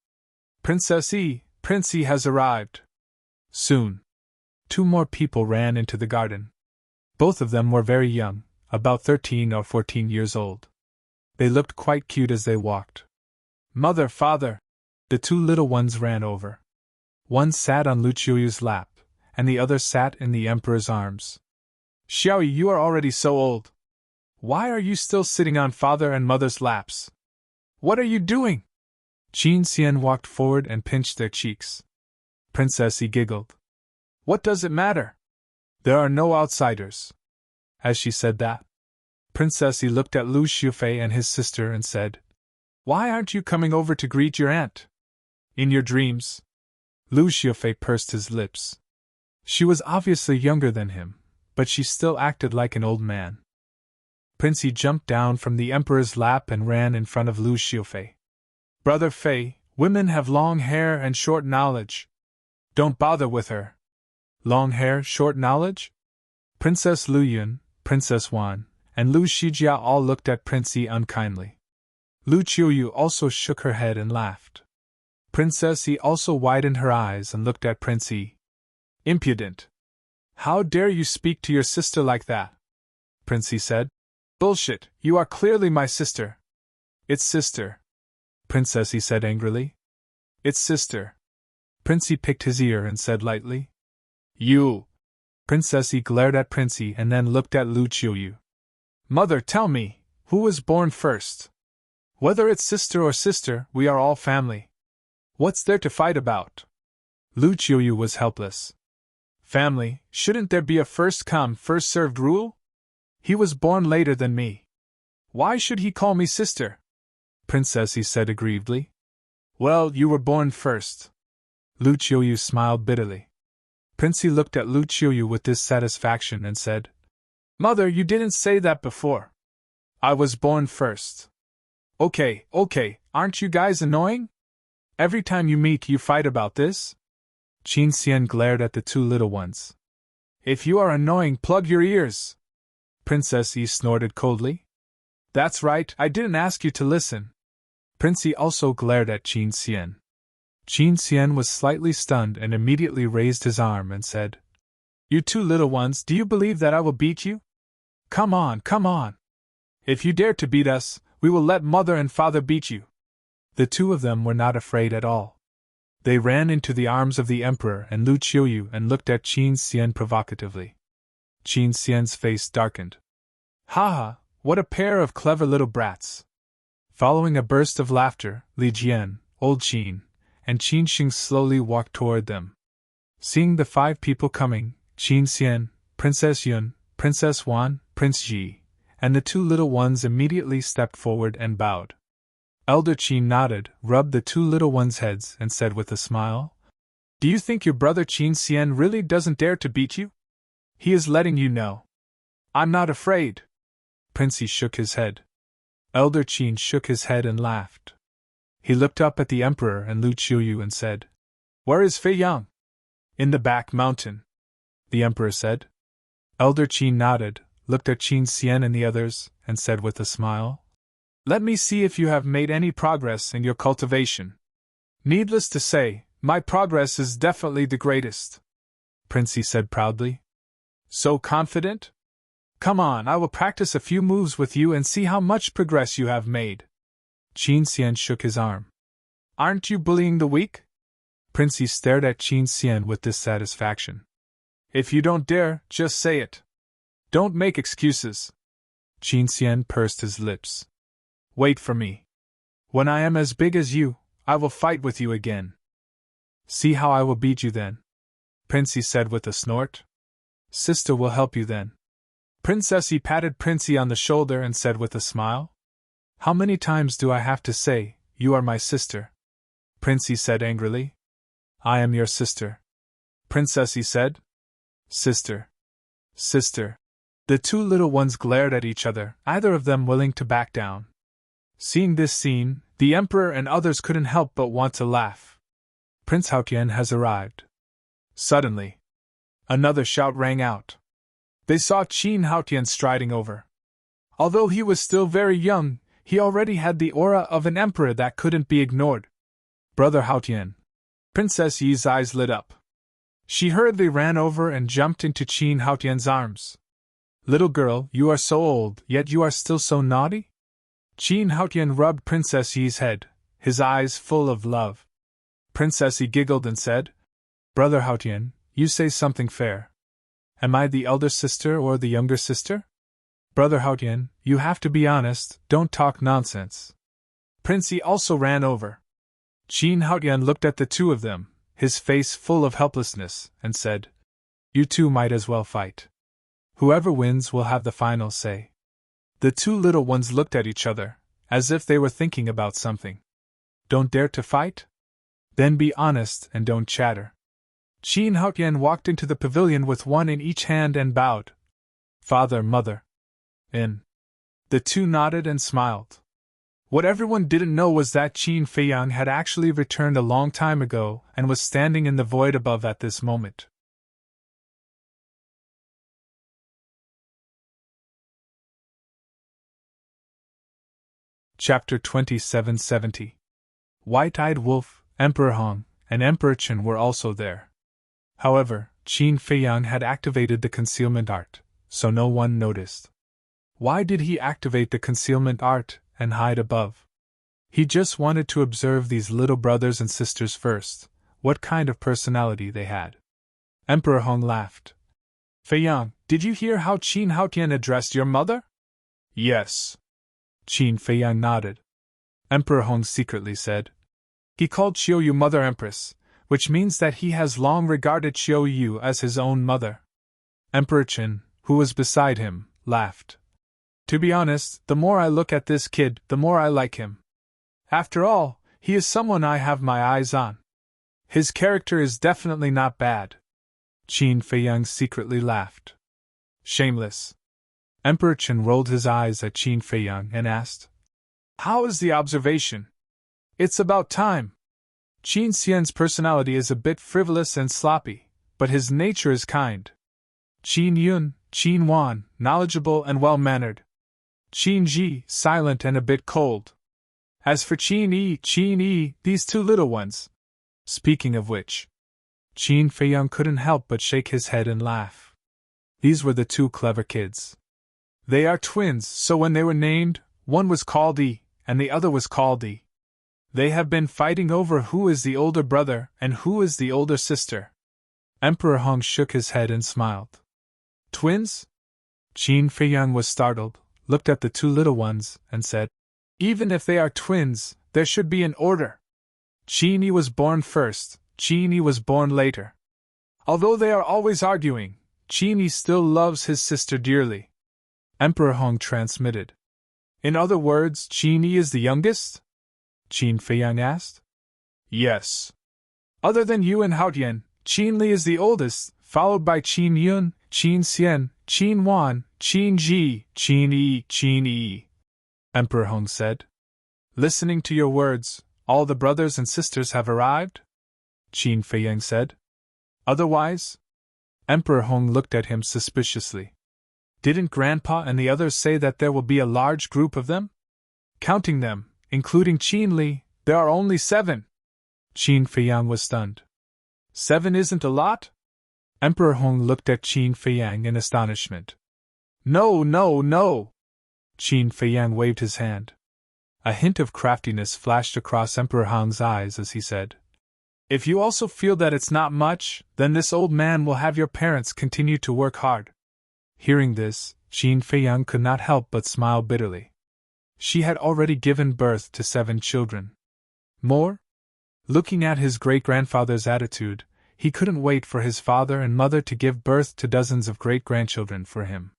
Princess Yi, Prince Yi has arrived. Soon. Two more people ran into the garden. Both of them were very young, about 13 or 14 years old. They looked quite cute as they walked. Mother, father. The two little ones ran over. One sat on Lu Qiuyu's lap, and the other sat in the emperor's arms. Xiaoyi, you are already so old. Why are you still sitting on father and mother's laps? What are you doing? Qin Xian walked forward and pinched their cheeks. Princess Yi giggled. What does it matter? There are no outsiders. As she said that, Princess Yi looked at Lu Xiufei and his sister and said, Why aren't you coming over to greet your aunt? In your dreams? Lu Xiufei pursed his lips. She was obviously younger than him, but she still acted like an old man. Prince Yi jumped down from the emperor's lap and ran in front of Lu Xiufei. Brother Fei, women have long hair and short knowledge. Don't bother with her. Long hair, short knowledge? Princess Lu Yun, Princess Wan, and Lu Shijia all looked at Prince Yi unkindly. Lu Qiuyu also shook her head and laughed. Princess Yi also widened her eyes and looked at Prince Yi. Impudent! How dare you speak to your sister like that? Prince Yi said. Bullshit, you are clearly my sister. It's sister. Princess Yi said angrily. It's sister. Prince Yi picked his ear and said lightly. You! Princess Yi glared at Prince Yi and then looked at Lu Qiuyu. Mother, tell me, who was born first? Whether it's sister or sister, we are all family. What's there to fight about? Lu Qiuyu was helpless. Family, shouldn't there be a first-come, first-served rule? He was born later than me. Why should he call me sister? Princess Yi said aggrievedly. Well, you were born first. Lu Qiuyu smiled bitterly. Prince Yi looked at Lu Qiuyu with dissatisfaction and said, Mother, you didn't say that before. I was born first. Okay, aren't you guys annoying? Every time you meet you fight about this? Qin Xian glared at the two little ones. If you are annoying, plug your ears. Princess Yi snorted coldly. That's right, I didn't ask you to listen. Prince Yi also glared at Qin Xian. Qin Xian was slightly stunned and immediately raised his arm and said, You two little ones, do you believe that I will beat you? Come on. If you dare to beat us, we will let mother and father beat you. The two of them were not afraid at all. They ran into the arms of the emperor and Lu Qiuyu and looked at Qin Xian provocatively. Qin Xian's face darkened. Ha! What a pair of clever little brats! Following a burst of laughter, Li Jian, Old Qin, and Qin Xing slowly walked toward them. Seeing the 5 people coming, Qin Xian, Princess Yun, Princess Wan, Prince Yi, and the 2 little ones immediately stepped forward and bowed. Elder Qin nodded, rubbed the 2 little ones' heads, and said with a smile, "Do you think your brother Qin Xian really doesn't dare to beat you? He is letting you know. I'm not afraid." Prince Yi shook his head. Elder Qin shook his head and laughed. He looked up at the Emperor and Lu Qiuyu and said, "Where is Fei Yang?" "In the back mountain," the Emperor said. Elder Qin nodded, looked at Qin Xian and the others, and said with a smile, "Let me see if you have made any progress in your cultivation. Needless to say, my progress is definitely the greatest," Princey said proudly. "So confident? Come on, I will practice a few moves with you and see how much progress you have made." Qin Xian shook his arm. "Aren't you bullying the weak?" Princey stared at Qin Xian with dissatisfaction. "If you don't dare, just say it. Don't make excuses." Qin Xian pursed his lips. "Wait for me. When I am as big as you, I will fight with you again." "See how I will beat you then," Princey said with a snort. "Sister will help you then." Princessy patted Princey on the shoulder and said with a smile, "How many times do I have to say, you are my sister?" Princey said angrily. "I am your sister," Princessy said. "Sister. Sister." The 2 little ones glared at each other, either of them willing to back down. Seeing this scene, the Emperor and others couldn't help but want to laugh. Prince Haotian has arrived. Suddenly, another shout rang out. They saw Qin Haotian striding over. Although he was still very young, he already had the aura of an emperor that couldn't be ignored. "Brother Haotian." Princess Yi's eyes lit up. She hurriedly ran over and jumped into Qin Haotian's arms. "Little girl, you are so old, yet you are still so naughty?" Qin Haotian rubbed Princess Yi's head, his eyes full of love. Princess Yi giggled and said, "Brother Haotian, you say something fair. Am I the elder sister or the younger sister? Brother Haotian, you have to be honest, don't talk nonsense." Prince Yi also ran over. Qin Haotian looked at the 2 of them, his face full of helplessness, and said, "You 2 might as well fight. Whoever wins will have the final say." The 2 little ones looked at each other, as if they were thinking about something. "Don't dare to fight? Then be honest and don't chatter." Qin Haotian walked into the pavilion with 1 in each hand and bowed. "Father, mother." "In." The 2 nodded and smiled. What everyone didn't know was that Qin Feiyang had actually returned a long time ago and was standing in the void above at this moment. Chapter 2770. White-Eyed Wolf, Emperor Hong, and Emperor Chen were also there. However, Qin Feiyang had activated the concealment art, so no one noticed. Why did he activate the concealment art and hide above? He just wanted to observe these little brothers and sisters first, what kind of personality they had. Emperor Hong laughed. "Feiyang, did you hear how Qin Haotian addressed your mother?" "Yes." Qin Feiyang nodded. Emperor Hong secretly said, "He called Qiuyu Mother Empress, which means that he has long regarded Qiuyu as his own mother." Emperor Chen, who was beside him, laughed. "To be honest, the more I look at this kid, the more I like him. After all, he is someone I have my eyes on. His character is definitely not bad." Qin Feiyang secretly laughed. "Shameless." Emperor Chen rolled his eyes at Qin Feiyang and asked, "How is the observation? It's about time." Qin Xian's personality is a bit frivolous and sloppy, but his nature is kind. Qin Yun, Qin Wan, knowledgeable and well-mannered. Qin Ji, silent and a bit cold. As for Qin Yi, these 2 little ones. Speaking of which, Qin Feiyang couldn't help but shake his head and laugh. These were the 2 clever kids. They are twins, so when they were named, one was called Yi, and the other was called Yi. They have been fighting over who is the older brother and who is the older sister. Emperor Hong shook his head and smiled. "Twins?" Qin Feiyang was startled, looked at the 2 little ones, and said, "Even if they are twins, there should be an order. Qin Yi was born first, Qin Yi was born later." Although they are always arguing, Qin Yi still loves his sister dearly. Emperor Hong transmitted. In other words, Qin Yi is the youngest? Qin Feiyang asked. Yes. Other than you and Haotian, Qin Li is the oldest, followed by Qin Yun, Qin Xian, Qin Wan, Qin Ji, Qin Yi, Qin Yi. Emperor Hong said. Listening to your words, all the brothers and sisters have arrived? Qin Feiyang said. Otherwise? Emperor Hong looked at him suspiciously. Didn't Grandpa and the others say that there will be a large group of them? Counting them, including Qin Li, there are only 7. Qin Feiyang was stunned. 7 isn't a lot? Emperor Hong looked at Qin Feiyang in astonishment. No, no, no! Qin Feiyang waved his hand. A hint of craftiness flashed across Emperor Hong's eyes as he said, If you also feel that it's not much, then this old man will have your parents continue to work hard. Hearing this, Qin Feiyang could not help but smile bitterly. She had already given birth to 7 children. More? Looking at his great-grandfather's attitude, he couldn't wait for his father and mother to give birth to dozens of great-grandchildren for him.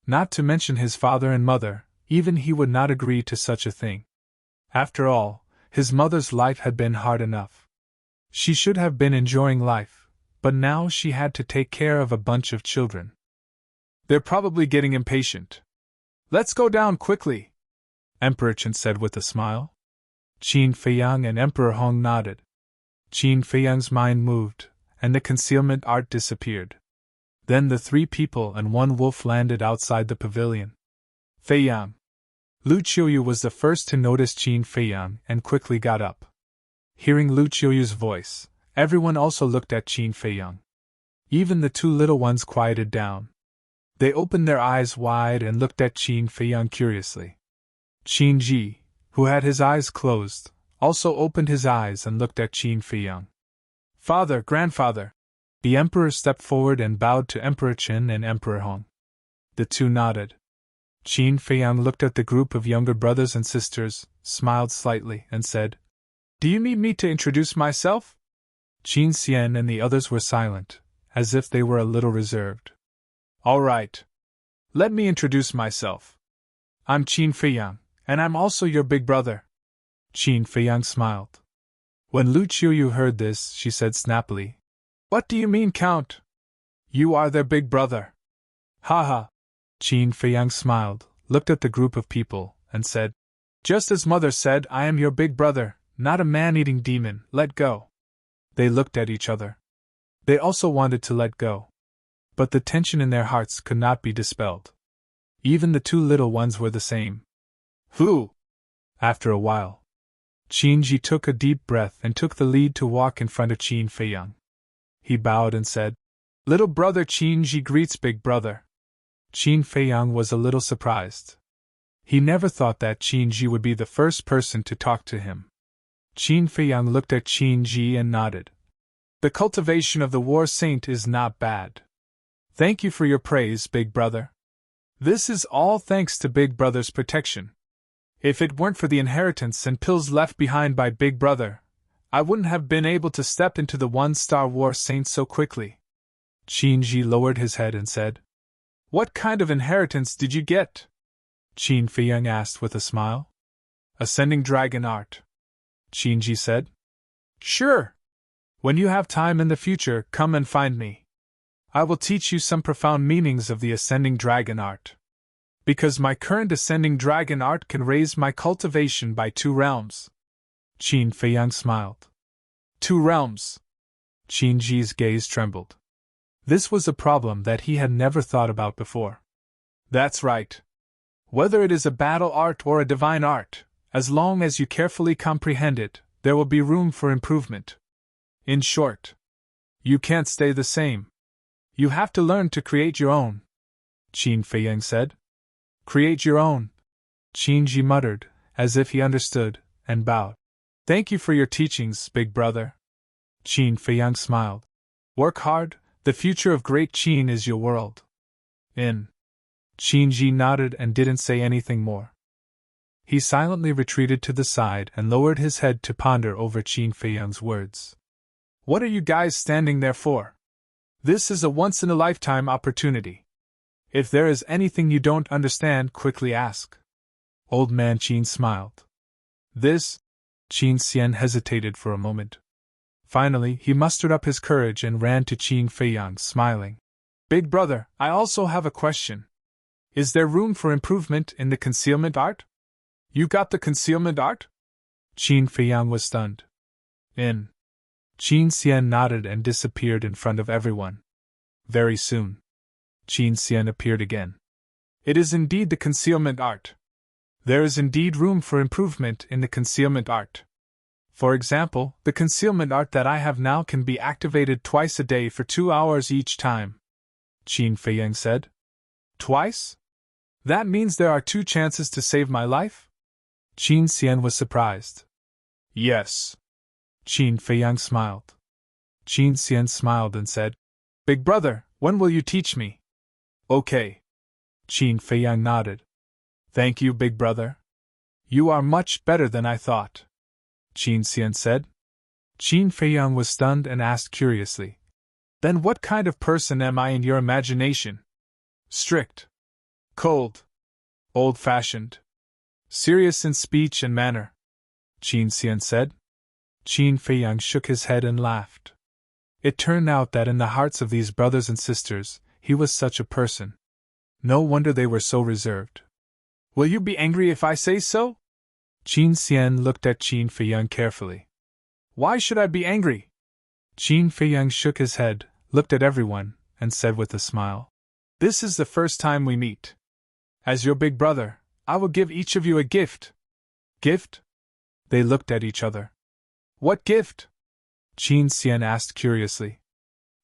Not to mention his father and mother, even he would not agree to such a thing. After all, his mother's life had been hard enough. She should have been enjoying life, but now she had to take care of a bunch of children. They're probably getting impatient. Let's go down quickly, Emperor Chen said with a smile. Qin Feiyang and Emperor Hong nodded. Qin Feiyang's mind moved, and the concealment art disappeared. Then the 3 people and 1 wolf landed outside the pavilion. Feiyang. Lu Qiuyu was the first to notice Qin Feiyang and quickly got up. Hearing Lu Qiuyu's voice, everyone also looked at Qin Feiyang. Even the 2 little ones quieted down. They opened their eyes wide and looked at Qin Feiyang curiously. Qin Ji, who had his eyes closed, also opened his eyes and looked at Qin Feiyang. Father, grandfather! The emperor stepped forward and bowed to Emperor Chen and Emperor Hong. The 2 nodded. Qin Feiyang looked at the group of younger brothers and sisters, smiled slightly, and said, Do you need me to introduce myself? Qin Xian and the others were silent, as if they were a little reserved. All right. Let me introduce myself. I'm Qin Feiyang, and I'm also your big brother. Qin Feiyang smiled. When Lu Qiuyu heard this, she said snappily, What do you mean, Count? You are their big brother. Ha ha. Qin Feiyang smiled, looked at the group of people, and said, Just as Mother said, I am your big brother, not a man-eating demon, let go. They looked at each other. They also wanted to let go. But the tension in their hearts could not be dispelled. Even the 2 little ones were the same. Who? After a while, Qin Ji took a deep breath and took the lead to walk in front of Qin Feiyang. He bowed and said, Little brother Qin Ji greets big brother. Qin Feiyang was a little surprised. He never thought that Qin Ji would be the first person to talk to him. Qin Feiyang looked at Qin Ji and nodded. The cultivation of the war saint is not bad. Thank you for your praise, big brother. This is all thanks to big brother's protection. If it weren't for the inheritance and pills left behind by big brother, I wouldn't have been able to step into the 1-star war saint so quickly. Qin Ji lowered his head and said, What kind of inheritance did you get? Qin Feiyang asked with a smile. Ascending dragon art. Qin Ji said. Sure. When you have time in the future, come and find me. I will teach you some profound meanings of the ascending dragon art. Because my current ascending dragon art can raise my cultivation by 2 realms. Qin Feiyang smiled. 2 realms. Qin Ji's gaze trembled. This was a problem that he had never thought about before. That's right. Whether it is a battle art or a divine art, as long as you carefully comprehend it, there will be room for improvement. In short, you can't stay the same. You have to learn to create your own. Qin Feiyang said. Create your own. Qin Ji muttered, as if he understood, and bowed. Thank you for your teachings, big brother. Qin Feiyang smiled. Work hard, the future of great Qin is your world. In. Qin Ji nodded and didn't say anything more. He silently retreated to the side and lowered his head to ponder over Qin Feiyang's words. What are you guys standing there for? This is a once-in-a-lifetime opportunity. If there is anything you don't understand, quickly ask. Old man Qin smiled. This? Qin Xian hesitated for a moment. Finally, he mustered up his courage and ran to Qin Feiyang, smiling. Big brother, I also have a question. Is there room for improvement in the concealment art? You got the concealment art? Qin Feiyang was stunned. In. Qin Xian nodded and disappeared in front of everyone. Very soon, Qin Xian appeared again. It is indeed the concealment art. There is indeed room for improvement in the concealment art. For example, the concealment art that I have now can be activated twice a day for 2 hours each time, Qin Feiyang said. Twice? That means there are 2 chances to save my life? Qin Xian was surprised. Yes. Qin Feiyang smiled. Qin Xian smiled and said, Big brother, when will you teach me? Okay. Qin Feiyang nodded. Thank you, big brother. You are much better than I thought, Qin Xian said. Qin Feiyang was stunned and asked curiously, Then what kind of person am I in your imagination? Strict. Cold. Old-fashioned. Serious in speech and manner, Qin Xian said. Qin Feiyang shook his head and laughed. It turned out that in the hearts of these brothers and sisters, he was such a person. No wonder they were so reserved. Will you be angry if I say so? Qin Xian looked at Qin Feiyang carefully. Why should I be angry? Qin Feiyang shook his head, looked at everyone, and said with a smile, This is the first time we meet. As your big brother, I will give each of you a gift. Gift? They looked at each other. What gift? Qin Xian asked curiously.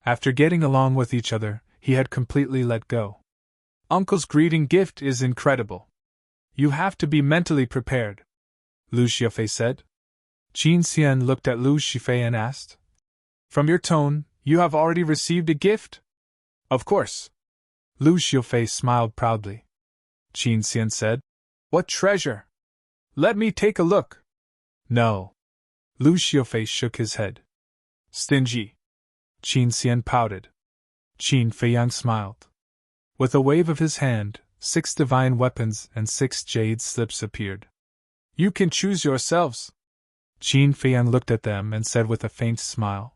After getting along with each other, he had completely let go. Uncle's greeting gift is incredible. You have to be mentally prepared, Lu Xiufei said. Qin Xian looked at Lu Xiufei and asked, From your tone, you have already received a gift? Of course. Lu Xiufei smiled proudly. Qin Xian said, What treasure? Let me take a look. No. Lu Xiufei shook his head. Stingy. Qin Xian pouted. Qin Feiyang smiled. With a wave of his hand, 6 divine weapons and 6 jade slips appeared. You can choose yourselves. Qin Feiyang looked at them and said with a faint smile.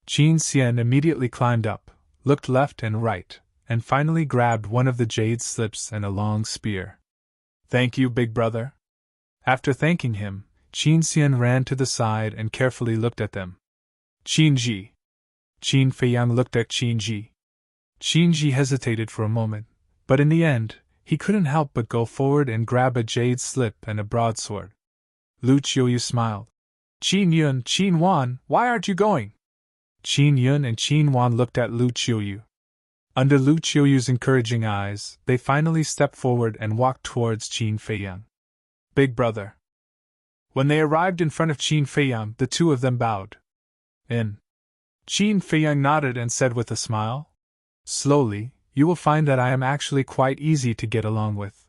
Qin Xian immediately climbed up, looked left and right, and finally grabbed one of the jade slips and a long spear. Thank you, big brother. After thanking him, Qin Xian ran to the side and carefully looked at them. Qin Ji. Qin Feiyang looked at Qin Ji. Qin Ji hesitated for a moment, but in the end, he couldn't help but go forward and grab a jade slip and a broadsword. Lu Qiuyu smiled. Qin Yun, Qin Wan, why aren't you going? Qin Yun and Qin Wan looked at Lu Qiuyu. Under Lu Qiuyu's encouraging eyes, they finally stepped forward and walked towards Qin Feiyang. Big brother. When they arrived in front of Qin Feiyang, the 2 of them bowed. In. Qin Feiyang nodded and said with a smile, Slowly, you will find that I am actually quite easy to get along with.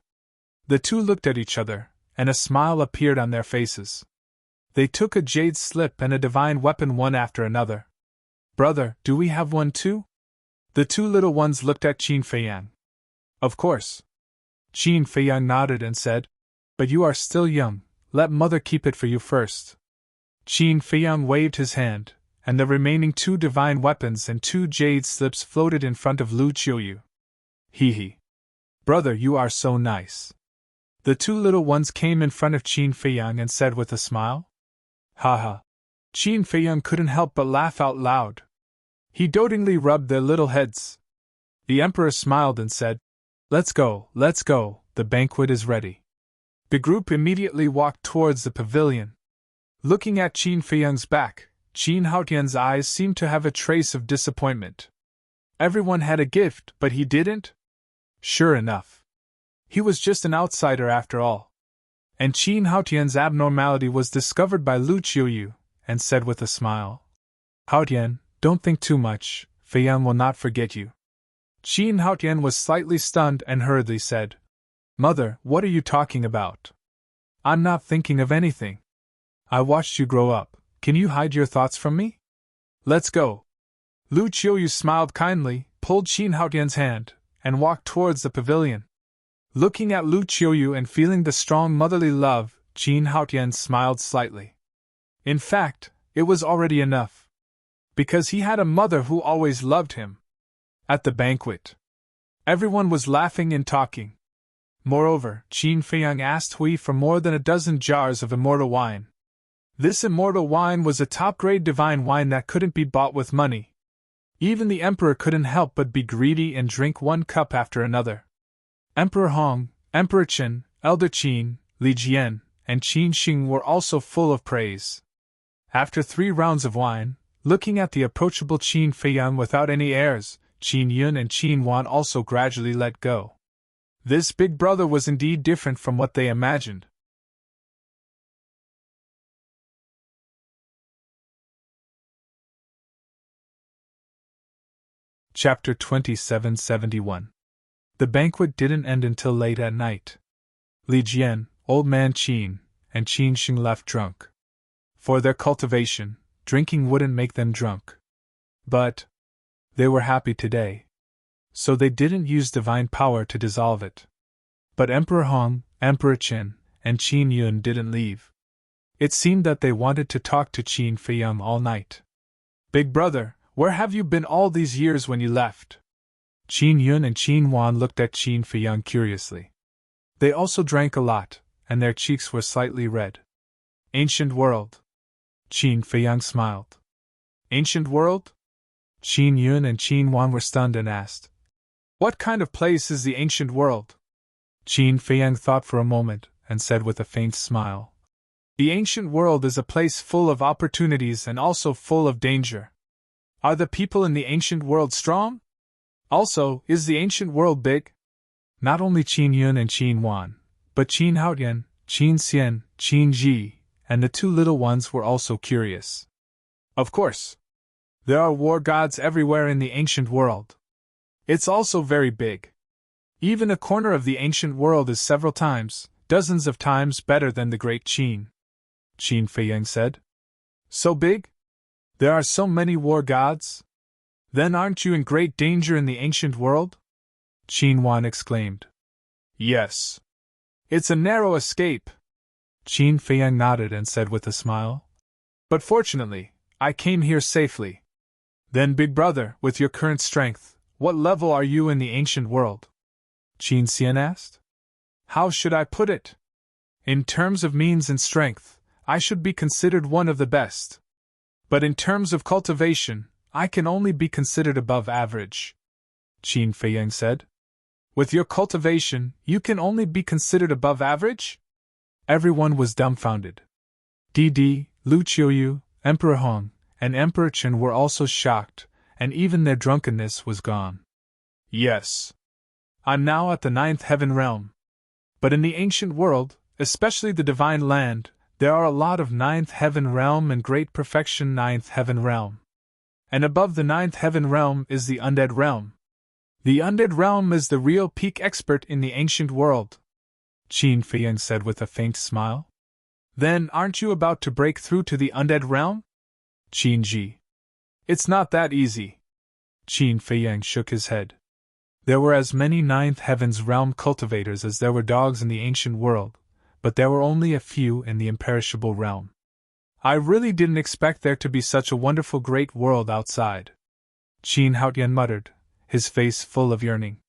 The 2 looked at each other, and a smile appeared on their faces. They took a jade slip and a divine weapon one after another. Brother, do we have one too? The 2 little ones looked at Qin Feiyang. Of course. Qin Feiyang nodded and said, But you are still young, let mother keep it for you first. Qin Feiyang waved his hand, and the remaining 2 divine weapons and 2 jade slips floated in front of Lu Qiuyu. Hee. Brother, you are so nice. The 2 little ones came in front of Qin Feiyang and said with a smile, Ha ha. Qin Feiyang couldn't help but laugh out loud. He dotingly rubbed their little heads. The emperor smiled and said, Let's go, the banquet is ready. The group immediately walked towards the pavilion. Looking at Qin Feiyang's back, Qin Haotian's eyes seemed to have a trace of disappointment. Everyone had a gift, but he didn't? Sure enough. He was just an outsider after all. And Qin Haotian's abnormality was discovered by Lu Qiuyu, and said with a smile, Haotian, don't think too much, Feiyang will not forget you. Qin Haotian was slightly stunned and hurriedly said, Mother, what are you talking about? I'm not thinking of anything. I watched you grow up, can you hide your thoughts from me? Let's go. Lu Qiuyu smiled kindly, pulled Qin Haotian's hand, and walked towards the pavilion. Looking at Lu Qiuyu and feeling the strong motherly love, Qin Haotian smiled slightly. In fact, it was already enough. Because he had a mother who always loved him. At the banquet, everyone was laughing and talking. Moreover, Qin Feiyang asked Hui for more than a dozen jars of immortal wine. This immortal wine was a top-grade divine wine that couldn't be bought with money. Even the emperor couldn't help but be greedy and drink one cup after another. Emperor Hong, Emperor Qin, Elder Qin, Li Jian, and Qin Xing were also full of praise. After 3 rounds of wine, looking at the approachable Qin Feiyang without any airs, Qin Yun and Qin Wan also gradually let go. This big brother was indeed different from what they imagined. Chapter 2771. The banquet didn't end until late at night. Li Jian, Old Man Qin, and Qin Xing left drunk. For their cultivation, drinking wouldn't make them drunk. But they were happy today. So they didn't use divine power to dissolve it. But Emperor Hong, Emperor Qin, and Qin Yun didn't leave. It seemed that they wanted to talk to Qin Feiyang all night. Big brother, where have you been all these years when you left? Qin Yun and Qin Wan looked at Qin Feiyang curiously. They also drank a lot, and their cheeks were slightly red. Ancient world. Qin Feiyang smiled. Ancient world? Qin Yun and Qin Wan were stunned and asked, "What kind of place is the ancient world?" Qin Feiyang thought for a moment, and said with a faint smile, "The ancient world is a place full of opportunities and also full of danger. Are the people in the ancient world strong? Also, is the ancient world big?" Not only Qin Yun and Qin Wan, but Qin Haotian, Qin Xian, Qin Ji, and the 2 little ones were also curious. Of course. There are war gods everywhere in the ancient world. It's also very big. Even a corner of the ancient world is several times, dozens of times better than the great Qin. Qin Feiyang said. So big? There are so many war gods? Then aren't you in great danger in the ancient world? Qin Wan exclaimed. Yes. It's a narrow escape. Qin Feiyang nodded and said with a smile. But fortunately, I came here safely. Then, big brother, with your current strength, what level are you in the ancient world? Qin Xian asked. How should I put it? In terms of means and strength, I should be considered one of the best. But in terms of cultivation, I can only be considered above average. Qin Feiyang said. With your cultivation, you can only be considered above average? Everyone was dumbfounded. Di, Lu Qiuyu, Emperor Hong, and Emperor Qin were also shocked, and even their drunkenness was gone. Yes. I'm now at the 9th heaven realm. But in the ancient world, especially the divine land, there are a lot of 9th heaven realm and great perfection 9th heaven realm. And above the 9th heaven realm is the undead realm. The undead realm is the real peak expert in the ancient world. Qin Feiyang said with a faint smile. Then aren't you about to break through to the undead realm? Qin Ji. It's not that easy. Qin Feiyang shook his head. There were as many 9th heaven's realm cultivators as there were dogs in the ancient world, but there were only a few in the imperishable realm. I really didn't expect there to be such a wonderful great world outside. Qin Haotian muttered, his face full of yearning.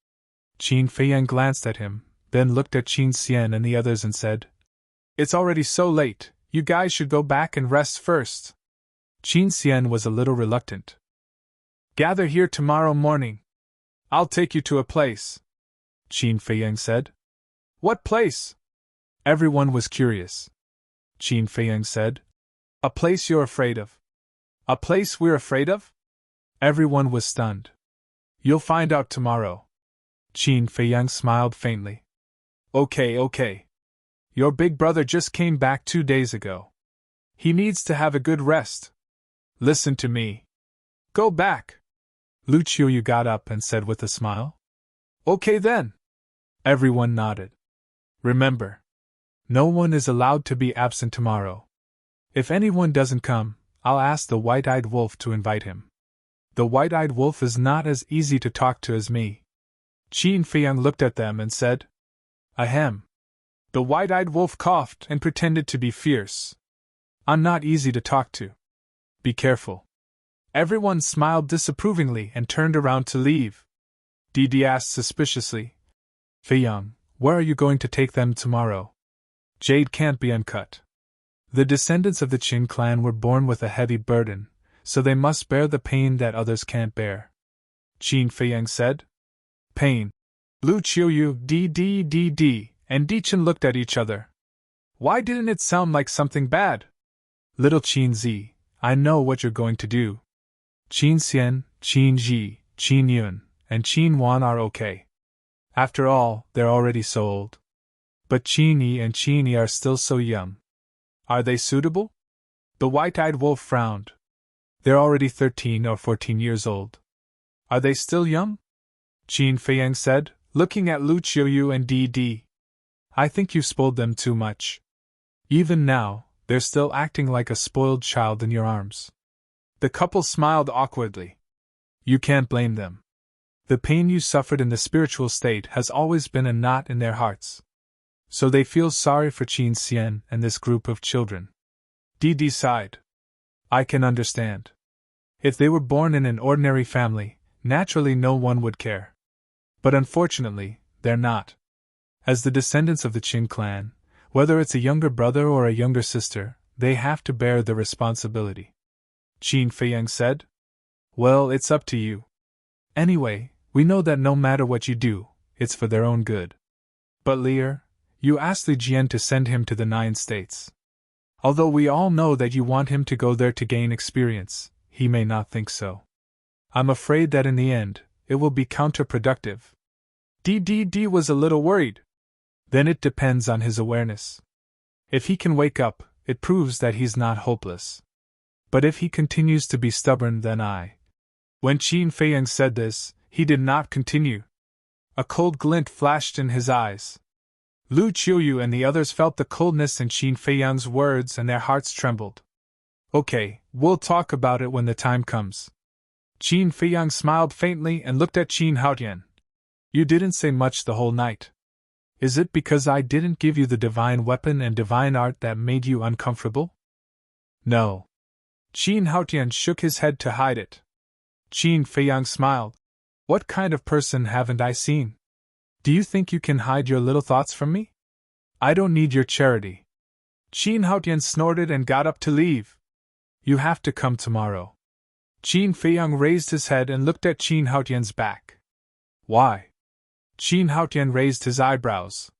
Qin Feiyang glanced at him, then looked at Qin Xian and the others and said, It's already so late, you guys should go back and rest first. Qin Xian was a little reluctant. Gather here tomorrow morning. I'll take you to a place. Qin Feiyang said. What place? Everyone was curious. Qin Feiyang said. A place you're afraid of. A place we're afraid of? Everyone was stunned. You'll find out tomorrow. Qin Feiyang smiled faintly. Okay. Your big brother just came back 2 days ago. He needs to have a good rest. Listen to me. Go back. Lu Qiuyu got up and said with a smile. Okay then. Everyone nodded. Remember. No one is allowed to be absent tomorrow. If anyone doesn't come, I'll ask the white-eyed wolf to invite him. The white-eyed wolf is not as easy to talk to as me. Qin Feiyang looked at them and said, Ahem. The white-eyed wolf coughed and pretended to be fierce. I'm not easy to talk to. Be careful. Everyone smiled disapprovingly and turned around to leave. Didi asked suspiciously, Feiyang, where are you going to take them tomorrow? Jade can't be uncut. The descendants of the Qin clan were born with a heavy burden, so they must bear the pain that others can't bear. Qin Feiyang said. Pain. Lu Qiuyu, D, and Dichen looked at each other. Why didn't it sound like something bad? Little Qin Zi, I know what you're going to do. Qin Xian, Qin Ji, Qin Yun, and Qin Wan are okay. After all, they're already so old. But Qin Yi and Qin Yi are still so young. Are they suitable? The white-eyed wolf frowned. They're already 13 or 14 years old. Are they still young? Qin Feiyang said, looking at Lu Qiuyu and Di. I think you've spoiled them too much. Even now, they're still acting like a spoiled child in your arms. The couple smiled awkwardly. You can't blame them. The pain you suffered in the spiritual state has always been a knot in their hearts. So they feel sorry for Qin Xian and this group of children. Di sighed. I can understand. If they were born in an ordinary family, naturally no one would care. But unfortunately, they're not. As the descendants of the Qin clan, whether it's a younger brother or a younger sister, they have to bear the responsibility. Qin Feiyang said. Well, it's up to you. Anyway, we know that no matter what you do, it's for their own good. But Lear, you asked Li Jian to send him to the 9 states. Although we all know that you want him to go there to gain experience, he may not think so. I'm afraid that in the end, it will be counterproductive. Di was a little worried. Then it depends on his awareness. If he can wake up, it proves that he's not hopeless. But if he continues to be stubborn, then When Qin Feiyang said this, he did not continue. A cold glint flashed in his eyes. Lu Qiuyu and the others felt the coldness in Qin Feiyang's words and their hearts trembled. Okay, we'll talk about it when the time comes. Qin Feiyang smiled faintly and looked at Qin Haotian. You didn't say much the whole night. Is it because I didn't give you the divine weapon and divine art that made you uncomfortable? No. Qin Haotian shook his head to hide it. Qin Feiyang smiled. What kind of person haven't I seen? Do you think you can hide your little thoughts from me? I don't need your charity. Qin Haotian snorted and got up to leave. You have to come tomorrow. Qin Feiyang raised his head and looked at Qin Haotian's back. Why? Qin Haotian raised his eyebrows.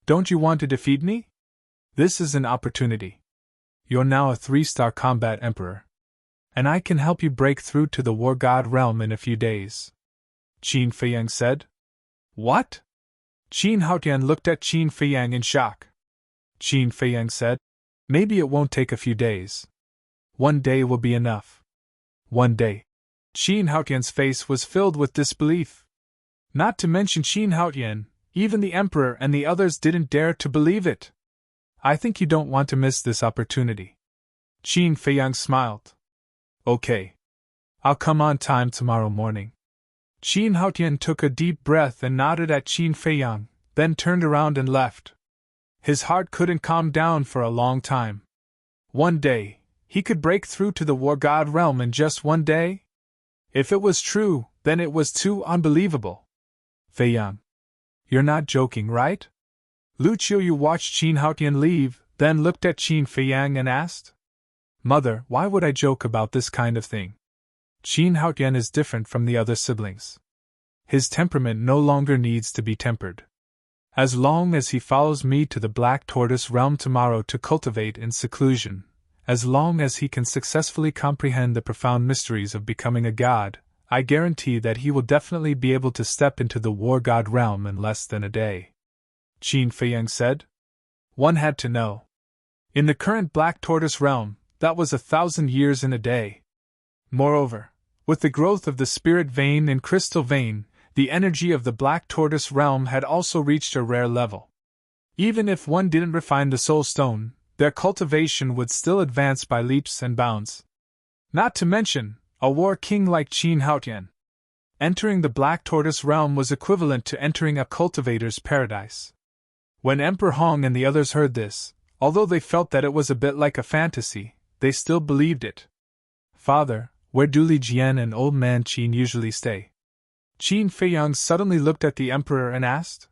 Don't you want to defeat me? This is an opportunity. You're now a 3-star combat emperor. And I can help you break through to the war god realm in a few days. Qin Feiyang said. What? Qin Haotian looked at Qin Feiyang in shock. Qin Feiyang said, maybe it won't take a few days. 1 day will be enough. 1 day. Qin Haotian's face was filled with disbelief. Not to mention Qin Haotian, even the emperor and the others didn't dare to believe it. I think you don't want to miss this opportunity. Qin Feiyang smiled. Okay. I'll come on time tomorrow morning. Qin Haotian took a deep breath and nodded at Qin Feiyang, then turned around and left. His heart couldn't calm down for a long time. 1 day, he could break through to the war god realm in just 1 day? If it was true, then it was too unbelievable. Feiyang. You're not joking, right? Lu Qiuyu watched Qin Haotian leave, then looked at Qin Feiyang and asked. Mother, why would I joke about this kind of thing? Qin Haotian is different from the other siblings. His temperament no longer needs to be tempered. As long as he follows me to the Black Tortoise realm tomorrow to cultivate in seclusion, as long as he can successfully comprehend the profound mysteries of becoming a god, I guarantee that he will definitely be able to step into the war god realm in less than a day. Qin Feiyang said. One had to know. In the current Black Tortoise realm, that was 1,000 years in a day. Moreover, with the growth of the spirit vein and crystal vein, the energy of the Black Tortoise realm had also reached a rare level. Even if one didn't refine the soul stone, their cultivation would still advance by leaps and bounds. Not to mention, A war king like Qin Haotian. Entering the Black Tortoise realm was equivalent to entering a cultivator's paradise. When Emperor Hong and the others heard this, although they felt that it was a bit like a fantasy, they still believed it. Father, where do Li Jian and old man Qin usually stay? Qin Feiyang suddenly looked at the emperor and asked.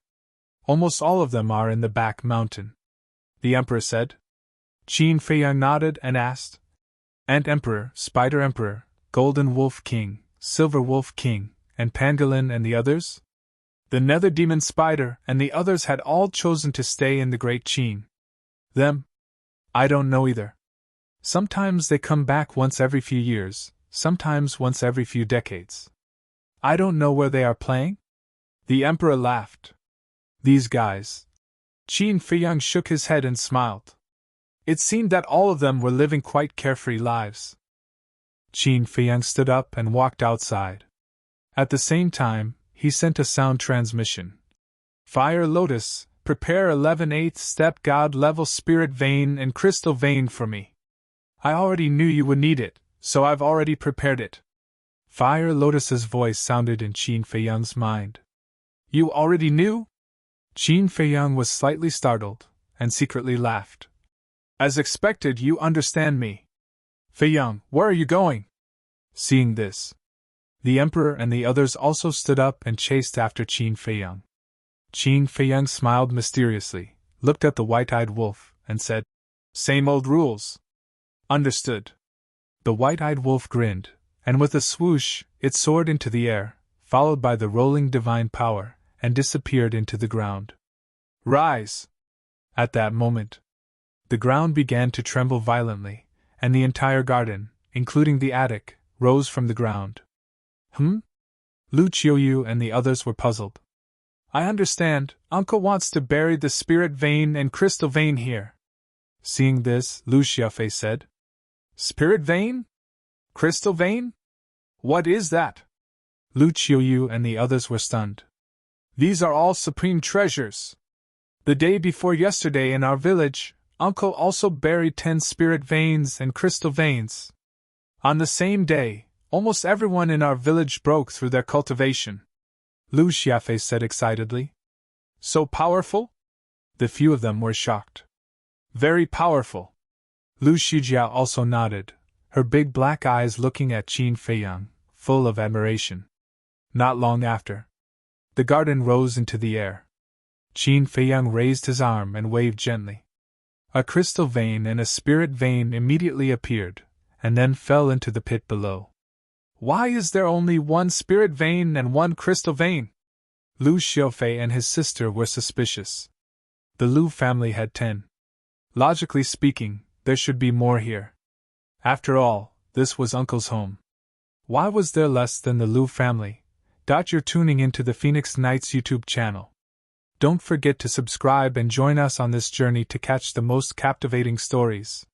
Almost all of them are in the back mountain, the emperor said. Qin Feiyang nodded and asked. Ant Emperor, Spider Emperor, Golden Wolf King, Silver Wolf King, and Pangolin and the others? The Nether Demon Spider and the others had all chosen to stay in the Great Qin. Them? I don't know either. Sometimes they come back once every few years, sometimes once every few decades. I don't know where they are playing? The emperor laughed. These guys. Qin Feiyang shook his head and smiled. It seemed that all of them were living quite carefree lives. Qin Feiyang stood up and walked outside. At the same time, he sent a sound transmission. Fire Lotus, prepare 11/8 step God level spirit vein and crystal vein for me. I already knew you would need it, so I've already prepared it. Fire Lotus's voice sounded in Qin Feiyang's mind. You already knew? Qin Feiyang was slightly startled, and secretly laughed. As expected, you understand me. Feiyang, where are you going? Seeing this, the emperor and the others also stood up and chased after Qin Feiyang. Qin Feiyang smiled mysteriously, looked at the white-eyed wolf, and said, Same old rules. Understood. The white-eyed wolf grinned, and with a swoosh, it soared into the air, followed by the rolling divine power, and disappeared into the ground. Rise! At that moment, the ground began to tremble violently, and the entire garden, including the attic, rose from the ground. Lu Qiuyu and the others were puzzled. I understand, Uncle wants to bury the spirit vein and crystal vein here. Seeing this, Lu Xiaofei said. Spirit vein? Crystal vein? What is that? Lu Qiuyu and the others were stunned. These are all supreme treasures. The day before yesterday in our village, Uncle also buried 10 spirit veins and crystal veins. On the same day, almost everyone in our village broke through their cultivation. Lu Xiaofei said excitedly. So powerful? The few of them were shocked. Very powerful. Lu Shijia also nodded, her big black eyes looking at Qin Feiyang, full of admiration. Not long after, the garden rose into the air. Qin Feiyang raised his arm and waved gently. A crystal vein and a spirit vein immediately appeared, and then fell into the pit below. Why is there only one spirit vein and one crystal vein? Lu Xiaofei and his sister were suspicious. The Lu family had 10. Logically speaking, there should be more here. After all, this was Uncle's home. Why was there less than the Lu family? You're tuning into the Phoenix Knights YouTube channel. Don't forget to subscribe and join us on this journey to catch the most captivating stories.